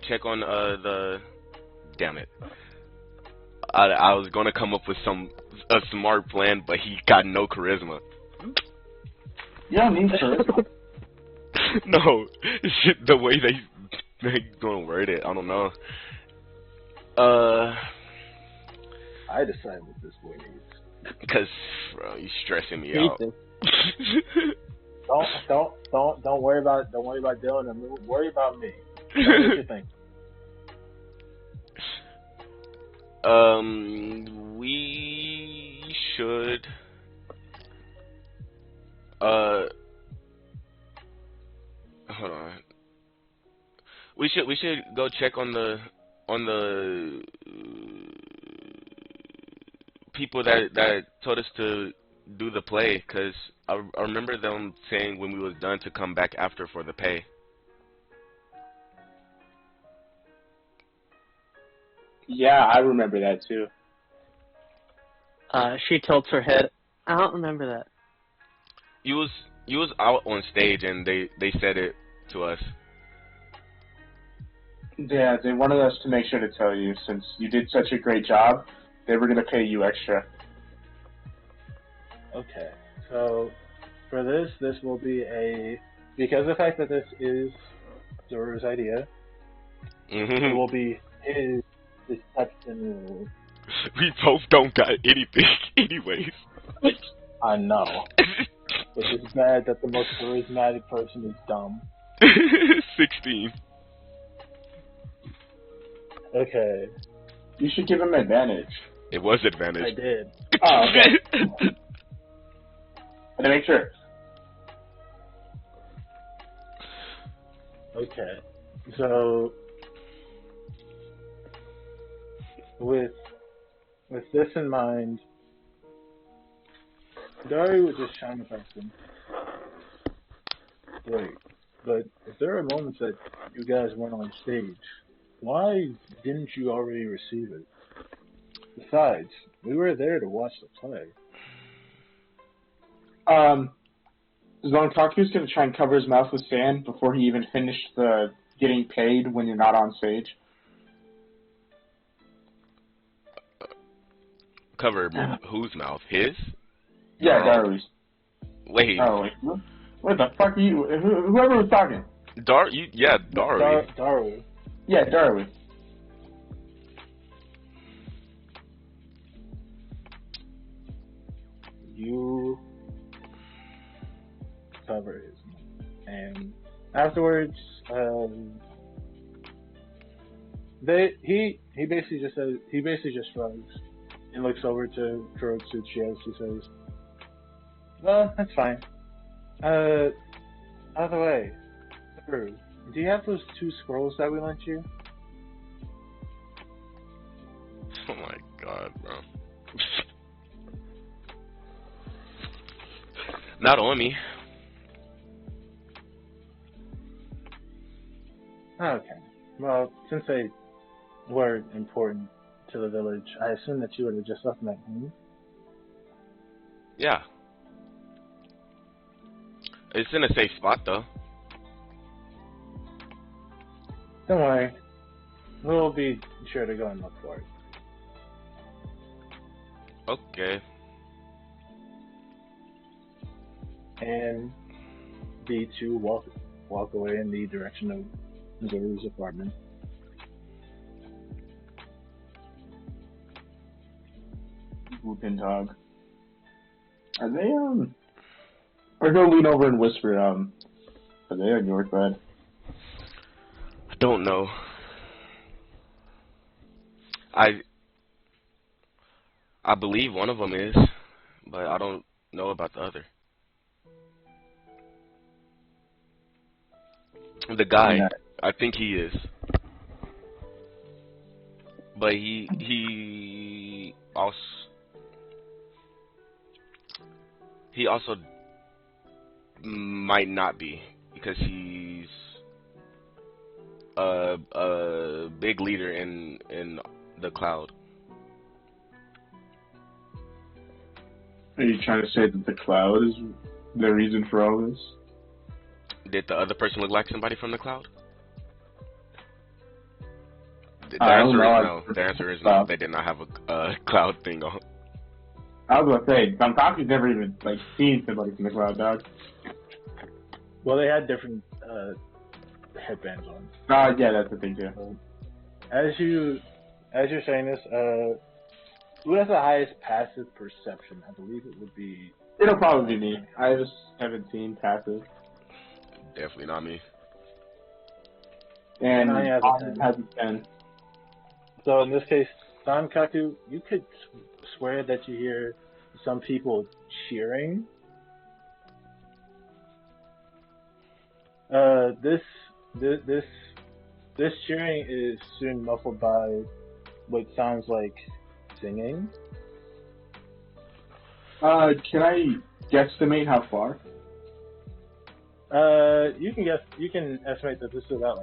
check on the. Damn it! I was gonna come up with a smart plan, but he got no charisma.
You don't need charisma.
No, the way they gonna word it, I don't know.
I decided what this boy needs.
Cause bro, you stressing me out.
Don't worry about Dylan and worry about me. Tell me what you think.
We should hold on. We should go check on the people that told us to do the play, cause I remember them saying when we was done to come back after for the pay.
Yeah, I remember that too.
She tilts her head. I don't remember that.
You was out on stage and they said it to us.
Yeah, they wanted us to make sure to tell you, since you did such a great job, they were gonna pay you extra.
Okay, so for this will be because of the fact that this is Zoru's idea, it will be his deception rule.
We both don't got anything anyways.
I know. Which is bad that the most charismatic person is dumb.
16.
Okay.
You should give him advantage.
It was advantage.
I did.
Oh, okay. And to make sure.
Okay. So with this in mind, Dari would just shine past him. Wait, but if there are moments that you guys weren't on stage, why didn't you already receive it? Besides, we were there to watch the play.
Zontaku's gonna try and cover his mouth with sand before he even finished the getting paid when you're not on stage.
Cover whose mouth? His?
Yeah, Daru's.
Wait.
Oh, wait. What the fuck are you? Whoever was talking.
Daru.
Daru.
Yeah, Daru.
cover his mouth. And afterwards, he basically just says, he basically just shrugs and looks over to Kurotsuchi as he says, "Well, that's fine. By the way, Drew, do you have those 2 scrolls that we lent you?"
Oh my god, bro. Not on me.
Okay. Well, since they were important to the village, I assume that you would have just left them at home.
Yeah. It's in a safe spot, though.
Don't worry. We'll be sure to go and look for it.
Okay.
And the 2 walk away in the direction of Zoru's apartment.
Whoopin' dog. Are they Or go lean over and whisper, are they on your side?
I don't know. I believe one of them is, but I don't know about the other. The guy, I think he is, but he also might not be, because he's a big leader in the cloud.
Are you trying to say that the cloud is the reason for all this?
Did the other person look like somebody from the cloud? The
I don't
answer is
know.
no. The answer is no. They did not have a cloud thing on.
I was gonna say, Dankaku's never even seen somebody from the cloud, dog.
Well, they had different headbands on.
Yeah, that's the thing too.
As you're saying this, who has the highest passive perception? I believe it would be.
It'll probably be me. I just haven't seen passive.
Definitely not me.
And
I have a 10.
Has a 10.
So in this case, Sankaku, you could swear that you hear some people cheering. This cheering is soon muffled by what sounds like singing.
Can I guesstimate how far?
You can estimate that this is about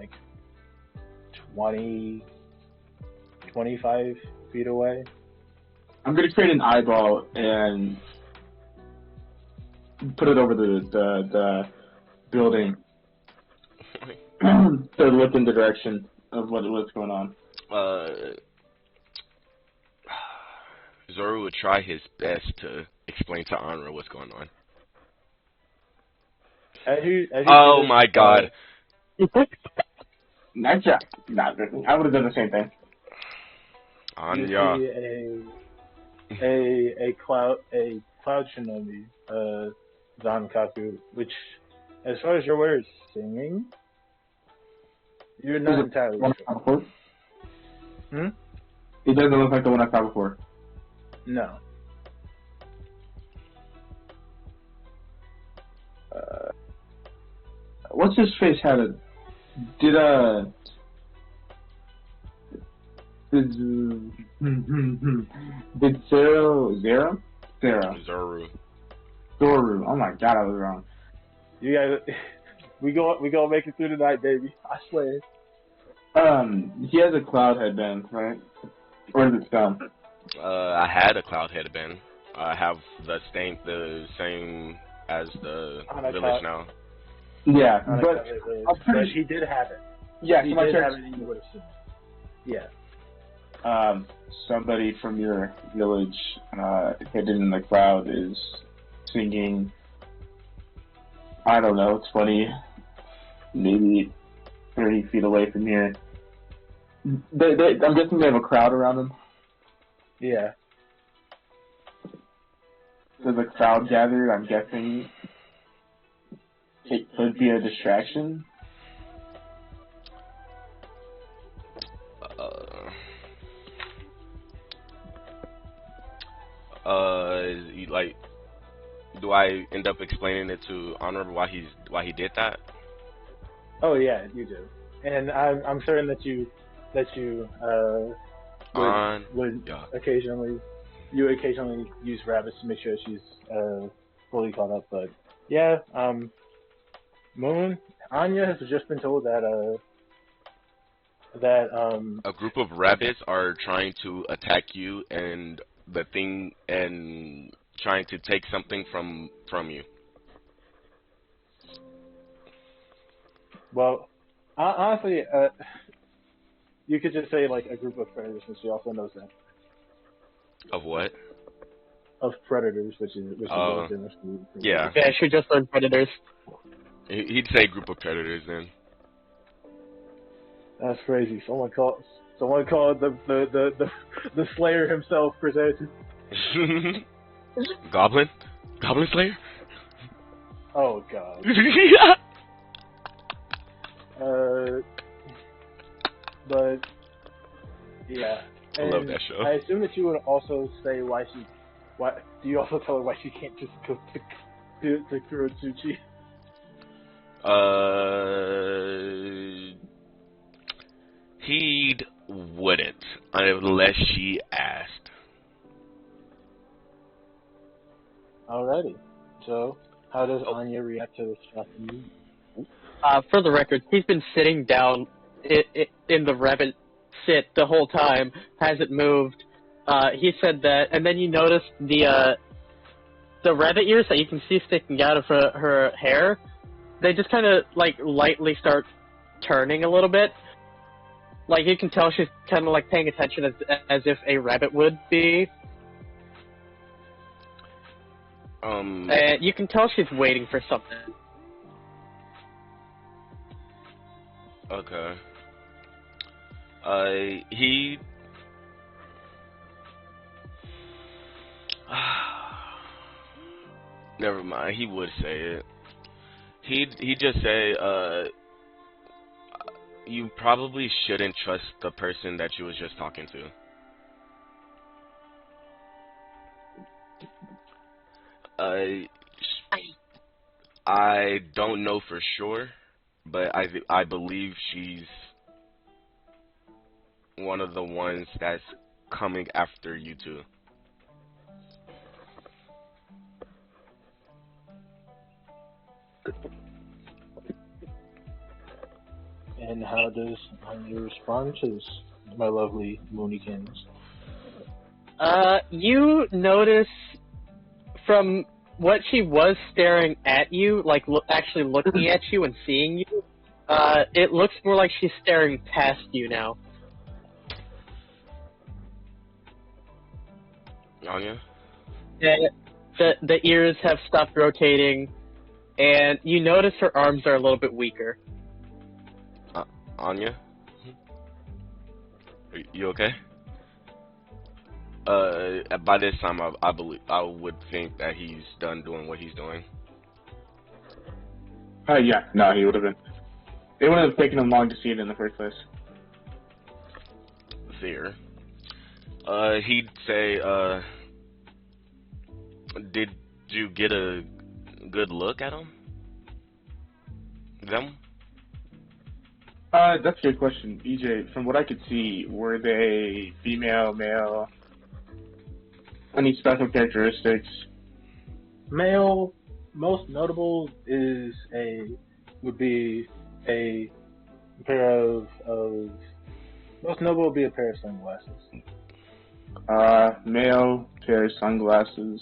20, 25 feet away.
I'm gonna create an eyeball and put it over the building to look in the direction of what's going on.
Zoru would try his best to explain to Anra what's going on. Oh my god.
Nice job. I would have done the same thing.
Anya.
A cloud shinobi, Zankaku, which, as far as you're aware, is singing. You're not entirely sure.
It doesn't look like the one I saw before.
No.
What's his face had a... Did Zero?
Zoru.
Zoru. Oh my god, I was wrong.
You guys, we gonna make it through the night, baby. I swear.
He has a cloud headband, right? Or is it stone?
I had a cloud headband. I have the same as the village now.
Yeah, but
he did have it.
Yeah,
he did have it, and you would have seen it. Yeah.
Somebody from your village, hidden in the cloud, is singing. I don't know, 20, maybe 30 feet away from here. I'm guessing they have a crowd around them.
Yeah.
There's a crowd gathered, I'm guessing. it could be a distraction.
Like, do I end up explaining it to Honorable why he did that?
Oh yeah, you do. And I'm certain that you would
Yeah.
occasionally use rabbits to make sure she's fully caught up. But yeah, Moon Anya has just been told that
A group of rabbits are trying to attack you and the thing and trying to take something from you.
well, honestly, you could just say like a group of predators, since she also knows that
Of what?
of predators, which is
Yeah.
Yeah, I should just learn predators.
He'd say group of predators then.
That's crazy. Someone called the Slayer himself presented.
Goblin Slayer.
Oh god. But yeah.
I love that show.
I assume that you would also say why do you also tell her why she can't just go to Kurotsuchi?
He wouldn't unless she asked.
Alrighty. So, how does Anya react to this shocking news?
For the record, he's been sitting down in the rabbit sit the whole time, hasn't moved. He said that, and then you notice the rabbit ears that you can see sticking out of her hair. They just kind of like lightly start turning a little bit. Like you can tell she's kind of like paying attention as if a rabbit would be. And you can tell she's waiting for something.
Okay. Never mind. He would say it. He'd just say, you probably shouldn't trust the person that you was just talking to. I don't know for sure, but I believe she's one of the ones that's coming after you two.
And how does Anya respond to this, my lovely Moonikins?
You notice from what she was staring at you, like actually looking at you and seeing you, it looks more like she's staring past you now.
Anya?
The ears have stopped rotating, and you notice her arms are a little bit weaker.
Anya? Are you okay? By this time, I would think that he's done doing what he's doing.
Yeah, no, he would have been. It wouldn't have taken him long to see it in the first place.
There. He'd say, did you get a good look at them?
That's a good question. EJ, from what I could see, were they female, male? Any special characteristics?
Male, most notable would be a pair of most notable would be a pair of sunglasses.
Male, pair of sunglasses.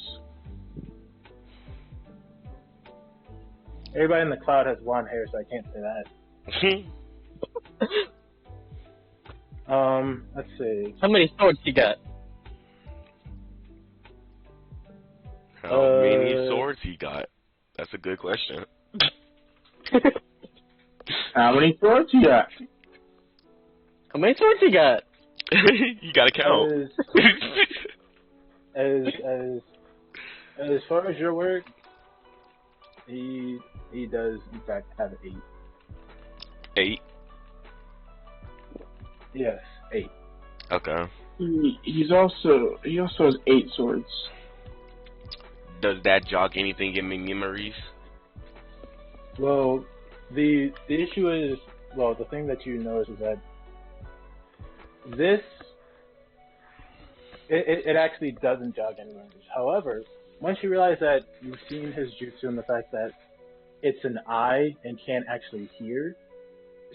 Everybody in the cloud has blonde hair, so I can't say that. Let's see.
How many swords you got?
How many swords he got? That's a good question.
How many swords you got?
How many swords you got?
You gotta count.
As far as your work, he He does, in fact, have 8.
8.
Yes, 8.
Okay.
He also has 8 swords.
Does that jog anything in me memories?
Well, the issue is, well, the thing that you notice is that this, it actually doesn't jog any memories. However, once you realize that you've seen his jutsu and the fact that it's an eye and can't actually hear,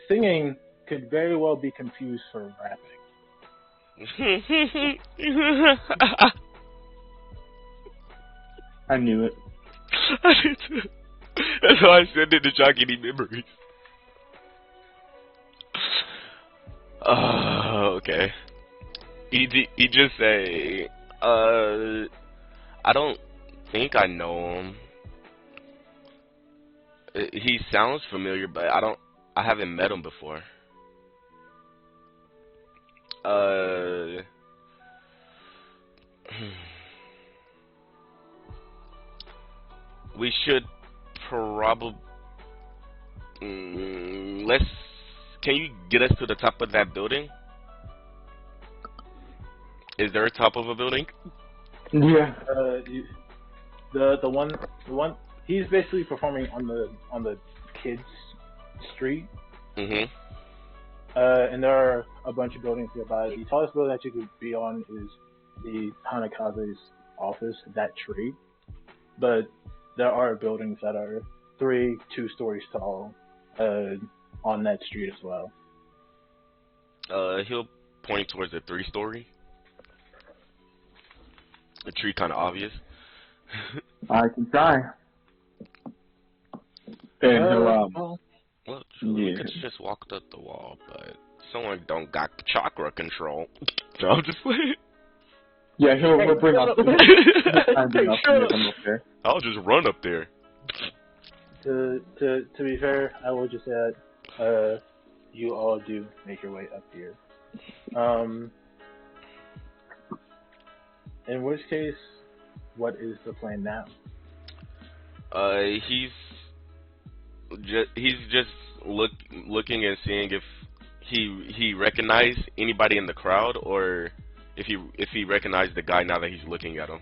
singing could very well be confused for rapping.
I knew it.
I did too. That's why I said it to jog any memories. Okay. He just say, I don't think I know him. He sounds familiar, but I haven't met him before. We should probably let's. Can you get us to the top of that building? Is there a top of a building?
Yeah.
The one he's basically performing on the kids' street.
Mhm.
And there are a bunch of buildings nearby. The tallest building that you could be on is the Hanakaze's office, that tree. But there are buildings that are 2 stories tall on that street as well.
He'll point towards the 3-story. The tree kind of obvious.
I can try. And
Well, we
yeah.
could just walk up the wall, but someone don't got chakra control. No, I'm just playing.
Yeah, he'll bring up.
I'll just run up there.
To be fair, I will just add, you all do make your way up here. In which case, what is the plan now?
He's just looking and seeing if he recognized anybody in the crowd, or if he recognized the guy now that he's looking at him.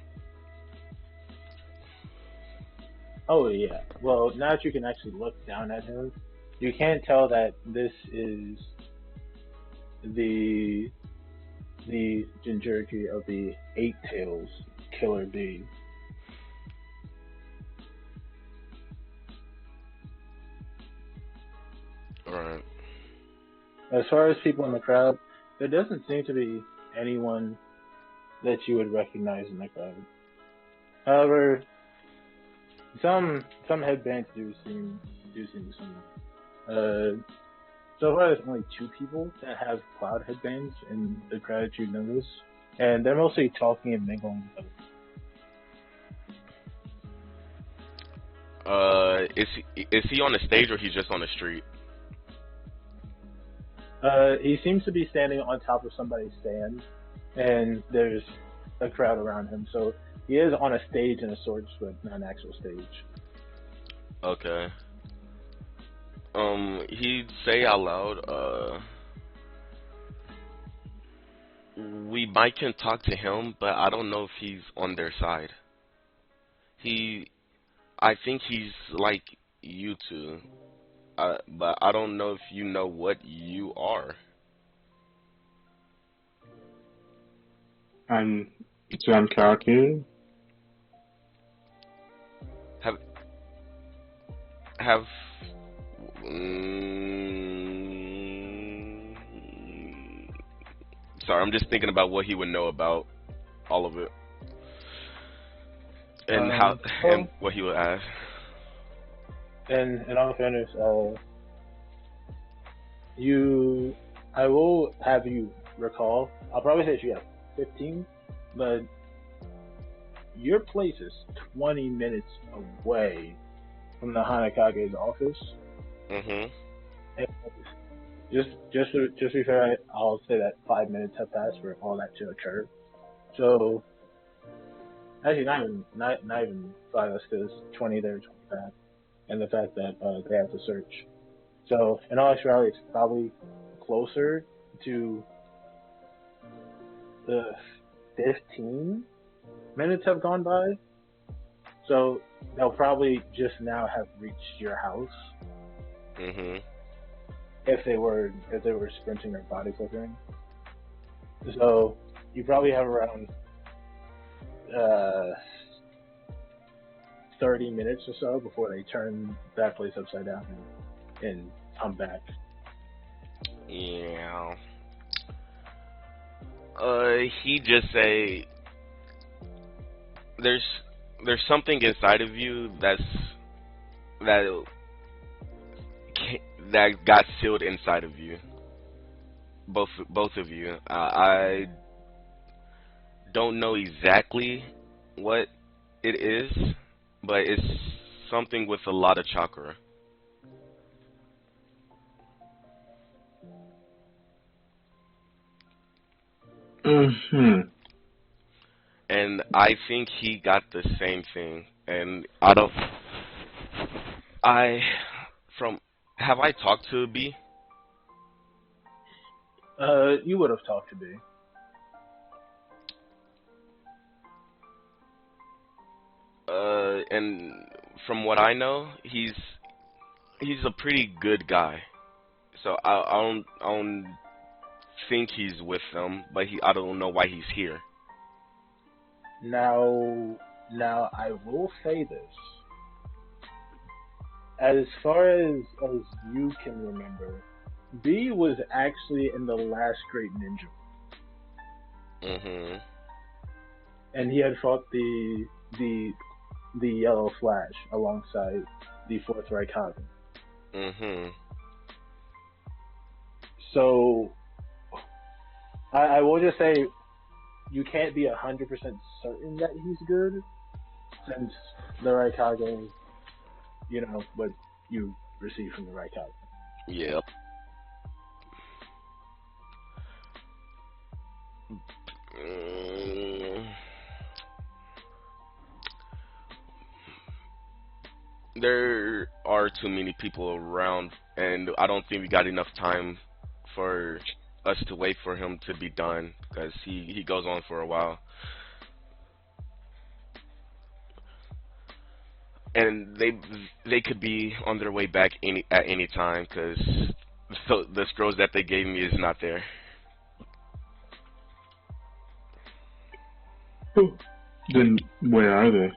Oh yeah. Well, now that you can actually look down at him, you can tell that this is the Jinjuriki of the 8 Tails Killer Bee.
Alright.
As far as people in the crowd, there doesn't seem to be anyone that you would recognize in the crowd. However, some headbands do seem similar. So far, there's only 2 people that have cloud headbands in the crowd that you notice, and they're mostly talking and mingling with others.
Is he on the stage, or he's just on the street?
He seems to be standing on top of somebody's stand, and there's a crowd around him. So he is on a stage in a sorts, but not an actual stage.
Okay. He'd say out loud, we might can talk to him, but I don't know if he's on their side. I think he's like you two, but I don't know if you know what you are.
I'm Kaku.
Have sorry, I'm just thinking about what he would know about all of it, and and what he would ask.
And in all fairness, I will have you recall. I'll probably say you have 15, but your place is 20 minutes away from the Hanakage's office.
Mhm.
And just to be fair, I'll say that 5 minutes have passed for all that to occur. So actually, not even 5. That's because 20 there, 20 back. and the fact that they have to search. So in all actuality, it's probably closer to the 15 minutes have gone by. So they'll probably just now have reached your house
Mhm.
if they were sprinting or body flipping. So you probably have around uh, 30 minutes or so before they turn that place upside down and come back.
Yeah. He just say there's something inside of you that that got sealed inside of you. Both of you. I don't know exactly what it is, but it's something with a lot of chakra.
Mm-hmm.
And I think he got the same thing. And I from have I talked to B?
You would have talked to me.
And from what I know, he's a pretty good guy. So I don't think he's with them, but I don't know why he's here.
Now I will say this. As far as you can remember, B was actually in the last Great Ninja,
Mhm.
and he had fought the Yellow Flash alongside the Fourth Raikage.
Mhm.
So I will just say you can't be 100% certain that he's good, since the Raikage, you know what you receive from the Raikage.
Yep. Mm, there are too many people around, and I don't think we got enough time for us to wait for him to be done, because he goes on for a while, and they could be on their way back at any time, because so the scrolls that they gave me is not there.
Then where are they?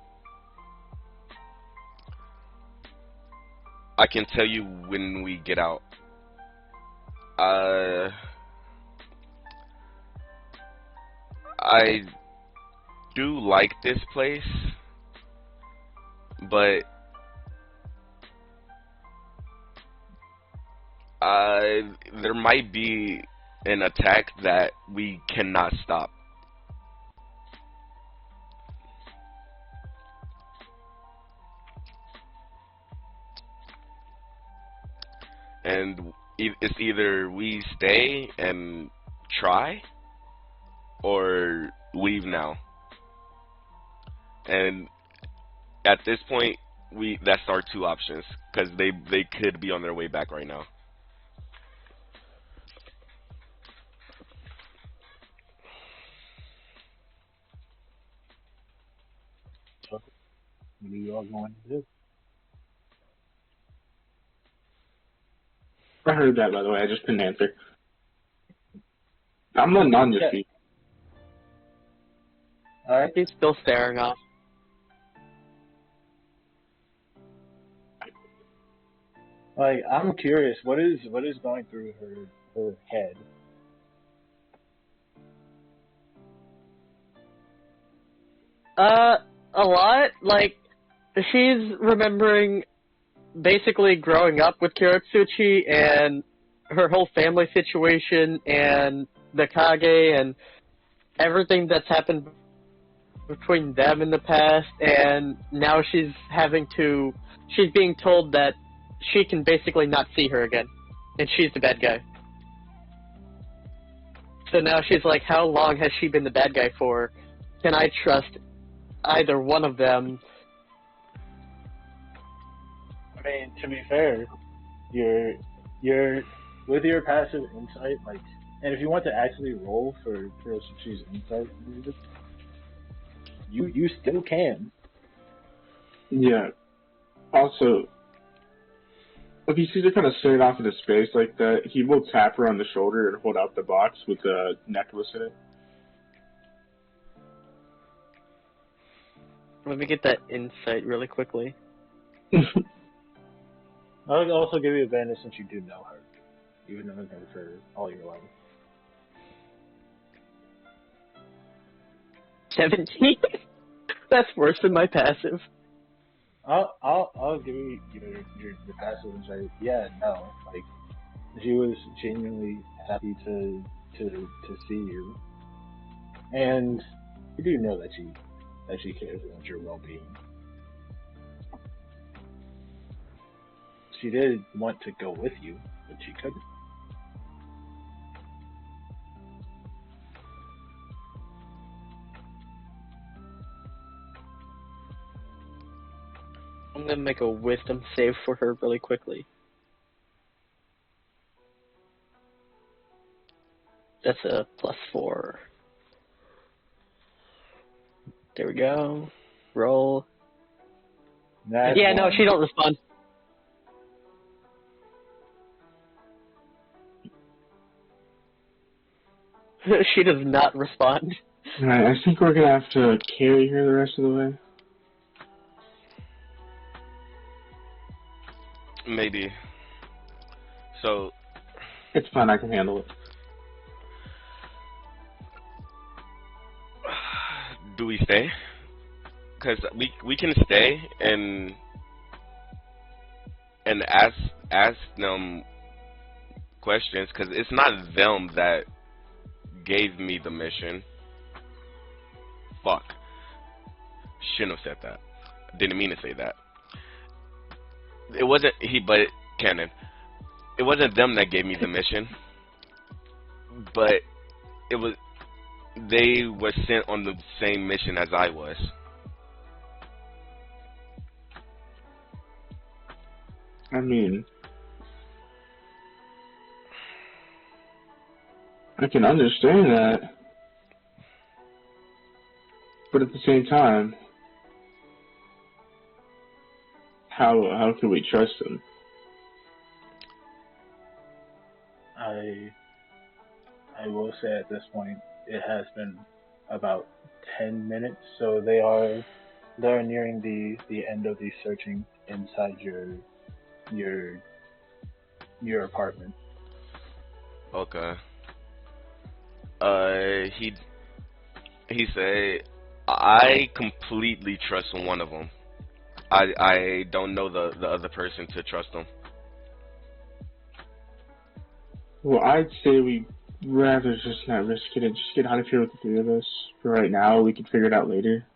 I can tell you when we get out. I do like this place, but there might be an attack that we cannot stop. And it's either we stay and try or leave now. And at this point, that's our two options, because they could be on their way back right now.
So what are you all going to do?
I heard that, by the way. I just didn't answer. I'm letting on your
Yeah.
feet.
All right.
He's still staring off.
Like, I'm curious, what is going through her head?
A lot. Like, she's remembering basically growing up with Kiritsuchi and her whole family situation and the Kage and everything that's happened between them in the past, and now she's being told that she can basically not see her again, and she's the bad guy. So now she's like, how long has she been the bad guy for? Can I trust either one of them?
I mean, to be fair, you're with your passive insight, like, and if you want to actually roll for us to choose insight, you still can.
Yeah. Also, if he sees her kind of staring off into space like that, he will tap her on the shoulder and hold out the box with the necklace in it.
Let me get that insight really quickly.
I'll also give you advantage since you do know her. You've known her for all your life.
17? That's worse than my passive.
I'll give you your passive insight. Yeah, no, like she was genuinely happy to see you, and you do know that she cares about your well-being. She did want to go with you, but she couldn't.
I'm gonna make a wisdom save for her really quickly. That's a +4. There we go. Roll.
That's
Yeah, no,
one.
she don't respond. She does not respond.
Alright, I think we're gonna have to carry her the rest of the way.
Maybe. So,
It's fine, I can handle it.
do we stay? Because we can stay and ask them questions, because it's not them that gave me the mission. Fuck. Shouldn't have said that. Didn't mean to say that. It wasn't Canon. It wasn't them that gave me the mission, but it was. They were sent on the same mission as I was.
I mean, I can understand that, but at the same time, how can we trust them?
I will say at this point it has been about 10 minutes, so they are nearing the end of the searching inside your apartment.
Okay. He said, I completely trust one of them. I don't know the other person to trust them.
Well, I'd say we'd rather just not risk it and just get out of here with the three of us. For right now, we can figure it out later.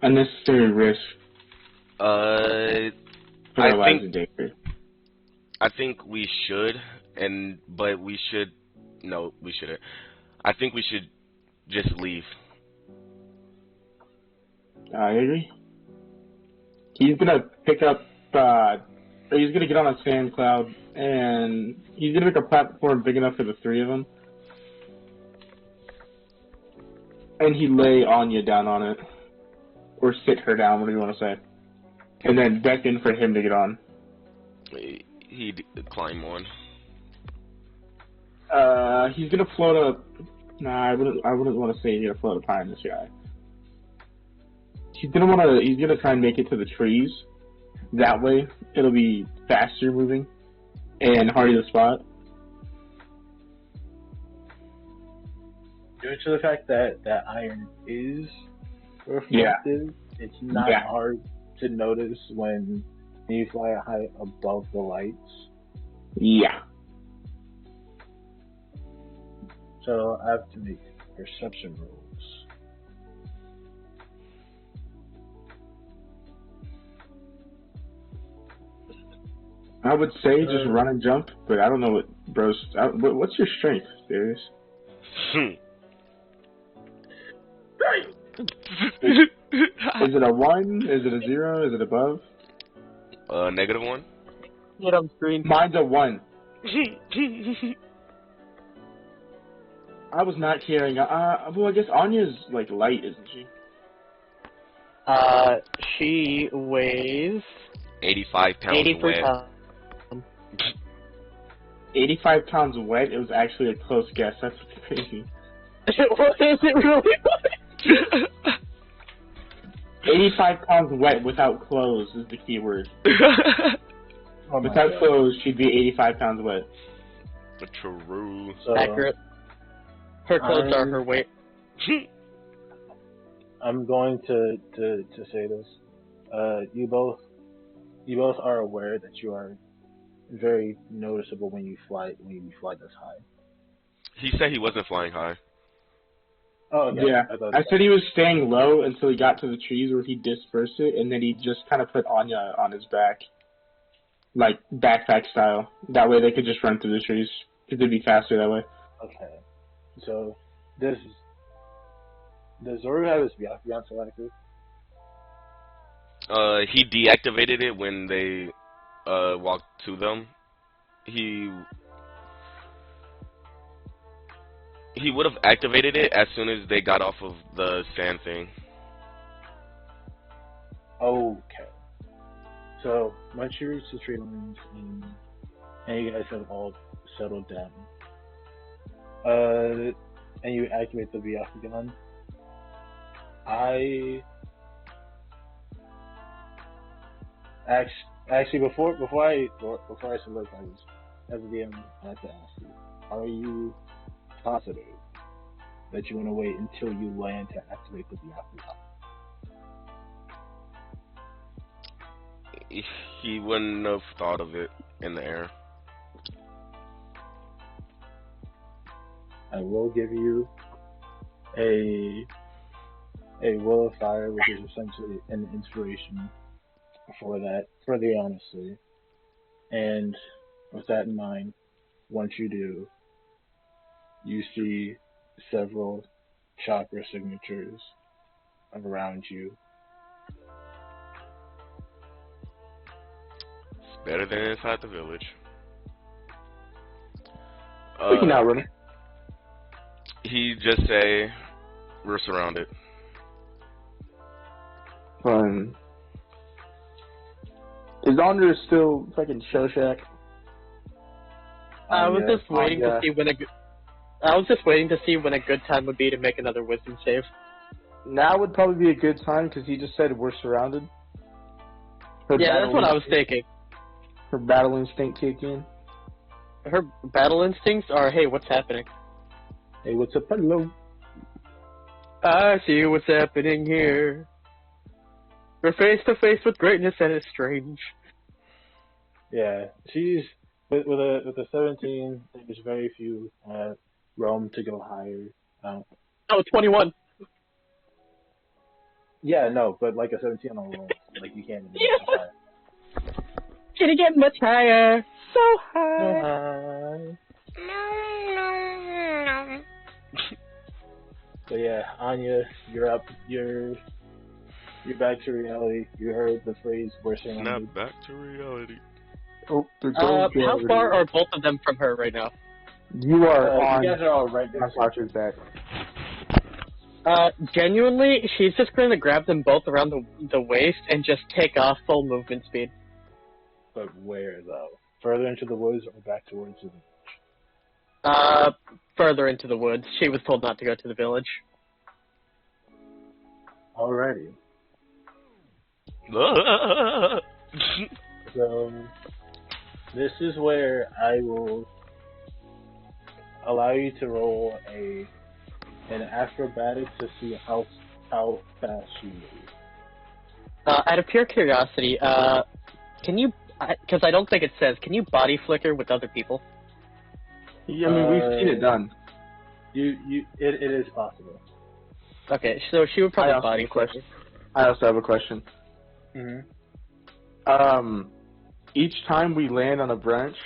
Unnecessary risk for our lives in danger.
I think we should, but we should. No, we shouldn't. I think we should just leave.
I agree. He's gonna pick up. He's gonna get on a sand cloud, and he's gonna make a platform big enough for the three of them. And he lay Anya down on it, or sit her down, whatever you want to say, and then beckon for him to get on.
He'd climb on.
He's gonna float up. Nah, I wouldn't want to say he's gonna float up high in this guy. He's gonna try and make it to the trees. That way, it'll be faster moving and harder to spot.
Due to the fact that iron is reflective, it's not hard to notice when you fly high above the lights.
Yeah.
So I have to make perception rolls.
I would say just run and jump, but I don't know what bros. What's your strength, Darius?
Is it a 1? Is it a 0? Is it above?
-1.
Get on screen.
Mine's a 1. I was not carrying. Well, I guess Anya's like light, isn't she?
She weighs
85 pounds
83
wet.
pounds.
85 pounds wet. It was actually a close guess. That's crazy.
What is it really?
85 pounds wet without clothes is the key word.
Oh my
Without
God.
clothes, she'd be 85 pounds wet.
True.
So,
Accurate. Her clothes are her weight.
I'm going to say this. You both are aware that you are very noticeable when you fly this high.
He said he wasn't flying high.
Oh, okay.
Yeah,
thought
I said he was staying low until he got to the trees where he dispersed it, and then he just kind of put Anya on his back, like backpack style. That way they could just run through the trees, because they'd be faster that way.
Okay. So does Zoru have his Byakugan still active?
He deactivated it when they walked to them. He would have activated it as soon as they got off of the sand thing.
Okay. So once you reach the tree lines and you guys have all settled down, and you activate the Byakugan, actually before I solidify this, as a DM, I have to ask you: are you positive that you want to wait until you land to activate the Byakugan?
He wouldn't have thought of it in the air.
I will give you a will of fire, which is essentially an inspiration for the honesty. And with that in mind, once you do, you see several chakra signatures around you.
It's better than inside the village.
We can outrun it.
He just say, "We're surrounded."
Fun. Is Andre still fucking show shack?
I was just waiting
yeah.
to see when a good time would be to make another wisdom save.
Now would probably be a good time because he just said we're surrounded.
Yeah, that's what I was thinking.
Her battle instinct kicked in.
Her battle instincts are, hey, what's happening?
Hey, what's up, hello?
I see what's happening here. We're face to face with greatness and it's strange.
Yeah, she's with a 17. There's very few realm to go higher.
Oh, 21.
Yeah, no, but like a 17 on a roll, like you can't.
Yeah. Can it get much higher? So high.
So high. So yeah, Anya, you're up. You're back to reality. You heard the phrase "we're surrounded."
Snap back to reality.
Oh,
How far are both of them from her right now?
You are on.
You guys are all right there.
Sasha's back.
Genuinely, she's just going to grab them both around the waist and just take off full movement speed.
But where though? Further into the woods or back towards the village?
Further into the woods. She was told not to go to the village.
Alrighty. So this is where I will allow you to roll an acrobatics to see how fast you move.
Out of pure curiosity, can you? Because I don't think it says. Can you body flicker with other people?
Yeah, I mean, we've seen it done.
It is possible.
Okay, so she would probably body flicker.
I also have a question.
Mm-hmm.
Each time we land on a branch,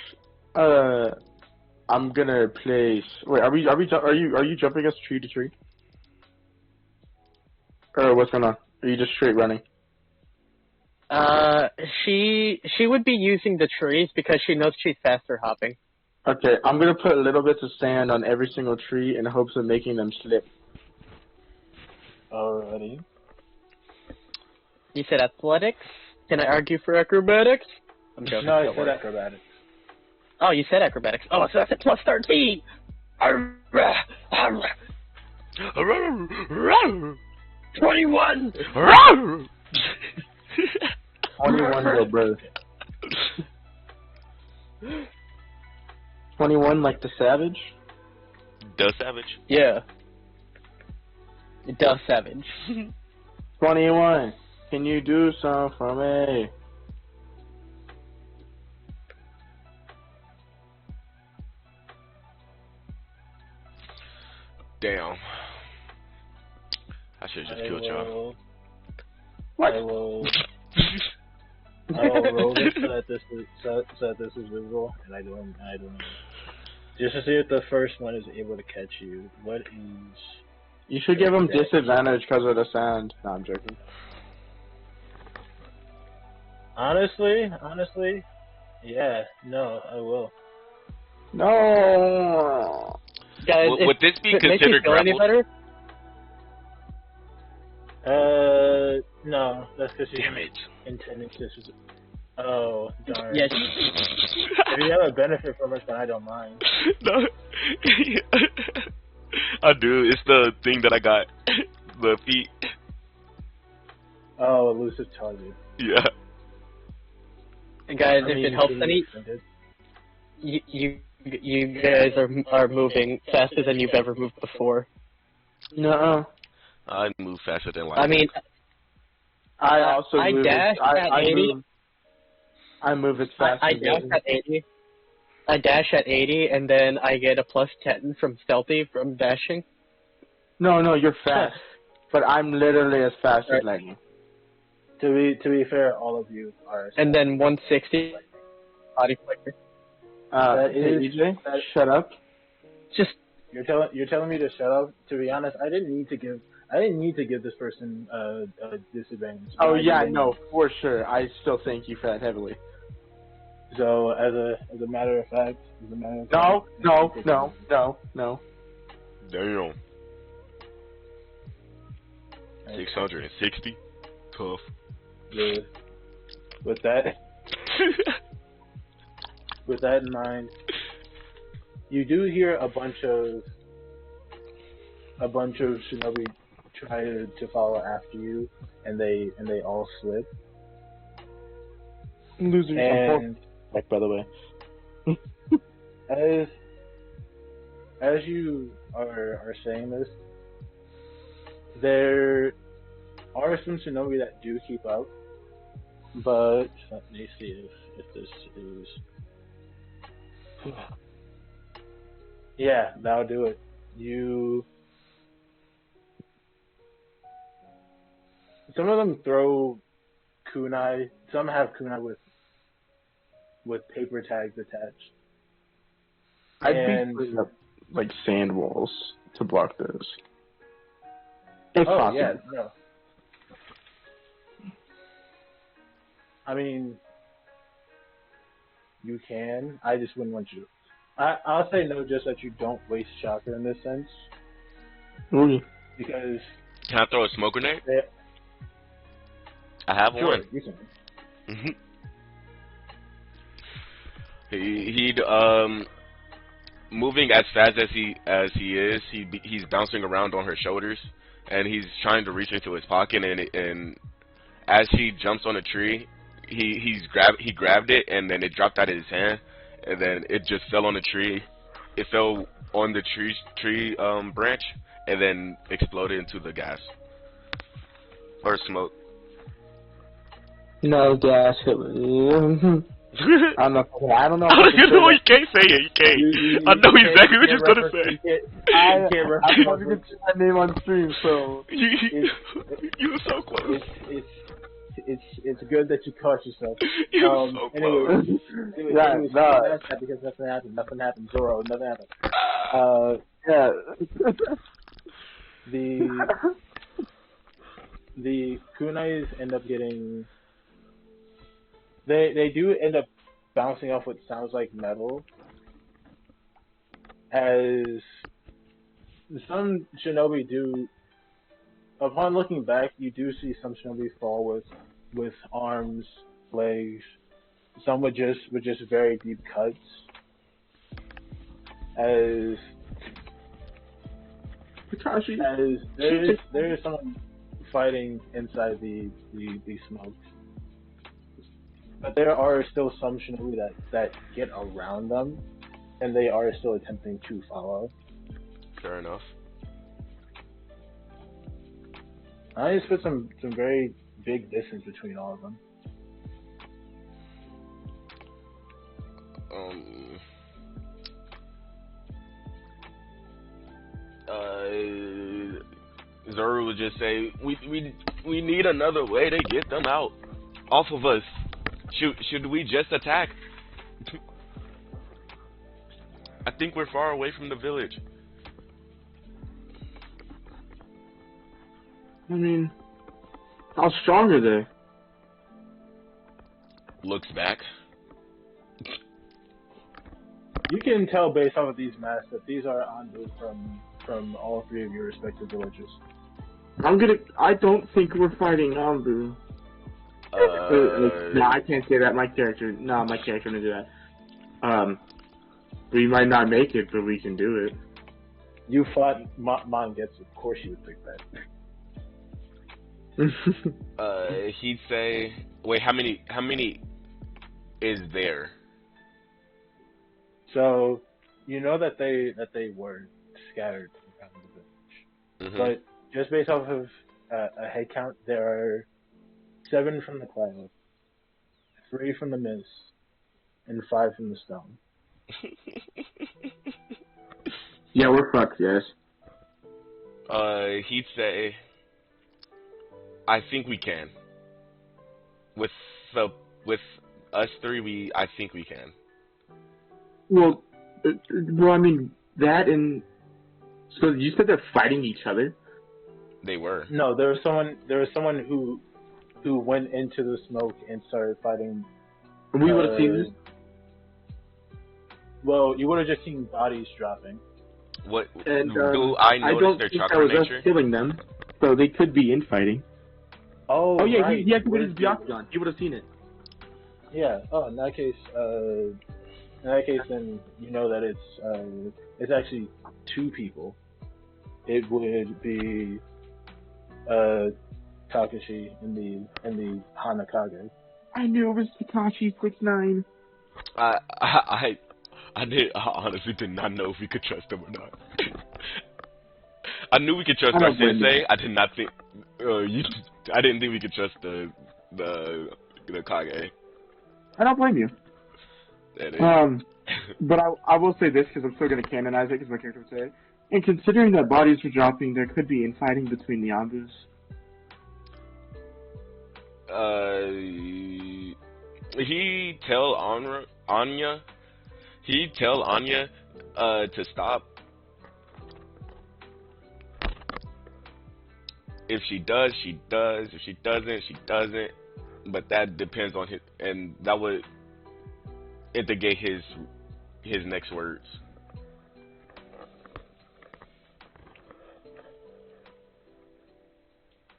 I'm gonna place. Wait, are you jumping us tree to tree? Or what's going on? Are you just straight running?
She would be using the trees because she knows she's faster hopping.
Okay, I'm gonna put little bits of sand on every single tree in hopes of making them slip.
Alrighty.
You said athletics? Can I argue for acrobatics? I'm joking.
No, I
don't
said
worry.
acrobatics.
Oh, you said acrobatics. Oh, so that's a plus 13! 21!
21, little bro. 21 like the savage?
The Savage.
Yeah. It does savage.
21. Can you do something for me?
Damn. I should have just killed y'all.
What?
I will roll this so that this is visible, and I don't know. Just to see if the first one is able to catch you. What is?
You should give him disadvantage because of the sand. No, I'm joking.
Honestly, yeah, no, I will.
No.
Guys,
Would this be
if it makes you
considered
feel any
grappled?
better?
No, that's because she's
Damn it.
intending to. Oh, darn.
Yes.
If you have a benefit from it, then I don't mind.
No. I do. It's the thing that I got. The feet.
Oh, elusive target.
Yeah.
Guys,
I
if
mean,
it helps
can
any,
you-
you guys are moving faster than you've ever moved before.
No.
I move faster than light.
I mean,
I also
I
move.
dash at 80.
I move as fast
I
as
dash at 80. I dash at 80, and then I get a plus 10 from stealthy from dashing.
No, you're fast. But I'm literally as fast as lightning.
To be fair, all of you are.
And then 160 body flicker.
That
Hey,
is-
EJ,
that-
shut up.
Just
You're telling me to shut up. To be honest, I didn't need to give this person a disadvantage.
Oh
I
yeah,
didn't.
no, for sure. I still thank you for that heavily.
So as a matter of fact,
No.
Damn. 660. Tough.
Yeah. With that in mind, you do hear a bunch of shinobi try to follow after you, and they all slip.
Losers.
And
Like, by the way.
as you are saying this, there are some shinobi that do keep up, but let me see if this is. Yeah, that'll do it. Some of them throw kunai. Some have kunai with paper tags attached.
I'd
And-
be putting up like sand walls to block those. If
Oh
possible.
yeah, no. I mean, you can. I just wouldn't want you. I'll say no, just that you don't waste chakra in this sense,
Ooh.
because
Can I throw a smoke grenade?
they,
I have
sure,
one.
you can.
Mhm. He'd moving as fast as he is, he's bouncing around on her shoulders, and he's trying to reach into his pocket, and as he jumps on a tree, he grabbed it, and then it dropped out of his hand, and then it just fell on the tree. It fell on the tree branch, and then exploded into the gas or smoke.
No gas. I don't know. I don't know.
You can't say it. You can't. I know exactly what you're gonna say.
I'm
reference-
not even say my name on stream, so.
You were so close.
It's good that you caught yourself.
You were so
Anyway,
close.
Yeah, no.
that's not because nothing happened. Nothing happened. Zoro. Nothing happened.
Yeah.
The the kunais end up getting they do end up bouncing off what sounds like metal, as some shinobi do. Upon looking back, you do see some shinobi fall with arms, legs, some with just very deep cuts. As
Kakashi.
as there is someone fighting inside the smoke. But there are still some shinobi that get around them, and they are still attempting to follow.
Fair enough.
I just put some very big distance between all of them.
Um. Zoro would just say, we need another way to get them out off of us. Should we just attack? I think we're far away from the village.
I mean, how strong are they?
Looks back.
You can tell based off of these masks that these are Anbu from all three of your respective villages.
I don't think we're fighting Anbu. No, I can't say that. My character wouldn't do that. We might not make it, but we can do it.
You fought Mangetsu, of course you would pick that.
He'd say, wait, how many is there?
So, you know that they were scattered around the village.
Mm-hmm.
But just based off of a head count, there are 7 from the cloud, 3 from the mist, and 5 from the stone.
Yeah, we're fucked, yes.
He'd say, I think we can. With us three, I think we can.
Well, I mean, that and... So you said they're fighting each other?
They were.
No, there was someone who went into the smoke and started fighting.
And we would have seen this?
Well, you would have just seen bodies dropping.
What
And,
do I notice
don't
their
think
chakra
that was
nature?
us killing them, so they could be infighting.
Oh
yeah,
right.
he had to put his Byakugan. He would have seen it.
Yeah. Oh, in that case, then you know that it's actually 2 people. It would be Takashi and the Hanakage.
I knew it was Kakashi 6'9".
I honestly did not know if we could trust him or not. I knew we could trust our sensei. I did not think. I didn't think we could trust the Kage.
I don't blame you.
That is.
But I will say this, because I'm still going to canonize it, because my character would say it. And considering that bodies were dropping, there could be infighting between the Anbus.
He tell Anya to stop. If she does, she does. If she doesn't, she doesn't. But that depends on his, and that would indicate his next words.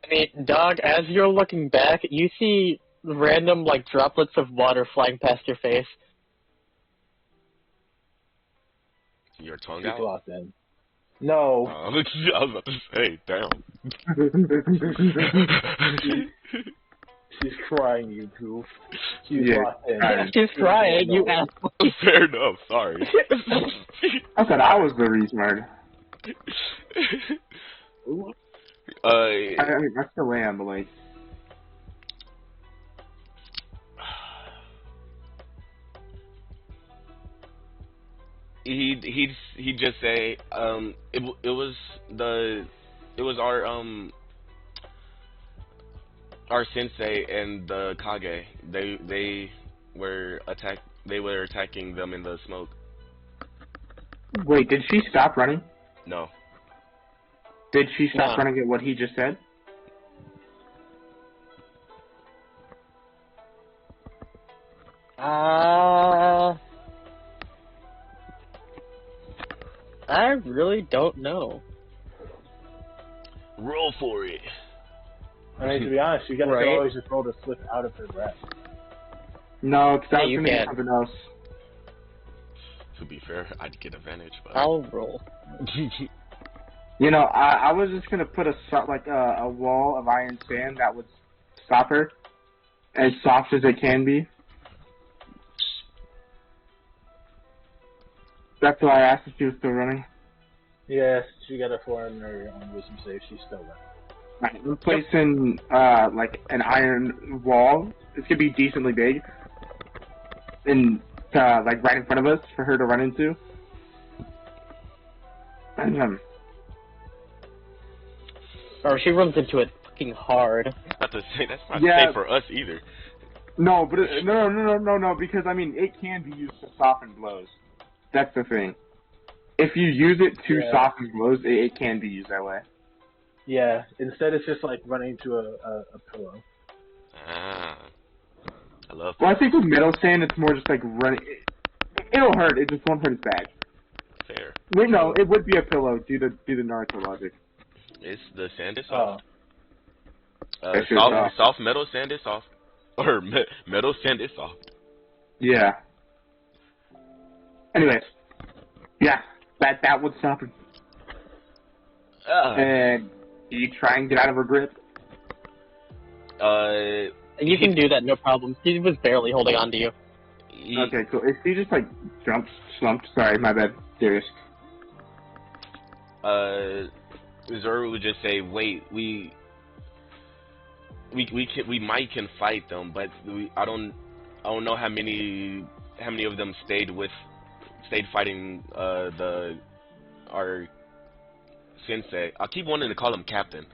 I mean, dog, as you're looking back, you see random, like, droplets of water flying past your face.
Your tongue
She's
out?
locked in. No.
I was about to say, damn.
She's crying, you goof. She's locked in.
She's crying, you asshole.
Fair enough, sorry.
I thought I was the retard. I mean, I still am, but like...
He'd just say, it was our sensei and the Kage. They were attacking them in the smoke.
Wait, did she stop running?
No.
Did she stop running at what he just said?
I really don't know.
Roll for it.
I mean, to be honest, you guys
Right.
can always just roll to slip out of her grasp.
No, because I
Yeah,
was
you
going to
can.
do something else.
To be fair, I'd get advantage, but
I'll roll.
You know, I was just going to put a wall of iron sand that would stop her, as soft as it can be. That's why I asked if she was still running.
Yes, she got a 4 on her wisdom save. She's still running.
Right, I'm placing like an iron wall. It's gonna be decently big, and like right in front of us for her to run into. And
Or she runs into it fucking hard.
not to say that's not
Yeah.
safe for us either.
no, but no, because I mean it can be used to soften blows. That's the thing. If you use it to
Yeah.
soften blows, it can be used that way.
Yeah, instead it's just like running to a pillow.
Ah, I love
Well, I
that.
think with metal sand, it's more just like running. It'll hurt. It just won't hurt as bad.
Fair.
Wait, no, it would be a pillow due to Naruto logic.
It's the sand is
Oh,
soft.
That shit's
Soft,
soft.
soft metal sand is soft, or metal sand is soft.
Yeah. Anyways, yeah, that would stop him. And you try and get out of her grip.
You can do that, no problem. He was barely holding on to you.
Okay, cool. If he just like slumped. Sorry, my bad. Serious.
Zoro would just say, "Wait, we might can fight them, but I don't know how many of them stayed fighting our sensei. I keep wanting to call him captain.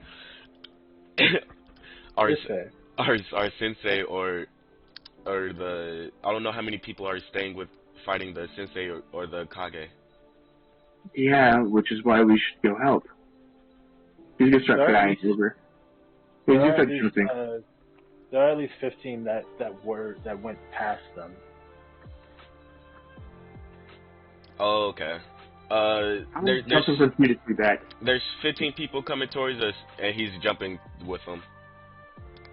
our
it's fair.
our sensei or the I don't know how many people are staying with fighting the sensei or the Kage.
Yeah, which is why we should go help. He's gonna start
There are
flying
at least-
over. He's
There
gonna
are, at
start
least,
jumping.
there are at least 15 that went past them.
Oh, okay.
I'm
There's
jumping repeatedly back.
15 people coming towards us, and he's jumping with them.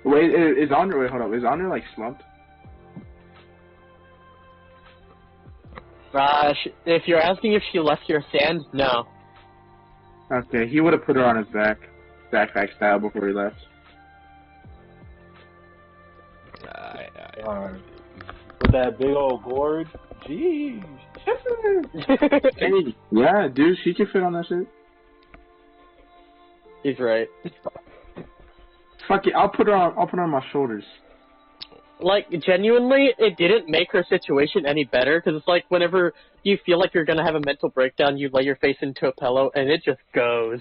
Wait, hold up. Is Honor like slumped?
If you're asking if she left your sand, no.
Okay, he would have put her on his backpack style before he left.
With that big old gourd, jeez.
Hey, yeah, dude, she can fit on that shit.
He's right.
Fuck it, I'll put her on my shoulders.
Like, genuinely, it didn't make her situation any better, because it's like whenever you feel like you're gonna have a mental breakdown, you lay your face into a pillow, and it just goes.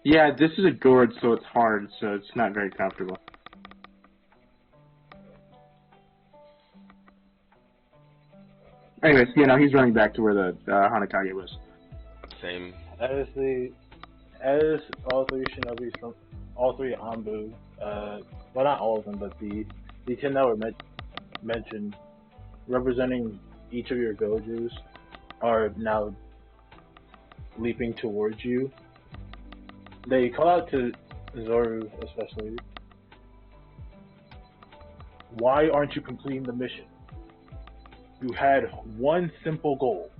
Yeah, this is a gourd, so it's hard, so it's not very comfortable. Anyways, he's running back to where the Hanakage was.
Same.
As all three shinobis, all three Anbu, well, not all of them, but the 10 that were mentioned, representing each of your Gojus, are now leaping towards you. They call out to Zoru, especially. Why aren't you completing the mission? You had one simple goal.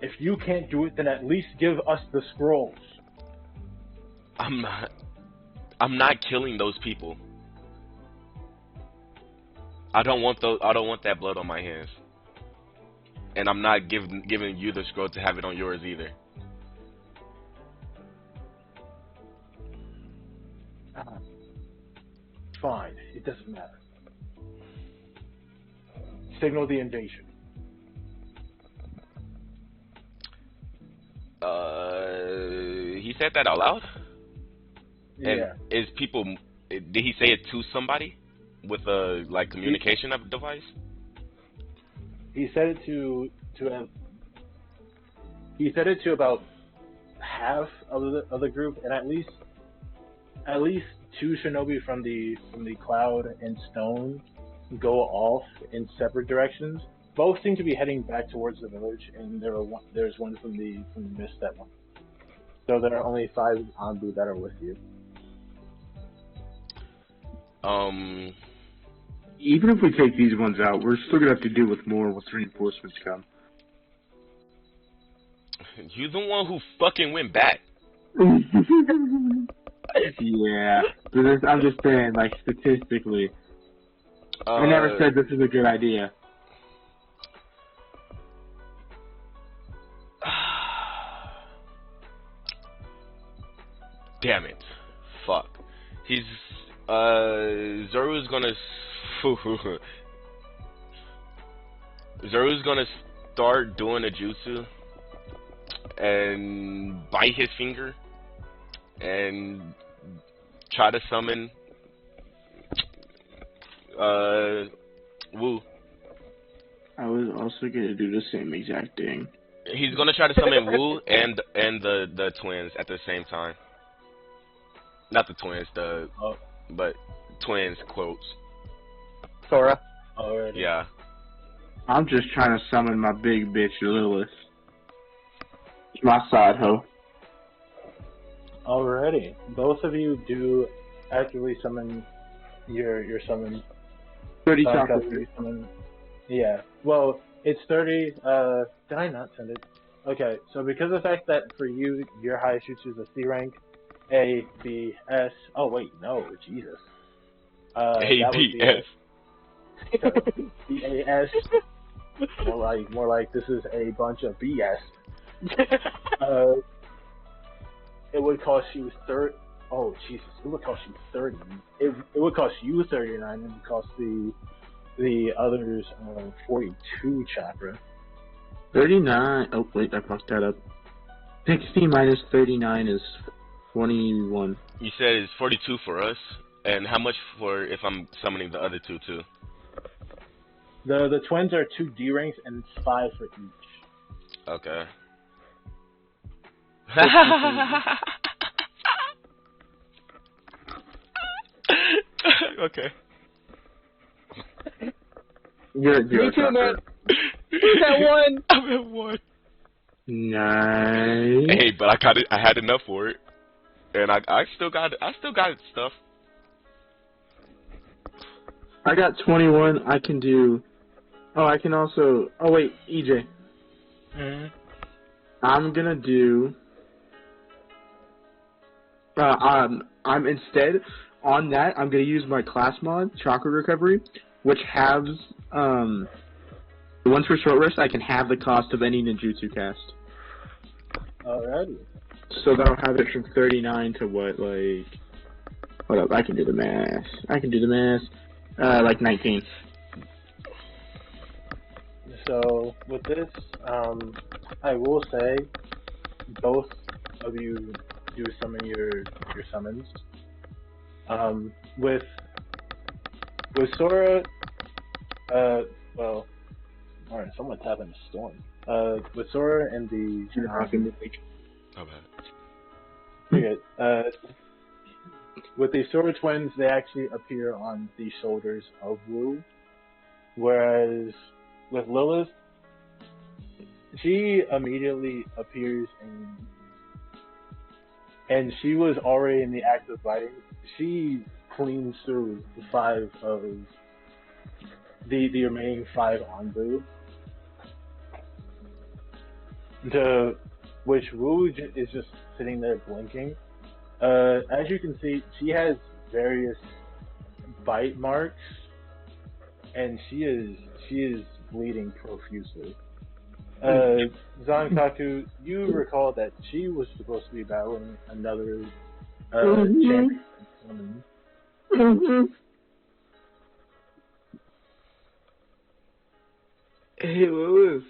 If you can't do it, then at least give us the scrolls.
I'm not killing those people. I don't want that blood on my hands. And I'm not giving you the scroll to have it on yours either.
Fine, it doesn't matter. Signal the invasion.
He said that out loud?
Yeah.
And did he say it to somebody with a communication device?
He said it to about half of the group, and at least two shinobi from the cloud and stone go off in separate directions. Both seem to be heading back towards the village, and there's one from the mist that one. So there are only 5 Anbu that are with you.
Even if we take these ones out, we're still gonna have to deal with more once reinforcements come.
You the one who fucking went back.
Yeah, but I'm just saying, like, statistically. I never said this is a good idea.
Damn it. Fuck. He's, Zoru's gonna, Zoru's gonna start doing a jutsu and bite his finger and try to summon, Wu.
I was also gonna do the same exact thing.
He's gonna try to summon Wu and the twins at the same time. Not the twins, but twins quotes.
Sora.
Already.
Yeah.
I'm just trying to summon my big bitch Lilith. My side hoe.
Alrighty. Both of you do actively summon your summons.
30
Sun
chocolate.
Cup summon. Yeah. Well, it's 30. Did I not send it? Okay. So because of the fact that for you, your highest jutsu is a C rank, A, B, S. Oh wait, no, Jesus.
A B S.
B A S. More like this is a bunch of BS. It would cost you Oh Jesus! It would cost you 30. It would cost you 39, and it would cost the others 42 chakra.
39. Oh wait, I fucked that up. 60 minus 39 is 21.
You said it's 42 for us, and how much for if I'm summoning the other two too?
The twins are 2 D ranks, and it's 5 for each.
Okay. Okay.
You're
Me too, man.
Who's
that one?
I'm at 1.
Nice.
Hey, but I got it. I had enough for it, and I still got stuff.
I got 21. I can do. Oh, I can also. Oh wait, EJ.
Mm-hmm.
I'm gonna do. I'm instead on that. I'm gonna use my class mod, Chakra Recovery, which halves. Once for short rest, I can have the cost of any ninjutsu cast.
Alrighty.
So that'll have it from 39 to what, like. Hold up, I can do the math. Like 19.
So with this, I will say both of you do summon your summons. With Sora, well, alright, someone's having a storm. With Sora and the
Oh, bad.
okay, with the Sora twins, they actually appear on the shoulders of Wu, whereas with Lilith, she immediately appears and she was already in the act of biting. She cleans through 5 of the remaining 5 Anbu, to which Wu is just sitting there blinking. As you can see, she has various bite marks, and she is bleeding profusely. Zankaku, you recall that she was supposed to be battling another champion woman.
Hey, Lilith.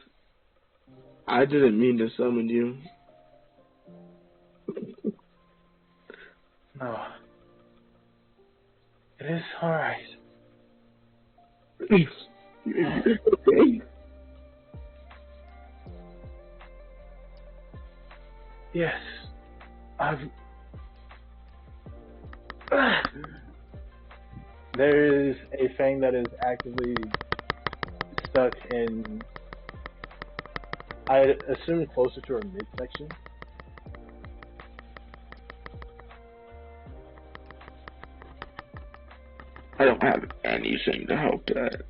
I didn't mean to summon you.
No. It is alright.
It's okay.
Yes. There is a fang that is actively stuck in, I assume, closer to her midsection.
I don't have anything to help that.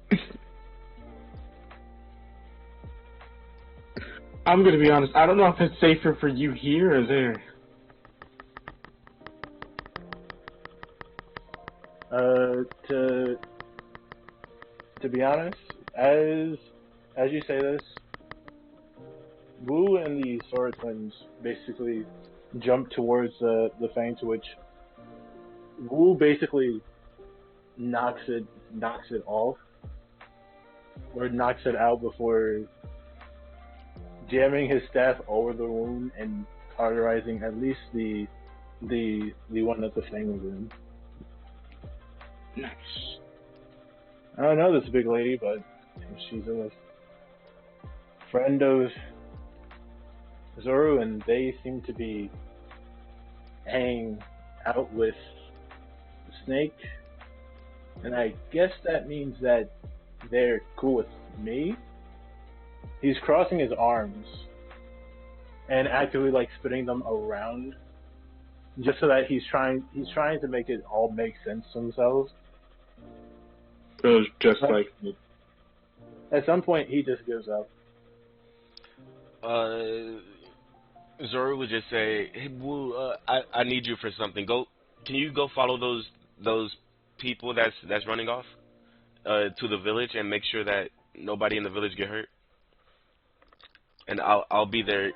I'm gonna be honest, I don't know if it's safer for you here or there.
To be honest, as you say this, Wu and the Sora twins basically jump towards the fang, to which Wu basically knocks it off, or knocks it out before jamming his staff over the wound and cauterizing at least the one that the fang was in.
Nice.
I don't know this big lady, but she's a friend of Zoro, and they seem to be hanging out with the snake. And I guess that means that they're cool with me. He's crossing his arms and actively like spinning them around, just so that he's trying to make it all make sense to themselves.
So it's just like
At some point, he just gives up.
Zoro would just say, "Hey, Wu, I need you for something. Can you go follow those people that's running off to the village and make sure that nobody in the village get hurt? And I'll be there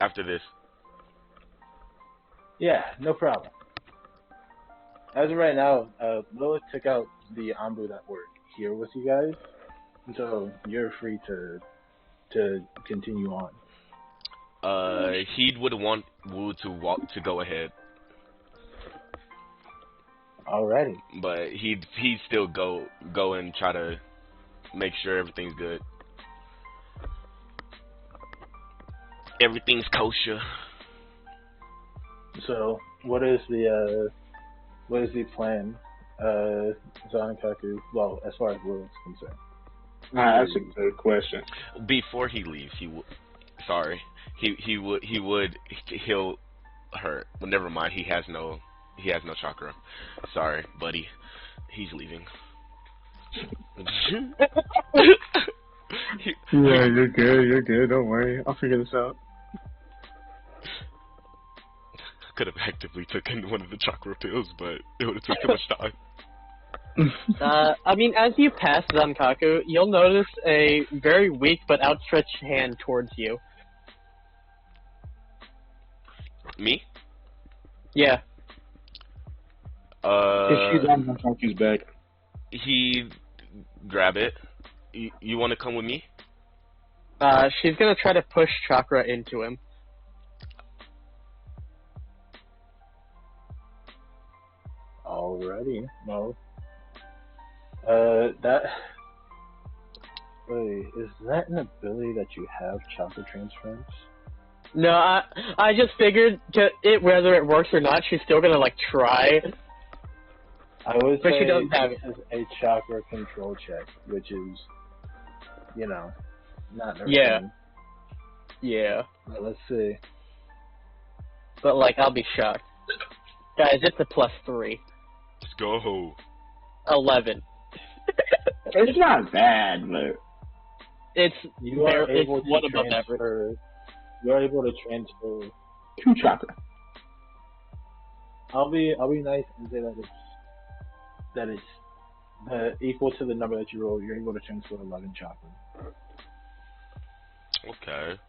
after this."
Yeah, no problem. As of right now, Lilith took out the Ambu that were here with you guys, so you're free to continue on.
He would want Wu to go ahead,
Alrighty.
but he'd still go and try to make sure everything's good. Everything's kosher.
So, what is the plan, Zankaku? Well, as far as Lilith's concerned.
that's a good question.
Before he leaves, he'll hurt. Well, never mind. He has no chakra. Sorry, buddy. He's leaving.
Yeah, you're good. Don't worry. I'll figure this out.
Could have actively taken one of the chakra pills, but it would have taken too much time.
I mean, as you pass Zankaku, you'll notice a very weak but outstretched hand towards you.
Me?
Yeah.
If she's on Zankaku's back.
He grab it. You want to come with me?
She's gonna try to push chakra into him.
Alrighty. No. Wait, is that an ability that you have, chakra transference?
No, I just figured whether it works or not, she's still gonna like try.
I would
But
say
she doesn't have
this is a chakra control check, which is, not everything.
Yeah. Yeah.
But let's see.
But like, I'll be shocked. Guys, it's a +3.
Let's go.
11.
It's not bad, but
It's
You are able
it's one
to
above average.
transfer. You are able to transfer.
2 chakra.
I'll be nice and say that it's equal to the number that you roll. You're able to transfer 11 chakra.
Okay.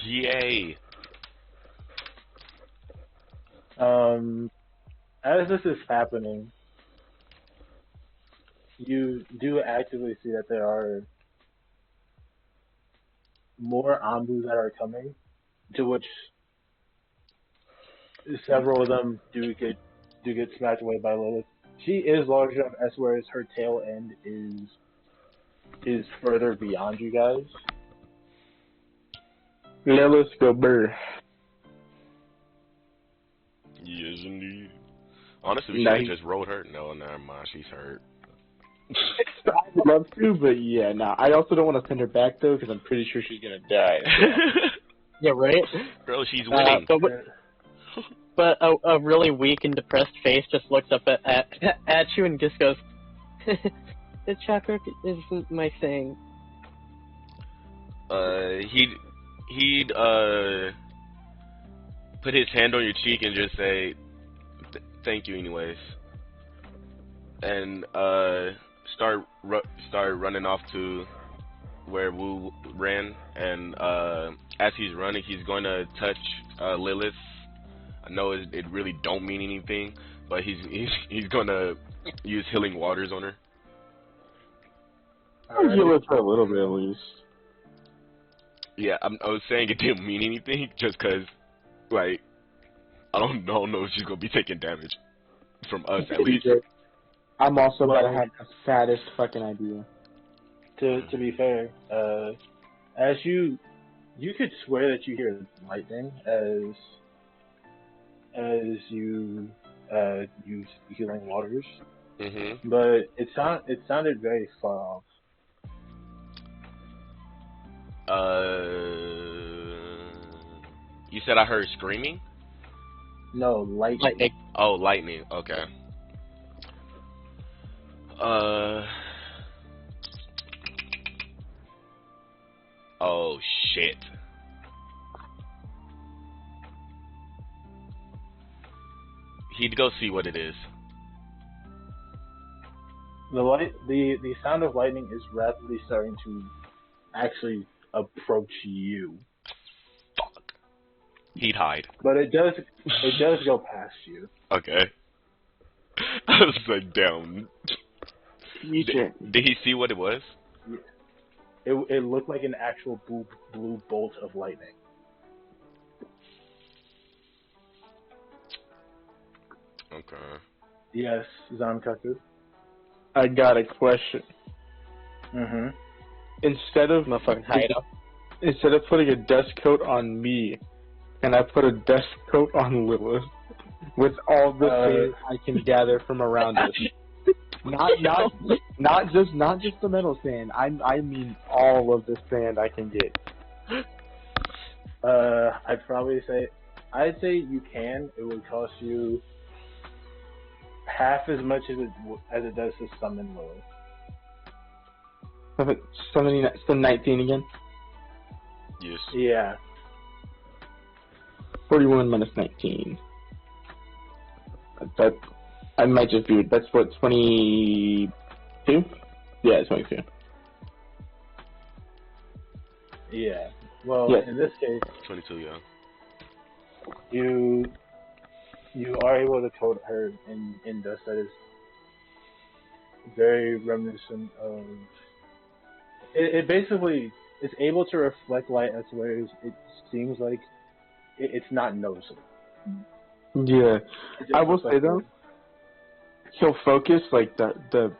Yay.
As this is happening, you do actively see that there are more Ambus that are coming, to which several of them do get smacked away by Lilith. She is large enough as whereas her tail end is further beyond you guys.
Lilith go burr.
Yes, indeed. Honestly, we
No,
should have just rolled her. No, never mind. She's hurt.
I would love to, but yeah, no. I also don't want to send her back though, because I'm pretty sure she's gonna die.
Yeah, right?
Bro, she's winning.
But a really weak and depressed face just looks up at you and just goes, the chakra isn't my thing.
He'd put his hand on your cheek and just say, "Thank you, anyways," and start running off to where Wu ran. And as he's running, he's going to touch Lilith. I know it really don't mean anything, but he's going to use healing waters on her.
I'll heal it for a little bit at least.
Yeah, I was saying it didn't mean anything just because, like, I don't know if she's gonna be taking damage from us at least.
I'm also about to have the saddest fucking idea.
To be fair, as you could swear that you hear lightning as you use healing waters, but it sounded very far off.
You said I heard screaming?
No, lightning.
Oh, lightning. Okay. Oh shit. He'd go see what it is.
The sound of lightning is rapidly starting to actually approach you.
Fuck. He'd hide.
But it does go past you.
Okay. I was like, damn. Did he see what it was?
It looked like an actual blue bolt of lightning.
Okay.
Yes, Zankaku.
I got a question. Instead of putting a dust coat on me, can I put a dust coat on Lilith with all the sand I can gather from around us? Not just the metal sand. I mean all of the sand I can get.
I'd say you can. It would cost you half as much as it does to summon Lilith.
Summoning 19 again?
Yes.
Yeah.
41 minus 19. That I might just do. That's what, 22? Yeah, 22.
Yeah. Well,
yes.
In this case,
22. Yeah.
You are able to coat her in dust that is very reminiscent of. It basically is able to reflect light as where it seems like it's not noticeable.
Yeah, I will say though, he'll focus like the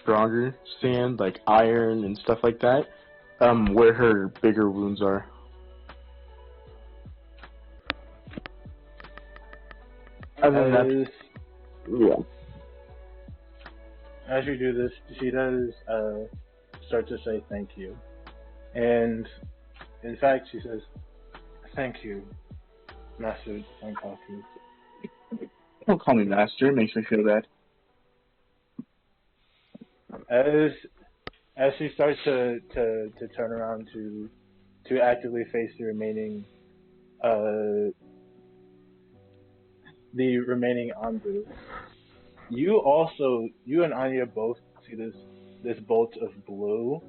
stronger sand, like iron and stuff like that, where her bigger wounds are. Yeah.
As you do this, she does start to say thank you, and in fact, she says, "Thank you, Master Sankaku."
Don't call me Master. It makes me feel bad.
As she starts to turn around to actively face the remaining Anbu, you and Anya both see this bolt of blue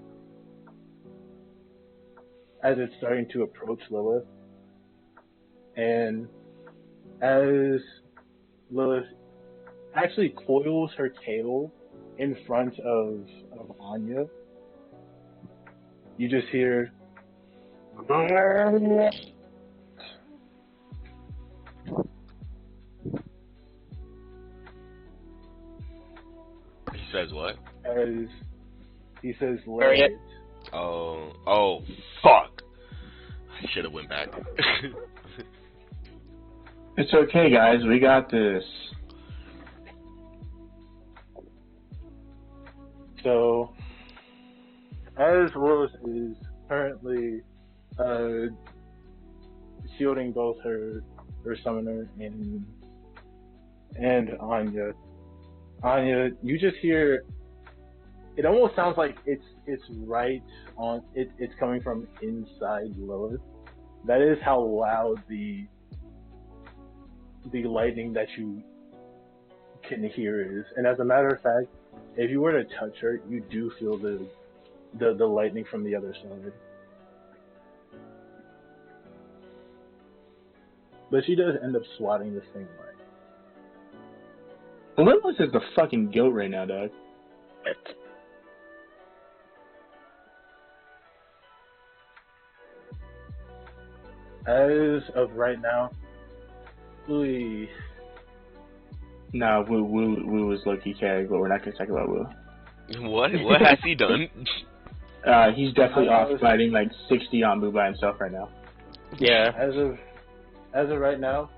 as it's starting to approach Lilith, and as Lilith actually coils her tail in front of Anya, you just hear
He says what?
As he says, "Lariat."
Oh, fuck! I should have went back.
It's okay, guys. We got this.
So, as Rose is currently uh, shielding both her summoner and Anya. Anya, you just hear. It almost sounds like it's right on. It's coming from inside Lilith. That is how loud the lightning that you can hear is. And as a matter of fact, if you were to touch her, you do feel the lightning from the other side. But she does end up swatting the same way.
Lilith is the fucking goat right now, dog.
As of right now, we
Nah, Woo is low-key carry, but we're not gonna talk about Woo.
What? What has he done?
He's definitely off fighting like 60 Ambu by himself right now.
Yeah.
As of right now,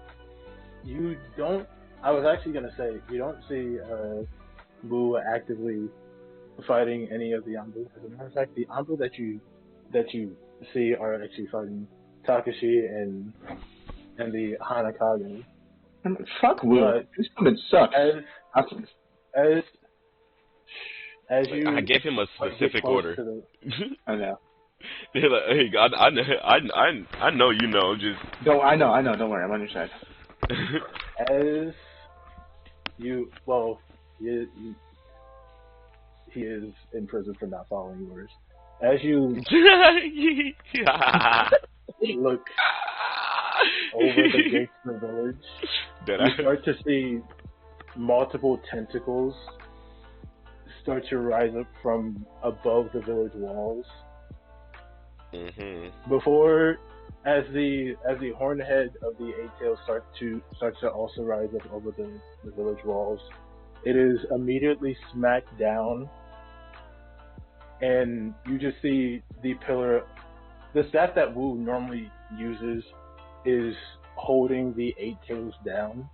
you don't. I was actually gonna say you don't see Wu actively fighting any of the Ambu. As a matter of fact, the Ambu that you see are actually fighting Takashi and the Hanakage.
Fuck Woo. This woman sucks.
As you,
I gave him a specific order.
I know.
They're like, hey, God, I know you know. Just
I know. Don't worry, I'm on your side.
As you, well, he is in prison for not following orders. As you look over the gates of the village, you start to see multiple tentacles start to rise up from above the village walls. Before, as the horned head of the Eight Tails starts to also rise up over the village walls, it is immediately smacked down, and you just see the pillar. The staff that Wu normally uses is holding the Eight Tails down.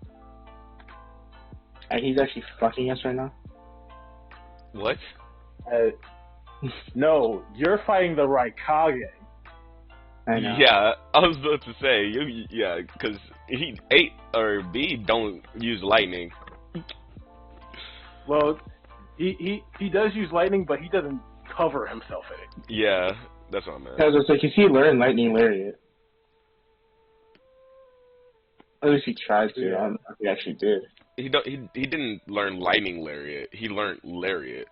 And he's actually fucking us right now?
What?
No, you're fighting the Raikage.
I know.
Yeah, I was about to say, yeah, because he B don't use lightning.
Well, he does use lightning, but he doesn't cover himself in it.
Yeah, that's what I meant.
I was like, he learned Lightning Lariat? At least he tried to.
Yeah.
I don't know if he actually did.
He didn't learn lightning lariat. He learned lariat.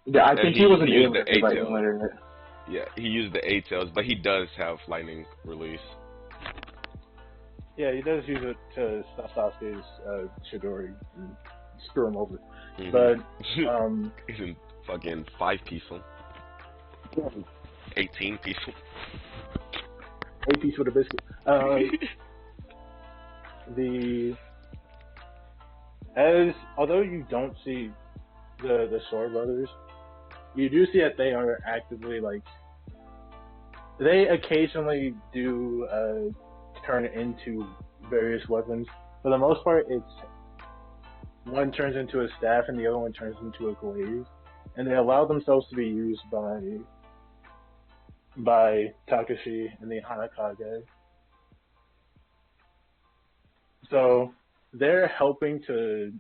Yeah, I think he wasn't able to
the
Lightning Lariat.
Yeah, he used the Eight Tails, but he does have lightning release.
Yeah, he does use it to stop Sasuke's Chidori and screw him over. But
he's in fucking 5-piece. 18-piece.
8-piece with a biscuit. Although you don't see the Sword Brothers, you do see that they are actively they occasionally do turn into various weapons. For the most part, it's one turns into a staff and the other one turns into a glaive, and they allow themselves to be used by Takashi and the Hanakage. So they're helping to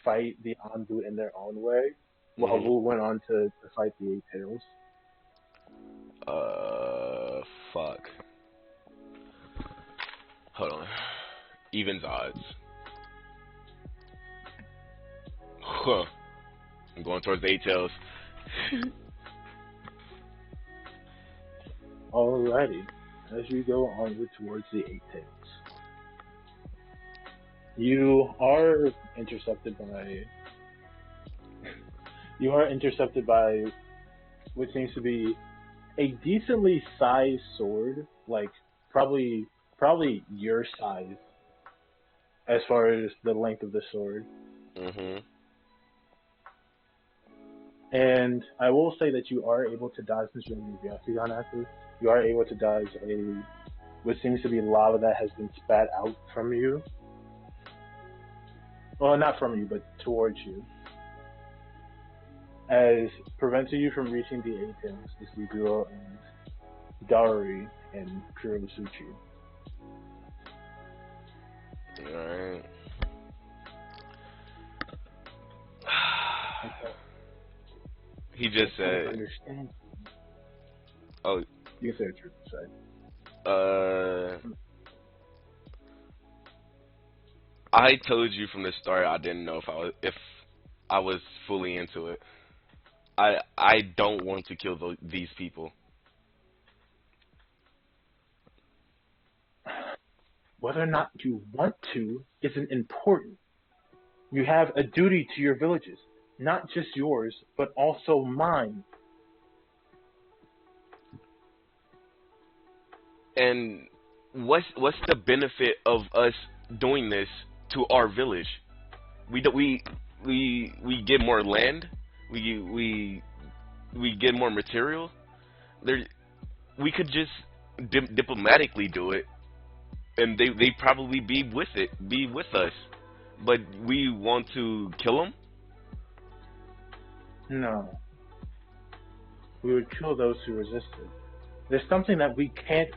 fight the Anbu in their own way, while Wu went on to fight the Eight Tails.
Fuck. Hold on. Evens odds. Huh. I'm going towards the Eight Tails.
Alrighty, as you go onward towards the Eight Tails, you are intercepted by what seems to be a decently sized sword, like probably your size as far as the length of the sword. And I will say that you are able to dodge, since you're in the Byakugan active, you are able to dodge what seems to be lava that has been spat out from you. Well, not from you, but towards you. as preventing you from reaching the Apons is the duo of Dari and Kurosuchi.
Alright.
Okay.
He just
I don't
said,
understand.
"Oh,
You can say what you're saying.
uh, I told you from the start I didn't know if I was fully into it. I don't want to kill these people.
Whether or not you want to isn't important. You have a duty to your villages, not just yours, but also mine.
And what's the benefit of us doing this to our village? We get more land. We get more material. There, we could just diplomatically do it, and they probably be with us. But we want to kill them.
No. We would kill those who resisted. There's something that we can't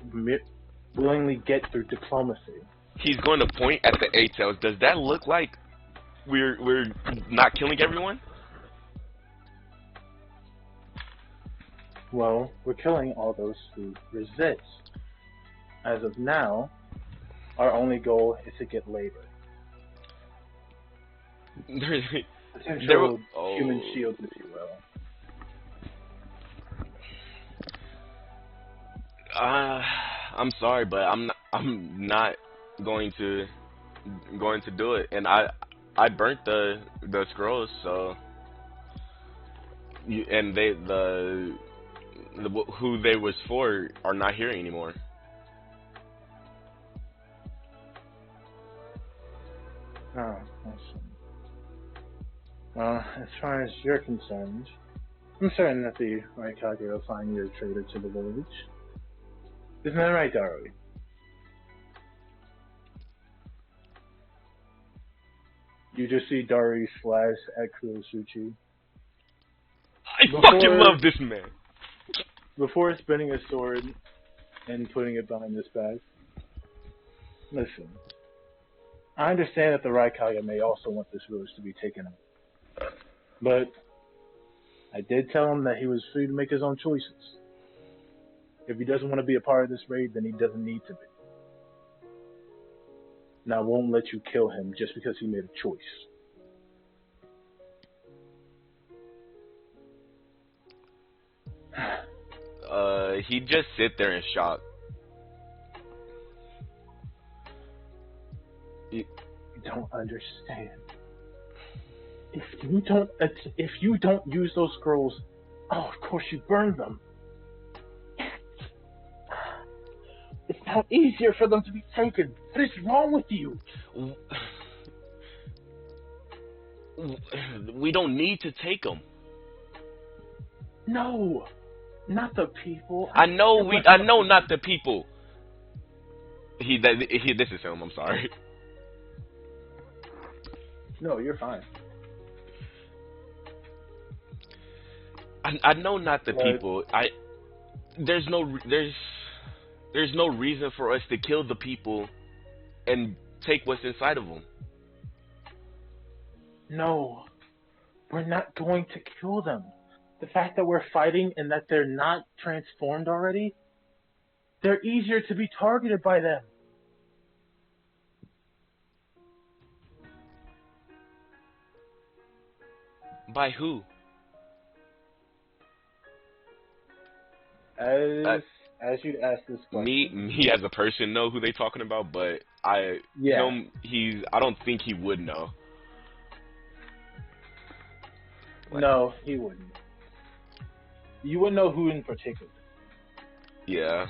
willingly get through diplomacy.
He's going to point at the eight tails. Does that look like we're not killing everyone?
Well, we're killing all those who resist. As of now, our only goal is to get labor. Potential human shields, if you will.
I'm sorry, but I'm not going to do it. And I burnt the scrolls, so and the who they was for are not here anymore.
Oh, I see. Well, as far as you're concerned, I'm certain that the Raikage will find you a traitor to the village. Isn't that right, Daru? You just see Dari slash at Kurosuchi.
Fucking love this man.
Before spinning his sword and putting it behind his back, listen. I understand that the Raikage may also want this village to be taken up. But I did tell him that he was free to make his own choices. If he doesn't want to be a part of this raid, then he doesn't need to be. And I won't let you kill him just because he made a choice.
He'd just sit there in shock.
You don't understand. If you don't use those scrolls, oh, of course you burn them. It's not easier for them to be taken. What is wrong with you?
We don't need to take them.
No, not the people.
I know not the people. This is him. I'm sorry.
No, you're fine.
I know not the people. There's no reason for us to kill the people and take what's inside of them.
No, we're not going to kill them. The fact that we're fighting and that they're not transformed already, they're easier to be targeted by them.
By who?
As you ask this question,
Me as a person know who they talking about, but I don't think he would know.
No, he wouldn't. You wouldn't know who in particular.
Yeah,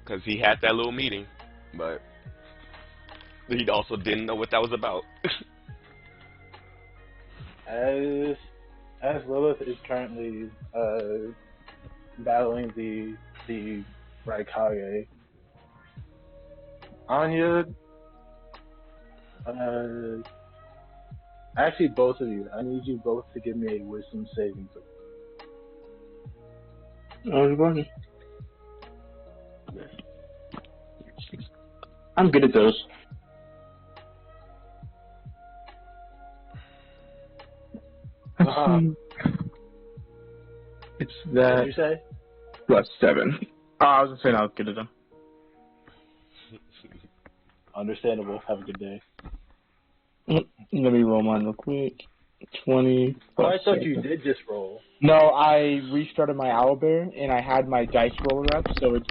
because he had that little meeting, but he also didn't know what that was about.
As Lilith is currently battling the Raikage, Anya Actually, both of you. I need you both to give me a wisdom saving throw.
Oh, funny. I'm good at those. It's
What
that
did you say?
+7. Oh, I was just saying I was good at them.
Understandable. Have a good day.
Let me roll mine real quick. 20.
Oh, I thought
7.
you did just roll.
No, I restarted my owlbear and I had my dice roller up, so it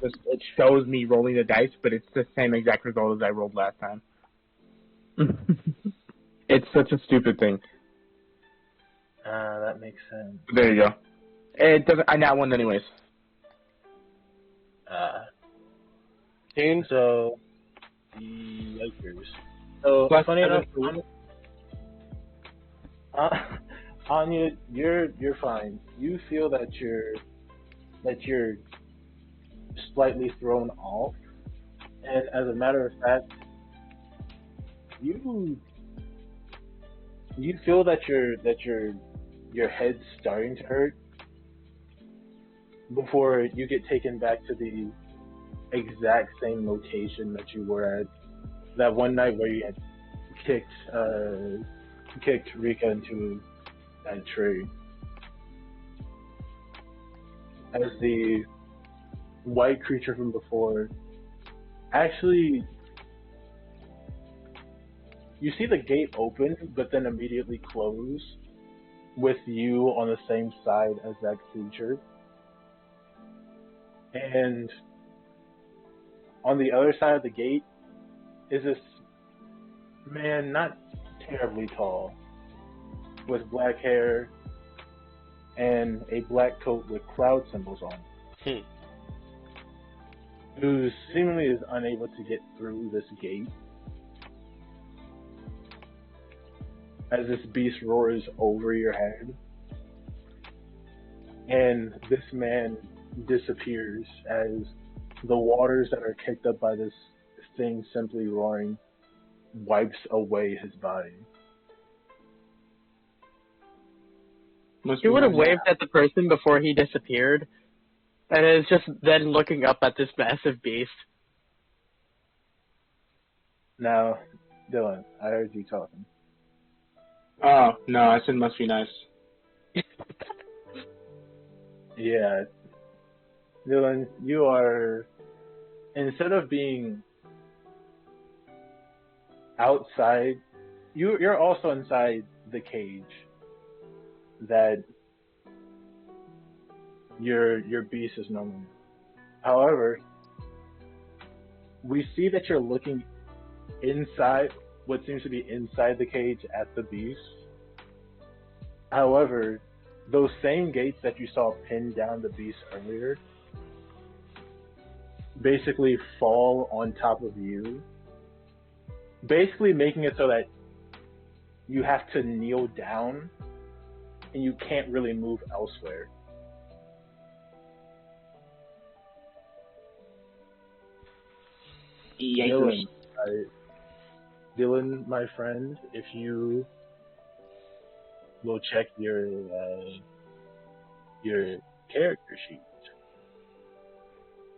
shows me rolling the dice, but it's the same exact result as I rolled last time. It's such a stupid thing.
That makes sense.
There you go. It doesn't. I now won anyways.
So, yikers. So,
Plus
funny enough,
7.
Anya, you're fine. You feel that you're slightly thrown off, and as a matter of fact, you feel that your head's starting to hurt before you get taken back to the exact same location that you were at that one night where you had kicked Rika into that tree. As the white creature from before, actually, you see the gate open, but then immediately close, with you on the same side as that creature. And on the other side of the gate is this man, not terribly tall, with black hair and a black coat with cloud symbols on it, who seemingly is unable to get through this gate as this beast roars over your head, and this man disappears as the waters that are kicked up by this thing simply roaring wipes away his body.
He would have waved at the person before he disappeared, and is just then looking up at this massive beast.
Now, Dylan, I heard you talking.
Oh no, I said must be nice.
Yeah, Dylan, you are, instead of being outside, you're also inside the cage that your beast is no longer. However, we see that you're looking inside what seems to be inside the cage at the beast. However, those same gates that you saw pinned down the beast earlier basically fall on top of you, basically making it so that you have to kneel down and you can't really move elsewhere.
Yikers.
Dylan, my friend, if you will check your character sheet,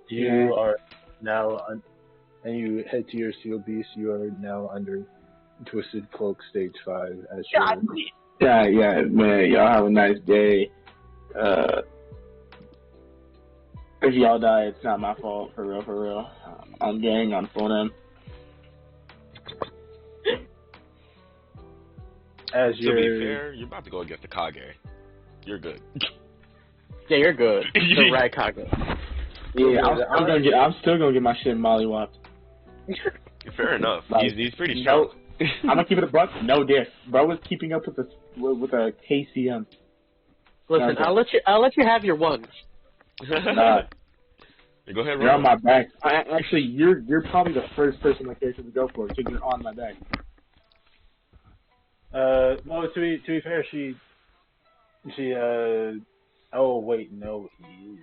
you are now, and you head to your seal beast. You are now under Twisted Cloak Stage 5 as your.
Yeah, man. Y'all have a nice day. If y'all die, it's not my fault, for real. I'm gang on phone.
As
To be fair, you're about to go against the Kage. You're good.
Yeah, you're good. The right Kago.
Yeah, I'm still gonna get my shit mollywopped.
Fair enough.
Like,
He's pretty strong.
I'm gonna keep it a buck. No diff. Bro was keeping up with a KCM.
Listen, I'll let you have your ones.
Nah.
Go ahead,
You're
roll.
on my back. Actually, you're probably the first person my character to go for because you're on my back.
Well, to be fair, she, oh wait, no, he is.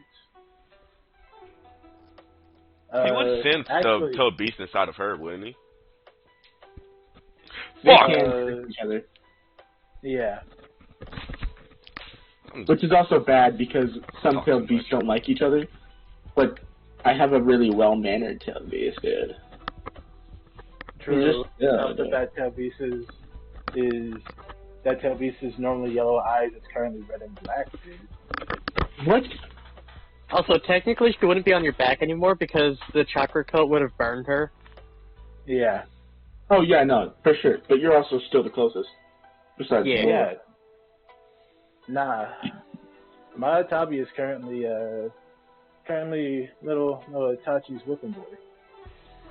He would sense
actually,
the beast inside of her, wouldn't he?
They
Fuck!
can each other.
Yeah.
Which is also bad because some
Talk
tailed
too
beasts
much.
don't like each other. But I have a really well-mannered tailed beast, dude.
True.
Yeah,
Enough that tail beast is that tail beast is normally yellow eyes. It's currently red and black, dude.
What?
Also, technically, she wouldn't be on your back anymore because the chakra coat would have burned her.
Yeah.
Oh yeah, no, for sure. But you're also still the closest. Besides
Yeah.
Lola.
Yeah. Nah. Mahatabi is currently little Itachi's whipping boy.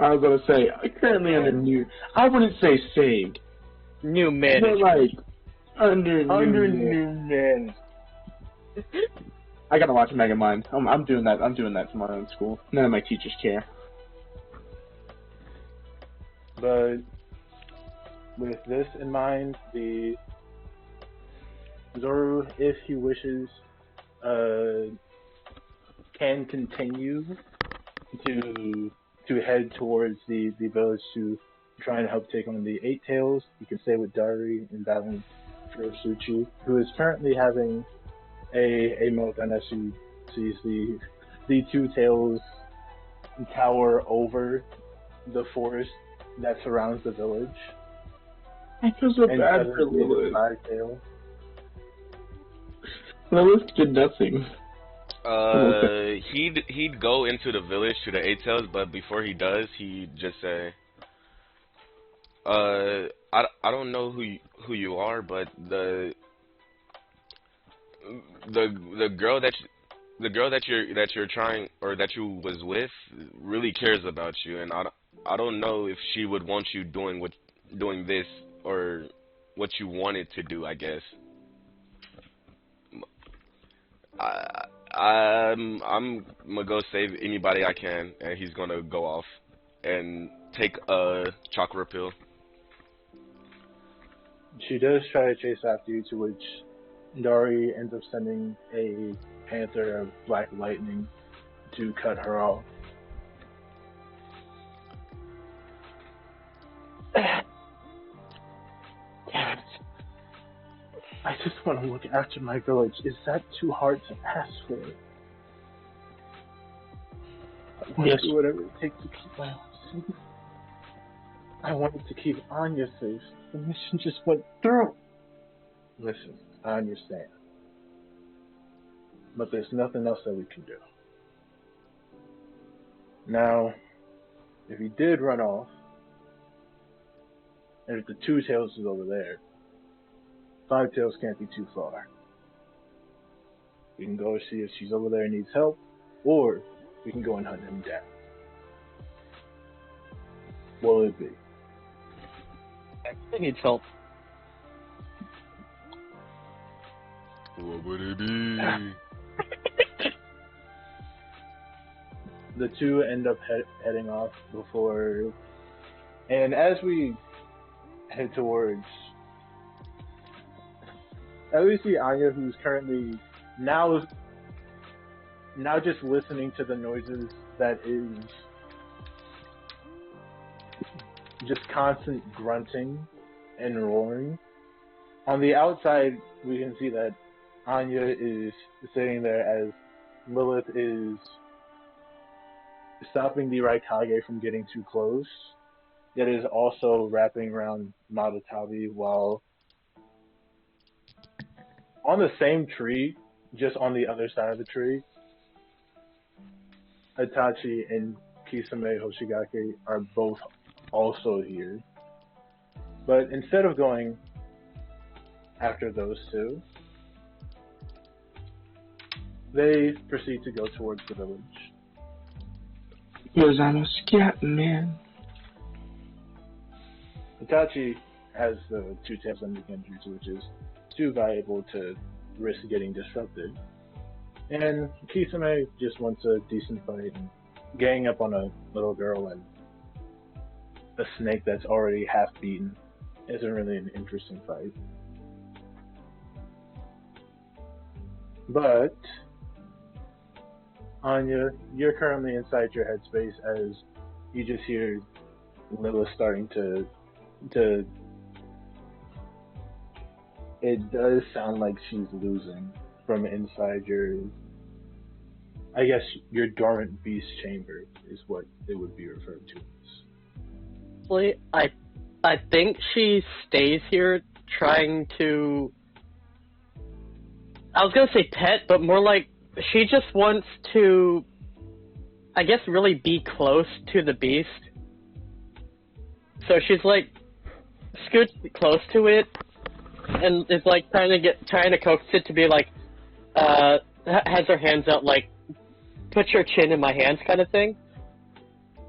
I was gonna say, I'm currently under new. I wouldn't say saved.
New
They're
management.
like under
New man.
I gotta watch Megamind. I'm doing that. I'm doing that tomorrow in school. None of my teachers care.
But with this in mind, the Zoro, if he wishes, can continue to head towards the village to try and help take on the Eight Tails. He can stay with Dari in battling Furosuchi, who is currently having a meltdown as she sees the Two Tails tower over the forest that surrounds the village.
I feel so
And
bad for
suddenly the
Lilith.
Five Tail.
Lilith did nothing.
He'd go into the village to the Eight Tails, but before he does, he just say, I don't know who you are, but the girl that you're trying, or that you was with, really cares about you, and I don't know if she would want you doing this or what you wanted to do, I guess. I'm gonna go save anybody I can, and he's gonna go off and take a chakra pill.
She does try to chase after you, to which Dari ends up sending a panther of black lightning to cut her off. Damn it. I just want to look after my village. Is that too hard to ask for? I want to do whatever it takes to keep my home safe. I wanted to keep Anya safe. The mission just went through. Listen, I understand. But there's nothing else that we can do. Now, if he did run off, and if the Two Tails is over there, Five Tails can't be too far. We can go see if she's over there and needs help, or we can go and hunt him down. What will it be?
I need help.
What would it be?
The two end up heading off before, and as we head towards, we see Anya, who's currently now just listening to the noises that is just constant grunting and roaring. On the outside, we can see that Anya is sitting there as Lilith is stopping the Raikage from getting too close. It is also wrapping around Madatabi, while on the same tree, just on the other side of the tree, Itachi and Kisame Hoshigaki are both also here. But instead of going after those two, they proceed to go towards the village.
Because I'm a scat man.
Itachi has the Two Tails under Genjutsu, which is too valuable to risk getting disrupted. And Kisame just wants a decent fight, and gang up on a little girl and a snake that's already half beaten isn't really an interesting fight. But Anya, you're currently inside your headspace as you just hear Lilith starting to it does sound like she's losing from inside your, I guess, your dormant beast chamber is what it would be referred to as.
Honestly, I think she stays here trying to. I was gonna say pet, but more like she just wants to, I guess, really be close to the beast. So she's like scoots close to it, and is like trying to coax it to be like, has her hands out like, put your chin in my hands kind of thing.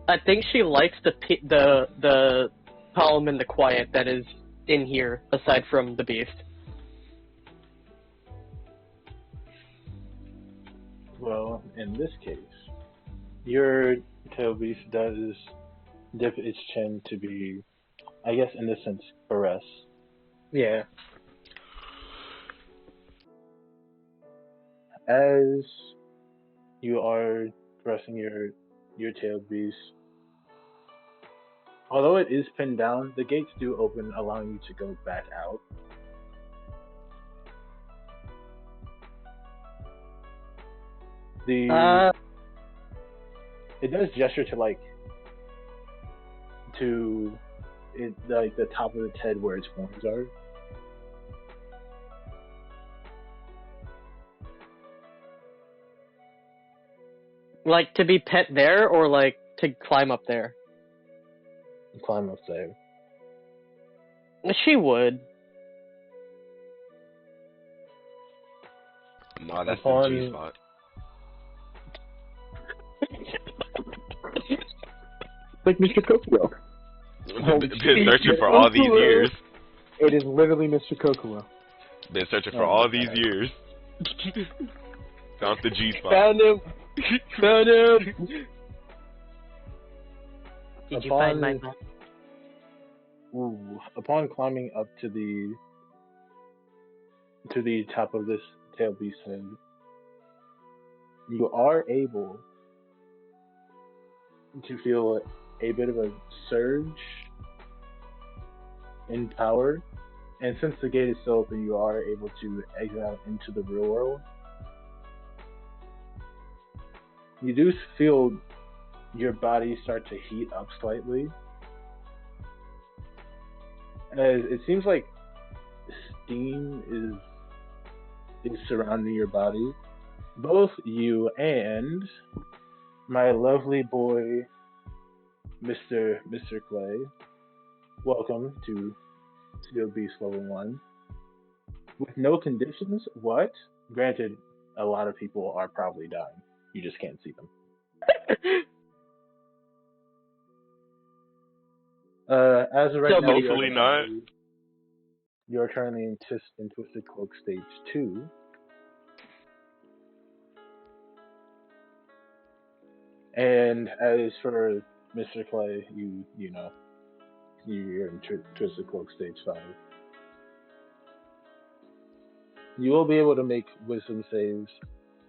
I think she likes the calm and the quiet that is in here, aside from the beast.
Well, in this case, your tail beast does dip its chin to be, I guess, in this sense, caress.
Yeah.
As you are caressing your tail beast, although it is pinned down, the gates do open, allowing you to go back out. It does gesture to the top of its head where its horns are.
Like to be pet there, or like to climb up there?
Climb up there.
She would.
No, that's
Upon-
the G spot.
Like Mr. Kokoro.
Been searching for all these years.
It is literally Mr. Kokoro.
Been searching for all these years. Found the G spot.
Found him. Found him. Did you find my map?
Upon climbing up to the top of this tail beast head, you are able to feel a bit of a surge in power, and since the gate is still open, you are able to exit out into the real world. You do feel your body start to heat up slightly, as it seems like steam is surrounding your body. Both you and my lovely boy, Mr. Clay, welcome to Steel Beast Level 1. With no conditions, what? Granted, a lot of people are probably dying. You just can't see them. As of right now,
Hopefully not.
You're currently in Twisted Cloak Stage 2. And as for Mr. Clay, you know, you're in Twisted Cloak Stage 5. You will be able to make wisdom saves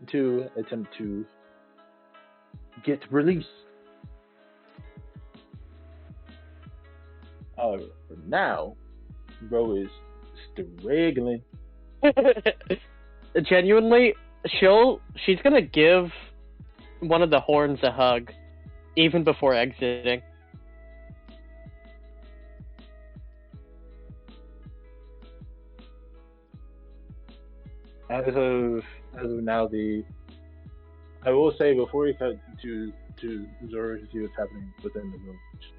to attempt to get released. However, for now, bro is struggling.
Genuinely, she's gonna give one of the horns a hug, even before exiting.
As of now, I will say before we cut to Zoro to see what's happening within the village,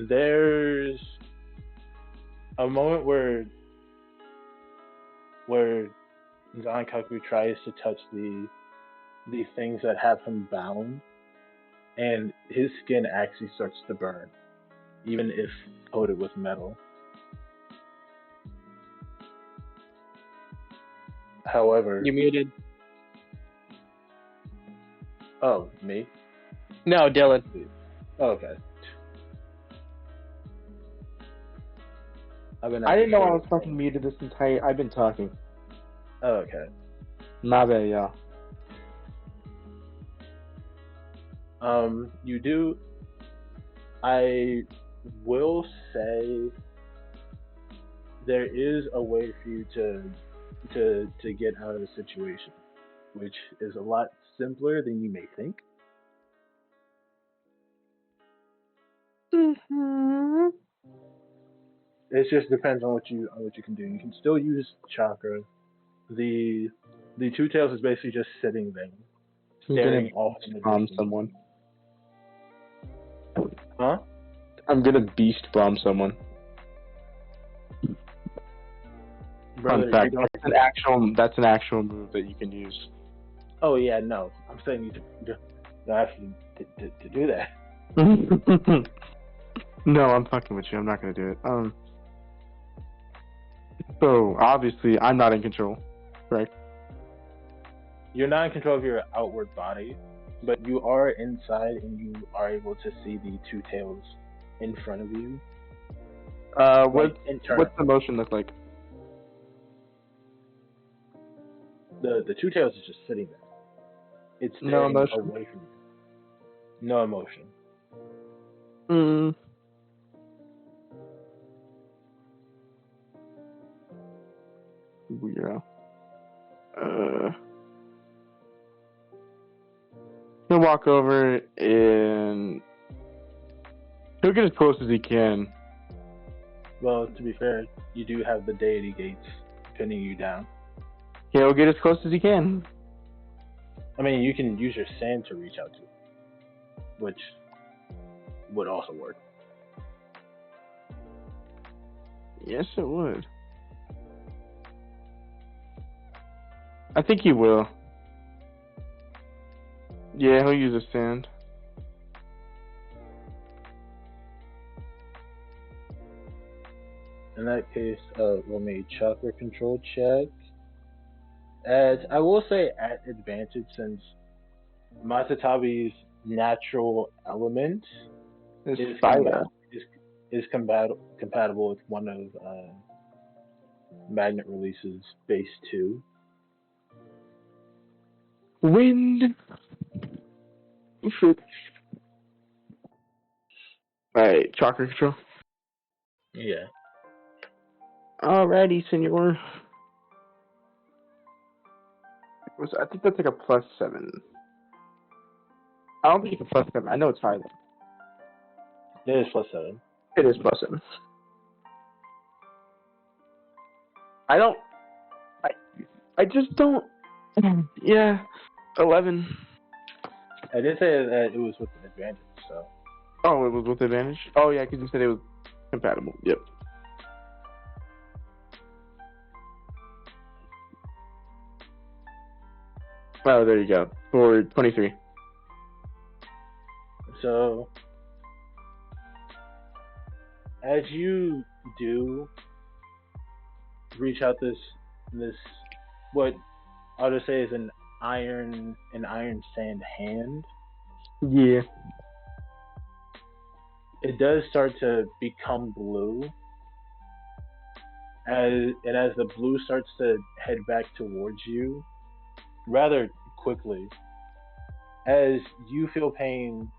there's a moment where Zankaku tries to touch the things that have him bound, and his skin actually starts to burn, even if coated with metal. However,
You muted.
Oh, me?
No, Dylan.
Oh, okay.
I didn't know I was fucking muted this entire. I've been talking.
Oh, okay.
My bad, y'all.
You do. I will say there is a way for you to get out of the situation, which is a lot simpler than you may think.
Mm-hmm.
It just depends on what you can do. You can still use chakra. The the two tails is basically just sitting there,
I'm gonna
staring off in the
bomb
distance.
someone.
Huh?
I'm gonna beast bomb someone.
Brother,
Fun fact.
you don't.
That's an actual move that you can use.
Oh yeah, no. I'm saying you to actually to do that.
No, I'm fucking with you. I'm not gonna do it. So obviously I'm not in control, correct?
You're not in control of your outward body, but you are inside and you are able to see the two tails in front of you.
What's
Internal.
the motion look like?
The two tails is just sitting there. It's
No
staring
emotion.
away from you. No emotion.
Mm. Weirdo. He'll walk over and he'll get as close as he can.
Well, to be fair, you do have the deity gates pinning you down.
He'll get as close as he can.
I mean, you can use your sand to reach out to, which would also work.
Yes, it would. I think he will. Yeah, he'll use a sand.
In that case, we'll make chakra control check. As I will say, at advantage since Matatabi's natural element
It's
is
fire.
compatible with one of Magnet Release's base 2.
Wind. Shit. Alright, chakra control.
Yeah.
Alrighty, senor. I think that's like a +7. I don't think it's a +7. I know it's high though.
It is +7.
It is +7. I don't. I just don't. Yeah, 11.
I did say that it was with an advantage, so.
Oh, it was with advantage? Oh, yeah, because you said it was compatible. Yep. Oh, there you go. For 23.
So, as you do reach out this what I'll just say is an iron sand hand,
Yeah.
it does start to become blue. As the blue starts to head back towards you, rather quickly, as you feel pain,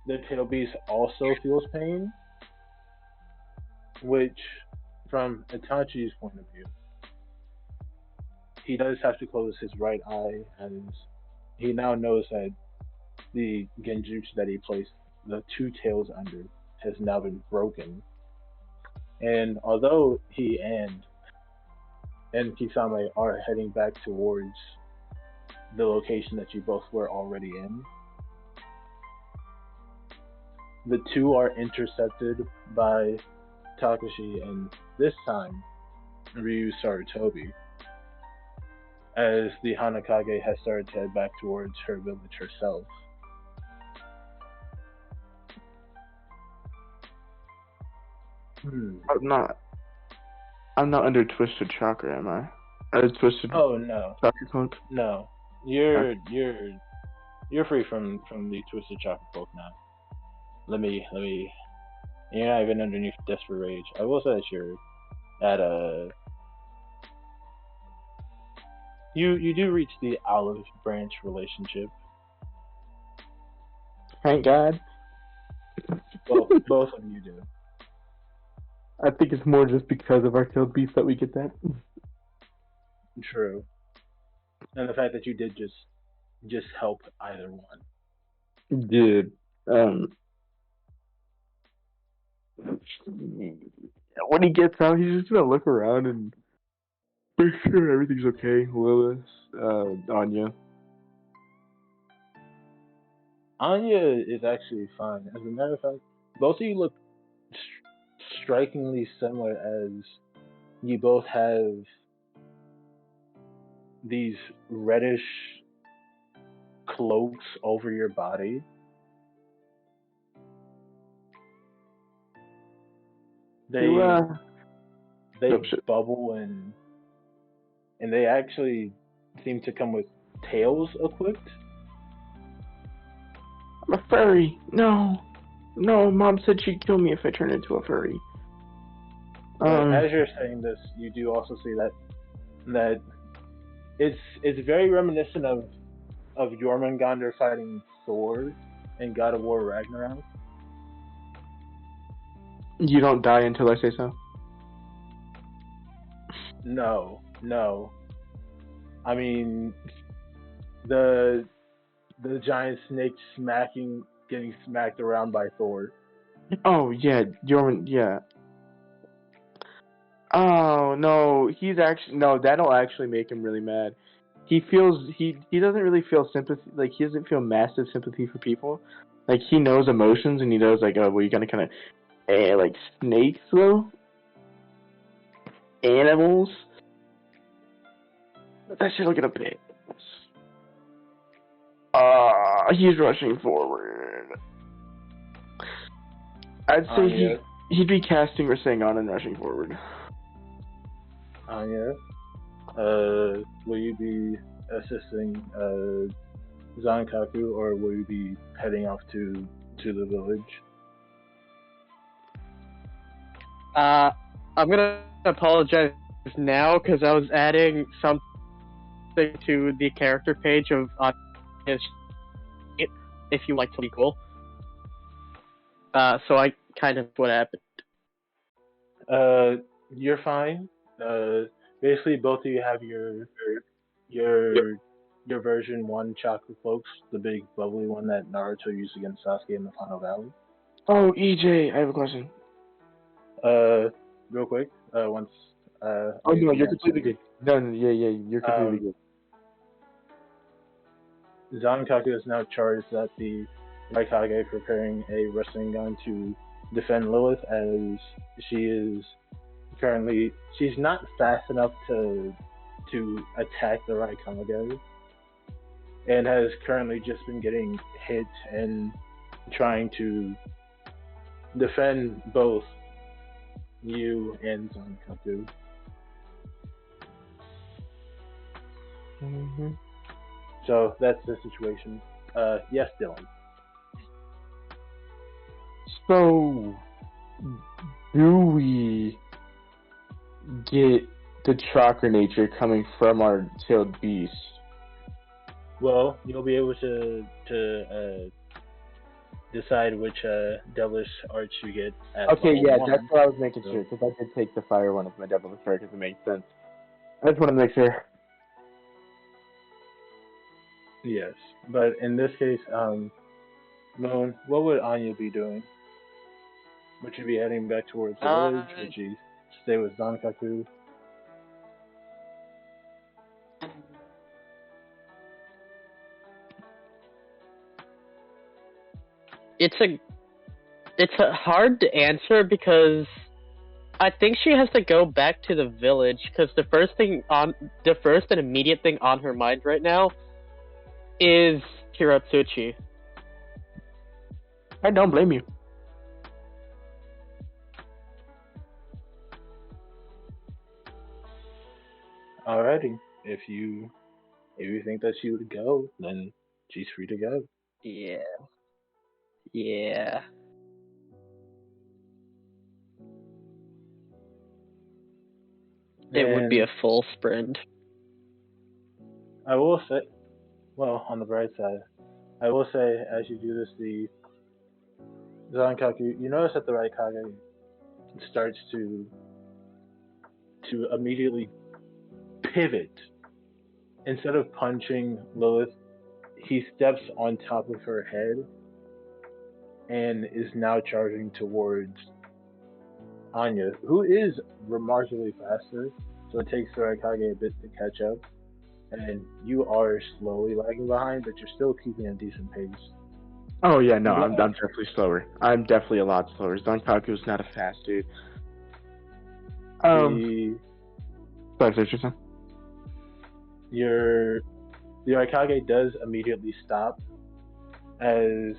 the tail beast also feels pain, which, from Itachi's point of view, he does have to close his right eye, as he now knows that the genjutsu that he placed the two tails under has now been broken. And although he and Kisame are heading back towards the location that you both were already in, the two are intercepted by Takashi and this time Ryu Sarutobi, as the Hanakage has started to head back towards her village herself.
I'm not under Twisted Chakra, am I? Twisted
Oh no,
Chakra Cloak?
no, you're free from the twisted chakra cloak now. Let me. You're not even underneath desperate rage. I will say that you're at a. You do reach the olive branch relationship.
Thank God.
Well, both of you do.
I think it's more just because of our killed beef that we get that.
True. And the fact that you did just help either one.
Dude, when he gets out, he's just gonna look around and make sure everything's okay. Lilith, Anya.
Anya is actually fine. As a matter of fact, both of you look strikingly similar, as you both have these reddish cloaks over your body. They
Oh, shit.
bubble and they actually seem to come with tails equipped.
I'm a furry. No. No, Mom said she'd kill me if I turned into a furry.
But as you're saying this, you do also see that it's very reminiscent of Jormungandr fighting Thor in God of War Ragnarok.
You don't die until I say so?
No. I mean, the giant snake getting smacked around by Thor.
Oh, yeah, Jorman, yeah. Oh, no, that'll actually make him really mad. He doesn't really feel sympathy, like, he doesn't feel massive sympathy for people. Like, he knows emotions, and he knows, like, oh, well, you gotta kind of, like, snakes, though? Animals? That shit'll get a bit. He's rushing forward. I'd say he'd be casting Rasengan and rushing forward.
Anya, will you be assisting Zankaku, or will you be heading off to the village?
I'm gonna apologize now because I was adding something to the character page of his if you like to be cool. So I kind of what happened.
You're fine. Basically, both of you have your version 1 chakra cloaks, the big bubbly one that Naruto used against Sasuke in the Final Valley.
Oh, EJ, I have a question.
Real quick, once.
Oh no, you're completely good. No, yeah, you're completely good.
Zankaku is now charged at the Raikage, preparing a Rasengan to defend Lilith, as she's not fast enough to attack the Raikage, and has currently just been getting hit and trying to defend both you and Zankaku.
Mm-hmm.
So that's the situation. Yes, Dylan.
So, do we get the chakra nature coming from our tailed beast?
Well, you'll be able to decide which devilish arts you get.
Okay, yeah,
one.
that's what I was making sure, because I did take the fire one as my devilish art, because it makes sense. I just want to make sure.
Yes, but in this case, Moon, what would Anya be doing? Would she be heading back towards the village? Would she stay with Zankaku?
It's a hard to answer because I think she has to go back to the village because the first and immediate thing on her mind right now is Kiratsuchi.
I don't blame you.
Alrighty, if you think that she would go, then she's free to go.
Yeah. It would be a full sprint.
I will say, well, on the bright side, I will say, as you do this, the Zankaku, you notice that the Raikage starts to immediately pivot. Instead of punching Lilith, he steps on top of her head and is now charging towards Anya, who is remarkably faster. So it takes Sarakage a bit to catch up, and you are slowly lagging behind, but you're still keeping a decent pace.
Oh yeah, no, I'm definitely slower. I'm definitely a lot slower. Zankaku's not a fast dude.
The
Sorry, Richardson.
the Raikage does immediately stop as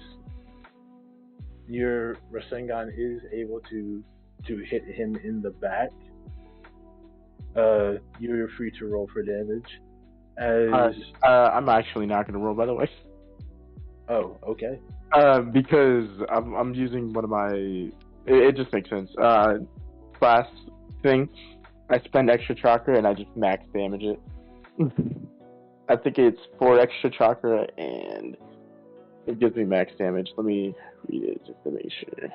your Rasengan is able to hit him in the back. You're free to roll for damage.
I'm actually not gonna roll, by the way.
Oh, okay.
Because I'm using one of my. It just makes sense. Class thing. I spend extra chakra and I just max damage it. I think it's 4 extra chakra and it gives me max damage. Let me read it just to make sure.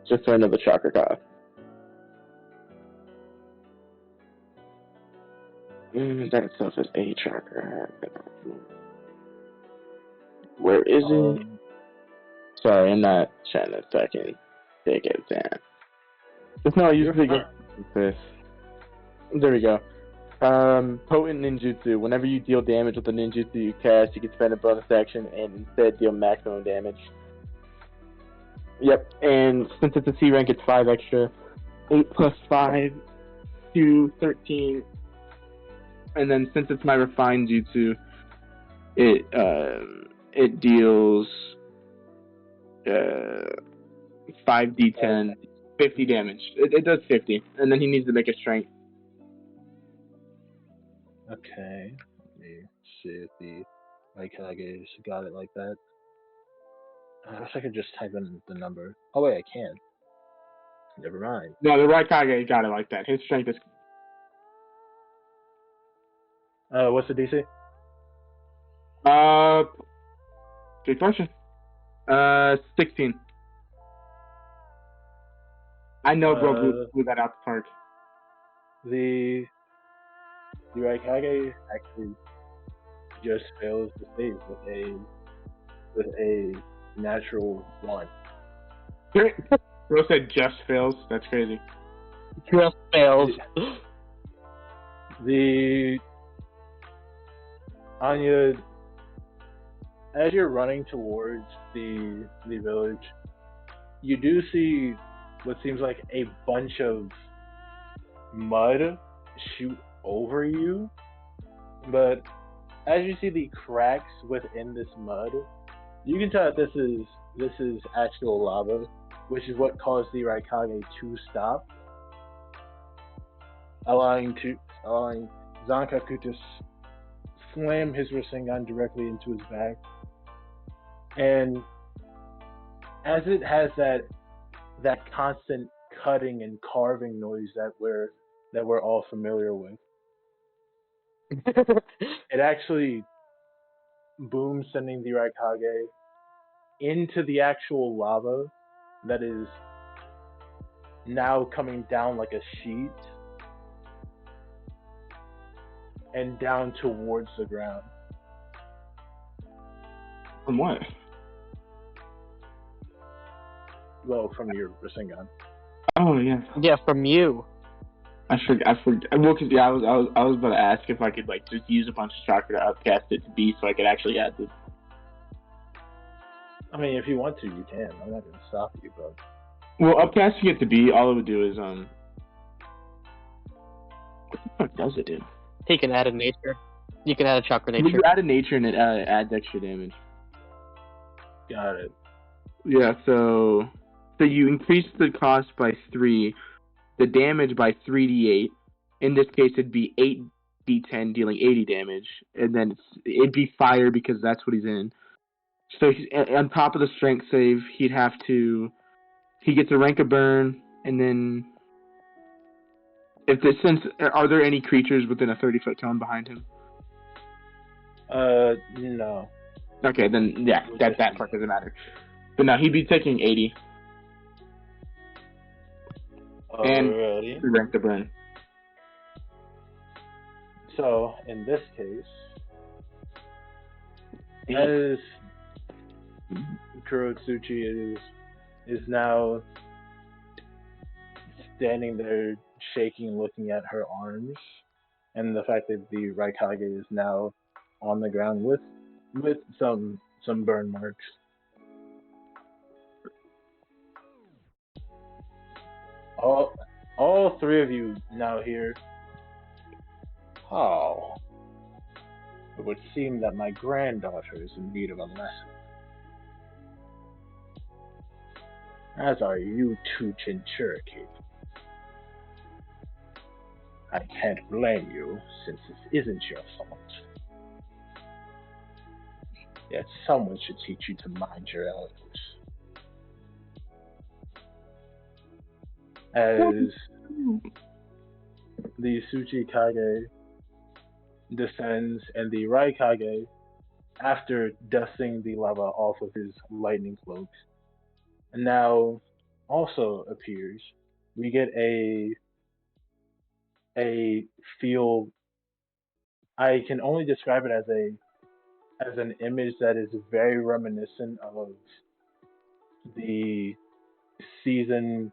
Just so I know the chakra cost. That itself is a chakra. Where is it? Sorry, I'm not trying to fucking take it down. It's not usually get this. There we go. Potent ninjutsu. Whenever you deal damage with a ninjutsu you cast, you can spend a bonus action and instead deal maximum damage. Yep, and since it's a C rank, it's 5 extra. 8 plus 5 to 13. And then since it's my refined jutsu, it deals 5d10, 50 damage. It does 50, and then he needs to make a strength.
Okay. Let me see if the Raikage's got it like that. I wish I could just type in the number. Oh wait, I can. Never mind.
No, the Raikage got it like that. His strength is.
What's the DC?
Good question. 16. I know, bro, blew that out the park.
The Raikage actually just fails the save with a natural 1.
Bro said just fails. That's crazy.
Just fails.
The Anya, as you're running towards the village, you do see what seems like a bunch of mud shoot over you, but as you see the cracks within this mud, you can tell that this is actual lava, which is what caused the Raikage to stop, allowing Zankaku to slam his Rasengan directly into his back. And as it has that constant cutting and carving noise that we're all familiar with, it actually booms, sending the Raikage into the actual lava that is now coming down like a sheet and down towards the ground.
From what?
Well, from your Rasengan.
Oh yeah.
Yeah, from you.
I forgot. Well, cause yeah, I was about to ask if I could like just use a bunch of chakra to upcast it to B, so I could actually add this.
I mean, if you want to, you can. I'm not going to stop you, but.
Well, upcasting it to B, all it would do is what the fuck does it do?
He can add a nature. You can add a chakra nature.
You add a nature and it adds extra damage.
Got it.
Yeah, so you increase the cost by 3, the damage by 3d8. In this case, it'd be 8d10 dealing 80 damage, and then it'd be fire because that's what he's in. So on top of the strength save, he gets a rank of burn, and then are there any creatures within a 30-foot cone behind him?
No.
Okay, then yeah, that part doesn't matter. But no, he'd be taking 80.
And
Alrighty.
rank the burn.
So in this case, as Kurotsuchi is now standing there shaking, looking at her arms, and the fact that the Raikage is now on the ground with some burn marks. All all three of you now hear. Oh, it would seem that my granddaughter is in need of a lesson. As are you two Chinchuriki. I can't blame you, since this isn't your fault. Yet someone should teach you to mind your elders. As the Tsuchikage descends and the Raikage, after dusting the lava off of his lightning cloak, now also appears. We get a feel. I can only describe it as an image that is very reminiscent of the season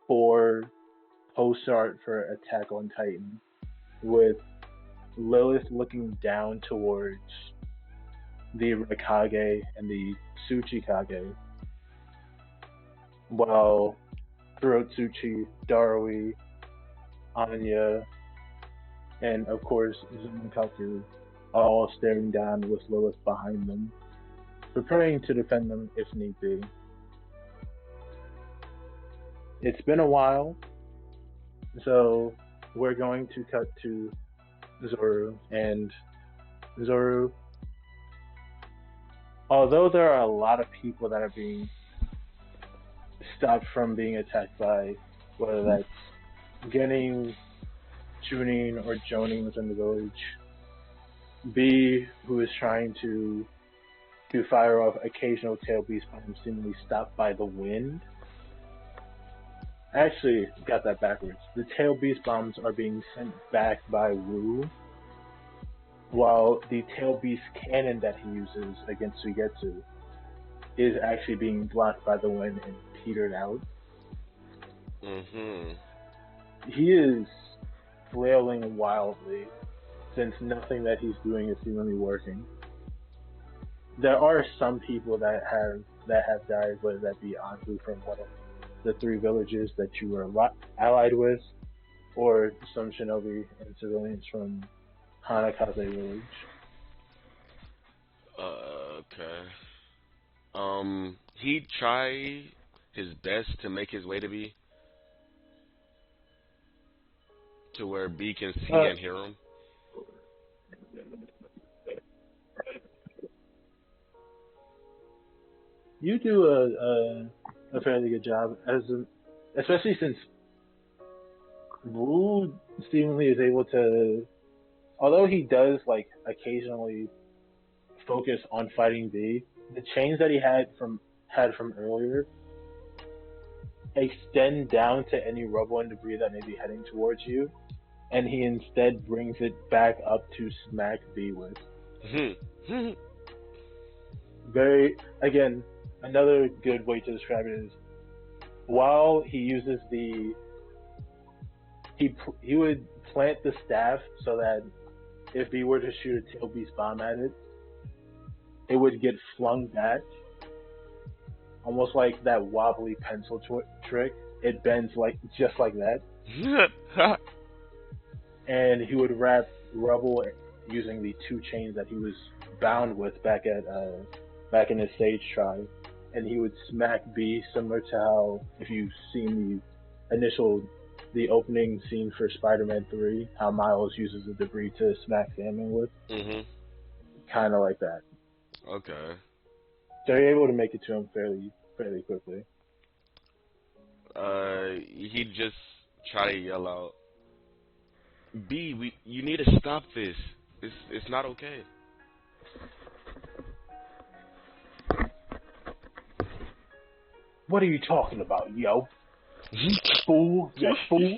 4 post art for Attack on Titan, with Lilith looking down towards the Raikage and the Tsuchikage, while Kurotsuchi, Darui, Anya, and of course Zumankaku are all staring down with Lilith behind them, preparing to defend them if need be. It's been a while, so we're going to cut to Zoru. And Zoru, although there are a lot of people that are being stopped from being attacked by, whether that's getting Chunin or Jonin within the village, B, who is trying to fire off occasional tail beast bombs seemingly stopped by the wind. Actually, got that backwards. The tail beast bombs are being sent back by Wu, while the tail beast cannon that he uses against Suigetsu is actually being blocked by the wind and petered out. He is flailing wildly, since nothing that he's doing is seemingly working. There are some people that have died, whether that be Anbu from one of the 3 villages that you were allied with, or some shinobi and civilians from Hanakaze village.
Okay. He try his best to make his way to B, to where B can see and hear him.
You do a fairly good job, especially since Wu seemingly is able to, although he does like occasionally focus on fighting B, the chains that he had from earlier extend down to any rubble and debris that may be heading towards you, and he instead brings it back up to smack B with. Very, again, another good way to describe it is, while he uses he would plant the staff so that if he were to shoot a tail beast bomb at it, it would get flung back, almost like that wobbly pencil trick. It bends like just like that. And he would wrap rubble using the 2 chains that he was bound with back in his stage tribe, and he would smack B, similar to how, if you've seen the opening scene for Spider-Man 3, how Miles uses the debris to smack Sandman with. Kind of like that.
Okay.
So you're able to make it to him fairly quickly.
He'd just try to yell out, B, you need to stop this. It's not okay.
What are you talking about, yo? Fool, you fool.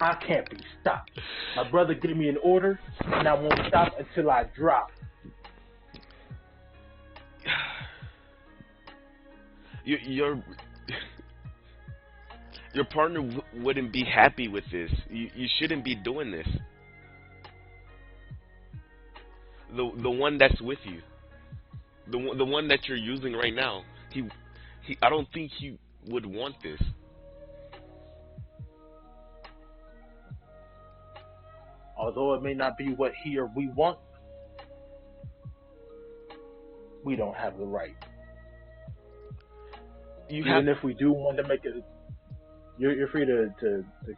I can't be stopped. My brother gave me an order, and I won't stop until I drop.
Your partner wouldn't be happy with this. You shouldn't be doing this. The one that's with you, the one that you're using right now, he I don't think he would want this.
Although it may not be what he or we want, we don't have the right. Even if we do want to make it, you're free to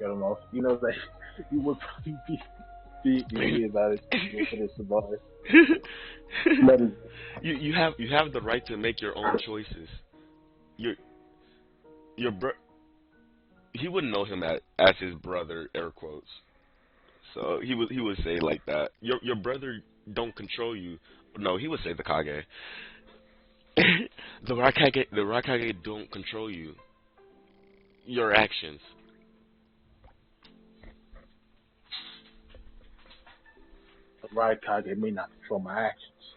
cut him off. You know that you would probably be about it for this bar.
You have the right to make your own choices. He wouldn't know him as his brother, air quotes. So he would say like that. Your brother don't control you. No, he would say the Kage. the Raikage don't control you. Your actions.
The Raikage may not control my actions,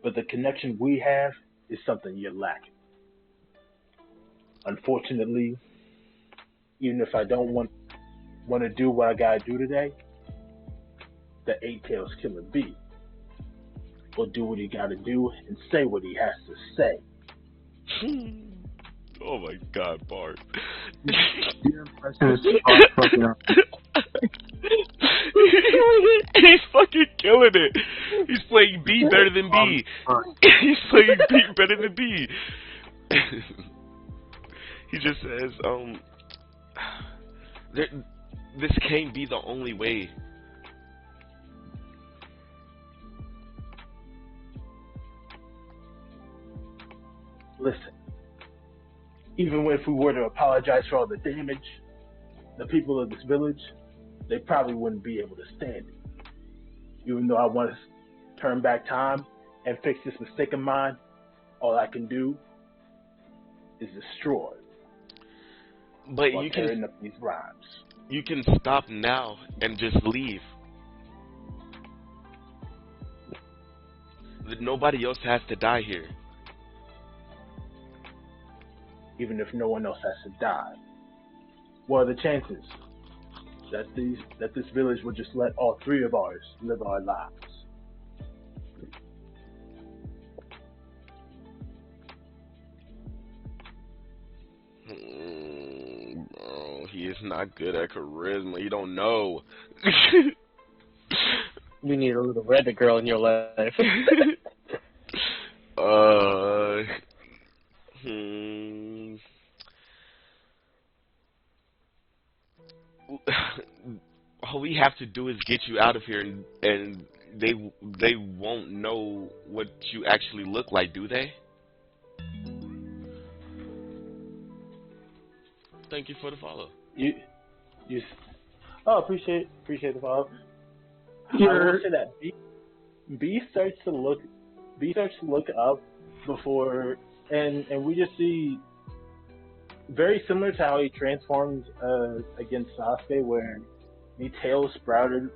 but the connection we have is something you're lacking. Unfortunately, even if I don't want to do what I gotta do today, the Eight Tails Killer B will do what he gotta do and say what he has to say.
Oh my God, Bart.
Your impression is so fucking up.
He's fucking killing it. He's playing B better than B. He's playing B better than B. He just says, this can't be the only way.
Listen, even if we were to apologize for all the damage, the people of this village, they probably wouldn't be able to stand it. Even though I want to turn back time and fix this mistake of mine, all I can do is destroy.
But
while
you
tearing up these rhymes.
You can stop now and just leave. Nobody else has to die here.
Even if no one else has to die, what are the chances that this village would just let all three of ours live our lives?
Bro, he is not good at charisma. You don't know.
You need a little red girl in your life.
All we have to do is get you out of here, and they won't know what you actually look like, do they? Thank you for the follow.
You appreciate the follow. I will say that B starts to look up before, and we just see very similar to how he transformed against Sasuke, where the tail sprouted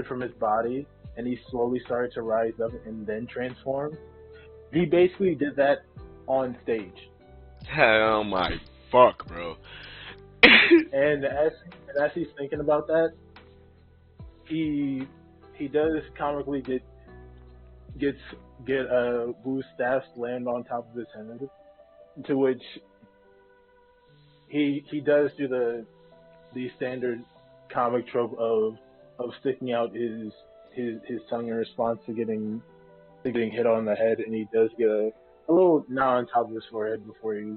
from his body, and he slowly started to rise up and then transform. He basically did that on stage.
Oh my fuck, bro.
And as he's thinking about that, he does comically get Wu's staff land on top of his head, to which he does do the standard comic trope of sticking out his tongue in response to getting hit on the head, and he does get a little knot on top of his forehead before he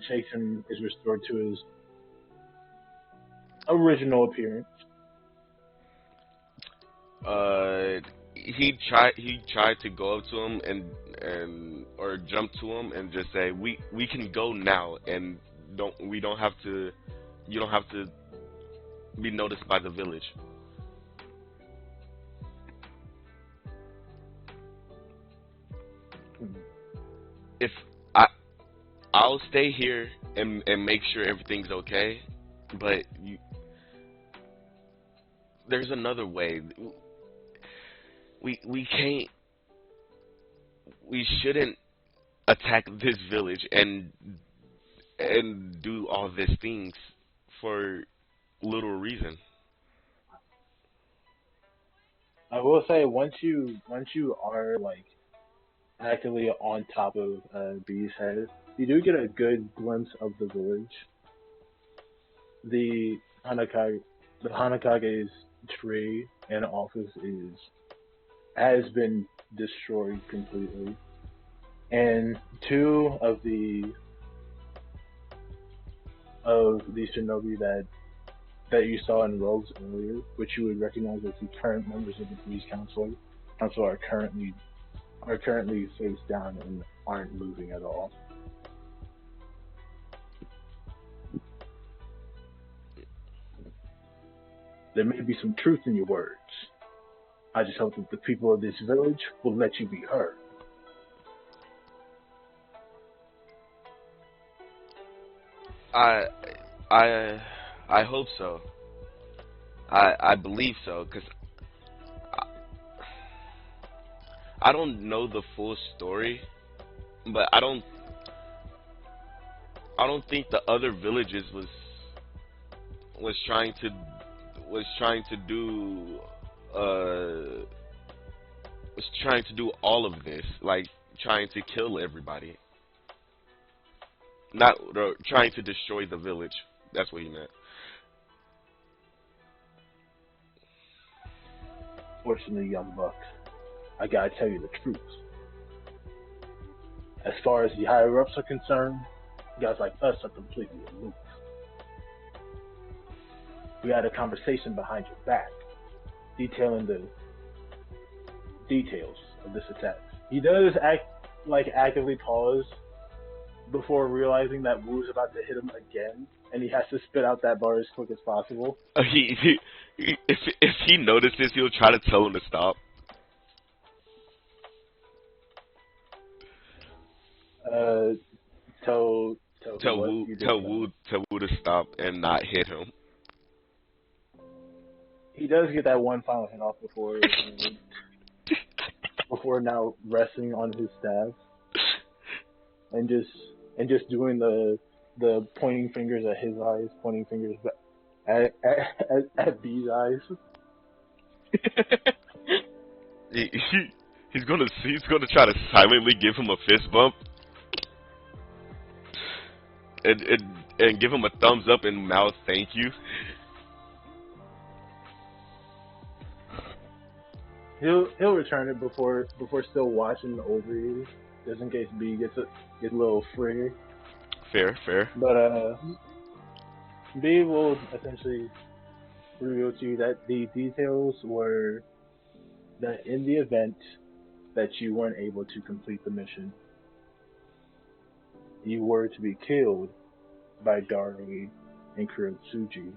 shakes and is restored to his original appearance.
He tried to go up to him and or jump to him and just say, we can go now, and you don't have to be noticed by the village. I'll stay here and make sure everything's okay. But there's another way. We can't. We shouldn't attack this village and do all these things for little reason.
I will say once you are like actively on top of B's head, you do get a good glimpse of the village. The Hanakage, the Hanakage's tree and office is has been destroyed completely, and two of the shinobi that you saw in robes earlier, which you would recognize as the current members of the police council are currently face down and aren't moving at all. There may be some truth in your words. I just hope that the people of this village will let you be heard.
I I I hope so. I believe so because I don't know the full story, but I don't think the other villages was trying to was trying to do uh was trying to do all of this, like trying to kill everybody, not trying to destroy the village. That's what he meant.
Fortunately, young buck, I gotta tell you the truth. As far as the higher ups are concerned, guys like us are completely aloof. We had a conversation behind your back, detailing the details of this attack. He does actively pause before realizing that Wu's about to hit him again, and he has to spit out that bar as quick as possible.
If he notices, he'll try to tell him to stop.
Uh, tell what you did.
Tell Wu to stop and not hit him.
He does get that one final hit off before now resting on his staff and just doing the pointing fingers at his eyes, pointing fingers at B's eyes.
He's gonna try to silently give him a fist bump and give him a thumbs up and mouth thank you.
He'll return it before still watching over you, just in case B gets a little free.
Fair.
But B will essentially reveal to you that the details were that in the event that you weren't able to complete the mission, you were to be killed by Dari and Kurotsuji,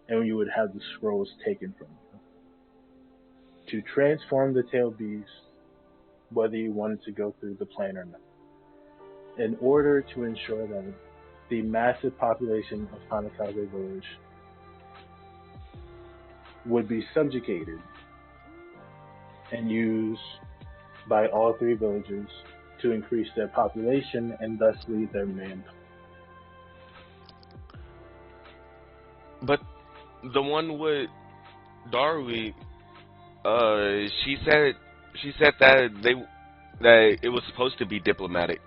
and you would have the scrolls taken from you. To transform the tail beast, whether you wanted to go through the plan or not, in order to ensure that the massive population of Hanakaze village would be subjugated and used by all three villages to increase their population and thusly their manpower.
But the one with Darwi, she said that it was supposed to be diplomatic.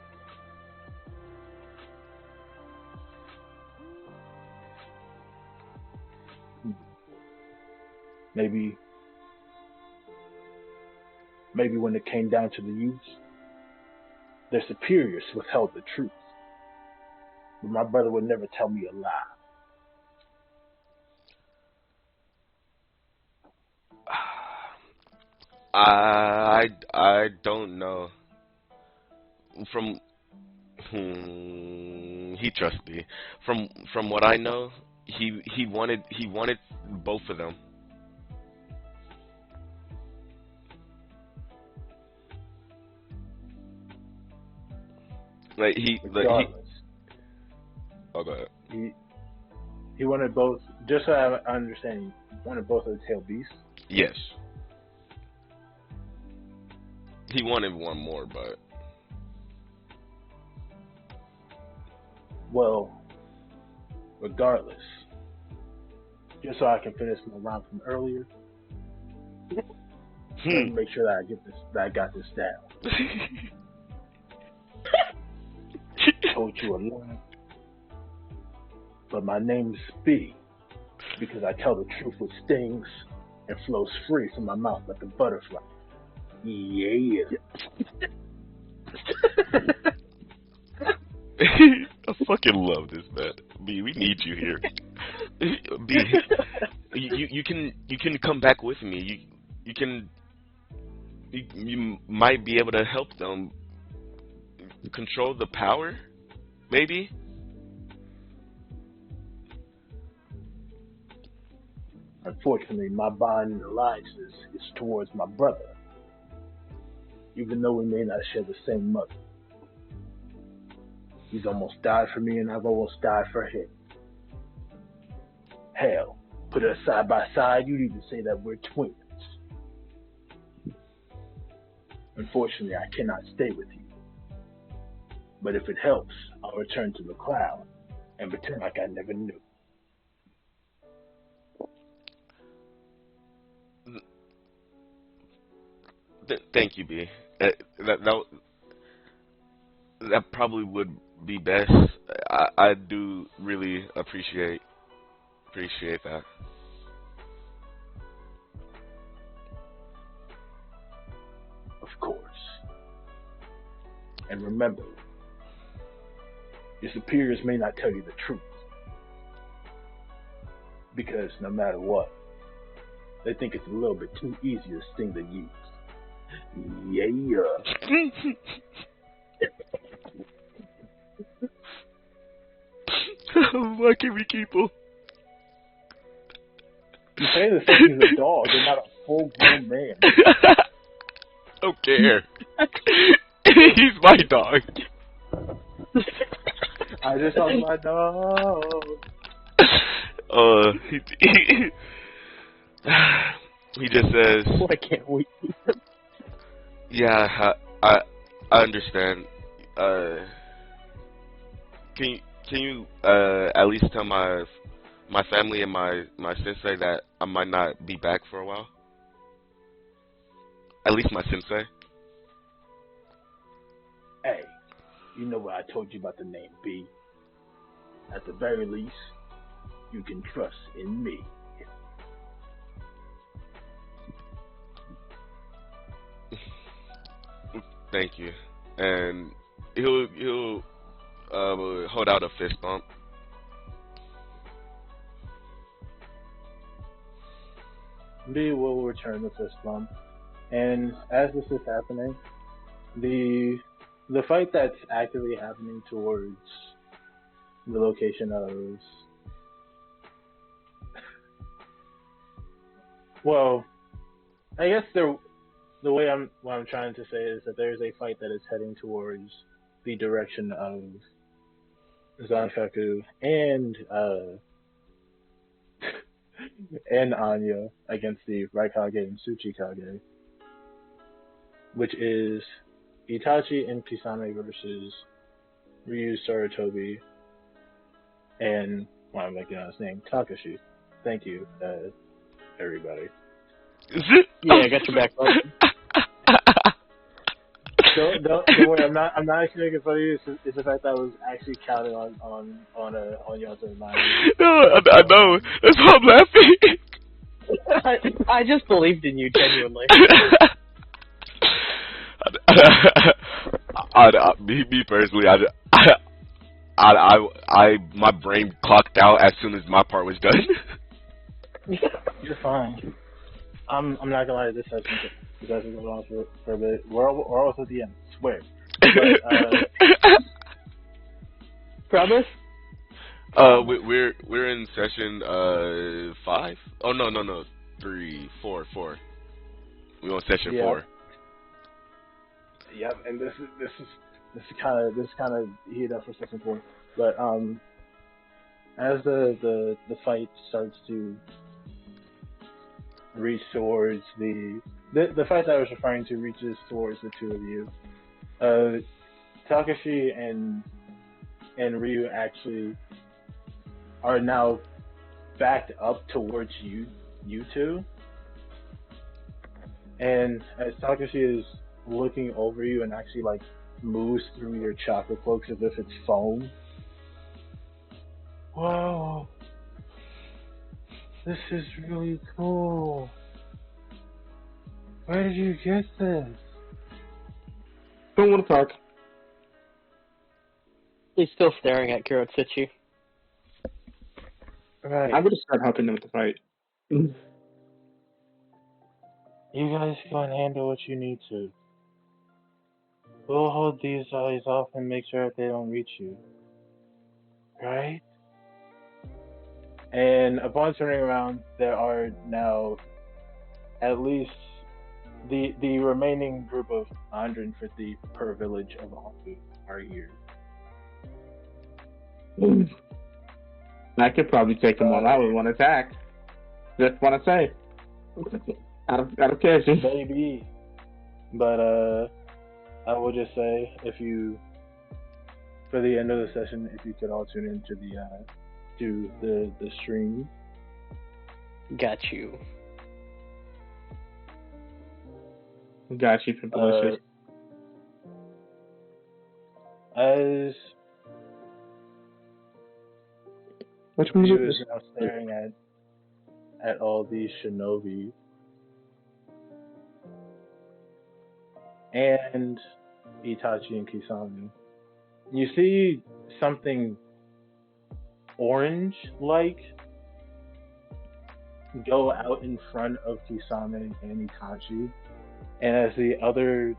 Maybe when it came down to the youths, their superiors withheld the truth. But my brother would never tell me a lie.
I don't know. From he trusts me. From what I know, he wanted both of them. Like he
Regardless,
Oh, go ahead.
He wanted both. Just so I understand, he wanted both of the tail beasts.
Yes. He wanted one more, but
Well, regardless, just so I can finish my round from earlier, let me make sure that I got this down. Told you a lot, but my name's B because I tell the truth with stings and flows free from my mouth like a butterfly. Yeah.
I fucking love this, man. B, we need you here. B, you can come back with me. You might be able to help them control the power, maybe.
Unfortunately, my bond and alliance is towards my brother, even though we may not share the same mother. He's almost died for me, and I've almost died for him. Hell, put us side by side, you'd even say that we're twins. Unfortunately, I cannot stay with you. But if it helps, I'll return to the cloud and pretend like I never knew.
Thank you, B. That probably would be best. I do really appreciate that.
Of course. And remember, your superiors may not tell you the truth. Because no matter what, they think it's a little bit too easy to sting the youth. Yeah.
Why can't we keep him?
You say the thing is a dog, they're not a full-grown man.
Don't care. He's my dog.
I just love my dog.
He just says,
Why can't we?
yeah, I understand. Can you at least tell my family and my sensei that I might not be back for a while? At least my sensei.
Hey, you know what I told you about the name B? At the very least, you can trust in me.
Thank you. And he'll hold out a fist bump.
B will return the fist bump. And as this is happening, the fight that's actively happening towards the location of, well, I guess the way what I'm trying to say is that there's a fight that is heading towards the direction of Zankaku and and Anya against the Raikage and Tsuchikage, which is Itachi and Kisame versus Ryu Sarutobi and, well, I'm making out his name, Takashi. Thank you, everybody.
Yeah, I got your back.
Don't worry. I'm not actually making fun of you. It's the fact that I was actually counting on y'all to remind me.
No, I know. That's why I'm laughing.
I just believed in you genuinely.
Me personally, my brain clocked out as soon as my part was done.
You're fine. I'm not gonna lie. This session going on for a bit. We're almost at the end. Swear. But,
Promise?
We're in session 5. Oh no 3, 4. We're on session 4.
Yep, and this is kind of heated up for session 4. But as the fight starts to reach towards the fight that I was referring to reaches towards the two of you. Uh, Takashi and Ryu actually are now backed up towards you two, and as Takashi is looking over you and actually like moves through your chakra cloaks as if it's foam. Whoa, this is really cool. Where did you get this?
Don't want to talk.
He's still staring at Kurotsuchi.
Right.
I would have started helping them with the fight.
You guys go and handle what you need to. We'll hold these eyes off and make sure that they don't reach you. Right? And upon turning around, there are now at least the remaining group of 150 per village of Hongu are here.
I could probably take them all out with one attack. Just want to say. Out of character.
Maybe. But I will just say, if you, for the end of the session, if you could all tune into the stream.
Got you.
Got you for delicious.
As
Which one
Ryu
is
is now staring at all these shinobi and Itachi and Kisame. You see something orange-like go out in front of Kisame and Itachi, and as the other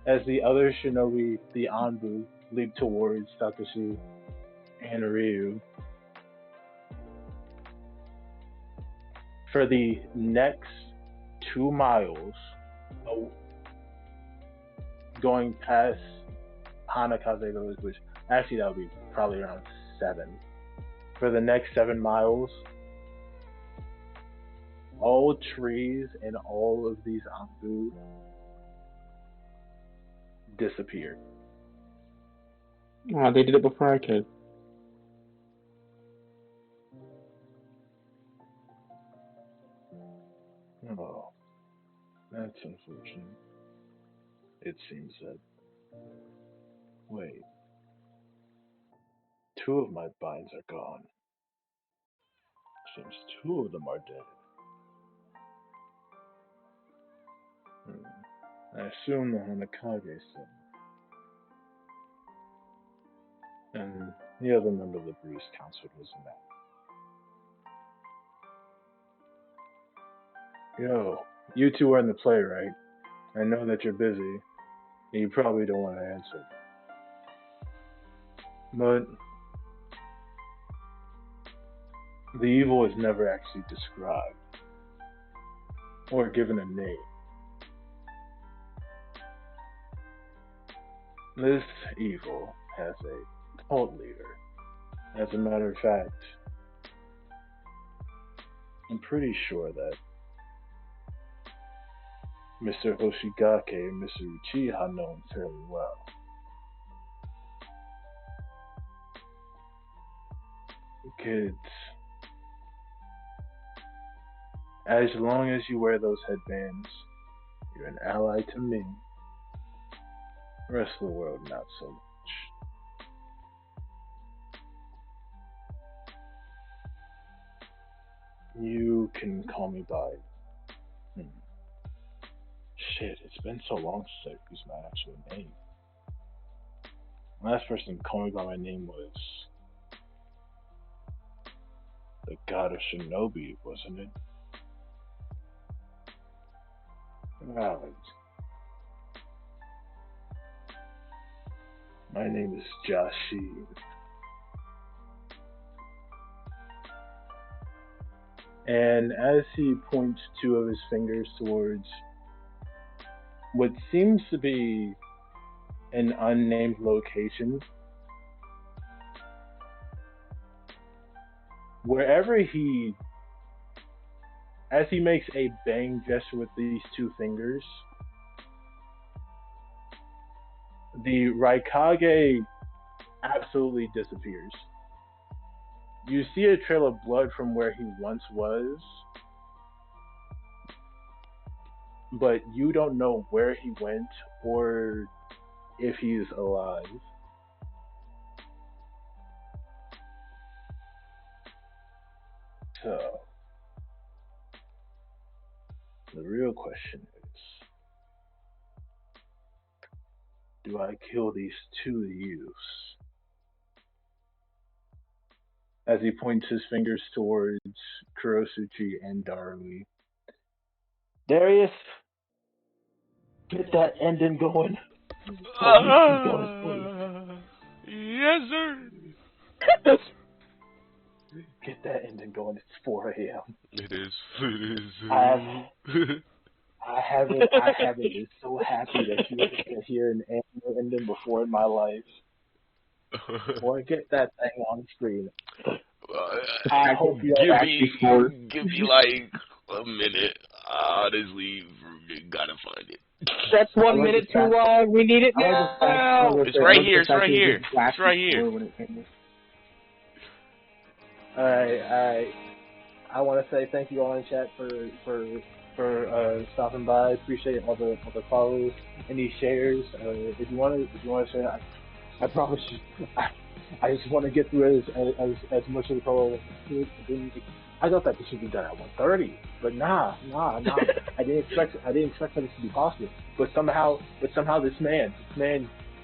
shinobi, the Anbu, leap towards Takashi and Ryu. For the next 2 miles, going past Hanakaze Village, which actually that would be probably around 7. For the next 7 miles, all trees and all of these Anbu disappear.
Oh, they did it before I could.
Oh, that's unfortunate. It seems that. Wait. 2 of my binds are gone. Seems 2 of them are dead. I assume the Hanakage-san and the other member of the Bruce Council was in that. Yo, you two are in the play, right? I know that you're busy, and you probably don't want to answer. But the evil is never actually described or given a name. This evil has a cult leader. As a matter of fact, I'm pretty sure that Mr. Hoshigake and Mr. Uchiha know him fairly well. Kids, as long as you wear those headbands, you're an ally to me. The rest of the world, not so much. You can call me by... Shit, it's been so long since I used my actual name. The last person to call me by my name was... the god of Shinobi, wasn't it? Right. My name is Joshi. And as he points 2 of his fingers towards what seems to be an unnamed location, wherever as he makes a bang gesture with these two fingers, the Raikage absolutely disappears. You see a trail of blood from where he once was, but you don't know where he went or if he's alive. So, the real question is, do I kill these two youths? As he points his fingers towards Kurosuchi and Darui. Darius, get that ending going.
Yes, sir.
Get that ending going. It's 4 a.m.
It is. It is.
I haven't been so happy to hear an anime ending before in my life. Boy, get that thing on screen. I hope you
give me like a minute. Honestly, gotta find it.
That's 1 minute too long. We need it now.
It's right here. It's right here. It's right here.
Alright. I want to say thank you all in chat for stopping by. Appreciate all the follows and these shares. If you want to share, I promise you, I just want to get through as much of the call. I thought that this should be done at 1:30, but nah. I didn't expect for this to be possible. But somehow this man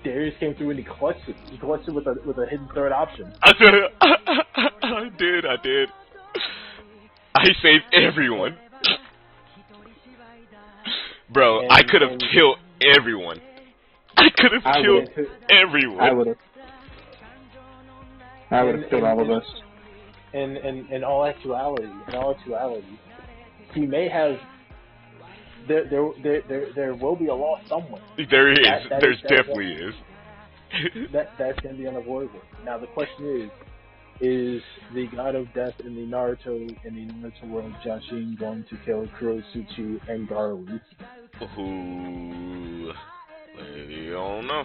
Darius came through and he clutched it. He clutched it with a hidden third option.
I did. I saved everyone. Bro, I could have killed everyone. I could have killed everyone.
I would have killed all of us.
In all actuality, he may have. There will be a loss somewhere.
There is. There definitely is.
That's gonna be unavoidable. Now the question is the god of death in the Naruto world, Jashin, going to kill Kurosuchi and Garou?
Ooh, I don't know.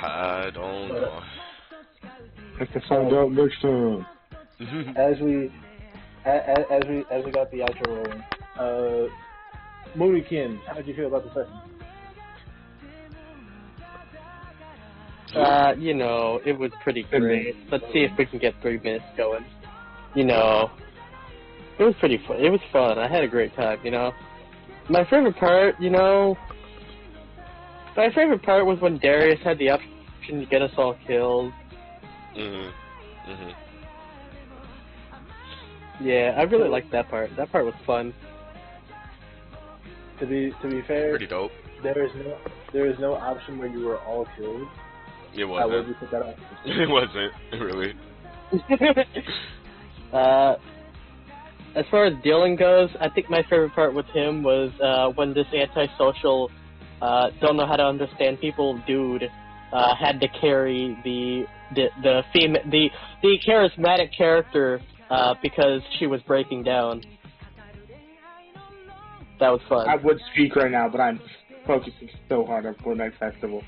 I don't know.
Let's find out next time.
As we got the outro rolling, Moonikin, how did you feel about the session?
It was pretty great. Let's see if we can get 3 minutes going. It was pretty fun. It was fun. I had a great time, My favorite part, was when Darius had the option to get us all killed. Yeah, I really liked that part. That part was fun.
To be fair,
pretty dope.
There is no option where you were all killed.
It wasn't.
I would put that out.
It wasn't really.
As far as Dylan goes, I think my favorite part with him was when this antisocial, don't know how to understand people dude had to carry the charismatic character because she was breaking down. That was fun.
I would speak right now, but I'm focusing so hard on Fortnite Festival.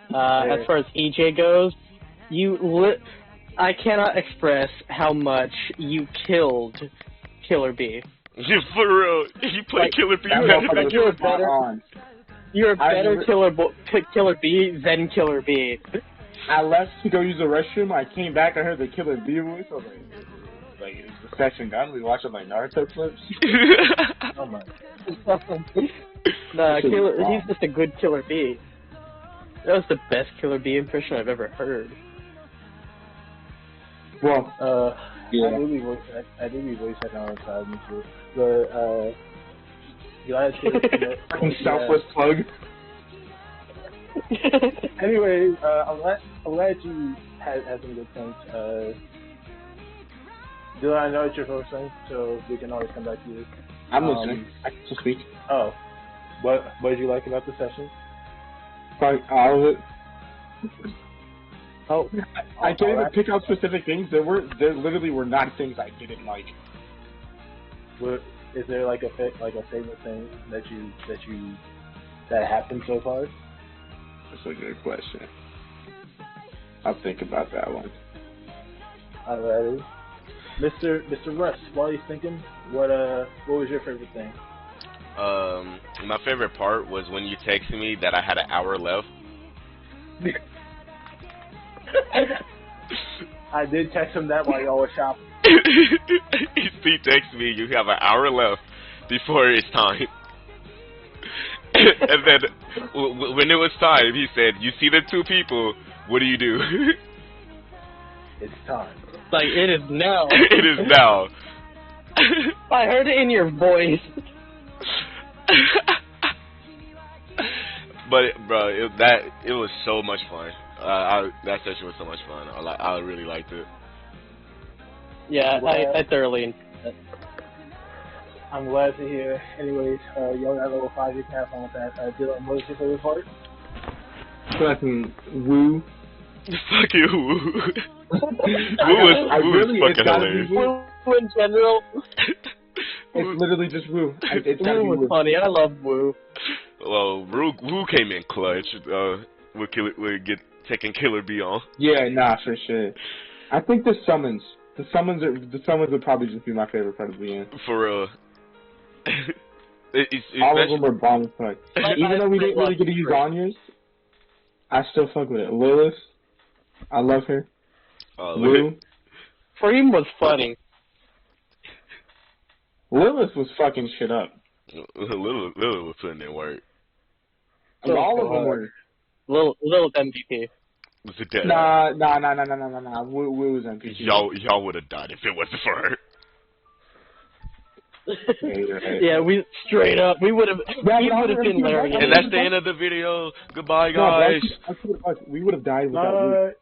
As far as EJ goes, I cannot express how much you killed Killer B.
For real, you played Killer B.
You're a better Killer B than Killer B.
I left to go use the restroom. I came back. I heard the Killer B voice. I was like, is the session done? We watching like Naruto clips.
Oh my.
Nah, he's just a good Killer B. That was the best Killer B impression I've ever heard.
Well, yeah.
I do be voice acting all the time, me too. But glad to
selfless plug.
Anyway, I'm glad you had some good points. Dylan, I know it's your first thing, so we can always come back to you.
I'm listening. I can still speak.
Oh, what did you like about the session?
Probably all of it.
Oh,
I can't even pick out specific things. There literally were not things I didn't like.
Is there like a favorite thing that happened so far?
That's a good question. I'll think about that one.
Alrighty, Mr. Russ, while he's thinking, what was your favorite thing?
My favorite part was when you texted me that I had an hour left.
I did text him that while y'all were shopping.
He texted me, you have an hour left before it's time. And then when it was time, he said, you see the two people, what do you do?
It's time.
like it is now.
It is now.
I heard it in your voice.
But bro, it was so much fun. That session was so much fun. I really liked it.
Yeah, I thoroughly enjoyed it.
I'm glad to hear. Anyways, y'all got level 5, you can have fun with that. Dylan, what was your favorite part?
Fucking woo.
Fuck you. Woo was fucking hilarious.
Woo in general.
It's literally just woo. It's gotta
Woo
be
was funny. I love Woo.
Well, Woo came in clutch. We'll get taking Killer B on.
Yeah, nah, for sure. I think the summons would probably just be my favorite part of the end.
For real.
All of them are bomb as fuck. Even though we didn't really get to use
great.
Anya's, I still fuck with it. Lilith, I love her. Woo.
Freem was funny.
Lilith was fucking shit up.
Little was putting in work.
All of them were.
Little MVP.
Was it dead?
Nah. Woo was MVP.
Y'all would have died if it wasn't for her.
Yeah, you're right.
Yeah, we straight up. We would have. We would have been Larry.
And that's the end of the video. Goodbye, guys.
We would have died without Woo.